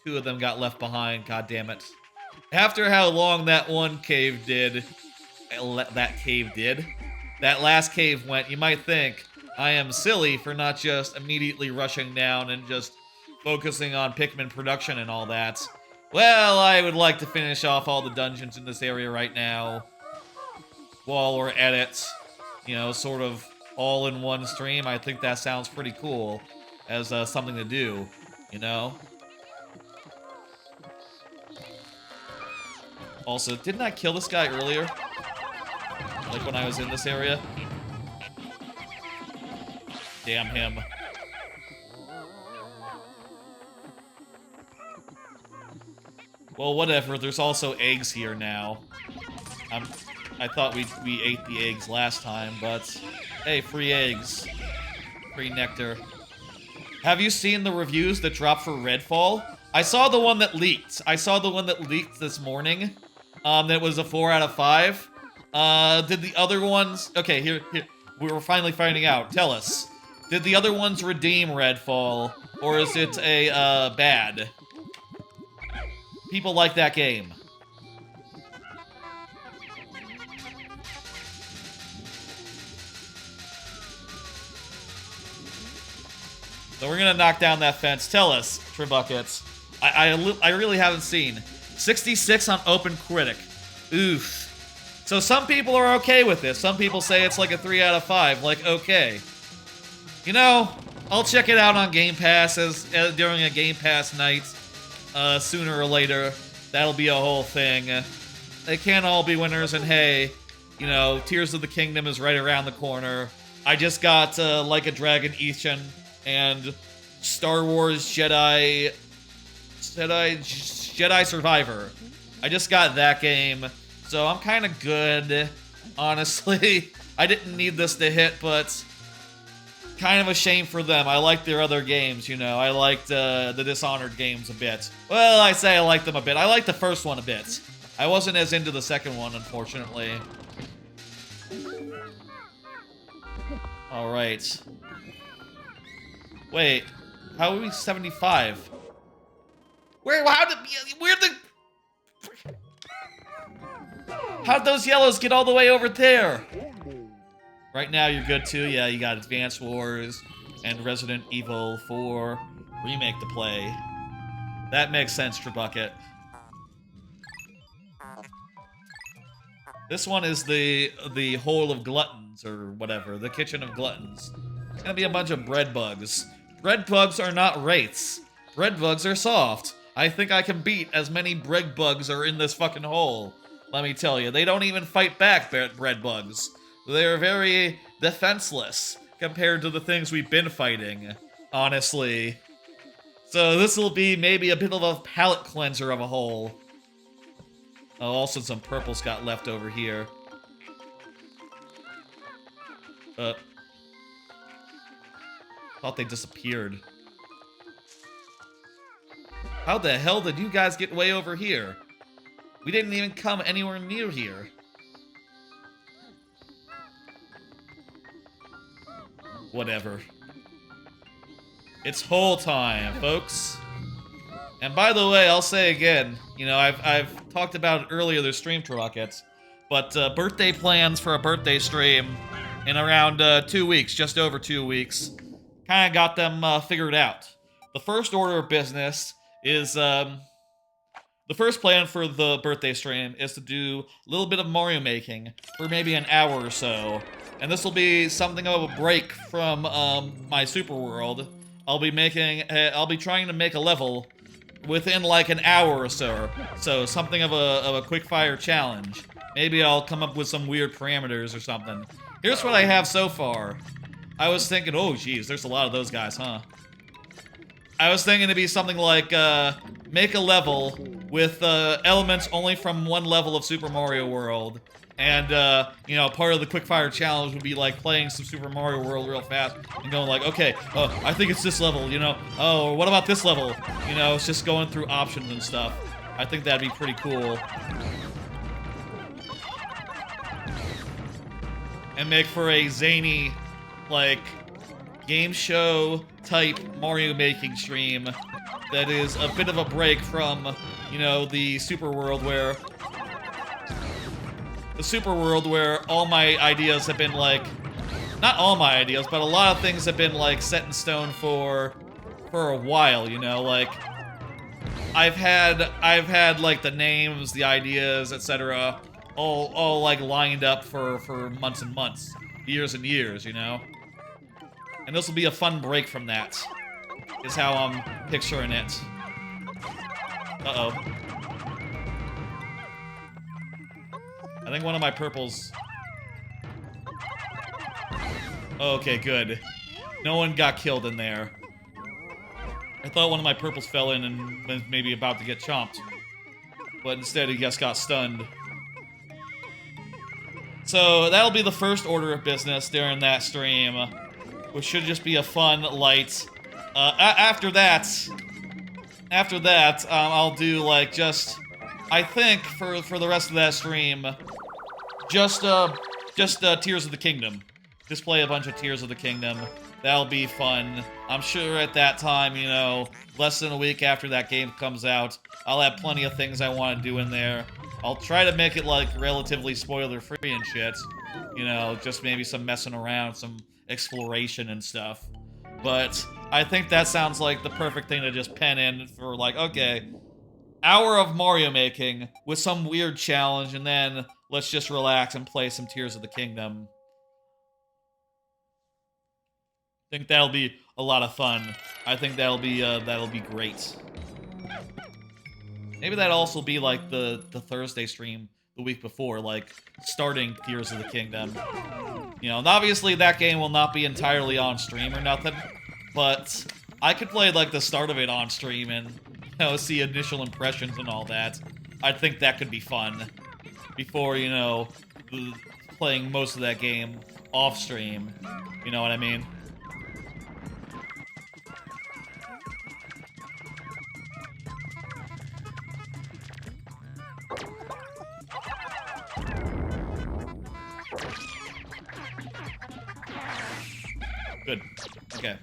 two of them got left behind, god damn it. After how long that one cave did, that last cave went, you might think, I am silly for not just immediately rushing down and just focusing on Pikmin production and all that. Well, I would like to finish off all the dungeons in this area right now, while we're at it, you know, sort of all in one stream. I think that sounds pretty cool as something to do, you know? Also, didn't I kill this guy earlier? Like when I was in this area? Damn him. Well, whatever. There's also eggs here now. I thought we ate the eggs last time, but... Hey, free eggs. Free nectar. Have you seen the reviews that dropped for Redfall? I saw the one that leaked. I saw the one that leaked this morning. That was a 4 out of 5. Did the other ones... Okay, here. We were finally finding out. Tell us. Did the other ones redeem Redfall? Or is it a bad? People like that game. So we're gonna knock down that fence. Tell us, Tribuckets. I really haven't seen. 66 on Open Critic. Oof. So some people are okay with this. Some people say it's like a 3 out of 5. Like, okay. You know, I'll check it out on Game Pass during a Game Pass night. Sooner or later. That'll be a whole thing. They can't all be winners, and hey, you know, Tears of the Kingdom is right around the corner. I just got Like a Dragon Ishin and Star Wars Jedi Survivor. I just got that game, so I'm kind of good, honestly. I didn't need this to hit, but kind of a shame for them. I liked their other games, you know. I liked the Dishonored games a bit. Well, I say I liked them a bit. I liked the first one a bit. I wasn't as into the second one, unfortunately. Alright. Wait, how are we 75? How'd those yellows get all the way over there? Right now you're good too. Yeah, you got Advance Wars and Resident Evil 4 Remake to play. That makes sense, Tribucket. This one is the Hole of Gluttons, or whatever, the Kitchen of Gluttons. It's gonna be a bunch of bread bugs. Bread bugs are not wraiths. Bread bugs are soft. I think I can beat as many bread bugs are in this fucking hole. Let me tell you, they don't even fight back, bread bugs. They're very defenseless compared to the things we've been fighting, honestly. So this will be maybe a bit of a palate cleanser of a hole. Oh, also some purples got left over here. Thought they disappeared. How the hell did you guys get way over here? We didn't even come anywhere near here. Whatever. It's hole time, folks. And by the way, I'll say again, you know, I've talked about it earlier, there's stream rockets, but birthday plans for a birthday stream in around 2 weeks, just over 2 weeks. Kind of got them figured out. The first order of business is, the first plan for the birthday stream is to do a little bit of Mario making for maybe an hour or so. And this will be something of a break from my super world. I'll be trying to make a level within like an hour or so. So something of a quick fire challenge. Maybe I'll come up with some weird parameters or something. Here's what I have so far. I was thinking, oh geez, there's a lot of those guys, huh? I was thinking it'd be something like, make a level with elements only from one level of Super Mario World. And, you know, part of the quickfire challenge would be, like, playing some Super Mario World real fast and going like, okay, I think it's this level, you know? Oh, what about this level? You know, it's just going through options and stuff. I think that'd be pretty cool. And make for a zany, like, game show type Mario making stream that is a bit of a break from, you know, the super world where all my ideas have been like, not all my ideas, but a lot of things have been like set in stone for a while, you know, like I've had like the names, the ideas, etc. all like lined up for months and months, years and years, you know. And this will be a fun break from that, is how I'm picturing it. Uh-oh. I think one of my purples... Okay, good. No one got killed in there. I thought one of my purples fell in and was maybe about to get chomped. But instead he just got stunned. So that'll be the first order of business during that stream, which should just be a fun, light... After that, I'll do, like, just... I think, for the rest of that stream, just Tears of the Kingdom. Just play a bunch of Tears of the Kingdom. That'll be fun. I'm sure at that time, you know, less than a week after that game comes out, I'll have plenty of things I want to do in there. I'll try to make it, like, relatively spoiler-free and shit. You know, just maybe some messing around, some exploration and stuff. But I think that sounds like the perfect thing to just pen in for, like, okay, hour of Mario making with some weird challenge, and then let's just relax and play some Tears of the Kingdom. I think that'll be a lot of fun. I think that'll be great. Maybe that'll also be like the Thursday stream the week before, like starting Tears of the Kingdom. You know, and obviously that game will not be entirely on stream or nothing, but I could play like the start of it on stream and, you know, see initial impressions and all that. I think that could be fun before, you know, playing most of that game off stream. You know what I mean? Good. Okay.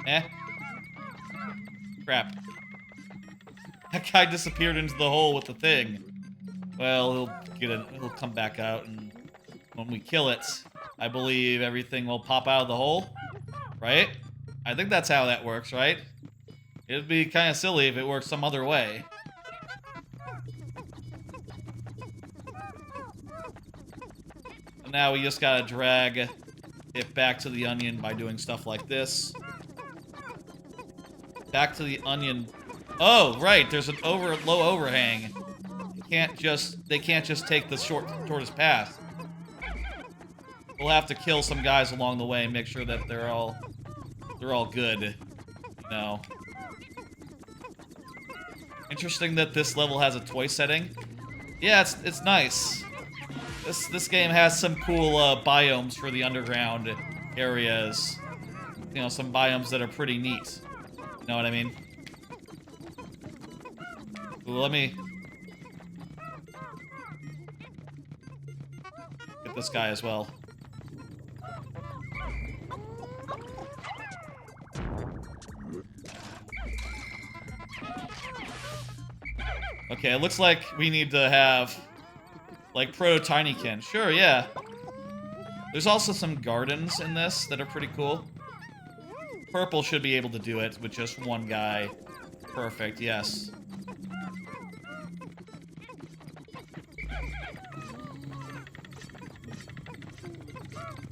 Eh? Crap. That guy disappeared into the hole with the thing. Well, he'll come back out, and when we kill it, I believe everything will pop out of the hole. Right? I think that's how that works, right? It'd be kind of silly if it worked some other way. Now we just gotta drag it back to the onion by doing stuff like this. Back to the onion. Oh, right, there's an low overhang. They can't just take the shortest path. We'll have to kill some guys along the way and make sure that they're all good. You know. Interesting that this level has a toy setting. Yeah, it's nice. This game has some cool biomes for the underground areas. You know, some biomes that are pretty neat. You know what I mean? Ooh, let me get this guy as well. Okay, it looks like we need to have like Proto-Tinykin. Sure, yeah. There's also some gardens in this that are pretty cool. Purple should be able to do it with just one guy. Perfect, yes.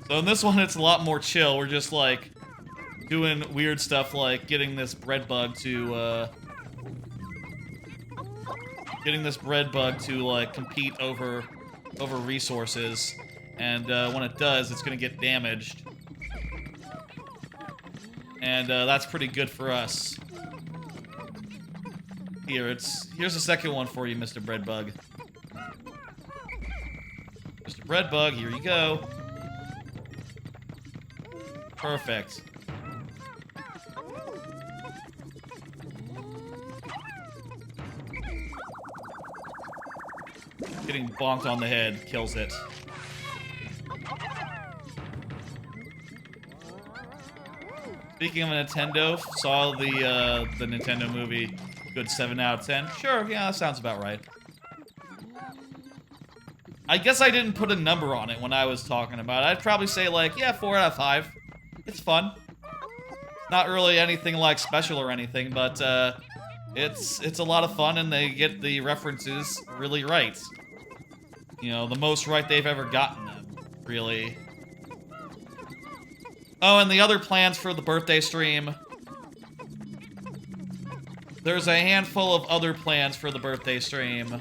So in this one, it's a lot more chill. We're just, like, doing weird stuff like getting this bread bug to, like, compete over resources. And, when it does, it's gonna get damaged. And, that's pretty good for us. Here's a second one for you, Mr. Breadbug. Mr. Breadbug, here you go. Perfect. Getting bonked on the head kills it. Speaking of Nintendo, saw the Nintendo movie. Good 7 out of 10. Sure, yeah, that sounds about right. I guess I didn't put a number on it when I was talking about it. I'd probably say, like, yeah, 4 out of 5. It's fun. Not really anything, like, special or anything, but, it's a lot of fun, and they get the references really right. You know, the most right they've ever gotten them, really. Oh, and the other plans for the birthday stream. There's a handful of other plans for the birthday stream.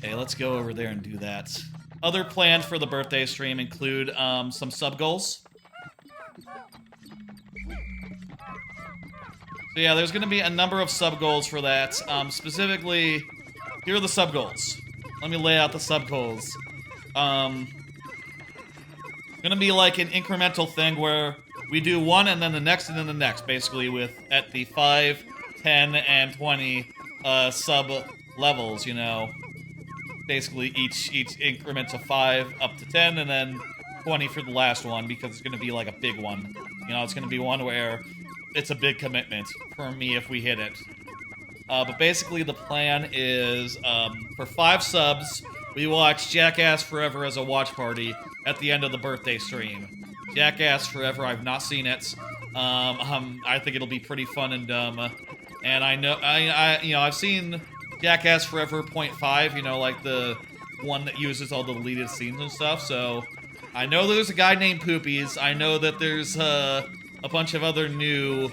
Okay, let's go over there and do that. Other plans for the birthday stream include some sub-goals. So yeah, there's going to be a number of sub-goals for that. Specifically, here are the sub-goals. let me lay out the sub goals. Gonna be like an incremental thing where we do one and then the next and then the next, basically with at the 5, 10, and 20 sub levels, you know. Basically each increments of 5 up to 10 and then 20 for the last one because it's gonna be like a big one. You know, it's gonna be one where it's a big commitment for me if we hit it. But basically the plan is for 5 subs, we watch Jackass Forever as a watch party at the end of the birthday stream. Jackass Forever, I've not seen it. I think it'll be pretty fun and dumb. And I know, I've seen Jackass Forever 0.5, you know, like the one that uses all the deleted scenes and stuff. So I know there's a guy named Poopies. I know that there's a bunch of other new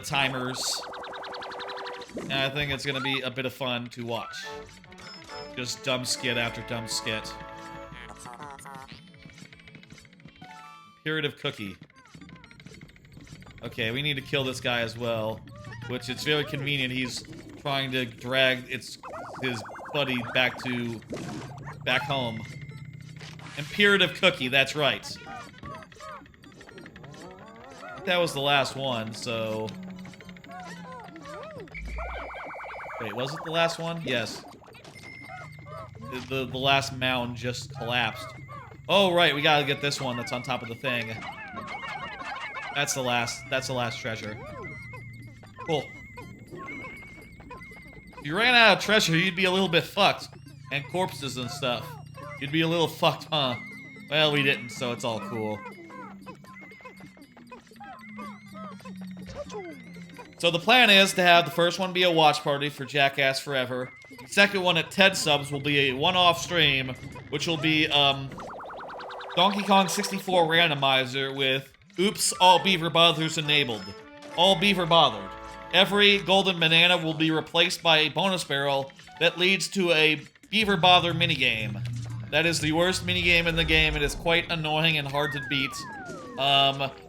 timers. And I think it's gonna be a bit of fun to watch. Just dumb skit after dumb skit. Imperative cookie. Okay, we need to kill this guy as well. Which it's very convenient. He's trying to drag his buddy back home. Imperative cookie, that's right. That was the last one, so... Wait, was it the last one? Yes. The last mound just collapsed. Oh, right, we gotta get this one that's on top of the thing. That's the last treasure. Cool. If you ran out of treasure, you'd be a little bit fucked. And corpses and stuff. You'd be a little fucked, huh? Well, we didn't, so it's all cool. So the plan is to have the first one be a watch party for Jackass Forever. The second one at 10 subs will be a one-off stream, which will be Donkey Kong 64 randomizer with Oops, all beaver bothers enabled. All beaver bothered. Every golden banana will be replaced by a bonus barrel that leads to a beaver bother minigame. That is the worst minigame in the game. It is quite annoying and hard to beat.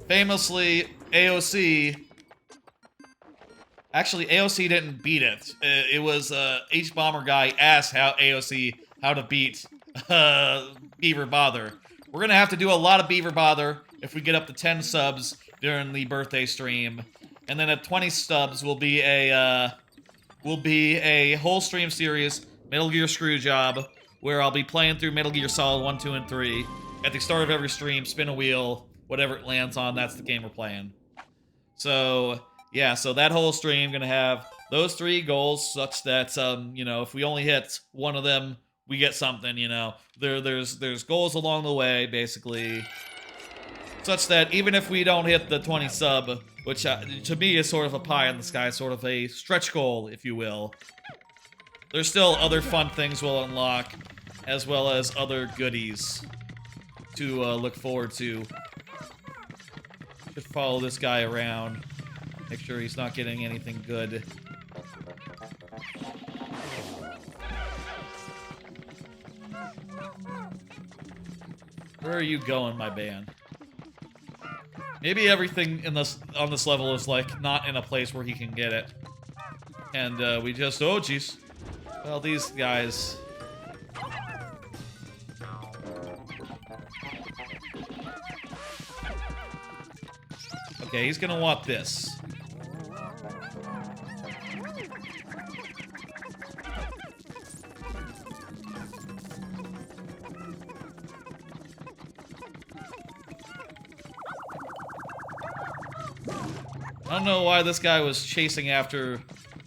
Famously, AOC... Actually, AOC didn't beat it. It was H-Bomber guy asked AOC how to beat Beaver Bother. We're gonna have to do a lot of Beaver Bother if we get up to 10 subs during the birthday stream. And then at 20 subs will be a whole stream series, Metal Gear Screwjob, where I'll be playing through Metal Gear Solid 1, 2, and 3. At the start of every stream, spin a wheel, whatever it lands on, that's the game we're playing. So... yeah, so that whole stream gonna have those 3 goals, such that you know, if we only hit one of them, we get something. You know, there's goals along the way, basically, such that even if we don't hit the 20 sub, which to me is sort of a pie in the sky, sort of a stretch goal, if you will, there's still other fun things we'll unlock, as well as other goodies to look forward to. Should follow this guy around. Make sure he's not getting anything good. Where are you going, my band? Maybe everything on this level is like not in a place where he can get it. And we just, oh jeez. Well, these guys. Okay, he's gonna want this. I don't know why this guy was chasing after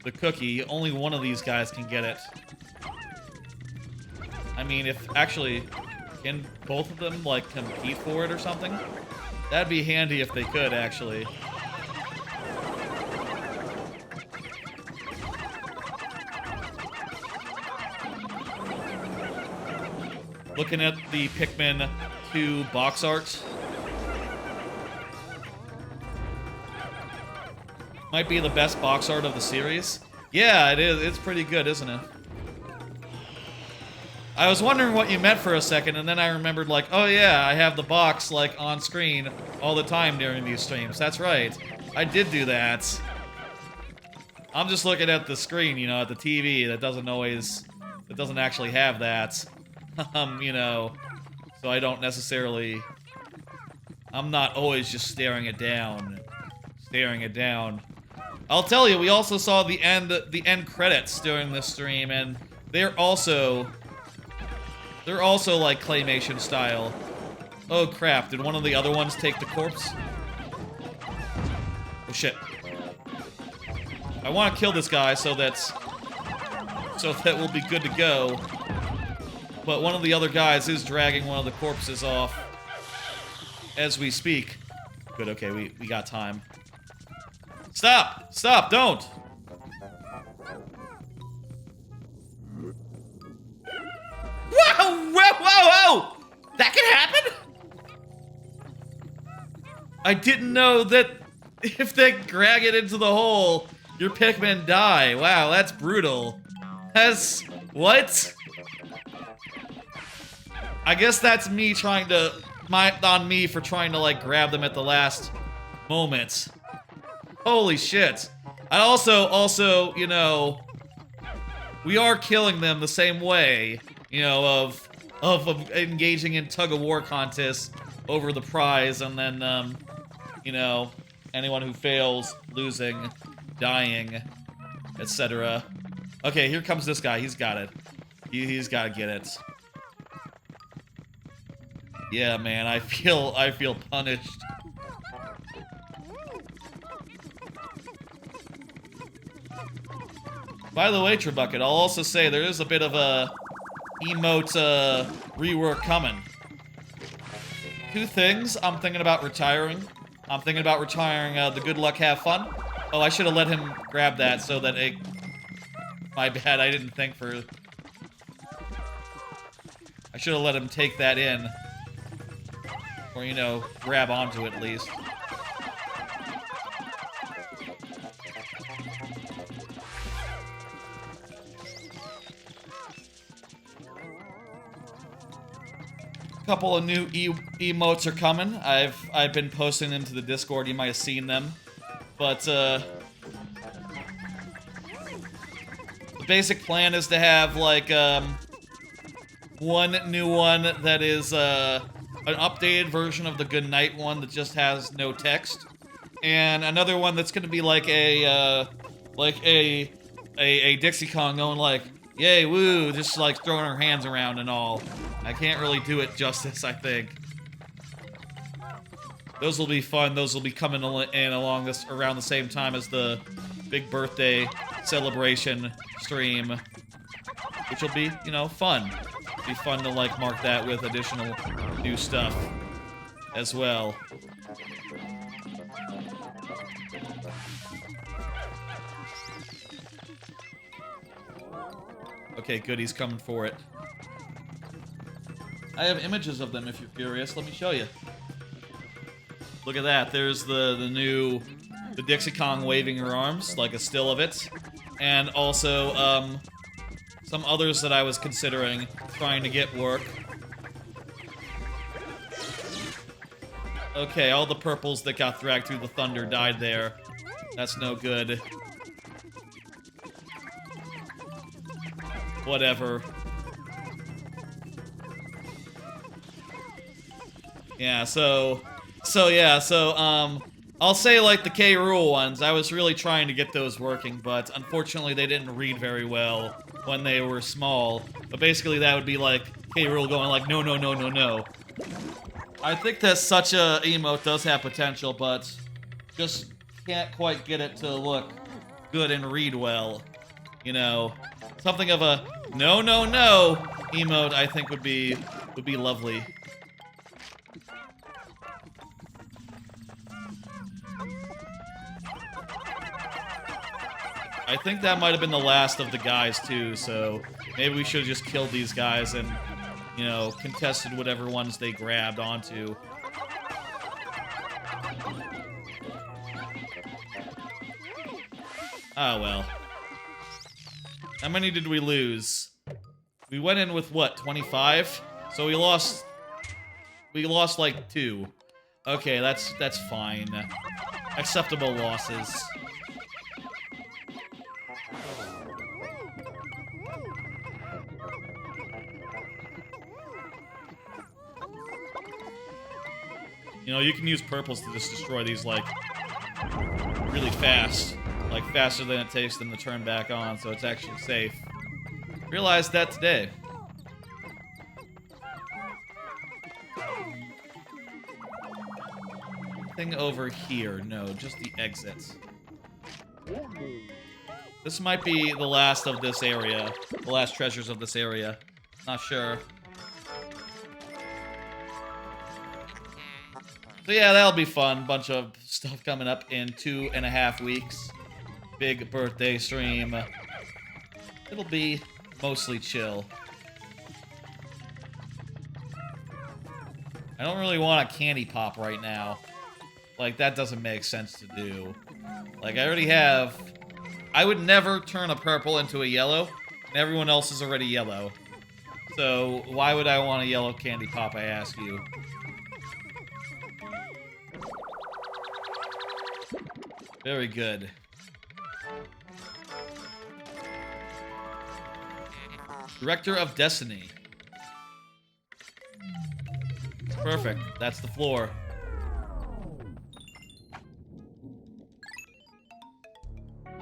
the cookie. Only one of these guys can get it. I mean, if actually, can both of them, like, compete for it or something? That'd be handy if they could, actually. Looking at the Pikmin 2 box art. Might be the best box art of the series. Yeah, it is. It's pretty good, isn't it? I was wondering what you meant for a second, and then I remembered, like, oh yeah, I have the box, like, on screen all the time during these streams. That's right. I did do that. I'm just looking at the screen, you know, at the TV. That that doesn't actually have that. You know, so I don't necessarily... I'm not always just staring it down. I'll tell you, we also saw the end credits during this stream, and they're also like claymation style. Oh crap, did one of the other ones take the corpse? Oh shit. I want to kill this guy so that we'll be good to go. But one of the other guys is dragging one of the corpses off as we speak. Good, okay, we got time. Stop! Stop, don't! Whoa! Whoa, whoa, whoa! That can happen? I didn't know that if they drag it into the hole, your Pikmin die. Wow, that's brutal. That's... what? I guess that's me trying to... on me for trying to, like, grab them at the last moment. Holy shit. I also, you know... we are killing them the same way, you know, of engaging in tug-of-war contests over the prize, and then, you know, anyone who fails, losing, dying, etc. Okay, here comes this guy. He's got it. He's got to get it. Yeah, man, I feel punished. By the way, Trebucket, I'll also say there is a bit of a emote rework coming. 2 things I'm thinking about retiring. I'm thinking about retiring the Good Luck Have Fun. Oh, I should have let him grab that so that it... my bad, I didn't think for... I should have let him take that in. Or, you know, grab onto it at least. Couple of new emotes are coming. I've been posting them to the Discord. You might have seen them, but the basic plan is to have like one new one that is an updated version of the Goodnight one that just has no text, and another one that's going to be like a Dixie Kong going like, yay, woo, just like throwing her hands around and all. I can't really do it justice, I think. Those will be fun. Those will be coming in around the same time as the big birthday celebration stream, which will be, you know, fun. It'll be fun to, like, mark that with additional new stuff as well. Okay, good, he's coming for it. I have images of them if you're curious. Let me show you. Look at that. There's the Dixie Kong waving her arms, like a still of it. And also, some others that I was considering trying to get work. Okay, all the purples that got dragged through the thunder died there. That's no good. Whatever. Yeah, I'll say, like, the K. Rool ones, I was really trying to get those working, but unfortunately they didn't read very well when they were small. But basically that would be, like, K. Rool going like, no, no, no, no, no. I think that such a emote does have potential, but just can't quite get it to look good and read well. You know, something of a no, no, no emote I think would be lovely. I think that might have been the last of the guys, too, so maybe we should have just killed these guys and, you know, contested whatever ones they grabbed onto. Oh, well. How many did we lose? We went in with, what, 25? So we lost, like, 2. Okay, that's fine. Acceptable losses. You know, you can use purples to just destroy these, like, really fast. Like, faster than it takes them to turn back on, so it's actually safe. Realized that today. Thing over here. No, just the exits. This might be the last of this area. The last treasures of this area. Not sure. So yeah, that'll be fun. Bunch of stuff coming up in 2.5 weeks. Big birthday stream. It'll be mostly chill. I don't really want a candy pop right now. Like, that doesn't make sense to do. Like, I already have... I would never turn a purple into a yellow, and everyone else is already yellow. So, why would I want a yellow candy pop, I ask you? Very good. Director of Destiny. Perfect. That's the floor.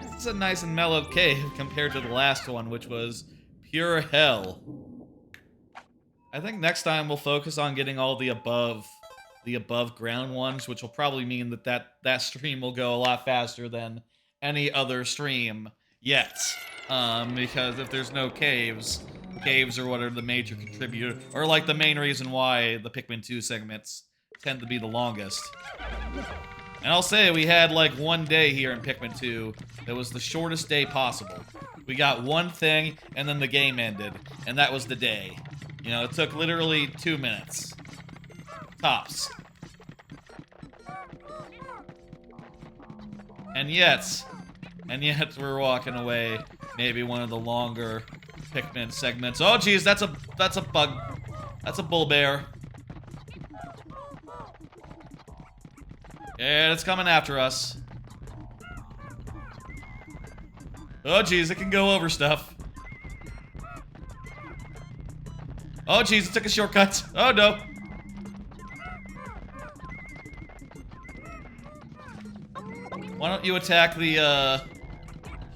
This is a nice and mellow cave compared to the last one, which was pure hell. I think next time we'll focus on getting all the above ground ones, which will probably mean that stream will go a lot faster than any other stream yet. Because if there's no caves are what are the major contributor, or like the main reason why the Pikmin 2 segments tend to be the longest. And I'll say we had like one day here in Pikmin 2 that was the shortest day possible. We got one thing and then the game ended, and that was the day. You know, it took literally 2 minutes. Tops. And yet we're walking away maybe one of the longer Pikmin segments. Oh geez, that's a bug. That's a bull bear. Yeah, it's coming after us. Oh geez, it can go over stuff. Oh geez, it took a shortcut. Oh no. Why don't you attack the,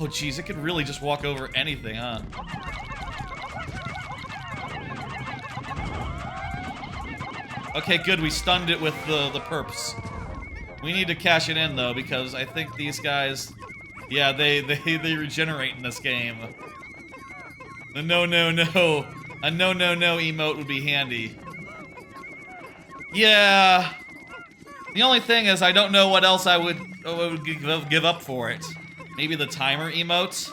Oh, geez, it could really just walk over anything, huh? Okay, good, we stunned it with the perps. We need to cash it in, though, because I think these guys... Yeah, they regenerate in this game. The no a no emote would be handy. Yeah... The only thing is, I don't know what else I would give up for it. Maybe the timer emotes?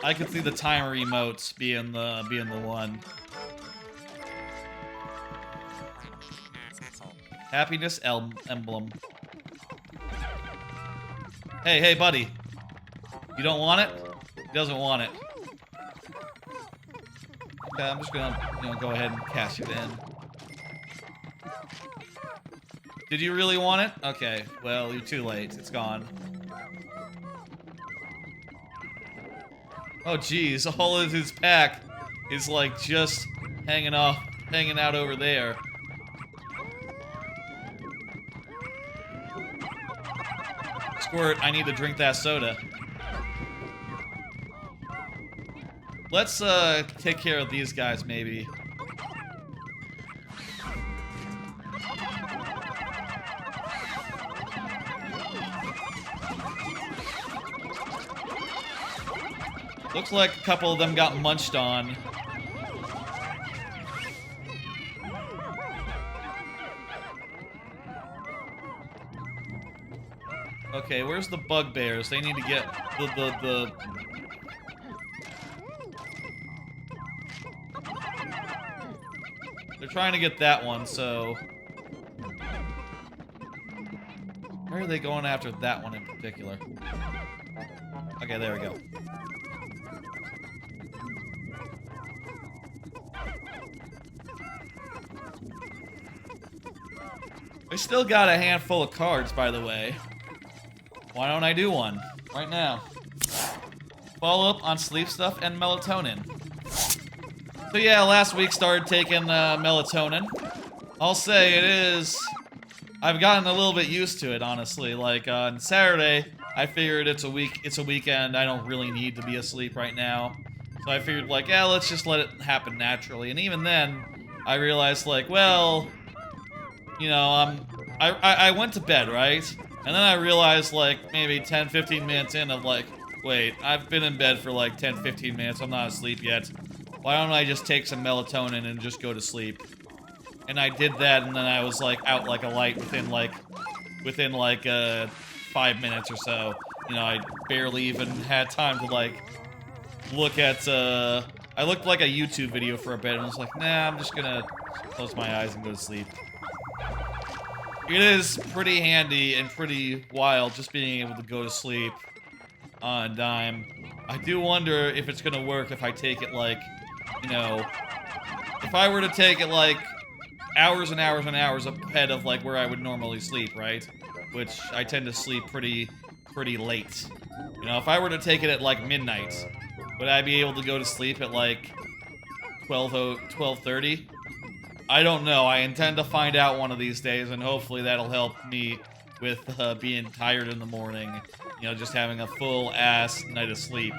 I could see the timer emotes being the one. Happiness emblem. Hey, buddy. You don't want it? He doesn't want it. Okay, I'm just gonna, go ahead and cash it in. Did you really want it? Okay, well, you're too late. It's gone. Oh, geez. All of his pack is, like, just hanging out over there. Squirt, I need to drink that soda. Let's, take care of these guys, maybe. Looks like a couple of them got munched on. Okay, where's the bugbears? They need to get the... They're trying to get that one, so... Where are they going after that one in particular? Okay, there we go. I still got a handful of cards, by the way. Why don't I do one? Right now. Follow up on sleep stuff and melatonin. So yeah, last week started taking melatonin. I'll say it is... I've gotten a little bit used to it, honestly. Like, on Saturday, I figured it's a weekend, I don't really need to be asleep right now. So I figured, like, yeah, let's just let it happen naturally. And even then, I realized, like, well, you know, I went to bed, right? And then I realized, like, maybe 10, 15 minutes in of, like, wait, I've been in bed for, like, 10, 15 minutes, I'm not asleep yet. Why don't I just take some melatonin and just go to sleep? And I did that, and then I was, like, out like a light within 5 minutes or so. You know, I barely even had time to, like, look at, I looked like a YouTube video for a bit, and I was like, nah, I'm just gonna close my eyes and go to sleep. It is pretty handy and pretty wild just being able to go to sleep on a dime. I do wonder if it's gonna work if I take it, like, you know, if I were to take it, like, hours and hours and hours ahead of, like, where I would normally sleep, right? Which I tend to sleep pretty late. You know, if I were to take it at, like, midnight, would I be able to go to sleep at, like, 12:30? I don't know. I intend to find out one of these days, and hopefully that'll help me with being tired in the morning. You know, just having a full-ass night of sleep.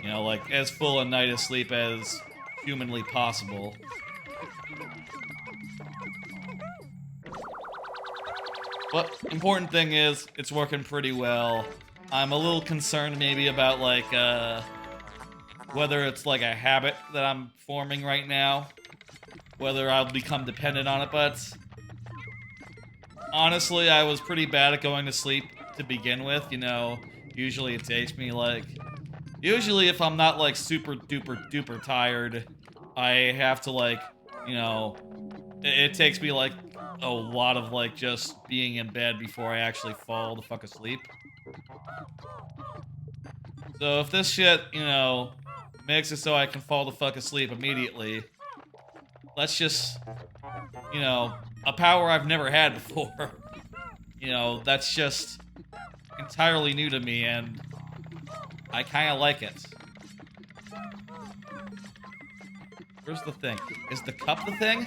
You know, like, as full a night of sleep as humanly possible. But important thing is, it's working pretty well. I'm a little concerned maybe about, like, whether it's, like, a habit that I'm forming right now. Whether I'll become dependent on it, but... honestly, I was pretty bad at going to sleep to begin with, you know. Usually it takes me, like... usually if I'm not, like, super duper tired, I have to, like, you know... it takes me, like, a lot of, like, just being in bed before I actually fall the fuck asleep. So if this shit, you know, makes it so I can fall the fuck asleep immediately, let's just, you know, a power I've never had before. You know, that's just entirely new to me, and I kind of like it. Where's the thing? Is the cup the thing?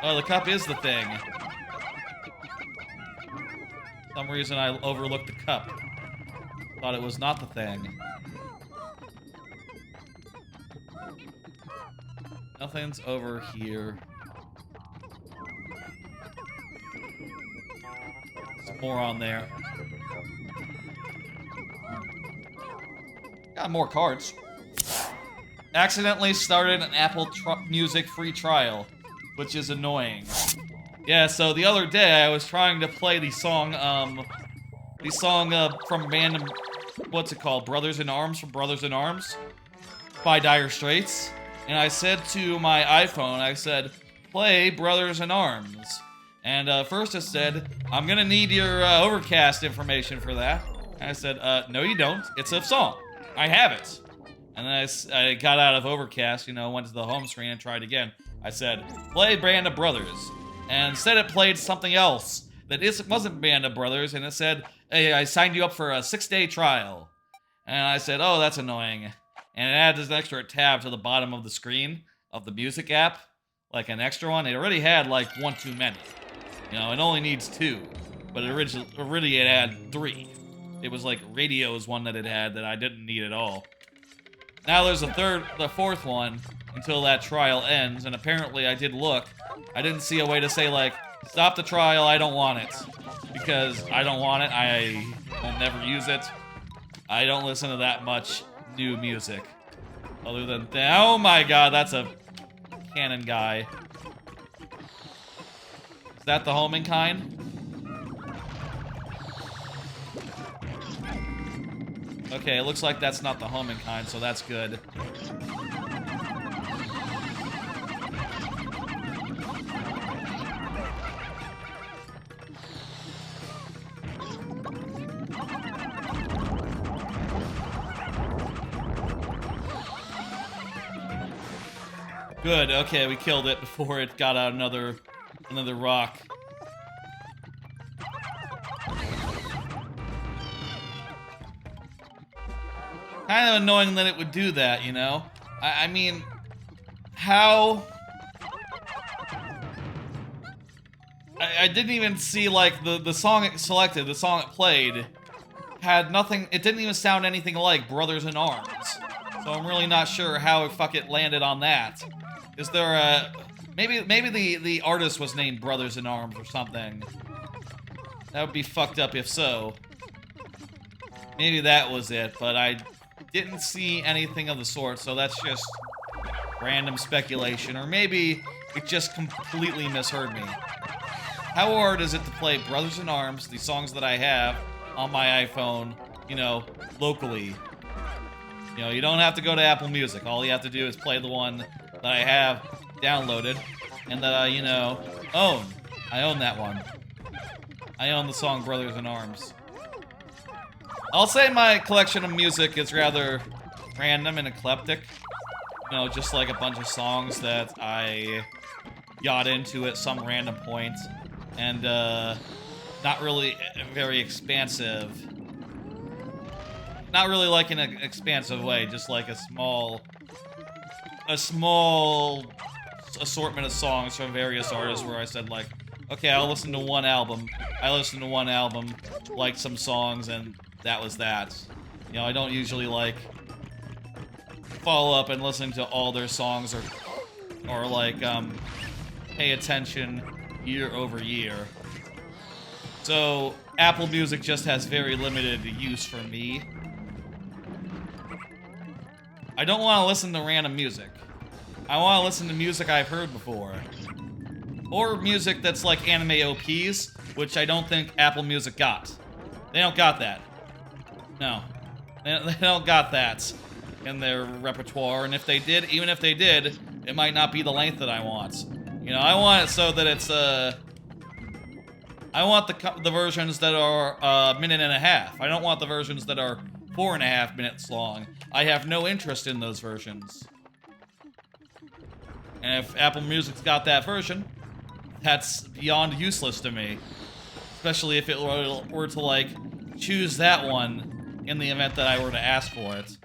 Oh, the cup is the thing. For some reason I overlooked the cup. Thought it was not the thing. Nothing's over here. There's more on there. Got more cards. Accidentally started an Apple Music free trial, which is annoying. Yeah, so the other day I was trying to play the song from Random, what's it called? Brothers in Arms from Brothers in Arms by Dire Straits. And I said to my iPhone, I said, play Brothers in Arms. And first it said, I'm gonna need your Overcast information for that. And I said, no you don't, it's a song. I have it. And then I got out of Overcast, you know, went to the home screen and tried again. I said, play Band of Brothers. And instead it played something else that wasn't Band of Brothers, and it said, hey, I signed you up for a 6-day trial. And I said, oh, that's annoying. And it added an extra tab to the bottom of the screen of the music app, like an extra one. It already had like one too many. You know, it only needs 2, but originally it had 3. It was like radio's one that it had that I didn't need at all. Now there's the fourth one until that trial ends, and apparently I did look. I didn't see a way to say, like, stop the trial, I don't want it. Because I don't want it, I will never use it. I don't listen to that much new music. Other than oh my god, that's a cannon guy. Is that the homing kind? Okay, it looks like that's not the homing kind, so that's good. Good, okay, we killed it before it got out another rock. Kind of annoying that it would do that, you know? I mean, how... I didn't even see, like, the song it selected, the song it played, had nothing, it didn't even sound anything like Brothers in Arms. So I'm really not sure how it landed on that. Is there a... Maybe the artist was named Brothers in Arms or something. That would be fucked up if so. Maybe that was it, but I didn't see anything of the sort, so that's just random speculation. Or maybe it just completely misheard me. How hard is it to play Brothers in Arms, the songs that I have on my iPhone, you know, locally? You know, you don't have to go to Apple Music. All you have to do is play the one that I have downloaded and that I, you know, own. I own that one. I own the song Brothers in Arms. I'll say my collection of music is rather random and eclectic. You know, just like a bunch of songs that I got into at some random point. And, not really very expansive. Not really like in an expansive way, just like a small assortment of songs from various artists where I said, like, okay, I'll listen to one album. I listened to one album, liked some songs, and that was that. You know, I don't usually, like, follow up and listen to all their songs or like, pay attention year over year. So, Apple Music just has very limited use for me. I don't want to listen to random music. I want to listen to music I've heard before. Or music that's like anime OPs, which I don't think Apple Music got. They don't got that. No. They don't got that in their repertoire, and if they did, even if they did, it might not be the length that I want. You know, I want it so that it's, I want the versions that are a minute and a half. I don't want the versions that are 4.5 minutes long. I have no interest in those versions. And if Apple Music's got that version, that's beyond useless to me. Especially if it were to, like, choose that one in the event that I were to ask for it.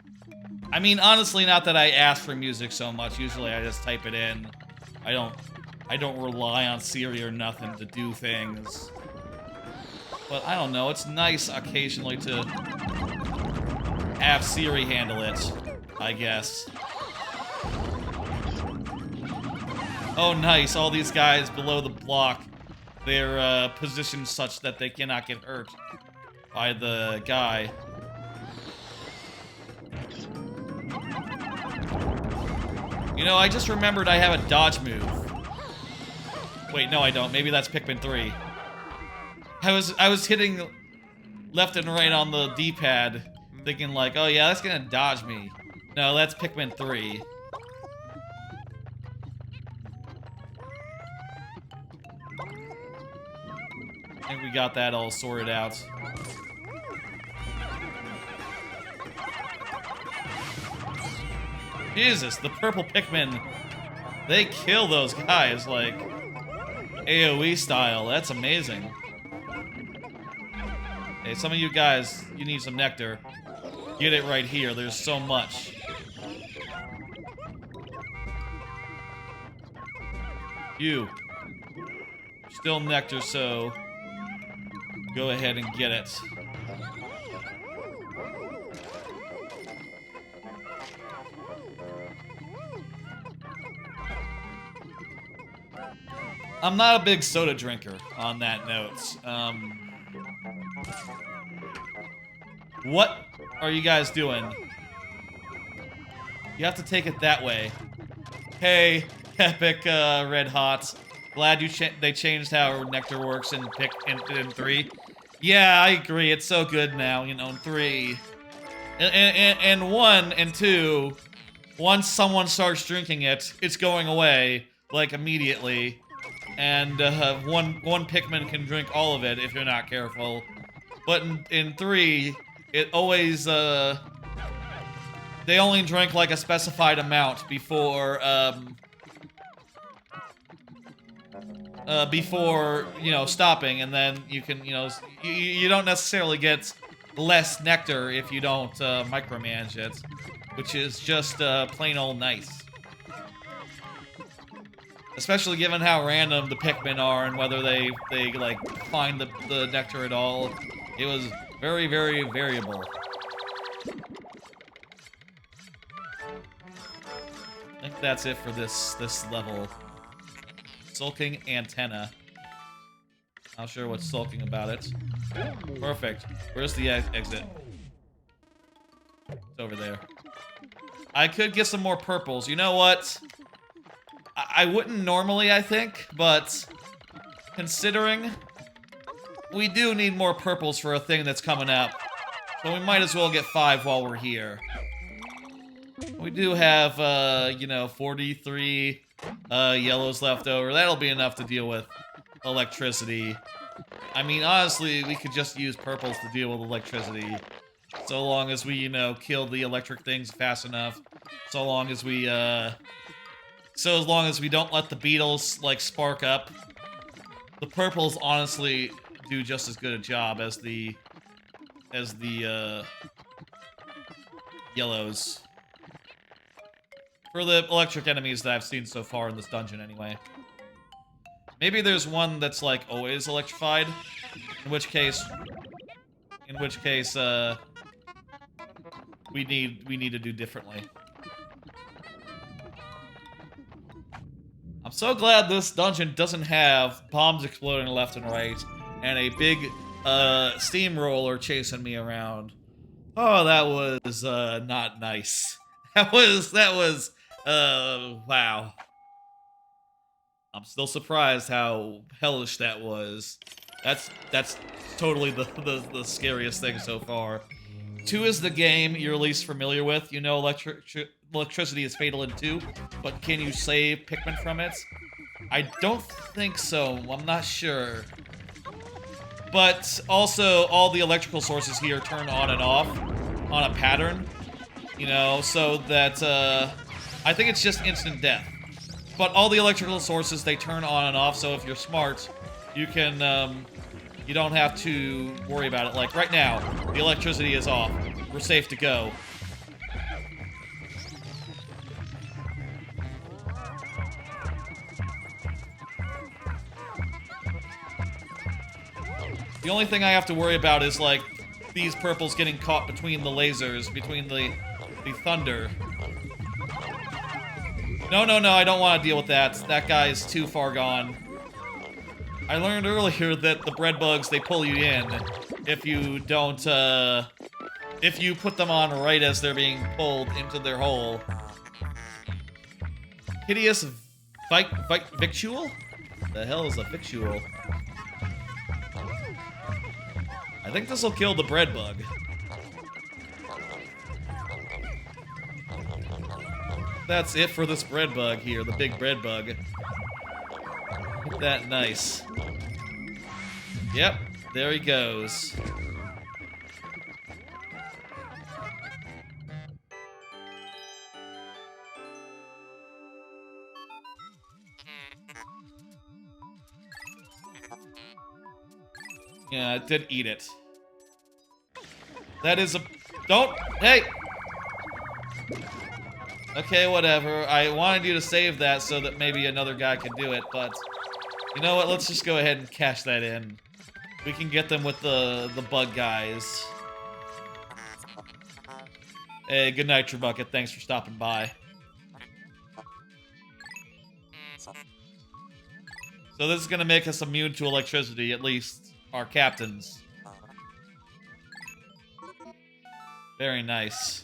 I mean, honestly, not that I ask for music so much. Usually I just type it in. I don't rely on Siri or nothing to do things. But I don't know, it's nice occasionally to have Siri handle it, I guess. Oh, nice, all these guys below the block, they're positioned such that they cannot get hurt by the guy. You know, I just remembered I have a dodge move. Wait, no I don't. Maybe that's Pikmin 3. I was hitting left and right on the D-pad, thinking like, oh yeah, that's gonna dodge me. No, that's Pikmin 3. I think we got that all sorted out. Jesus, the purple Pikmin, they kill those guys, like, AoE style. That's amazing. Hey, some of you guys, you need some nectar. Get it right here. There's so much. You. Still nectar, so go ahead and get it. I'm not a big soda drinker, on that note. What are you guys doing? You have to take it that way. Hey, Epic Red Hot. Glad they changed how Nectar works in 3. Yeah, I agree. It's so good now, you know, in 3. And 1 and 2, once someone starts drinking it, it's going away, like, immediately. And one Pikmin can drink all of it if you're not careful. But in 3, it always, they only drink like a specified amount before, you know, stopping, and then you can, you know, you don't necessarily get less nectar if you don't micromanage it. which is just plain old nice. Especially given how random the Pikmin are and whether they like find the nectar at all. It was very, very variable. I think that's it for this level. Sulking antenna. Not sure what's sulking about it. Perfect. Where's the exit? It's over there. I could get some more purples. You know what? I wouldn't normally, I think, but considering we do need more purples for a thing that's coming up, so we might as well get 5 while we're here. We do have, you know, 43 yellows left over. That'll be enough to deal with electricity. I mean, honestly, we could just use purples to deal with electricity. So long as we, you know, kill the electric things fast enough. So long as we, So as long as we don't let the beetles, like, spark up. The purples, honestly, do just as good a job as the yellows. For the electric enemies that I've seen so far in this dungeon, anyway. Maybe there's one that's, like, always electrified. In which case, we need to do differently. I'm so glad this dungeon doesn't have bombs exploding left and right, and a big, steamroller chasing me around. Oh, that was, not nice. That was, wow. I'm still surprised how hellish that was. That's totally the scariest thing so far. 2 is the game you're least familiar with. You know electricity is fatal in 2, but can you save Pikmin from it? I don't think so. I'm not sure. But also, all the electrical sources here turn on and off on a pattern. You know, so that, I think it's just instant death. But all the electrical sources, they turn on and off, so if you're smart, you can, you don't have to worry about it. Like, right now, the electricity is off. We're safe to go. The only thing I have to worry about is, like, these purples getting caught between the lasers, between the thunder. No, I don't want to deal with that. That guy is too far gone. I learned earlier that the bread bugs, they pull you in if you don't, if you put them on right as they're being pulled into their hole. Hideous victual? The hell is a victual? I think this will kill the bread bug. That's it for this bread bug here, the big bread bug. Isn't that nice? Yep, there he goes. Yeah, it did eat it. That is a... Don't... Hey! Okay, whatever. I wanted you to save that so that maybe another guy could do it, but... You know what? Let's just go ahead and cash that in. We can get them with the bug guys. Hey, good night, Trebucket. Thanks for stopping by. So this is gonna make us immune to electricity, at least our captains. Very nice.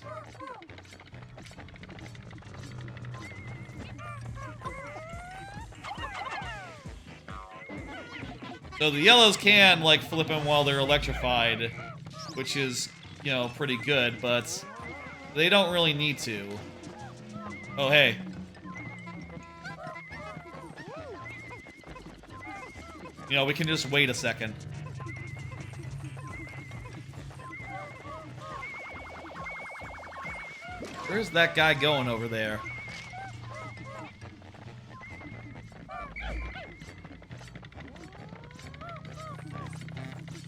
So the yellows can, like, flip them while they're electrified, which is, you know, pretty good, but they don't really need to. Oh, hey. You know, we can just wait a second. Where's that guy going over there?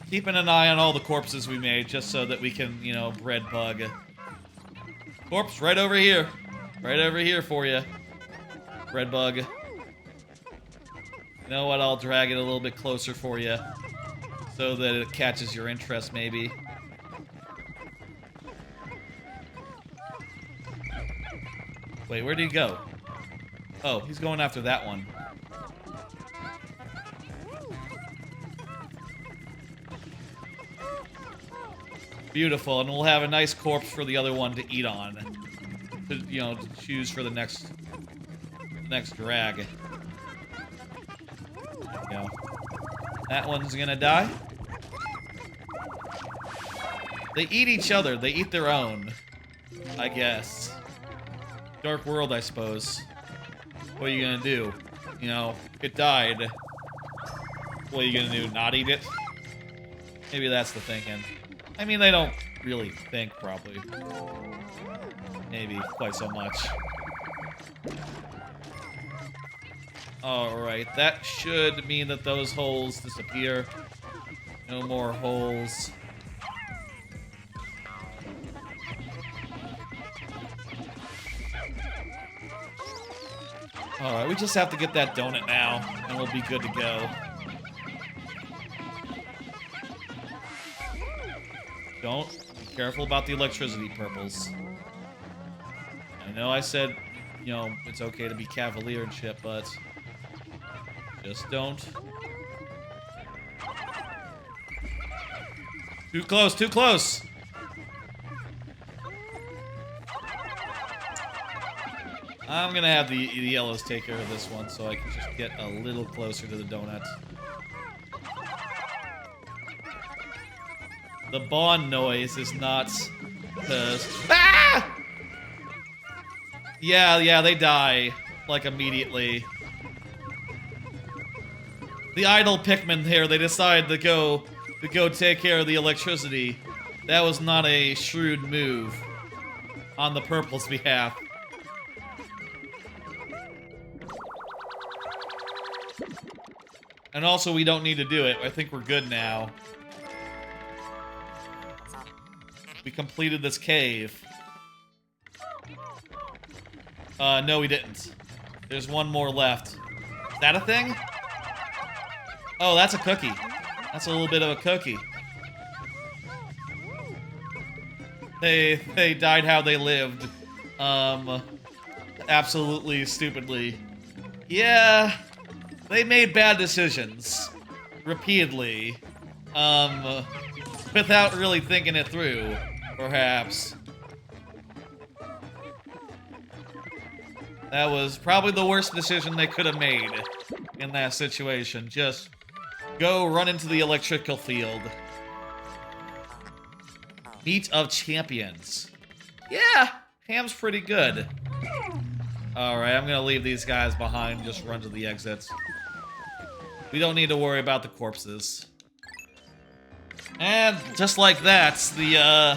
Keeping an eye on all the corpses we made, just so that we can, you know, bread bug. Of Corpse right over here. Right over here for you. Red bug. You know what? I'll drag it a little bit closer for you. So that it catches your interest, maybe. Wait, where'd he go? Oh, he's going after that one. Beautiful, and we'll have a nice corpse for the other one to eat on. To, you know, to choose for the next drag. There we go. That one's gonna die. They eat each other. They eat their own. I guess. Dark world, I suppose. What are you gonna do? You know, it died. What are you gonna do? Not eat it? Maybe that's the thinking. I mean, they don't really think, probably. Maybe quite so much. Alright, that should mean that those holes disappear. No more holes. Alright, we just have to get that donut now, and we'll be good to go. Don't be careful about the electricity purples. I know I said, you know, it's okay to be cavalier and shit, but just don't. Too close, too close! I'm gonna have the yellows take care of this one so I can just get a little closer to the donut. The bond noise is not ah! Yeah, they die like immediately. The idle Pikmin here, they decide to go take care of the electricity. That was not a shrewd move on the purple's behalf. And also, we don't need to do it. I think we're good now. We completed this cave. No, we didn't. There's one more left. Is that a thing? Oh, that's a cookie. That's a little bit of a cookie. They died how they lived. Absolutely stupidly. Yeah, they made bad decisions. Repeatedly. Without really thinking it through, perhaps. That was probably the worst decision they could have made in that situation. Just go run into the electrical field. Meat of Champions. Yeah, ham's pretty good. Alright, I'm gonna leave these guys behind, just run to the exits. We don't need to worry about the corpses. And just like that, the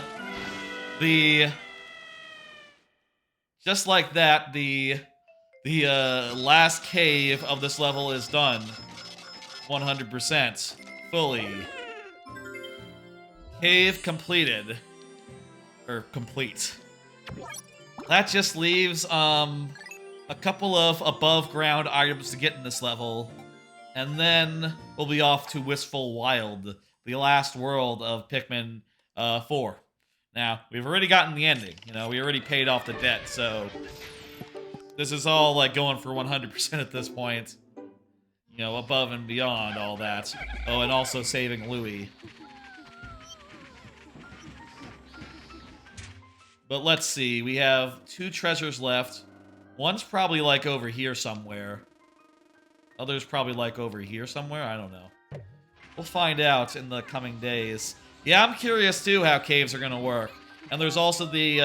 last cave of this level is done. 100%. Fully. Cave completed. Or complete. That just leaves, a couple of above-ground items to get in this level. And then we'll be off to Wistful Wild, the last world of Pikmin 4. Now, we've already gotten the ending. You know, we already paid off the debt, so this is all, like, going for 100% at this point. You know, above and beyond all that. Oh, and also saving Louie. But let's see, we have 2 treasures left. One's probably, like, over here somewhere. Other's probably, like, over here somewhere? I don't know. We'll find out in the coming days. Yeah, I'm curious, too, how caves are gonna work. And there's also the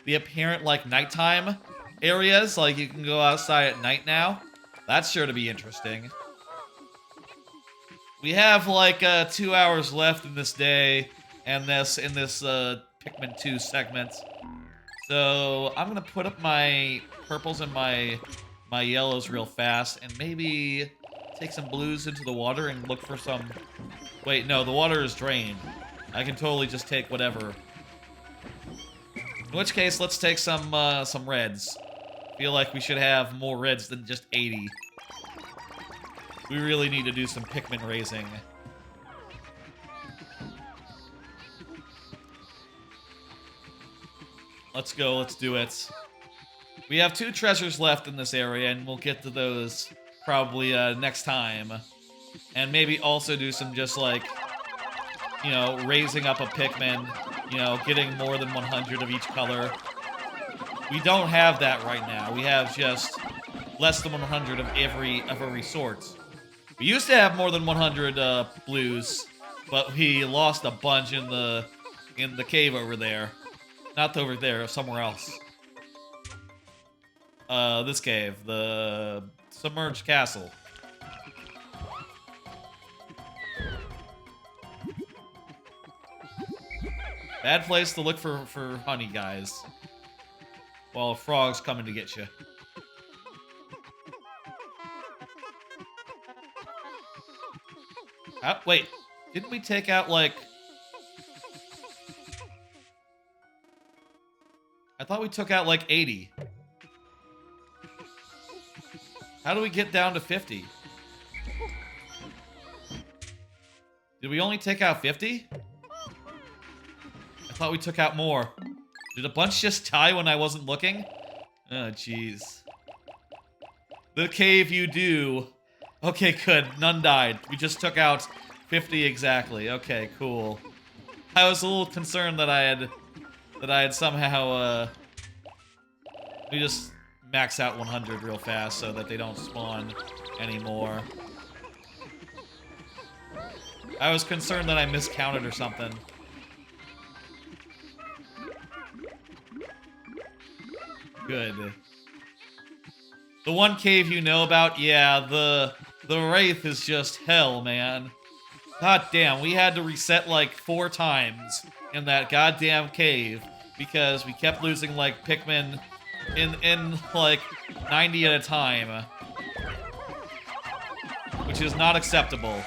apparent, like, nighttime areas. Like, you can go outside at night now. That's sure to be interesting. We have, like, 2 hours left in this day, and in this Pikmin 2 segment. So, I'm gonna put up my purples and my yellows real fast, and maybe take some blues into the water and look for some... Wait, no, the water is drained. I can totally just take whatever. In which case, let's take some reds. Feel like we should have more reds than just 80. We really need to do some Pikmin raising. Let's go, let's do it. We have 2 treasures left in this area, and we'll get to those probably next time. And maybe also do some just like, you know, raising up a Pikmin, you know, getting more than 100 of each color. We don't have that right now. We have just less than 100 of every sort. We used to have more than 100 blues, but we lost a bunch in the cave over there. Not over there, somewhere else. This cave, the Submerged Castle. Bad place to look for honey, guys. While a frog's coming to get you. Wait, didn't we take out, like... I thought we took out, like, 80. How do we get down to 50? Did we only take out 50? I thought we took out more. Did a bunch just die when I wasn't looking? Oh, jeez. The cave you do. Okay, good. None died. We just took out 50 exactly. Okay, cool. I was a little concerned that I had somehow, we just max out 100 real fast so that they don't spawn anymore. I was concerned that I miscounted or something. Good. The one cave you know about, yeah, the Wraith is just hell, man. God damn, we had to reset like 4 times in that goddamn cave because we kept losing like Pikmin in like 90 at a time. Which is not acceptable.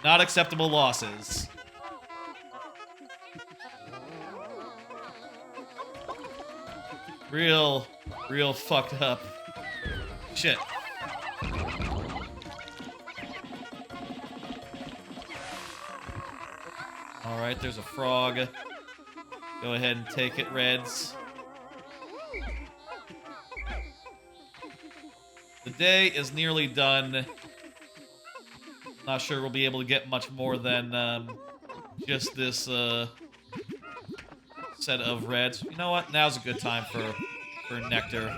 Not acceptable losses. Real fucked up. Shit. Alright, there's a frog. Go ahead and take it, Reds. The day is nearly done. Not sure we'll be able to get much more than just this set of reds. You know what? Now's a good time for nectar.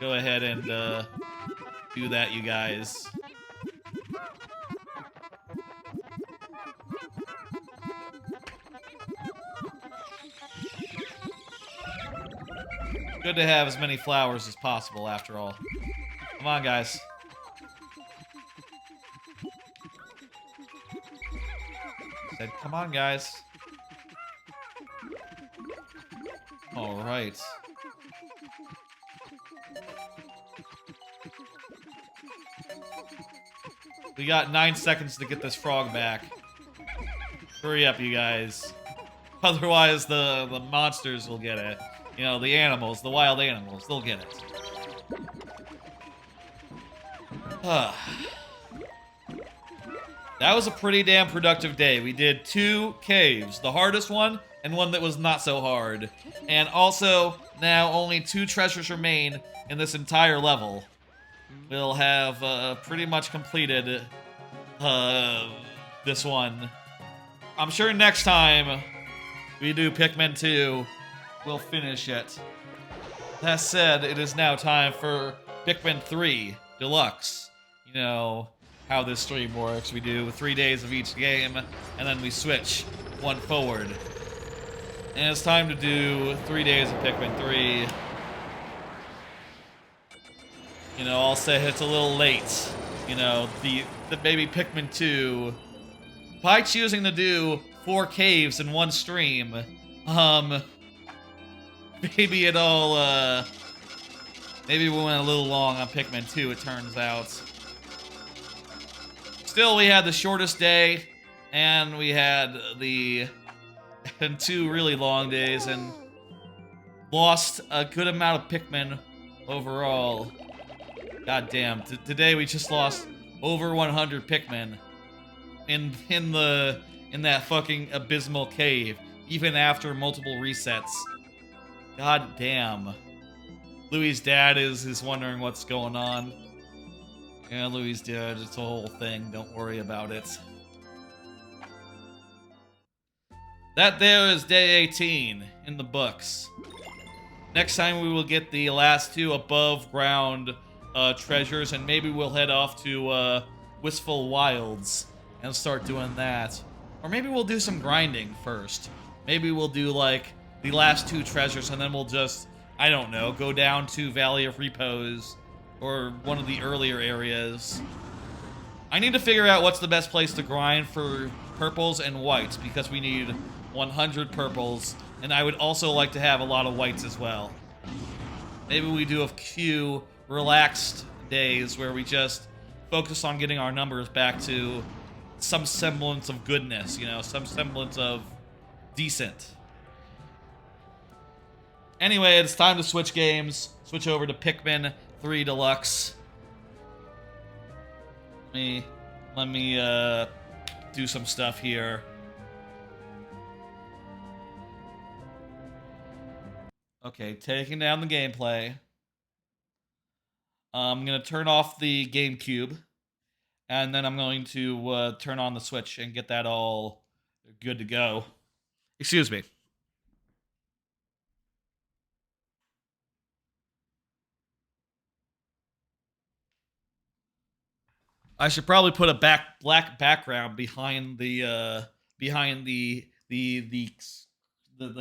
Go ahead and do that, you guys. Good to have as many flowers as possible, after all. Come on, guys. Said, come on, guys. All right. We got 9 seconds to get this frog back. Hurry up, you guys. Otherwise, the monsters will get it. You know, the animals, the wild animals, they'll get it. That was a pretty damn productive day. We did 2 caves, the hardest one and one that was not so hard. And also, now only 2 treasures remain in this entire level. We'll have pretty much completed this one. I'm sure next time we do Pikmin 2, we'll finish it. That said, it is now time for Pikmin 3 Deluxe. You know how this stream works. We do 3 days of each game, and then we switch one forward. And it's time to do 3 days of Pikmin 3. You know, I'll say it's a little late. You know, the baby Pikmin 2. By choosing to do 4 caves in one stream, maybe it all, maybe we went a little long on Pikmin 2, it turns out. Still, we had the shortest day, and we had the been 2 really long days and lost a good amount of Pikmin overall. God damn, today we just lost over 100 Pikmin in that fucking abysmal cave, even after multiple resets. God damn. Louis' dad is wondering what's going on. Yeah, Louis' dad, it's a whole thing. Don't worry about it. That there is day 18 in the books. Next time we will get the last 2 above ground treasures, and maybe we'll head off to Wistful Wilds and start doing that. Or maybe we'll do some grinding first. Maybe we'll do like the last 2 treasures, and then we'll just, I don't know, go down to Valley of Repose or one of the earlier areas. I need to figure out what's the best place to grind for purples and whites, because we need 100 purples, and I would also like to have a lot of whites as well. Maybe we do a few relaxed days where we just focus on getting our numbers back to some semblance of goodness, you know, some semblance of decent. Anyway, it's time to switch games. Switch over to Pikmin 3 Deluxe. Let me do some stuff here. Okay, taking down the gameplay. I'm gonna turn off the GameCube, and then I'm going to turn on the Switch and get that all good to go. Excuse me. I should probably put a black background behind the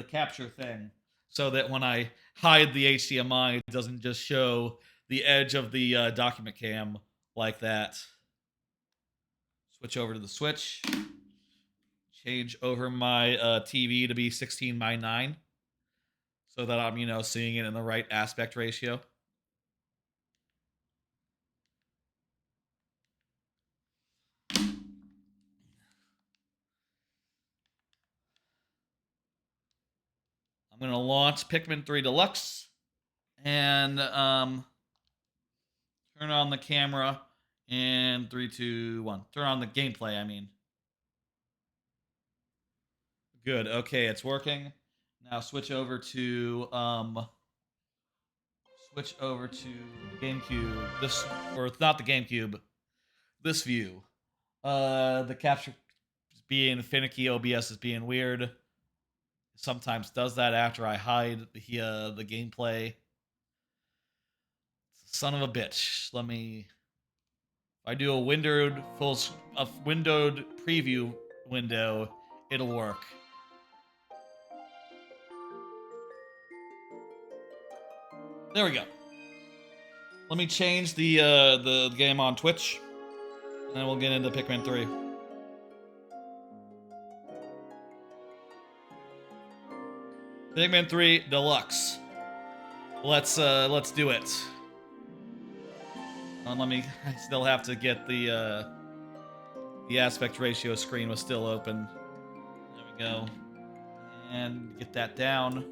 capture thing, so that when I hide the HDMI, it doesn't just show the edge of the document cam like that. Switch over to the Switch. Change over my TV to be 16:9, so that I'm, you know, seeing it in the right aspect ratio. I'm gonna launch Pikmin 3 Deluxe and turn on the camera in 3, 2, 1. Turn on the gameplay, I mean. Good. Okay, it's working. Now switch over to GameCube. This, or not the GameCube. This view. The capture is being finicky. OBS is being weird. Sometimes does that after I hide the gameplay. Son of a bitch. Let me. If I do a windowed preview window, it'll work. There we go. Let me change the game on Twitch, and then we'll get into Pikmin 3. Pikmin 3 Deluxe. Let's do it. Let me. I still have to get the aspect ratio screen was still open. There we go, and get that down.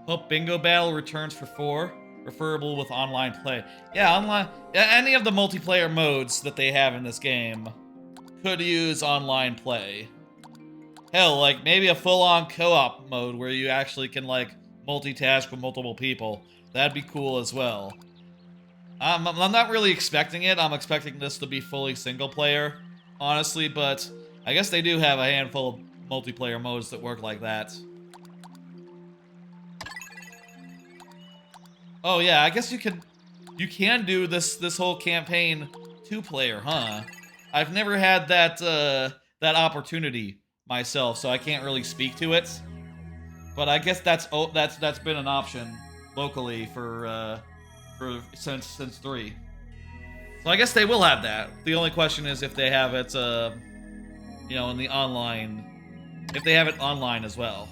Hope Bingo Battle returns for 4. Preferable with online play. Yeah, online. Any of the multiplayer modes that they have in this game could use online play. Hell, like maybe a full-on co-op mode where you actually can like multitask with multiple people. That'd be cool as well. I'm not really expecting it. I'm expecting this to be fully single-player, honestly, but I guess they do have a handful of multiplayer modes that work like that. Oh yeah, I guess you can do this whole campaign 2-player, huh? I've never had that that opportunity myself, so I can't really speak to it. But I guess that's been an option locally for since 3. So I guess they will have that. The only question is if they have it you know, in the online, if they have it online as well.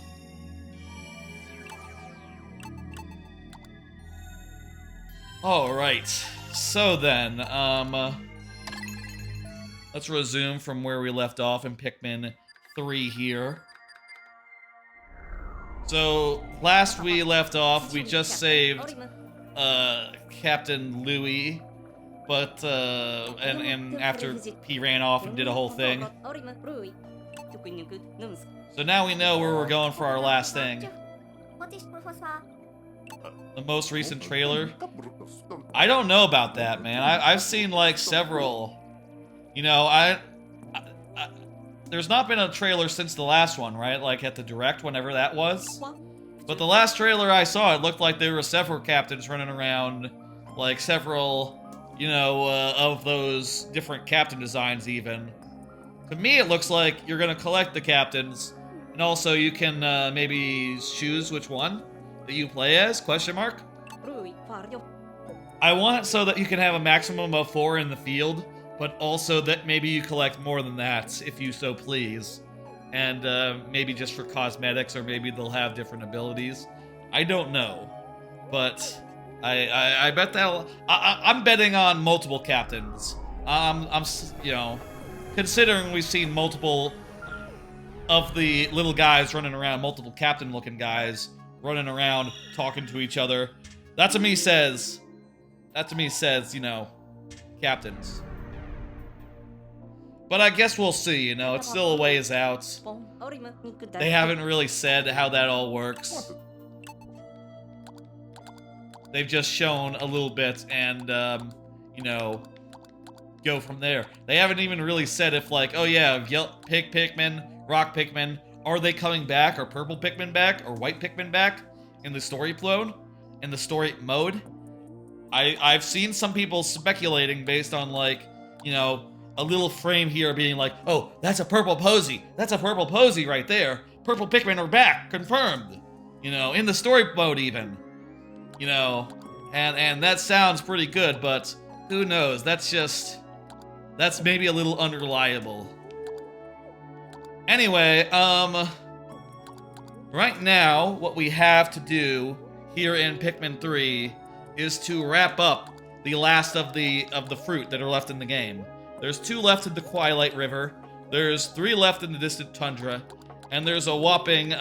Alright, so then, let's resume from where we left off in Pikmin 3 here. So, last we left off, we just saved Captain Louis, but and after he ran off and did a whole thing. So now we know where we're going for our last thing. The most recent trailer. I don't know about that, man. I've seen like several. You know, there's not been a trailer since the last one, right? Like at the Direct, whenever that was. But the last trailer I saw, it looked like there were several captains running around, like several, you know, of those different captain designs even. To me, it looks like you're gonna collect the captains, and also you can maybe choose which one that you play as, question mark? I want it so that you can have a maximum of 4 in the field, but also that maybe you collect more than that, if you so please. And maybe just for cosmetics, or maybe they'll have different abilities. I don't know. But I bet that I'm betting on multiple captains. I'm you know, considering we've seen multiple of the little guys running around, multiple captain-looking guys running around, talking to each other. That to me says, you know, captains. But I guess we'll see, you know, it's still a ways out. They haven't really said how that all works. They've just shown a little bit and, you know, go from there. They haven't even really said if, like, oh yeah, Pikmin, Rock Pikmin, are they coming back? Are Purple Pikmin back? Or White Pikmin back? In the story mode? In the story mode? I've seen some people speculating based on, like, you know, a little frame here being like, oh, that's a purple posy. That's a purple posy right there. Purple Pikmin are back, confirmed. You know, in the story mode even. You know, and that sounds pretty good, but who knows? That's maybe a little unreliable. Anyway, right now, what we have to do here in Pikmin 3 is to wrap up the last of the fruit that are left in the game. There's 2 left in the Twilight River, there's 3 left in the Distant Tundra, and there's a whopping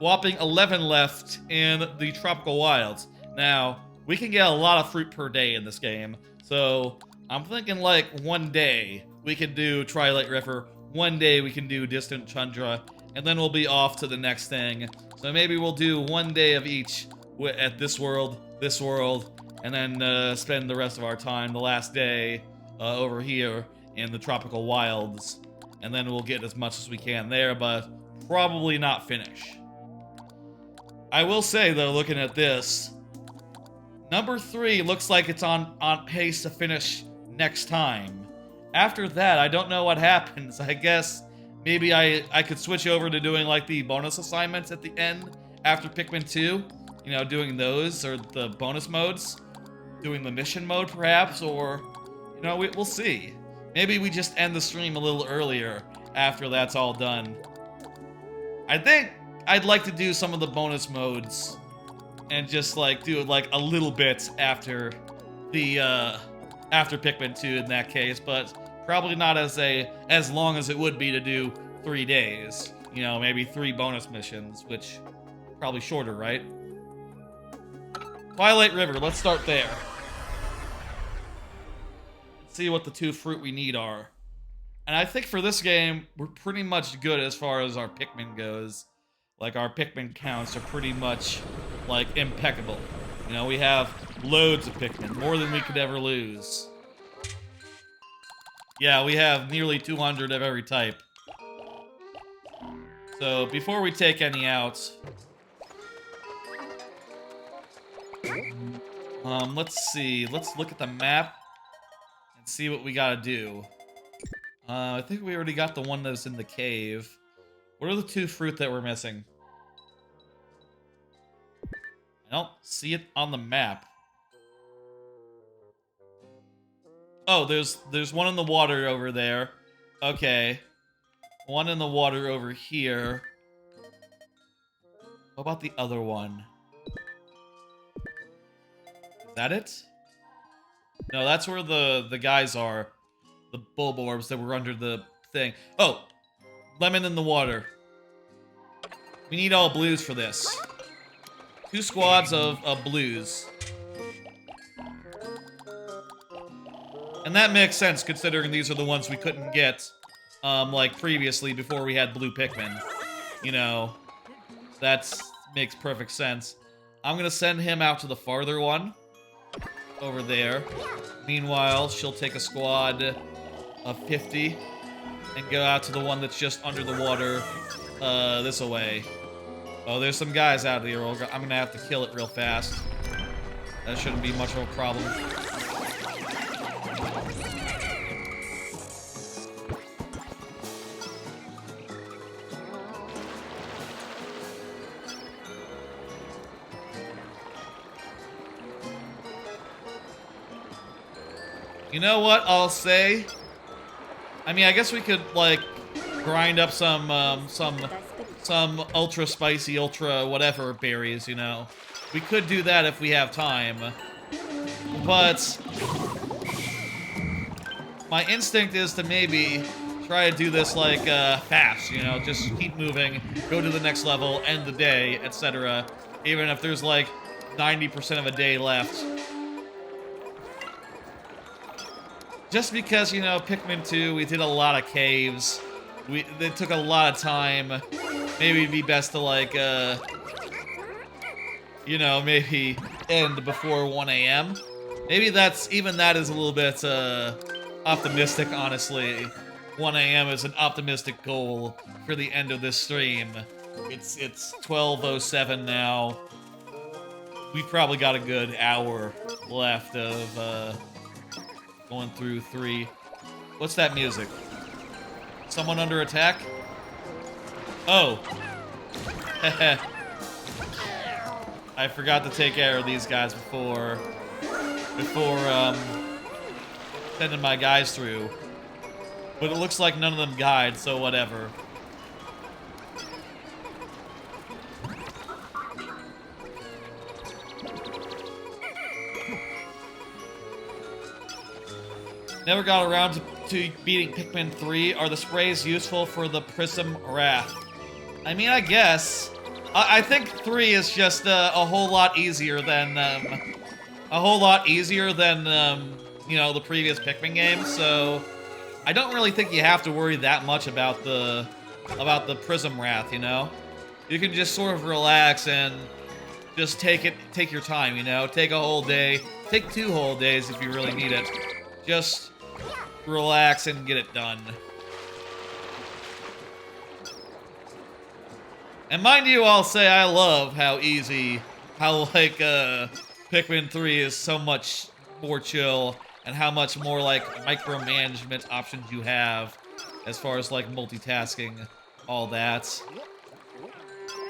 11 left in the Tropical Wilds. Now, we can get a lot of fruit per day in this game, so I'm thinking like one day we can do Twilight River, one day we can do Distant Tundra, and then we'll be off to the next thing. So maybe we'll do one day of each at this world, and then spend the rest of our time, the last day, over here in the Tropical Wilds. And then we'll get as much as we can there, but probably not finish. I will say, though, looking at this, number 3 looks like it's on pace to finish next time. After that, I don't know what happens. I guess maybe I could switch over to doing, like, the bonus assignments at the end after Pikmin 2. You know, doing those, or the bonus modes. Doing the mission mode, perhaps, or, you know, we'll see. Maybe we just end the stream a little earlier after that's all done. I think I'd like to do some of the bonus modes and just, like, do it, like, a little bit after the, after Pikmin 2 in that case, but probably not as long as it would be to do 3 days. You know, maybe 3 bonus missions, which probably shorter, right? Twilight River, let's start there. Let's see what the 2 fruit we need are. And I think for this game, we're pretty much good as far as our Pikmin goes. Like, our Pikmin counts are pretty much, like, impeccable. You know, we have loads of Pikmin, more than we could ever lose. Yeah, we have nearly 200 of every type. So, before we take any out, let's see. Let's look at the map and see what we gotta do. I think we already got the one that's in the cave. What are the 2 fruit that we're missing? I don't see it on the map. Oh, there's one in the water over there. Okay. One in the water over here. What about the other one? Is that it? No, that's where the guys are. The Bulborbs that were under the thing. Oh! Lemon in the water. We need all blues for this. 2 squads of blues. And that makes sense, considering these are the ones we couldn't get, like, previously, before we had blue Pikmin. You know, that makes perfect sense. I'm gonna send him out to the farther one. Over there. Meanwhile, she'll take a squad of 50 and go out to the one that's just under the water, this away. Oh, there's some guys out here. I'm gonna have to kill it real fast. That shouldn't be much of a problem. You know what I'll say? I mean, I guess we could, like, grind up some ultra spicy, ultra whatever berries, you know. We could do that if we have time. But my instinct is to maybe try to do this, like, fast, you know, just keep moving, go to the next level, end the day, etc. Even if there's, like, 90% of a day left. Just because, you know, Pikmin 2, we did a lot of caves. It took a lot of time. Maybe it'd be best to, like, you know, maybe end before 1 a.m. Maybe even that is a little bit, optimistic, honestly. 1 a.m. is an optimistic goal for the end of this stream. It's 12:07 now. We've probably got a good hour left of, going through 3. What's that music? Someone under attack? Oh. I forgot to take care of these guys before sending my guys through. But it looks like none of them died, so whatever. Never got around to beating Pikmin 3. Are the sprays useful for the Prism Wrath? I mean, I guess. I think 3 is just a whole lot easier than, you know, the previous Pikmin games, so I don't really think you have to worry that much about the Prism Wrath, you know? You can just sort of relax and just take your time, you know? Take a whole day, take 2 whole days if you really need it. Just relax and get it done. And mind you, I'll say I love how like, Pikmin 3 is so much more chill, and how much more, like, micromanagement options you have, as far as, like, multitasking, all that.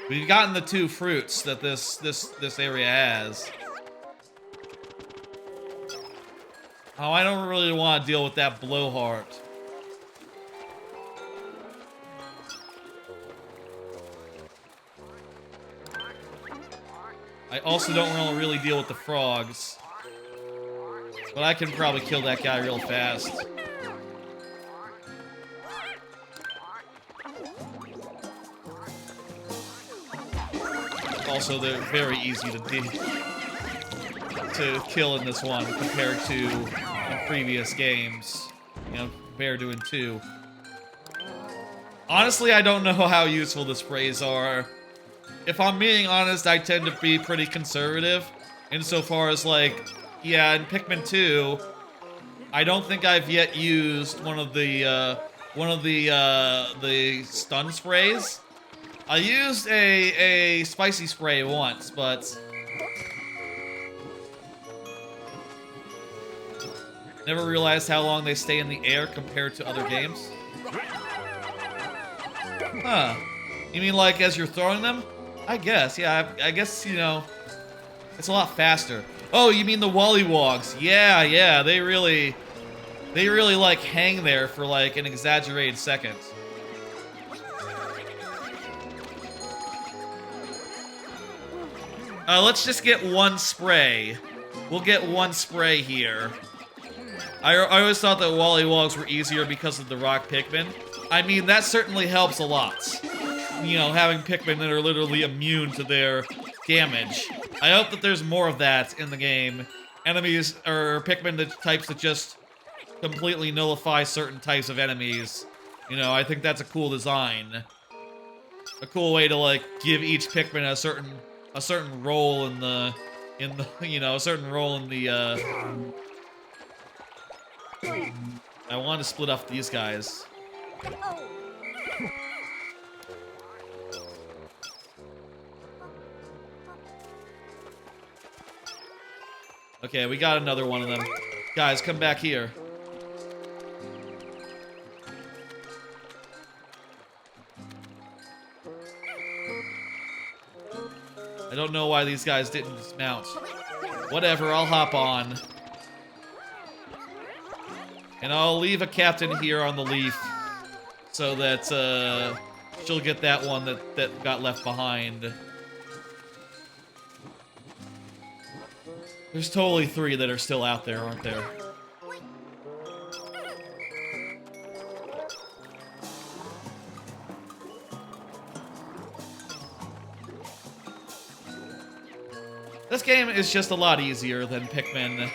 We've gotten the 2 fruits that this area has. Oh, I don't really want to deal with that blowhard. I also don't want to really deal with the frogs. But I can probably kill that guy real fast. Also, they're very easy to kill in this one compared to in previous games. You know, compared to in 2. Honestly, I don't know how useful the sprays are. If I'm being honest, I tend to be pretty conservative insofar as, like, yeah, in Pikmin 2, I don't think I've yet used one of the stun sprays. I used a spicy spray once, but never realized how long they stay in the air compared to other games. Huh. You mean like as you're throwing them? I guess, yeah, I guess, you know, it's a lot faster. Oh, you mean the Wollywogs? Yeah, they really like hang there for like an exaggerated second. Let's just get 1 spray. We'll get 1 spray here. I always thought that Wollywogs were easier because of the rock Pikmin. I mean, that certainly helps a lot. you know, having Pikmin that are literally immune to their damage. I hope that there's more of that in the game. Enemies, or Pikmin types that just completely nullify certain types of enemies. You know, I think that's a cool design. A cool way to, like, give each Pikmin a certain role in the, you know, a certain role in the, I want to split up these guys. Okay, we got another one of them. Guys, come back here. I don't know why these guys didn't dismount. Whatever, I'll hop on. And I'll leave a captain here on the leaf so that she'll get that one that got left behind. There's totally 3 that are still out there, aren't there? This game is just a lot easier than Pikmin.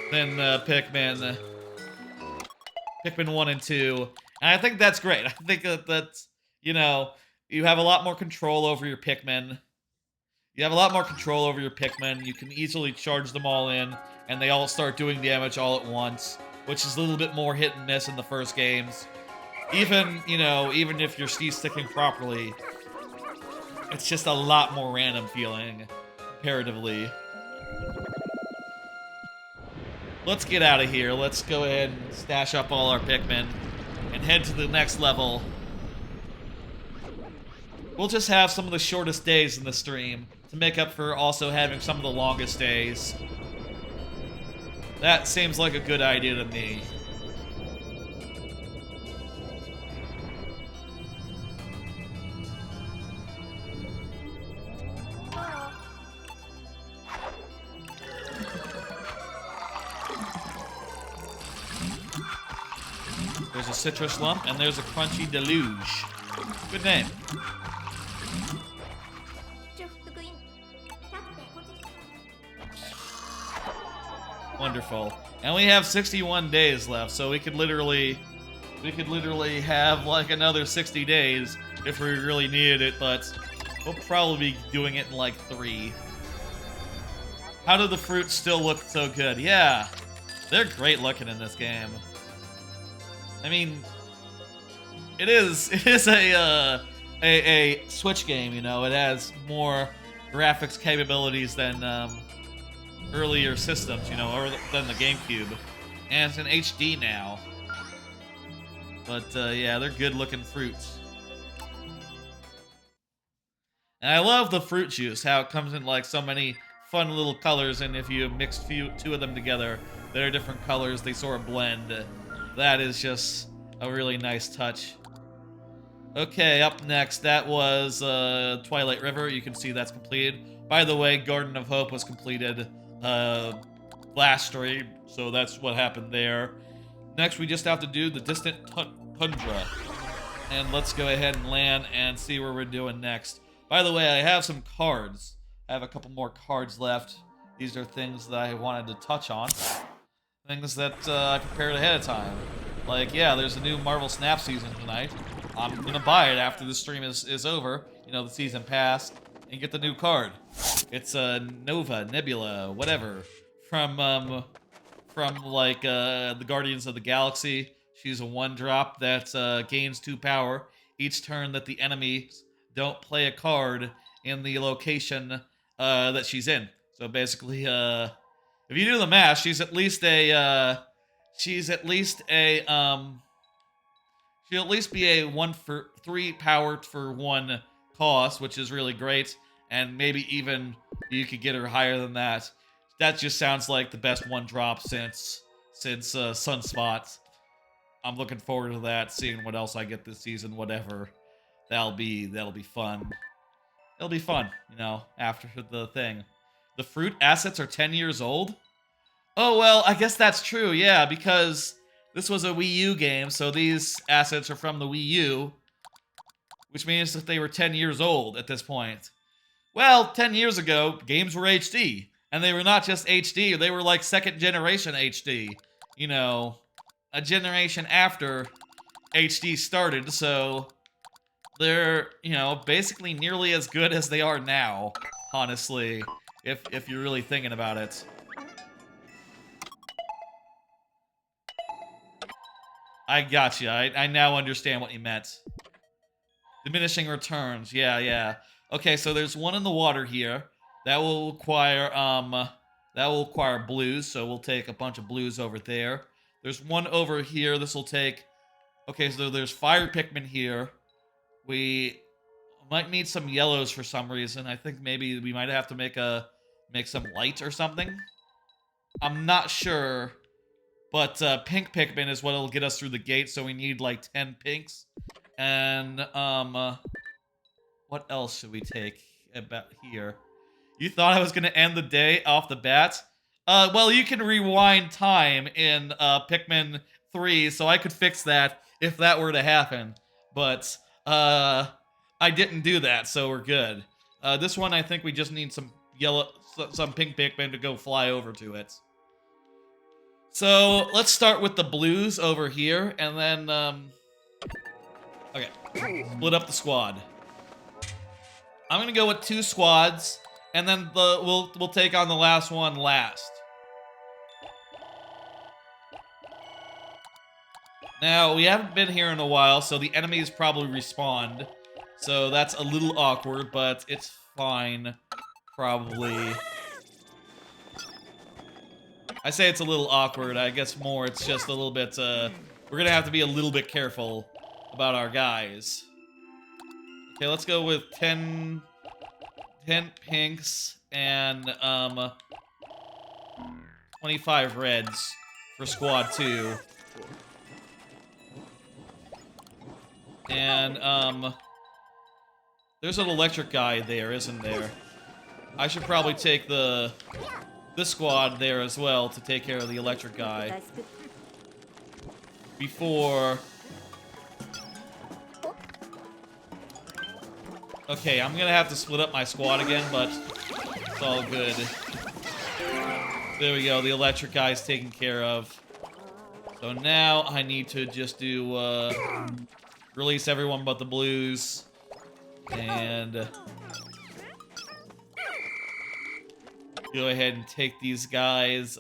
Pikmin 1 and 2. And I think that's great. I think that's, you know, you have a lot more control over your Pikmin. You have a lot more control over your Pikmin. You can easily charge them all in, and they all start doing damage all at once, which is a little bit more hit and miss in the first games. Even, you know, even if you're sticking properly, it's just a lot more random feeling, comparatively. Let's get out of here. Let's go ahead and stash up all our Pikmin and head to the next level. We'll just have some of the shortest days in the stream to make up for also having some of the longest days. That seems like a good idea to me. There's a citrus lump, and there's a crunchy deluge. Good name. Wonderful. And we have 61 days left, so we could literally have like another 60 days if we really needed it, but we'll probably be doing it in like 3. How do the fruits still look so good? Yeah, they're great looking in this game. I mean, it is a Switch game, you know. It has more graphics capabilities than earlier systems, you know, or than the GameCube. And it's in HD now. But yeah, they're good looking fruits. And I love the fruit juice, how it comes in like so many fun little colors, and if you mix two of them together, they're different colors, they sort of blend. That is just a really nice touch. Okay, up next, that was Twilight River. You can see that's completed. By the way, Garden of Hope was completed last stream, so that's what happened there. Next, we just have to do the Distant Tundra. And let's go ahead and land and see where we're doing next. By the way, I have some cards. I have a couple more cards left. These are things that I wanted to touch on. Things that I prepared ahead of time. Like, yeah, there's a new Marvel Snap season tonight. I'm gonna buy it after the stream is over. You know, the season pass, and get the new card. It's Nova, Nebula, whatever. From like the Guardians of the Galaxy. She's a 1-drop that gains 2 power each turn that the enemies don't play a card in the location that she's in. So basically, if you do the math, she'll at least be a 1 for 3 power for 1 cost, which is really great. And maybe even you could get her higher than that. That just sounds like the best 1-drop since Sunspot. I'm looking forward to that, seeing what else I get this season, whatever. That'll be fun. It'll be fun, you know, after the thing. The fruit assets are 10 years old? Oh, well, I guess that's true, yeah, because this was a Wii U game, so these assets are from the Wii U. which means that they were 10 years old at this point. Well, 10 years ago, games were HD. And they were not just HD, they were like second generation HD. You know, a generation after HD started, so they're, you know, basically nearly as good as they are now, honestly, if you're really thinking about it. I gotcha. I now understand what you meant. Diminishing returns. Yeah. Okay, so there's one in the water here. That will require blues, so we'll take a bunch of blues over there. There's one over here. This will take... Okay, so there's fire Pikmin here. We might need some yellows for some reason. I think maybe we might have to make some light or something. I'm not sure, but pink Pikmin is what will get us through the gate, so we need like 10 pinks. And what else should we take about here? You thought I was gonna end the day off the bat? Well, you can rewind time in Pikmin 3, so I could fix that if that were to happen. But I didn't do that, so we're good. This one, I think we just need some pink Pikmin to go fly over to it. So let's start with the blues over here, and then okay, split up the squad. I'm gonna go with 2 squads. And then we'll take on the last one last. Now, we haven't been here in a while, so the enemies probably respawned. So that's a little awkward, but it's fine. Probably. I say it's a little awkward. I guess more it's just a little bit, we're gonna have to be a little bit careful about our guys. Okay, let's go with 10 pinks and 25 reds for squad 2. And there's an electric guy there, isn't there? I should probably take this squad there as well to take care of the electric guy before... Okay, I'm gonna have to split up my squad again, but it's all good. There we go, the electric guy's taken care of. So now I need to just do, release everyone but the blues. And go ahead and take these guys,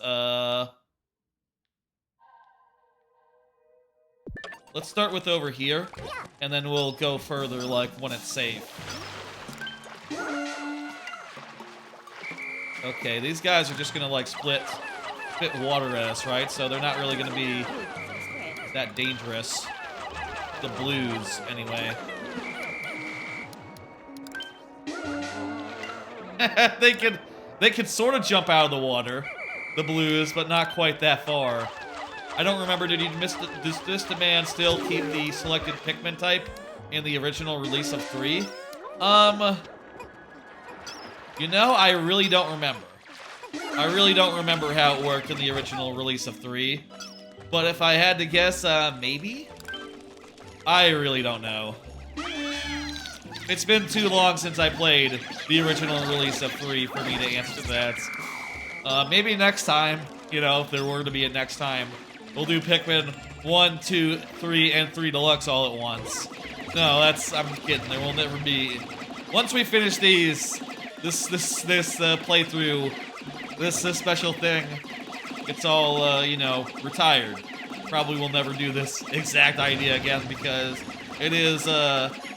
let's start with over here, and then we'll go further, like, when it's safe. Okay, these guys are just gonna, like, spit water at us, right? So they're not really gonna be that dangerous. The blues, anyway. They could sort of jump out of the water, the blues, but not quite that far. I don't remember, does this demand still keep the selected Pikmin type in the original release of 3? You know, I really don't remember. I really don't remember how it worked in the original release of 3. But if I had to guess, maybe? I really don't know. It's been too long since I played the original release of 3 for me to answer that. Maybe next time, you know, if there were to be a next time, we'll do Pikmin 1, 2, 3, and 3 Deluxe all at once. No, I'm kidding. There will never be... Once we finish these, this playthrough, this special thing, it's all, you know, retired. Probably will never do this exact idea again because it is,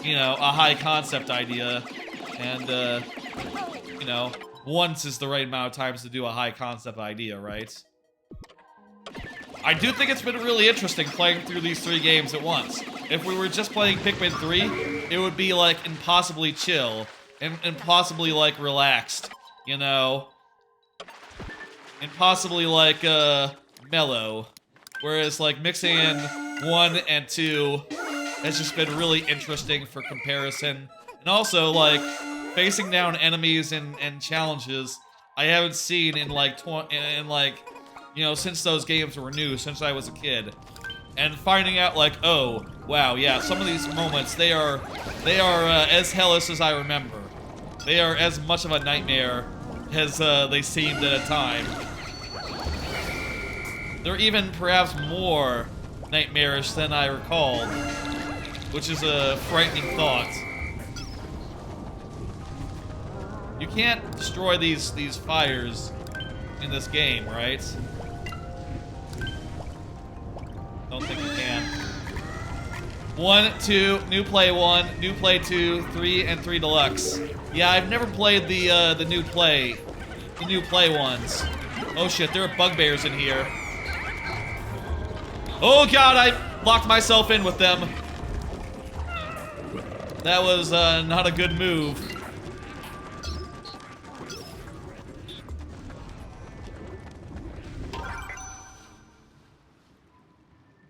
you know, a high concept idea. And, you know, once is the right amount of times to do a high concept idea, right? I do think it's been really interesting playing through these 3 games at once. If we were just playing Pikmin 3, it would be, like, impossibly chill. And impossibly, like, relaxed, you know? Impossibly, like, mellow. Whereas, like, mixing in 1 and 2 has just been really interesting for comparison. And also, like, facing down enemies and challenges I haven't seen in, like, you know, since those games were new, since I was a kid. and finding out like, oh, wow, yeah, some of these moments, they are as hellish as I remember. They are as much of a nightmare as they seemed at a time. They're even perhaps more nightmarish than I recalled, which is a frightening thought. You can't destroy these fires in this game, right? Don't think you can. 1, 2, new play 1, new play 2, 3, and 3 Deluxe. Yeah, I've never played the new play ones. Oh shit, there are bugbears in here. Oh god, I locked myself in with them. That was not a good move.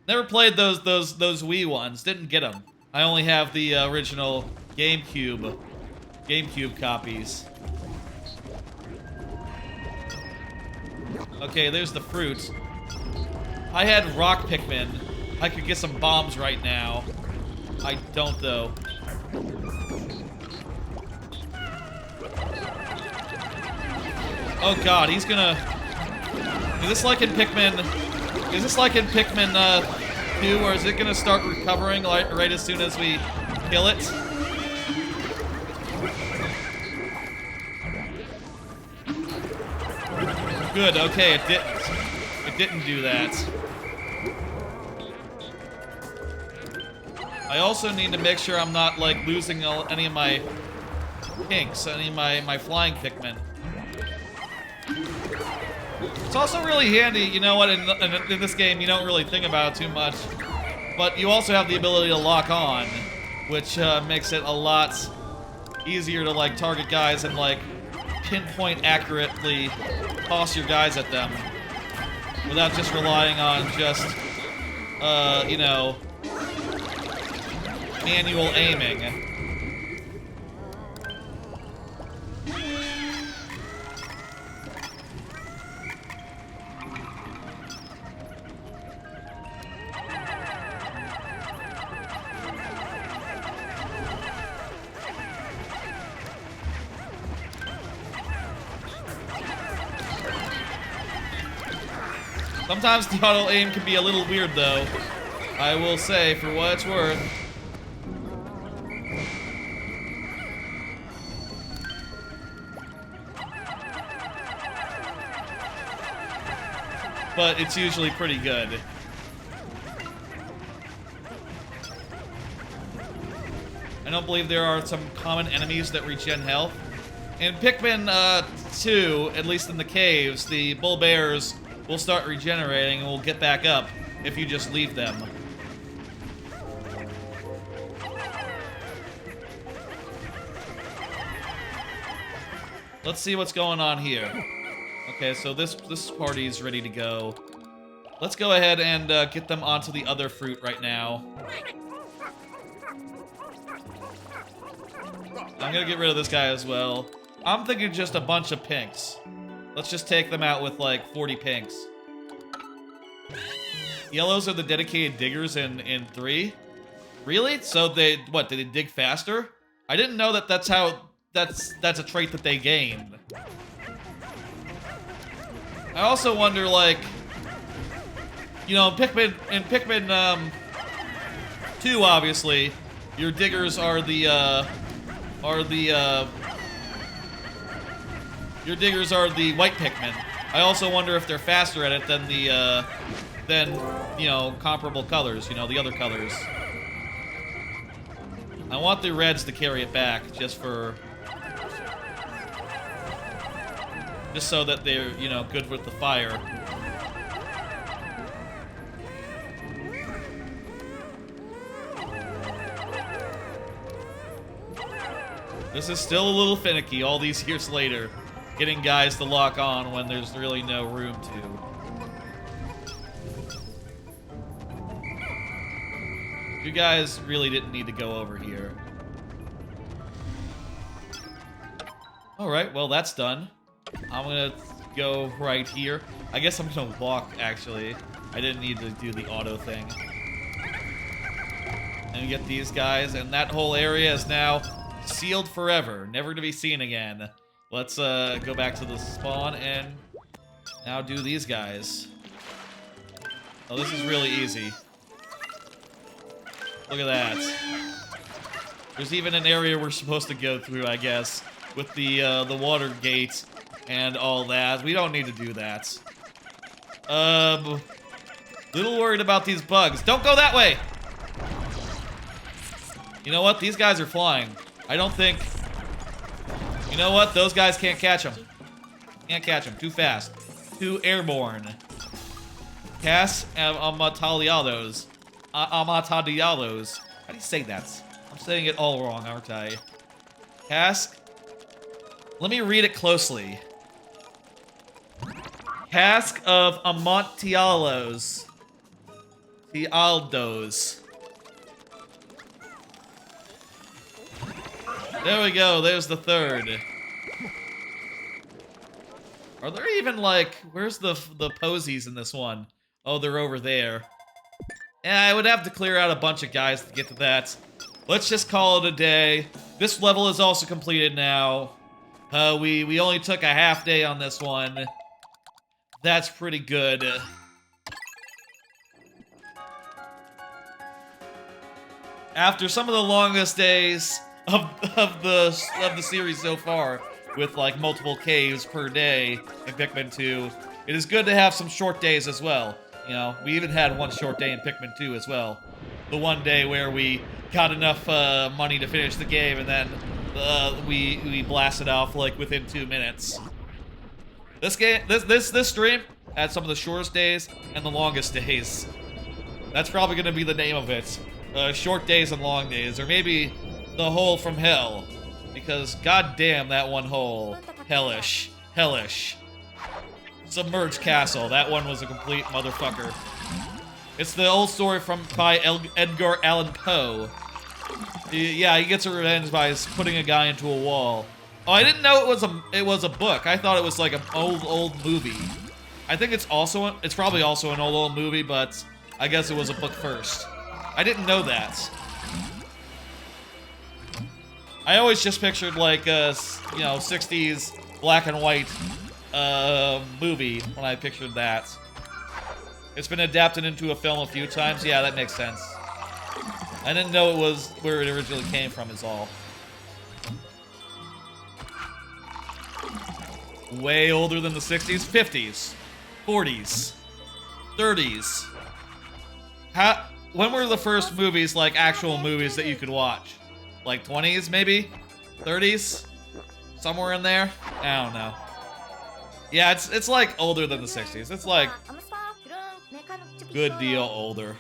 Never played those Wii ones. Didn't get them. I only have the original GameCube copies. Okay, there's the fruit. I had rock Pikmin. I could get some bombs right now. I don't though. Oh god, he's gonna... Is this like in Pikmin 2, or is it gonna start recovering right as soon as we kill it? Good, okay, it didn't do that. I also need to make sure I'm not, like, losing any of my pinks, any of my flying Pikmin. It's also really handy, you know what, in this game you don't really think about it too much, but you also have the ability to lock on, which makes it a lot easier to, like, target guys and, like, pinpoint accurately toss your guys at them without just relying on just, you know, manual aiming. Sometimes the auto aim can be a little weird though, I will say, for what it's worth. But it's usually pretty good. I don't believe there are some common enemies that regen health. In Pikmin 2, at least in the caves, the bull bears will start regenerating and will get back up if you just leave them. Let's see what's going on here. Okay, so this party's ready to go. Let's go ahead and get them onto the other fruit right now. I'm gonna get rid of this guy as well. I'm thinking just a bunch of pinks. Let's just take them out with like 40 pinks. Yellows are the dedicated diggers in 3? Really? So they, what, did they dig faster? I didn't know that that's a trait that they gain. I also wonder, like, you know, in Pikmin 2, obviously, your diggers are the white Pikmin. I also wonder if they're faster at it than you know, comparable colors, you know, the other colors. I want the reds to carry it back, just so that they're, you know, good with the fire. This is still a little finicky all these years later, getting guys to lock on when there's really no room to. You guys really didn't need to go over here. Alright, well that's done. I'm gonna go right here. I guess I'm gonna walk, actually. I didn't need to do the auto thing. And we get these guys, and that whole area is now sealed forever, never to be seen again. Let's go back to the spawn and now do these guys. Oh, this is really easy. Look at that. There's even an area we're supposed to go through, I guess, with the water gate and all that. We don't need to do that. Little worried about these bugs. Don't go that way! You know what? These guys are flying. I don't think... You know what? Those guys can't catch them. Can't catch them. Too fast. Too airborne. Cas Amataliados. Amatadialos. How do you say that? I'm saying it all wrong, aren't I? Cask. Let me read it closely. Cask of Amontillado. Tialdos. There we go, there's the third. Are there even, like, where's the posies in this one? Oh, they're over there. Yeah, I would have to clear out a bunch of guys to get to that. Let's just call it a day. This level is also completed now. We only took a half day on this one. That's pretty good. After some of the longest days of the series so far, with like multiple caves per day in Pikmin 2, it is good to have some short days as well. You know, we even had one short day in Pikmin 2 as well. The one day where we got enough money to finish the game, and then we blasted off like within 2 minutes. This stream had some of the shortest days and the longest days. That's probably gonna be the name of it. Short days and long days, or maybe the hole from hell, because goddamn that one hole, hellish, hellish. Submerged Castle, that one was a complete motherfucker. It's the old story by Edgar Allan Poe. Yeah, he gets revenge by putting a guy into a wall. Oh, I didn't know it was a book. I thought it was like an old movie. I think it's probably also an old movie, but I guess it was a book first. I didn't know that. I always just pictured like a, you know, 60s black and white movie when I pictured that. It's been adapted into a film a few times. Yeah, that makes sense. I didn't know it was where it originally came from is all. Way older than the 60s, 50s, 40s, 30s. When were the first movies, like actual movies that you could watch? Like 20s maybe? 30s? Somewhere in there? I don't know. Yeah, it's like older than the 60s. It's like good deal older.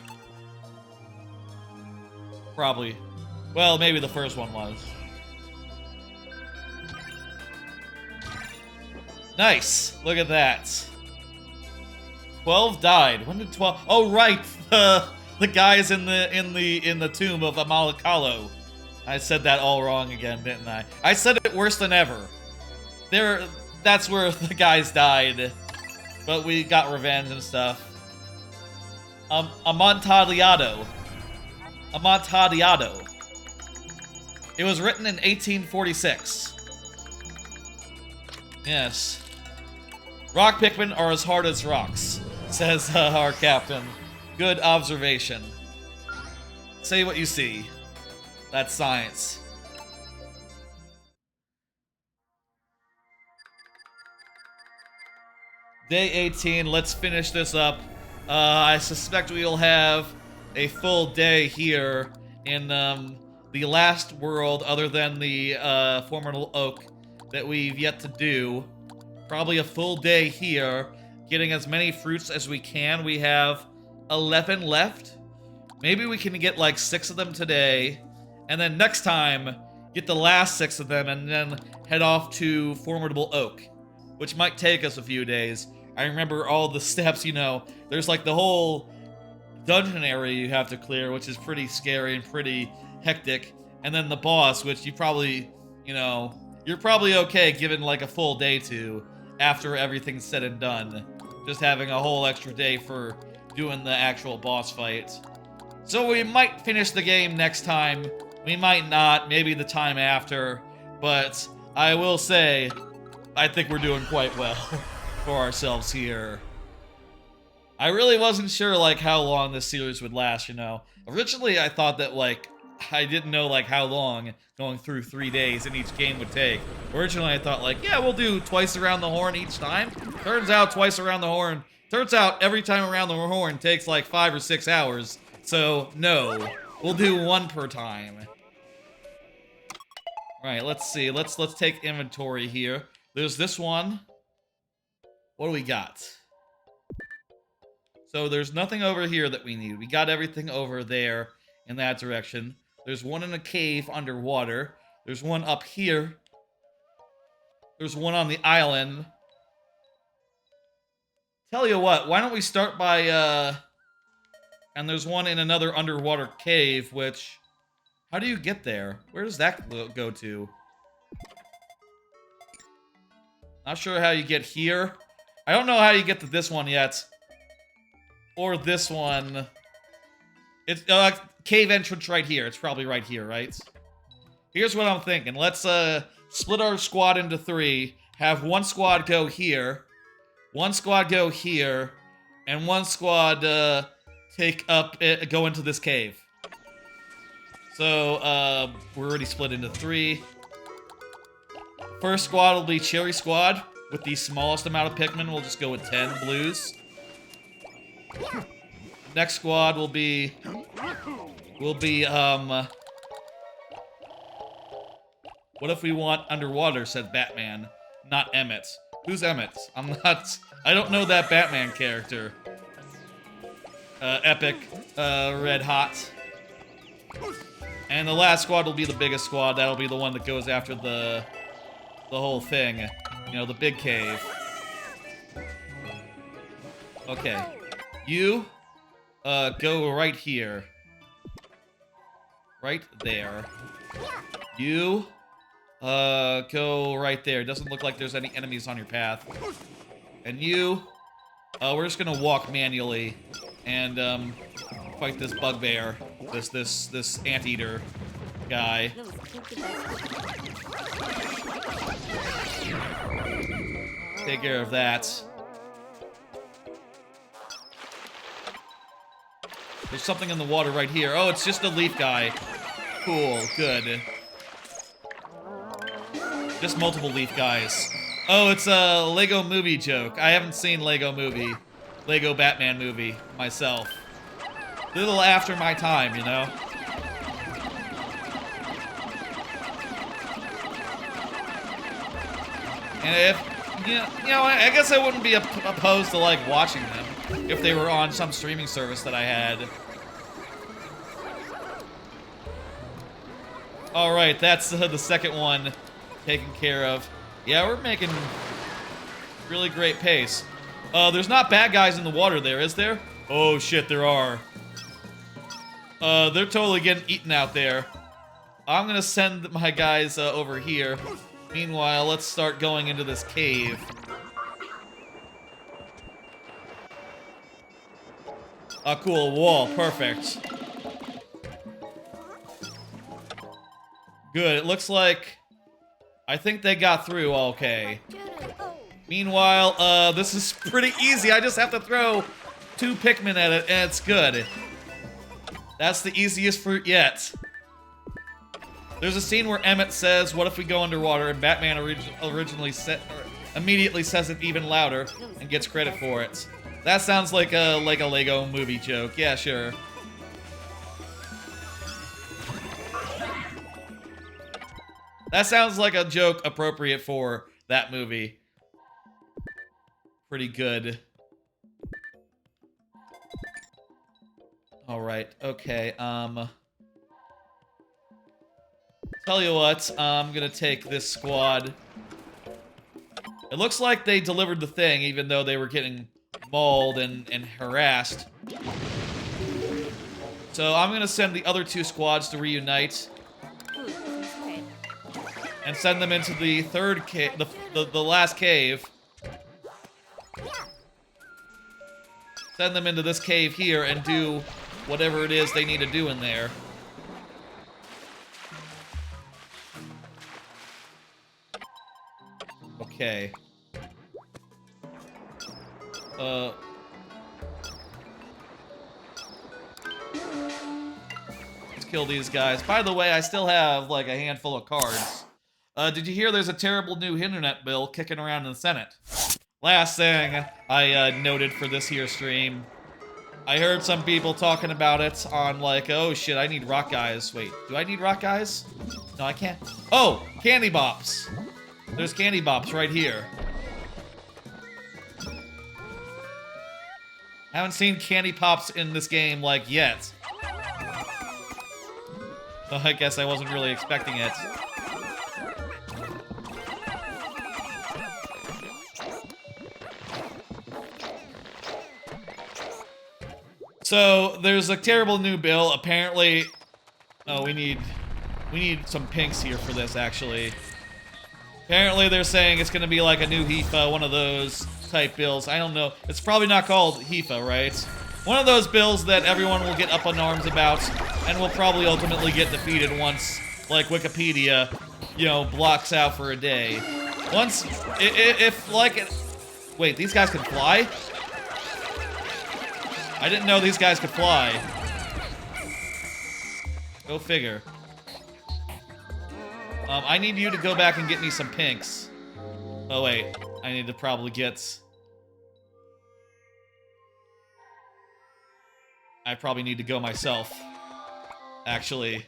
Probably. Well, maybe the first one was. Nice. Look at that. 12 died. When did 12? Oh, right. The guys in the tomb of Amalakalo. I said that all wrong again, didn't I? I said it worse than ever. That's where the guys died. But we got revenge and stuff. Amontillado. Amontillado. It was written in 1846. Yes. Rock Pikmin are as hard as rocks, says our captain. Good observation. Say what you see. That's science. Day 18, let's finish this up. I suspect we'll have a full day here in the last world other than the Formidable Oak that we've yet to do. Probably a full day here, getting as many fruits as we can. We have 11 left. Maybe we can get like 6 of them today, and then next time get the last 6 of them and then head off to Formidable Oak, which might take us a few days. I remember all the steps, you know, there's like the whole dungeon area you have to clear, which is pretty scary and pretty hectic, and then the boss, which you probably, you know, you're probably okay given like a full day to after everything's said and done. Just having a whole extra day for doing the actual boss fight. So we might finish the game next time. We might not, maybe the time after. But I will say, I think we're doing quite well for ourselves here. I really wasn't sure, like, how long this series would last, you know. Originally, I thought that, like, I didn't know, like, how long going through 3 days in each game would take. Originally, I thought, like, yeah, we'll do twice around the horn each time. Turns out, twice around the horn. Turns out, every time around the horn takes, like, 5 or 6 hours. So, no. We'll do 1 per time. Alright, let's see. Let's take inventory here. There's this one. What do we got? So there's nothing over here that we need. We got everything over there in that direction. There's one in a cave underwater. There's one up here. There's one on the island. Tell you what, why don't we start by, and there's one in another underwater cave, which... How do you get there? Where does that go to? Not sure how you get here. I don't know how you get to this one yet. Or this one. It's cave entrance right here. It's probably right here, right? Here's what I'm thinking. Let's split our squad into 3. Have one squad go here. One squad go here. And one squad go into this cave. So we're already split into 3. First squad will be Cherry Squad with the smallest amount of Pikmin. We'll just go with 10 blues. Next squad will be what if we want underwater, said Batman, not Emmett. Who's Emmett? I don't know that Batman character. Epic, Red Hot. And the last squad will be the biggest squad. That'll be the one that goes after the whole thing. You know, the big cave. Okay. You, go right here. Right there. You, go right there. Doesn't look like there's any enemies on your path. And you, we're just gonna walk manually and, fight this bugbear. This anteater guy. Take care of that. There's something in the water right here. Oh, it's just a leaf guy. Cool, good. Just multiple leaf guys. Oh, it's a Lego movie joke. I haven't seen Lego Batman movie myself. A little after my time, you know? And if, you know, I guess I wouldn't be opposed to, like, watching them if they were on some streaming service that I had. Alright, that's the second one taken care of. Yeah, we're making really great pace. There's not bad guys in the water there, is there? Oh shit, there are. They're totally getting eaten out there. I'm gonna send my guys over here. Meanwhile, let's start going into this cave. Oh, cool, wall, perfect. Good, it looks like... I think they got through okay. Meanwhile, this is pretty easy. I just have to throw 2 Pikmin at it, and it's good. That's the easiest fruit yet. There's a scene where Emmett says, "What if we go underwater?" and Batman immediately says it even louder and gets credit for it. That sounds like a Lego movie joke. Yeah, sure. That sounds like a joke appropriate for that movie. Pretty good. Alright, okay, tell you what, I'm gonna take this squad. It looks like they delivered the thing, even though they were getting mauled and harassed. So I'm gonna send the other 2 squads to reunite. And send them into the third cave, the last cave. Send them into this cave here and do whatever it is they need to do in there. Okay. Let's kill these guys. By the way, I still have like a handful of cards. Did you hear there's a terrible new internet bill kicking around in the Senate? Last thing I noted for this here stream. I heard some people talking about it on like, oh shit, I need rock guys. Wait, do I need rock guys? No, I can't. Oh, candy bops. There's candy bops right here. I haven't seen candy pops in this game like yet. So I guess I wasn't really expecting it. So there's a terrible new bill. Apparently, oh, we need some pinks here for this. Actually, apparently they're saying it's gonna be like a new HIFA, one of those type bills. I don't know. It's probably not called HIFA, right? One of those bills that everyone will get up in arms about, and will probably ultimately get defeated once, like Wikipedia, you know, blocks out for a day. Once, if like, wait, these guys can fly? I didn't know these guys could fly. Go figure. I need you to go back and get me some pinks. Oh wait, I need to probably get... I probably need to go myself. Actually.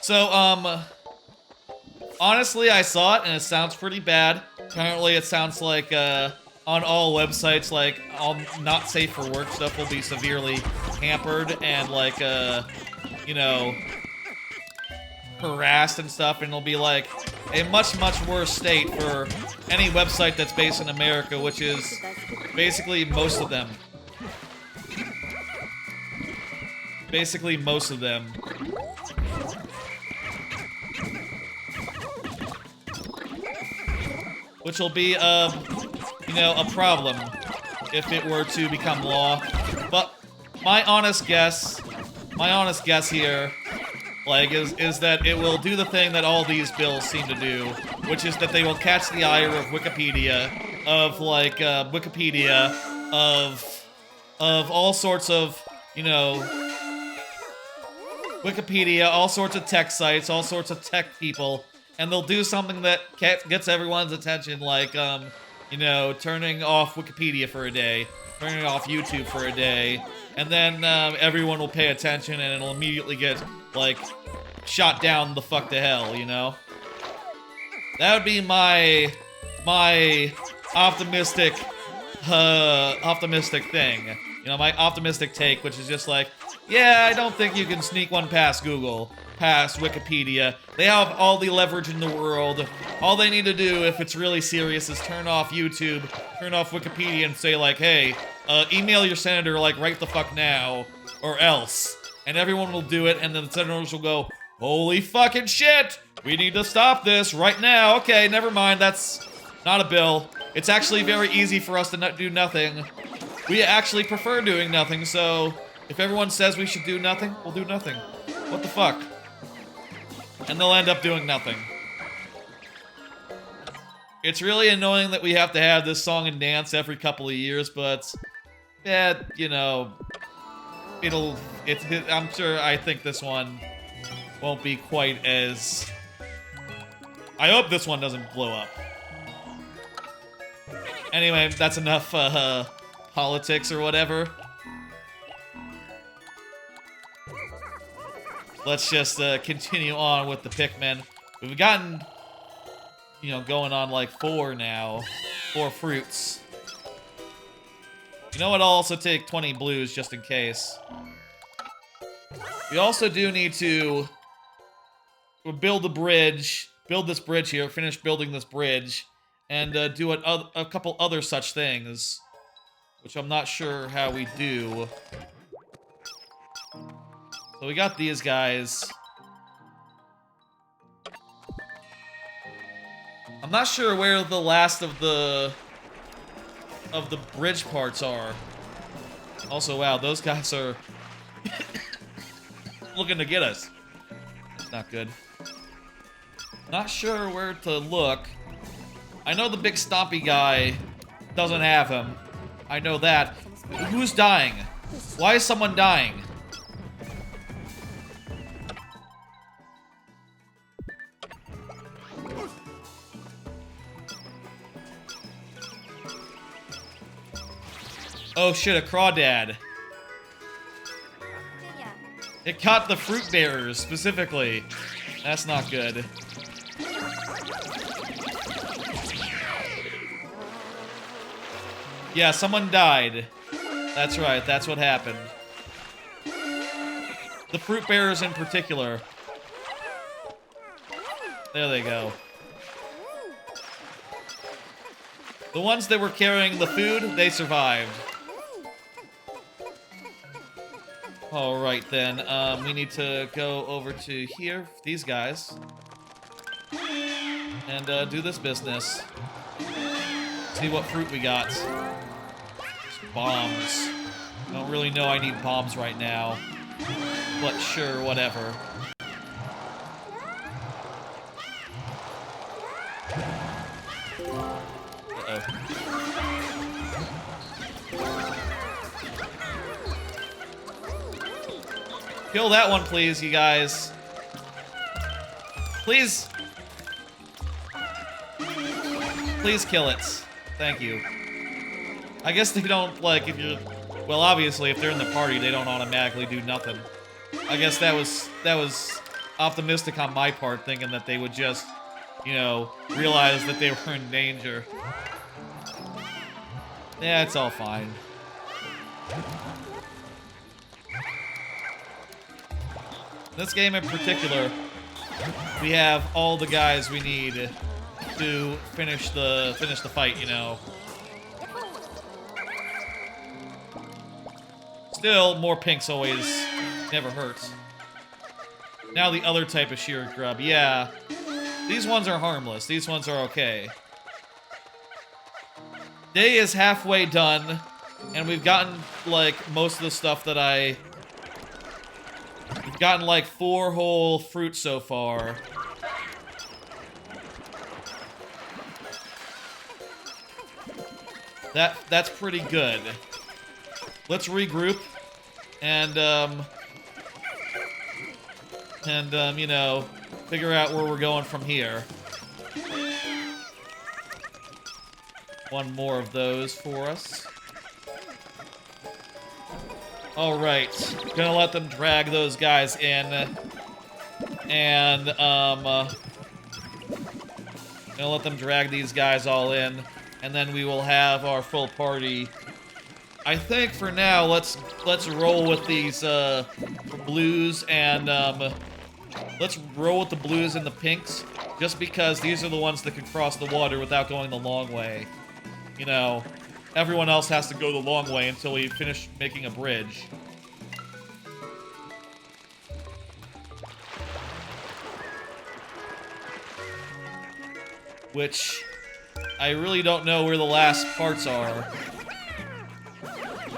So, honestly, I saw it and it sounds pretty bad. Apparently, it sounds like, on all websites, like, all not safe for work stuff will be severely hampered and, like, you know, harassed and stuff, and it'll be, like, a much, much worse state for any website that's based in America, which is basically most of them. Basically most of them. Which will be, you know, a problem if it were to become law. But my honest guess here, like, is that it will do the thing that all these bills seem to do, which is that they will catch the ire of Wikipedia, of, like, of all sorts of, you know, Wikipedia, all sorts of tech sites, all sorts of tech people, and they'll do something that gets everyone's attention, like, you know, turning off Wikipedia for a day, turning off YouTube for a day, and then everyone will pay attention and it'll immediately get, like, shot down the fuck to hell, you know? That would be my optimistic thing. You know, my optimistic take, which is just like, yeah, I don't think you can sneak one past Google, past Wikipedia. They have all the leverage in the world. All they need to do, if it's really serious, is turn off YouTube, turn off Wikipedia, and say, like, hey, email your senator, like, right the fuck now, or else. And everyone will do it, and then the senators will go, holy fucking shit! We need to stop this right now. Okay, never mind, that's not a bill. It's actually very easy for us to not do nothing. We actually prefer doing nothing, so if everyone says we should do nothing, we'll do nothing. What the fuck? And they'll end up doing nothing. It's really annoying that we have to have this song and dance every couple of years, but yeah, you know, I'm sure, I think this one won't be quite as... I hope this one doesn't blow up. Anyway, that's enough politics or whatever. Let's just continue on with the Pikmin. We've gotten, you know, going on like 4 now. 4 fruits. You know what, I'll also take 20 blues just in case. We also do need to build a bridge, build this bridge here, finish building this bridge, and do a couple other such things, which I'm not sure how we do. So we got these guys. I'm not sure where the last of the of the bridge parts are. Also, wow, those guys are looking to get us. Not good. Not sure where to look. I know the big stompy guy doesn't have him. I know that. Who's dying? Why is someone dying? Oh shit, a crawdad. It caught the fruit bearers, specifically. That's not good. Yeah, someone died. That's right, that's what happened. The fruit bearers in particular. There they go. The ones that were carrying the food, they survived. Alright then, we need to go over to here, these guys. And do this business. See what fruit we got. Bombs. I don't really know I need bombs right now. But sure, whatever. Uh-oh. Kill that one, please, you guys. Please. Please kill it. Thank you. I guess they don't, like, if you're... Well, obviously, if they're in the party, they don't automatically do nothing. I guess that was optimistic on my part, thinking that they would just, you know, realize that they were in danger. Yeah, it's all fine. This game in particular, we have all the guys we need to finish the fight, you know. Still, more pinks always never hurts. Now the other type of sheer grub, yeah. These ones are harmless. These ones are okay. Day is halfway done, and we've gotten, like, most of the stuff that We've gotten, like, 4 whole fruits so far. That's pretty good. Let's regroup and you know, figure out where we're going from here. One more of those for us. Alright, gonna let them drag those guys in. And, gonna let them drag these guys all in. And then we will have our full party. I think for now, let's roll with these blues and let's roll with the blues and the pinks, just because these are the ones that can cross the water without going the long way. You know, everyone else has to go the long way until we finish making a bridge. Which I really don't know where the last parts are.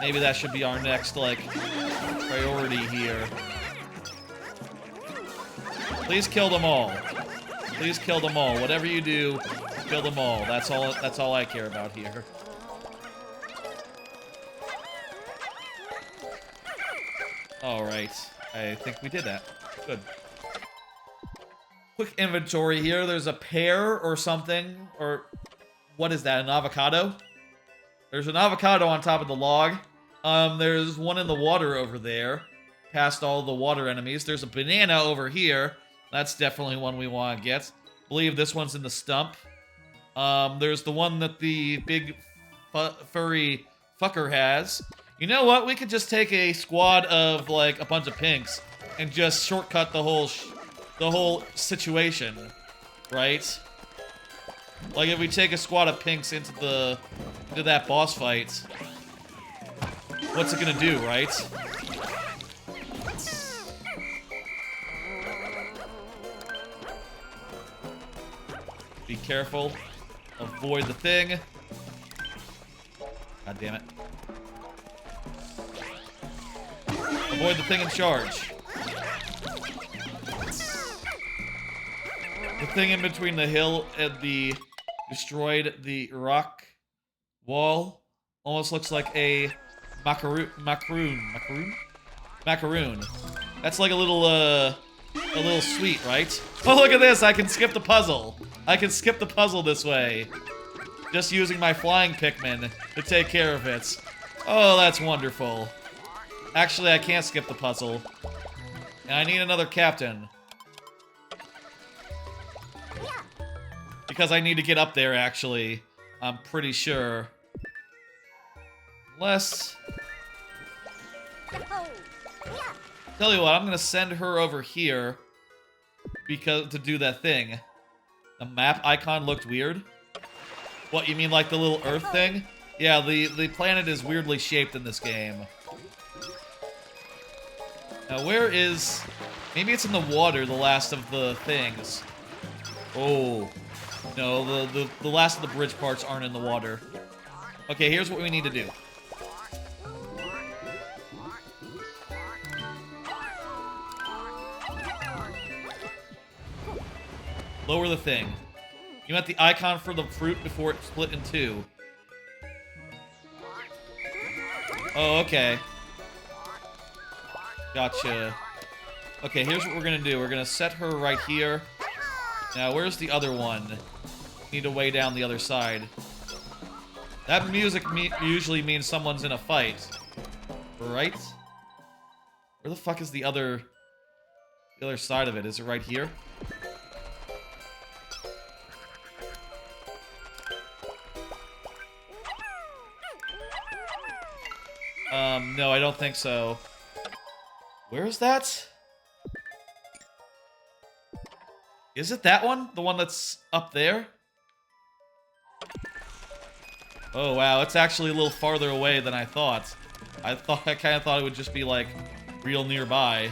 Maybe that should be our next, like, priority here. Please kill them all. Please kill them all. Whatever you do, kill them all. That's all I care about here. Alright. I think we did that. Good. Quick inventory here. There's a pear or something. Or what is that? An avocado? There's an avocado on top of the log. There's one in the water over there, past all the water enemies. There's a banana over here. That's definitely one we want to get. I believe this one's in the stump. There's the one that the big furry fucker has. You know what? We could just take a squad of, like, a bunch of pinks and just shortcut the whole situation, right? Like, if we take a squad of pinks into that boss fight, what's it gonna do, right? Be careful. Avoid the thing. God damn it. Avoid the thing in charge. The thing in between the hill and the destroyed rock wall almost looks like a macaroon. That's like a little sweet, right? Oh, look at this! I can skip the puzzle. I can skip the puzzle this way. Just using my flying Pikmin to take care of it. Oh, that's wonderful. Actually, I can't skip the puzzle. And I need another captain. Because I need to get up there, actually. I'm pretty sure. Unless... Tell you what, I'm gonna send her over here because to do that thing. The map icon looked weird. What, you mean like the little Earth thing? Yeah, the planet is weirdly shaped in this game. Now, where is... Maybe it's in the water, the last of the things. Oh. No, the last of the bridge parts aren't in the water. Okay, here's what we need to do. Lower the thing. You want the icon for the fruit before it split in two. Oh, okay. Gotcha. Okay, here's what we're gonna do. We're gonna set her right here. Now, where's the other one? Need to weigh down the other side. That music usually means someone's in a fight. Right? Where the fuck is the other side of it? Is it right here? No, I don't think so. Where is that? Is it that one? The one that's up there? Oh, wow. It's actually a little farther away than I thought. I kind of thought it would just be, like, real nearby.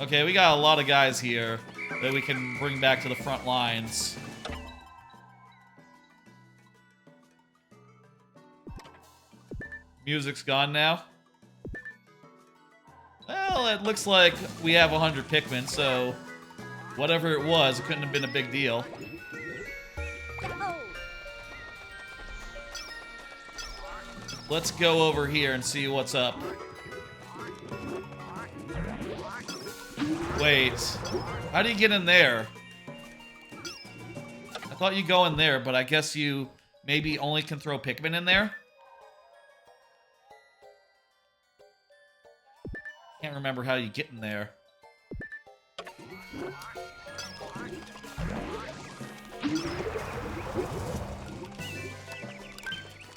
Okay, we got a lot of guys here that we can bring back to the front lines. Music's gone now. Well, it looks like we have 100 Pikmin, so whatever it was, it couldn't have been a big deal. Let's go over here and see what's up. Wait, how do you get in there? I thought you go in there, but I guess you maybe only can throw Pikmin in there? Can't remember how you get in there.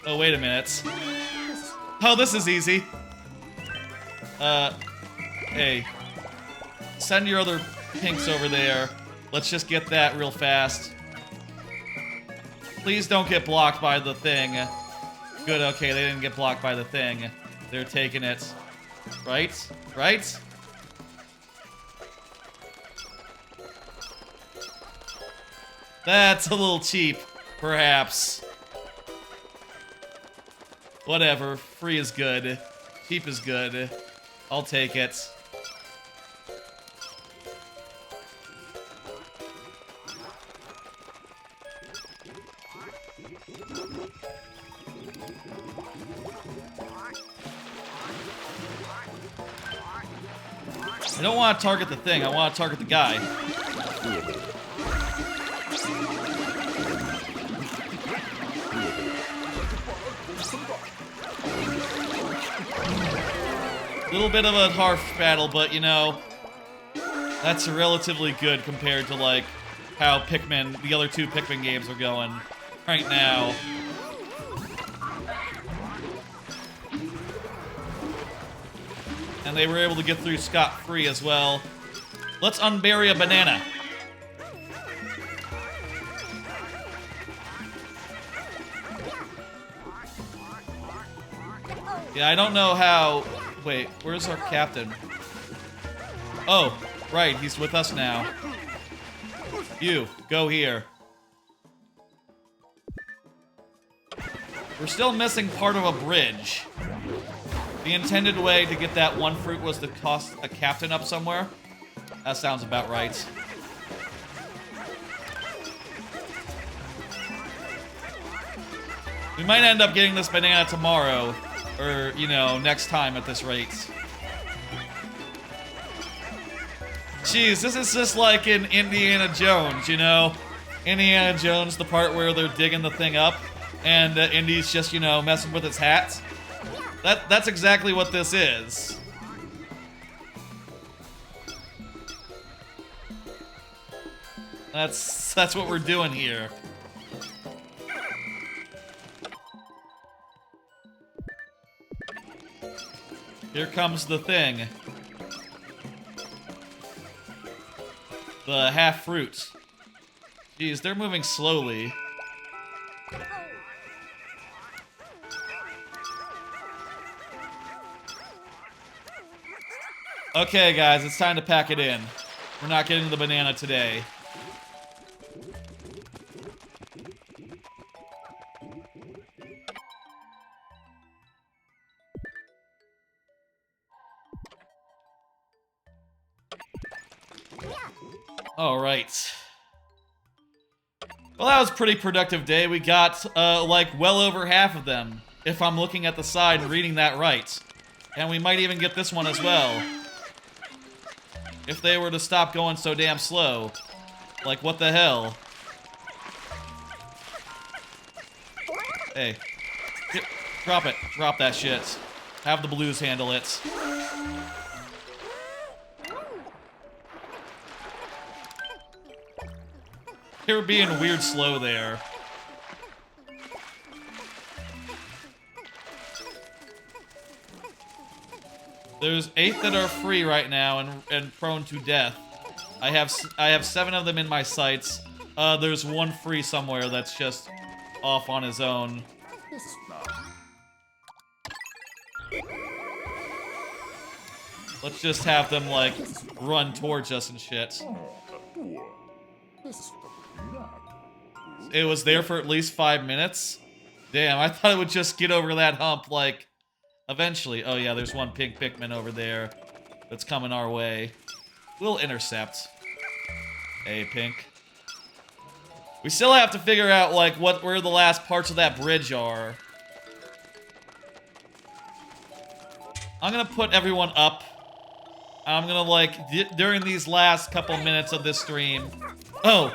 Oh, wait a minute. Oh, this is easy. Hey. Send your other pinks over there. Let's just get that real fast. Please don't get blocked by the thing. Good, okay, they didn't get blocked by the thing. They're taking it. Right? Right? That's a little cheap, perhaps. Whatever. Free is good. Cheap is good. I'll take it. I don't want to target the thing, I want to target the guy. A little bit of a harsh battle, but you know, that's relatively good compared to like how Pikmin, the other two Pikmin games are going right now. And they were able to get through scot-free as well. Let's unbury a banana. Yeah, I don't know how... Wait, where's our captain? Oh, right, he's with us now. You, go here. We're still missing part of a bridge. The intended way to get that one fruit was to toss a captain up somewhere. That sounds about right. We might end up getting this banana tomorrow, or, you know, next time at this rate. Jeez, this is just like in Indiana Jones, you know? Indiana Jones, the part where they're digging the thing up, and Indy's just, you know, messing with its hat. That's exactly what this is. That's what we're doing here. Here comes the thing. The half fruit. Jeez, they're moving slowly. Okay, guys, it's time to pack it in. We're not getting the banana today. All right. Well, that was a pretty productive day. We got, like, well over half of them, if I'm looking at the side and reading that right. And we might even get this one as well. If they were to stop going so damn slow. Like, what the hell? Hey. Drop it. Drop that shit. Have the blues handle it. They were being weird slow there. There's 8 that are free right now and prone to death. I have 7 of them in my sights. There's 1 free somewhere that's just off on his own. Let's just have them, like, run towards us and shit. It was there for at least 5 minutes? Damn, I thought it would just get over that hump, like, eventually. Oh yeah, there's 1 pink Pikmin over there that's coming our way. We'll intercept. Hey, pink. We still have to figure out, like, where the last parts of that bridge are. I'm gonna put everyone up. I'm gonna, like, during these last couple minutes of this stream... Oh,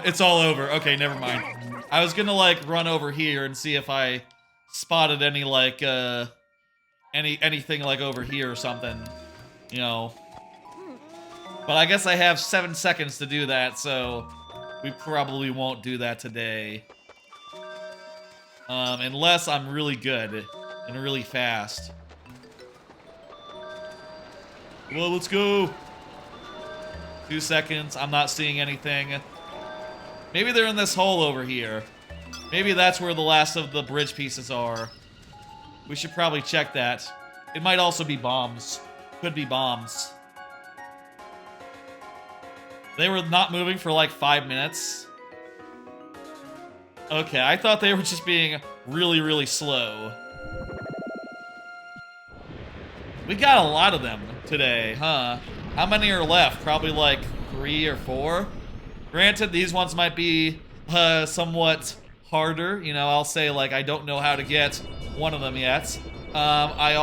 it's all over. Okay, never mind. I was gonna, like, run over here and see if I spotted any, like, anything, like, over here or something. You know. But I guess I have 7 seconds to do that, so we probably won't do that today. Unless I'm really good and really fast. Well, let's go. 2 seconds. I'm not seeing anything. Maybe they're in this hole over here. Maybe that's where the last of the bridge pieces are. We should probably check that. It might also be bombs. Could be bombs. They were not moving for like 5 minutes. Okay, I thought they were just being really, really slow. We got a lot of them today, huh? How many are left? Probably like 3 or 4. Granted, these ones might be somewhat harder. You know, I'll say, like, I don't know how to get one of them yet. I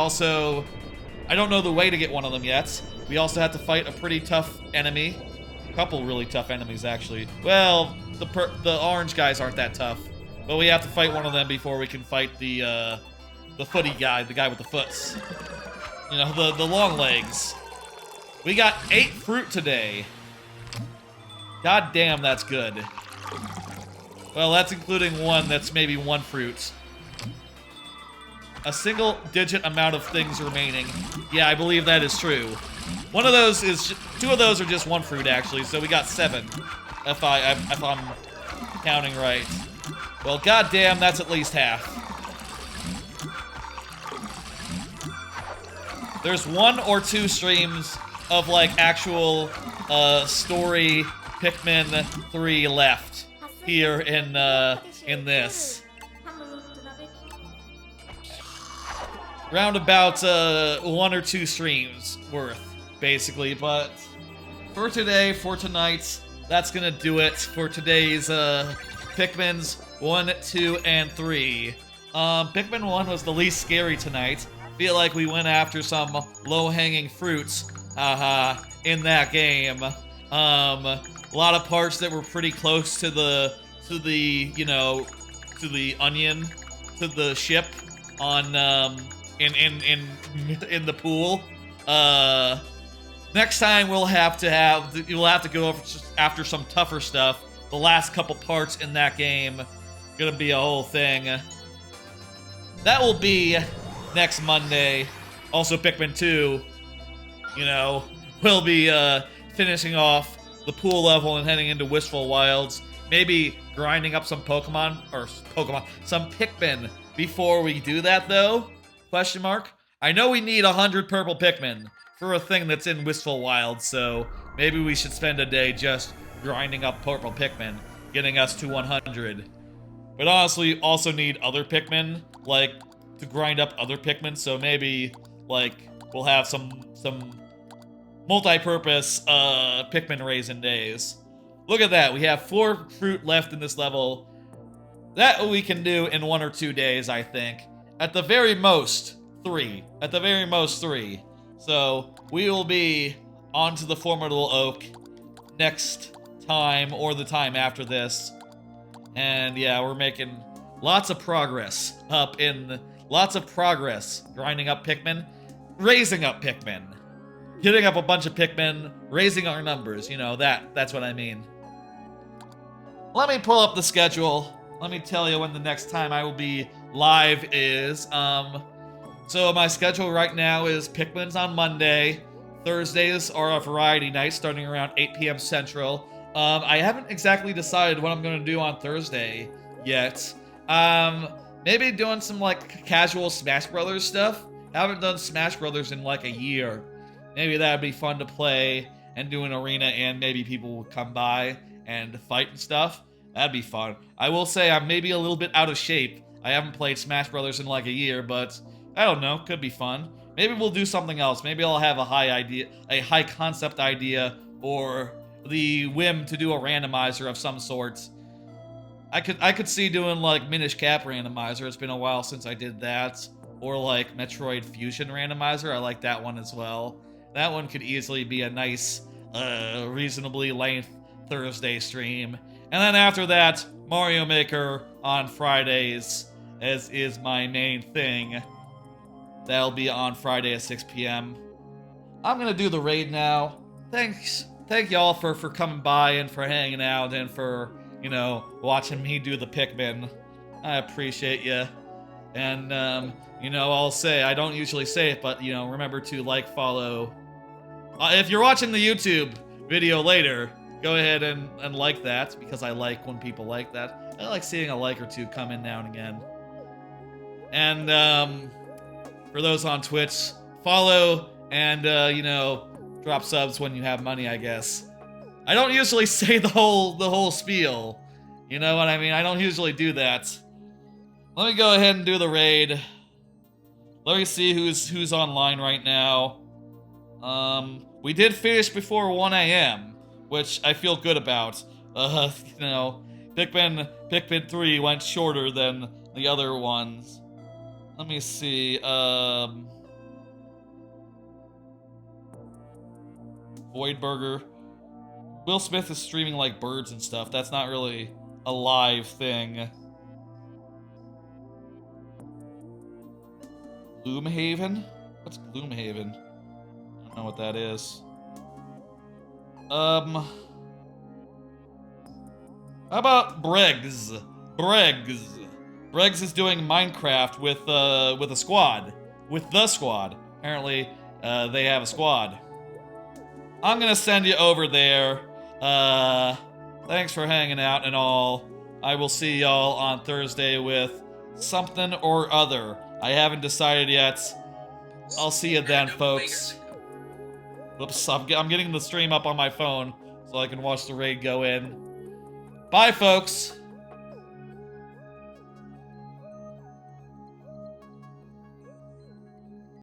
don't know the way to get one of them yet. We also have to fight a pretty tough enemy. A couple really tough enemies, actually. Well, the orange guys aren't that tough. But we have to fight one of them before we can fight the footy guy, the guy with the foots. You know, the long legs. We got 8 fruit today. God damn, that's good. Well, that's including one that's maybe 1 fruit. A single-digit amount of things remaining. Yeah, I believe that is true. 1 of those is... 2 of those are just 1 fruit, actually, so we got 7. If I'm counting right. Well, goddamn, that's at least half. There's 1 or 2 streams of, like, actual story Pikmin 3 left here in this. round about 1 or 2 streams worth, basically. But for today, for tonight, that's gonna do it for today's Pikmin's 1, 2, and 3. Pikmin 1 was the least scary tonight. Feel like we went after some low-hanging fruits, in that game. A lot of parts that were pretty close to the you know, to the onion, to the ship on in the pool. Next time you'll have to go after some tougher stuff. The last couple parts in that game gonna be a whole thing. That will be next Monday. Also, Pikmin 2, you know, will be finishing off the pool level and heading into Wistful Wilds. Maybe grinding up some some Pikmin before we do that, though? Question mark. I know we need 100 purple Pikmin for a thing that's in Wistful Wilds, so maybe we should spend a day just grinding up purple Pikmin, getting us to 100. But honestly, also need other Pikmin, like, to grind up other Pikmin, so maybe, like, we'll have some multi-purpose Pikmin raisin days. Look at that, we have 4 fruit left in this level. That we can do in 1 or 2 days, I think. At the very most, 3. At the very most, 3. So, we will be onto the Formidable Oak next time, or the time after this. And yeah, we're making lots of progress grinding up Pikmin, raising up Pikmin, getting up a bunch of Pikmin, raising our numbers, you know, that's what I mean. Let me pull up the schedule. Let me tell you when the next time I will be live is. So my schedule right now is Pikmin's on Monday. Thursdays are a variety night starting around 8 p.m. Central. I haven't exactly decided what I'm going to do on Thursday yet. Maybe doing some, like, casual Smash Brothers stuff. I haven't done Smash Brothers in, like, a year. Maybe that'd be fun to play and do an arena, and maybe people will come by and fight and stuff. That'd be fun. I will say I'm maybe a little bit out of shape. I haven't played Smash Brothers in, like, a year, but I don't know. Could be fun. Maybe we'll do something else. Maybe I'll have a high concept idea, or the whim to do a randomizer of some sort. I could see doing, like, Minish Cap randomizer. It's been a while since I did that. Or, like, Metroid Fusion randomizer. I like that one as well. That one could easily be a nice, reasonably length Thursday stream. And then after that, Mario Maker on Fridays, as is my main thing. That'll be on Friday at 6 p.m. I'm gonna do the raid now. Thank y'all for coming by and for hanging out and for, you know, watching me do the Pikmin. I appreciate you. And, you know, I'll say, I don't usually say it, but, you know, remember to like, follow. If you're watching the YouTube video later, go ahead and like that, because I like when people like that. I like seeing a like or two come in now and again. And, for those on Twitch, follow and, you know, drop subs when you have money, I guess. I don't usually say the whole spiel. You know what I mean? I don't usually do that. Let me go ahead and do the raid. Let me see who's online right now. We did finish before 1 a.m., which I feel good about. You know, Pikmin 3 went shorter than the other ones. Let me see, Voidburger. Will Smith is streaming like birds and stuff. That's not really a live thing. Gloomhaven? What's Gloomhaven? I don't know what that is. How about Briggs? Briggs is doing Minecraft with a squad. With the squad. Apparently, they have a squad. I'm gonna send you over there. Thanks for hanging out and all. I will see y'all on Thursday with something or other. I haven't decided yet. I'll see you then, folks. Whoops, I'm getting the stream up on my phone so I can watch the raid go in. Bye, folks.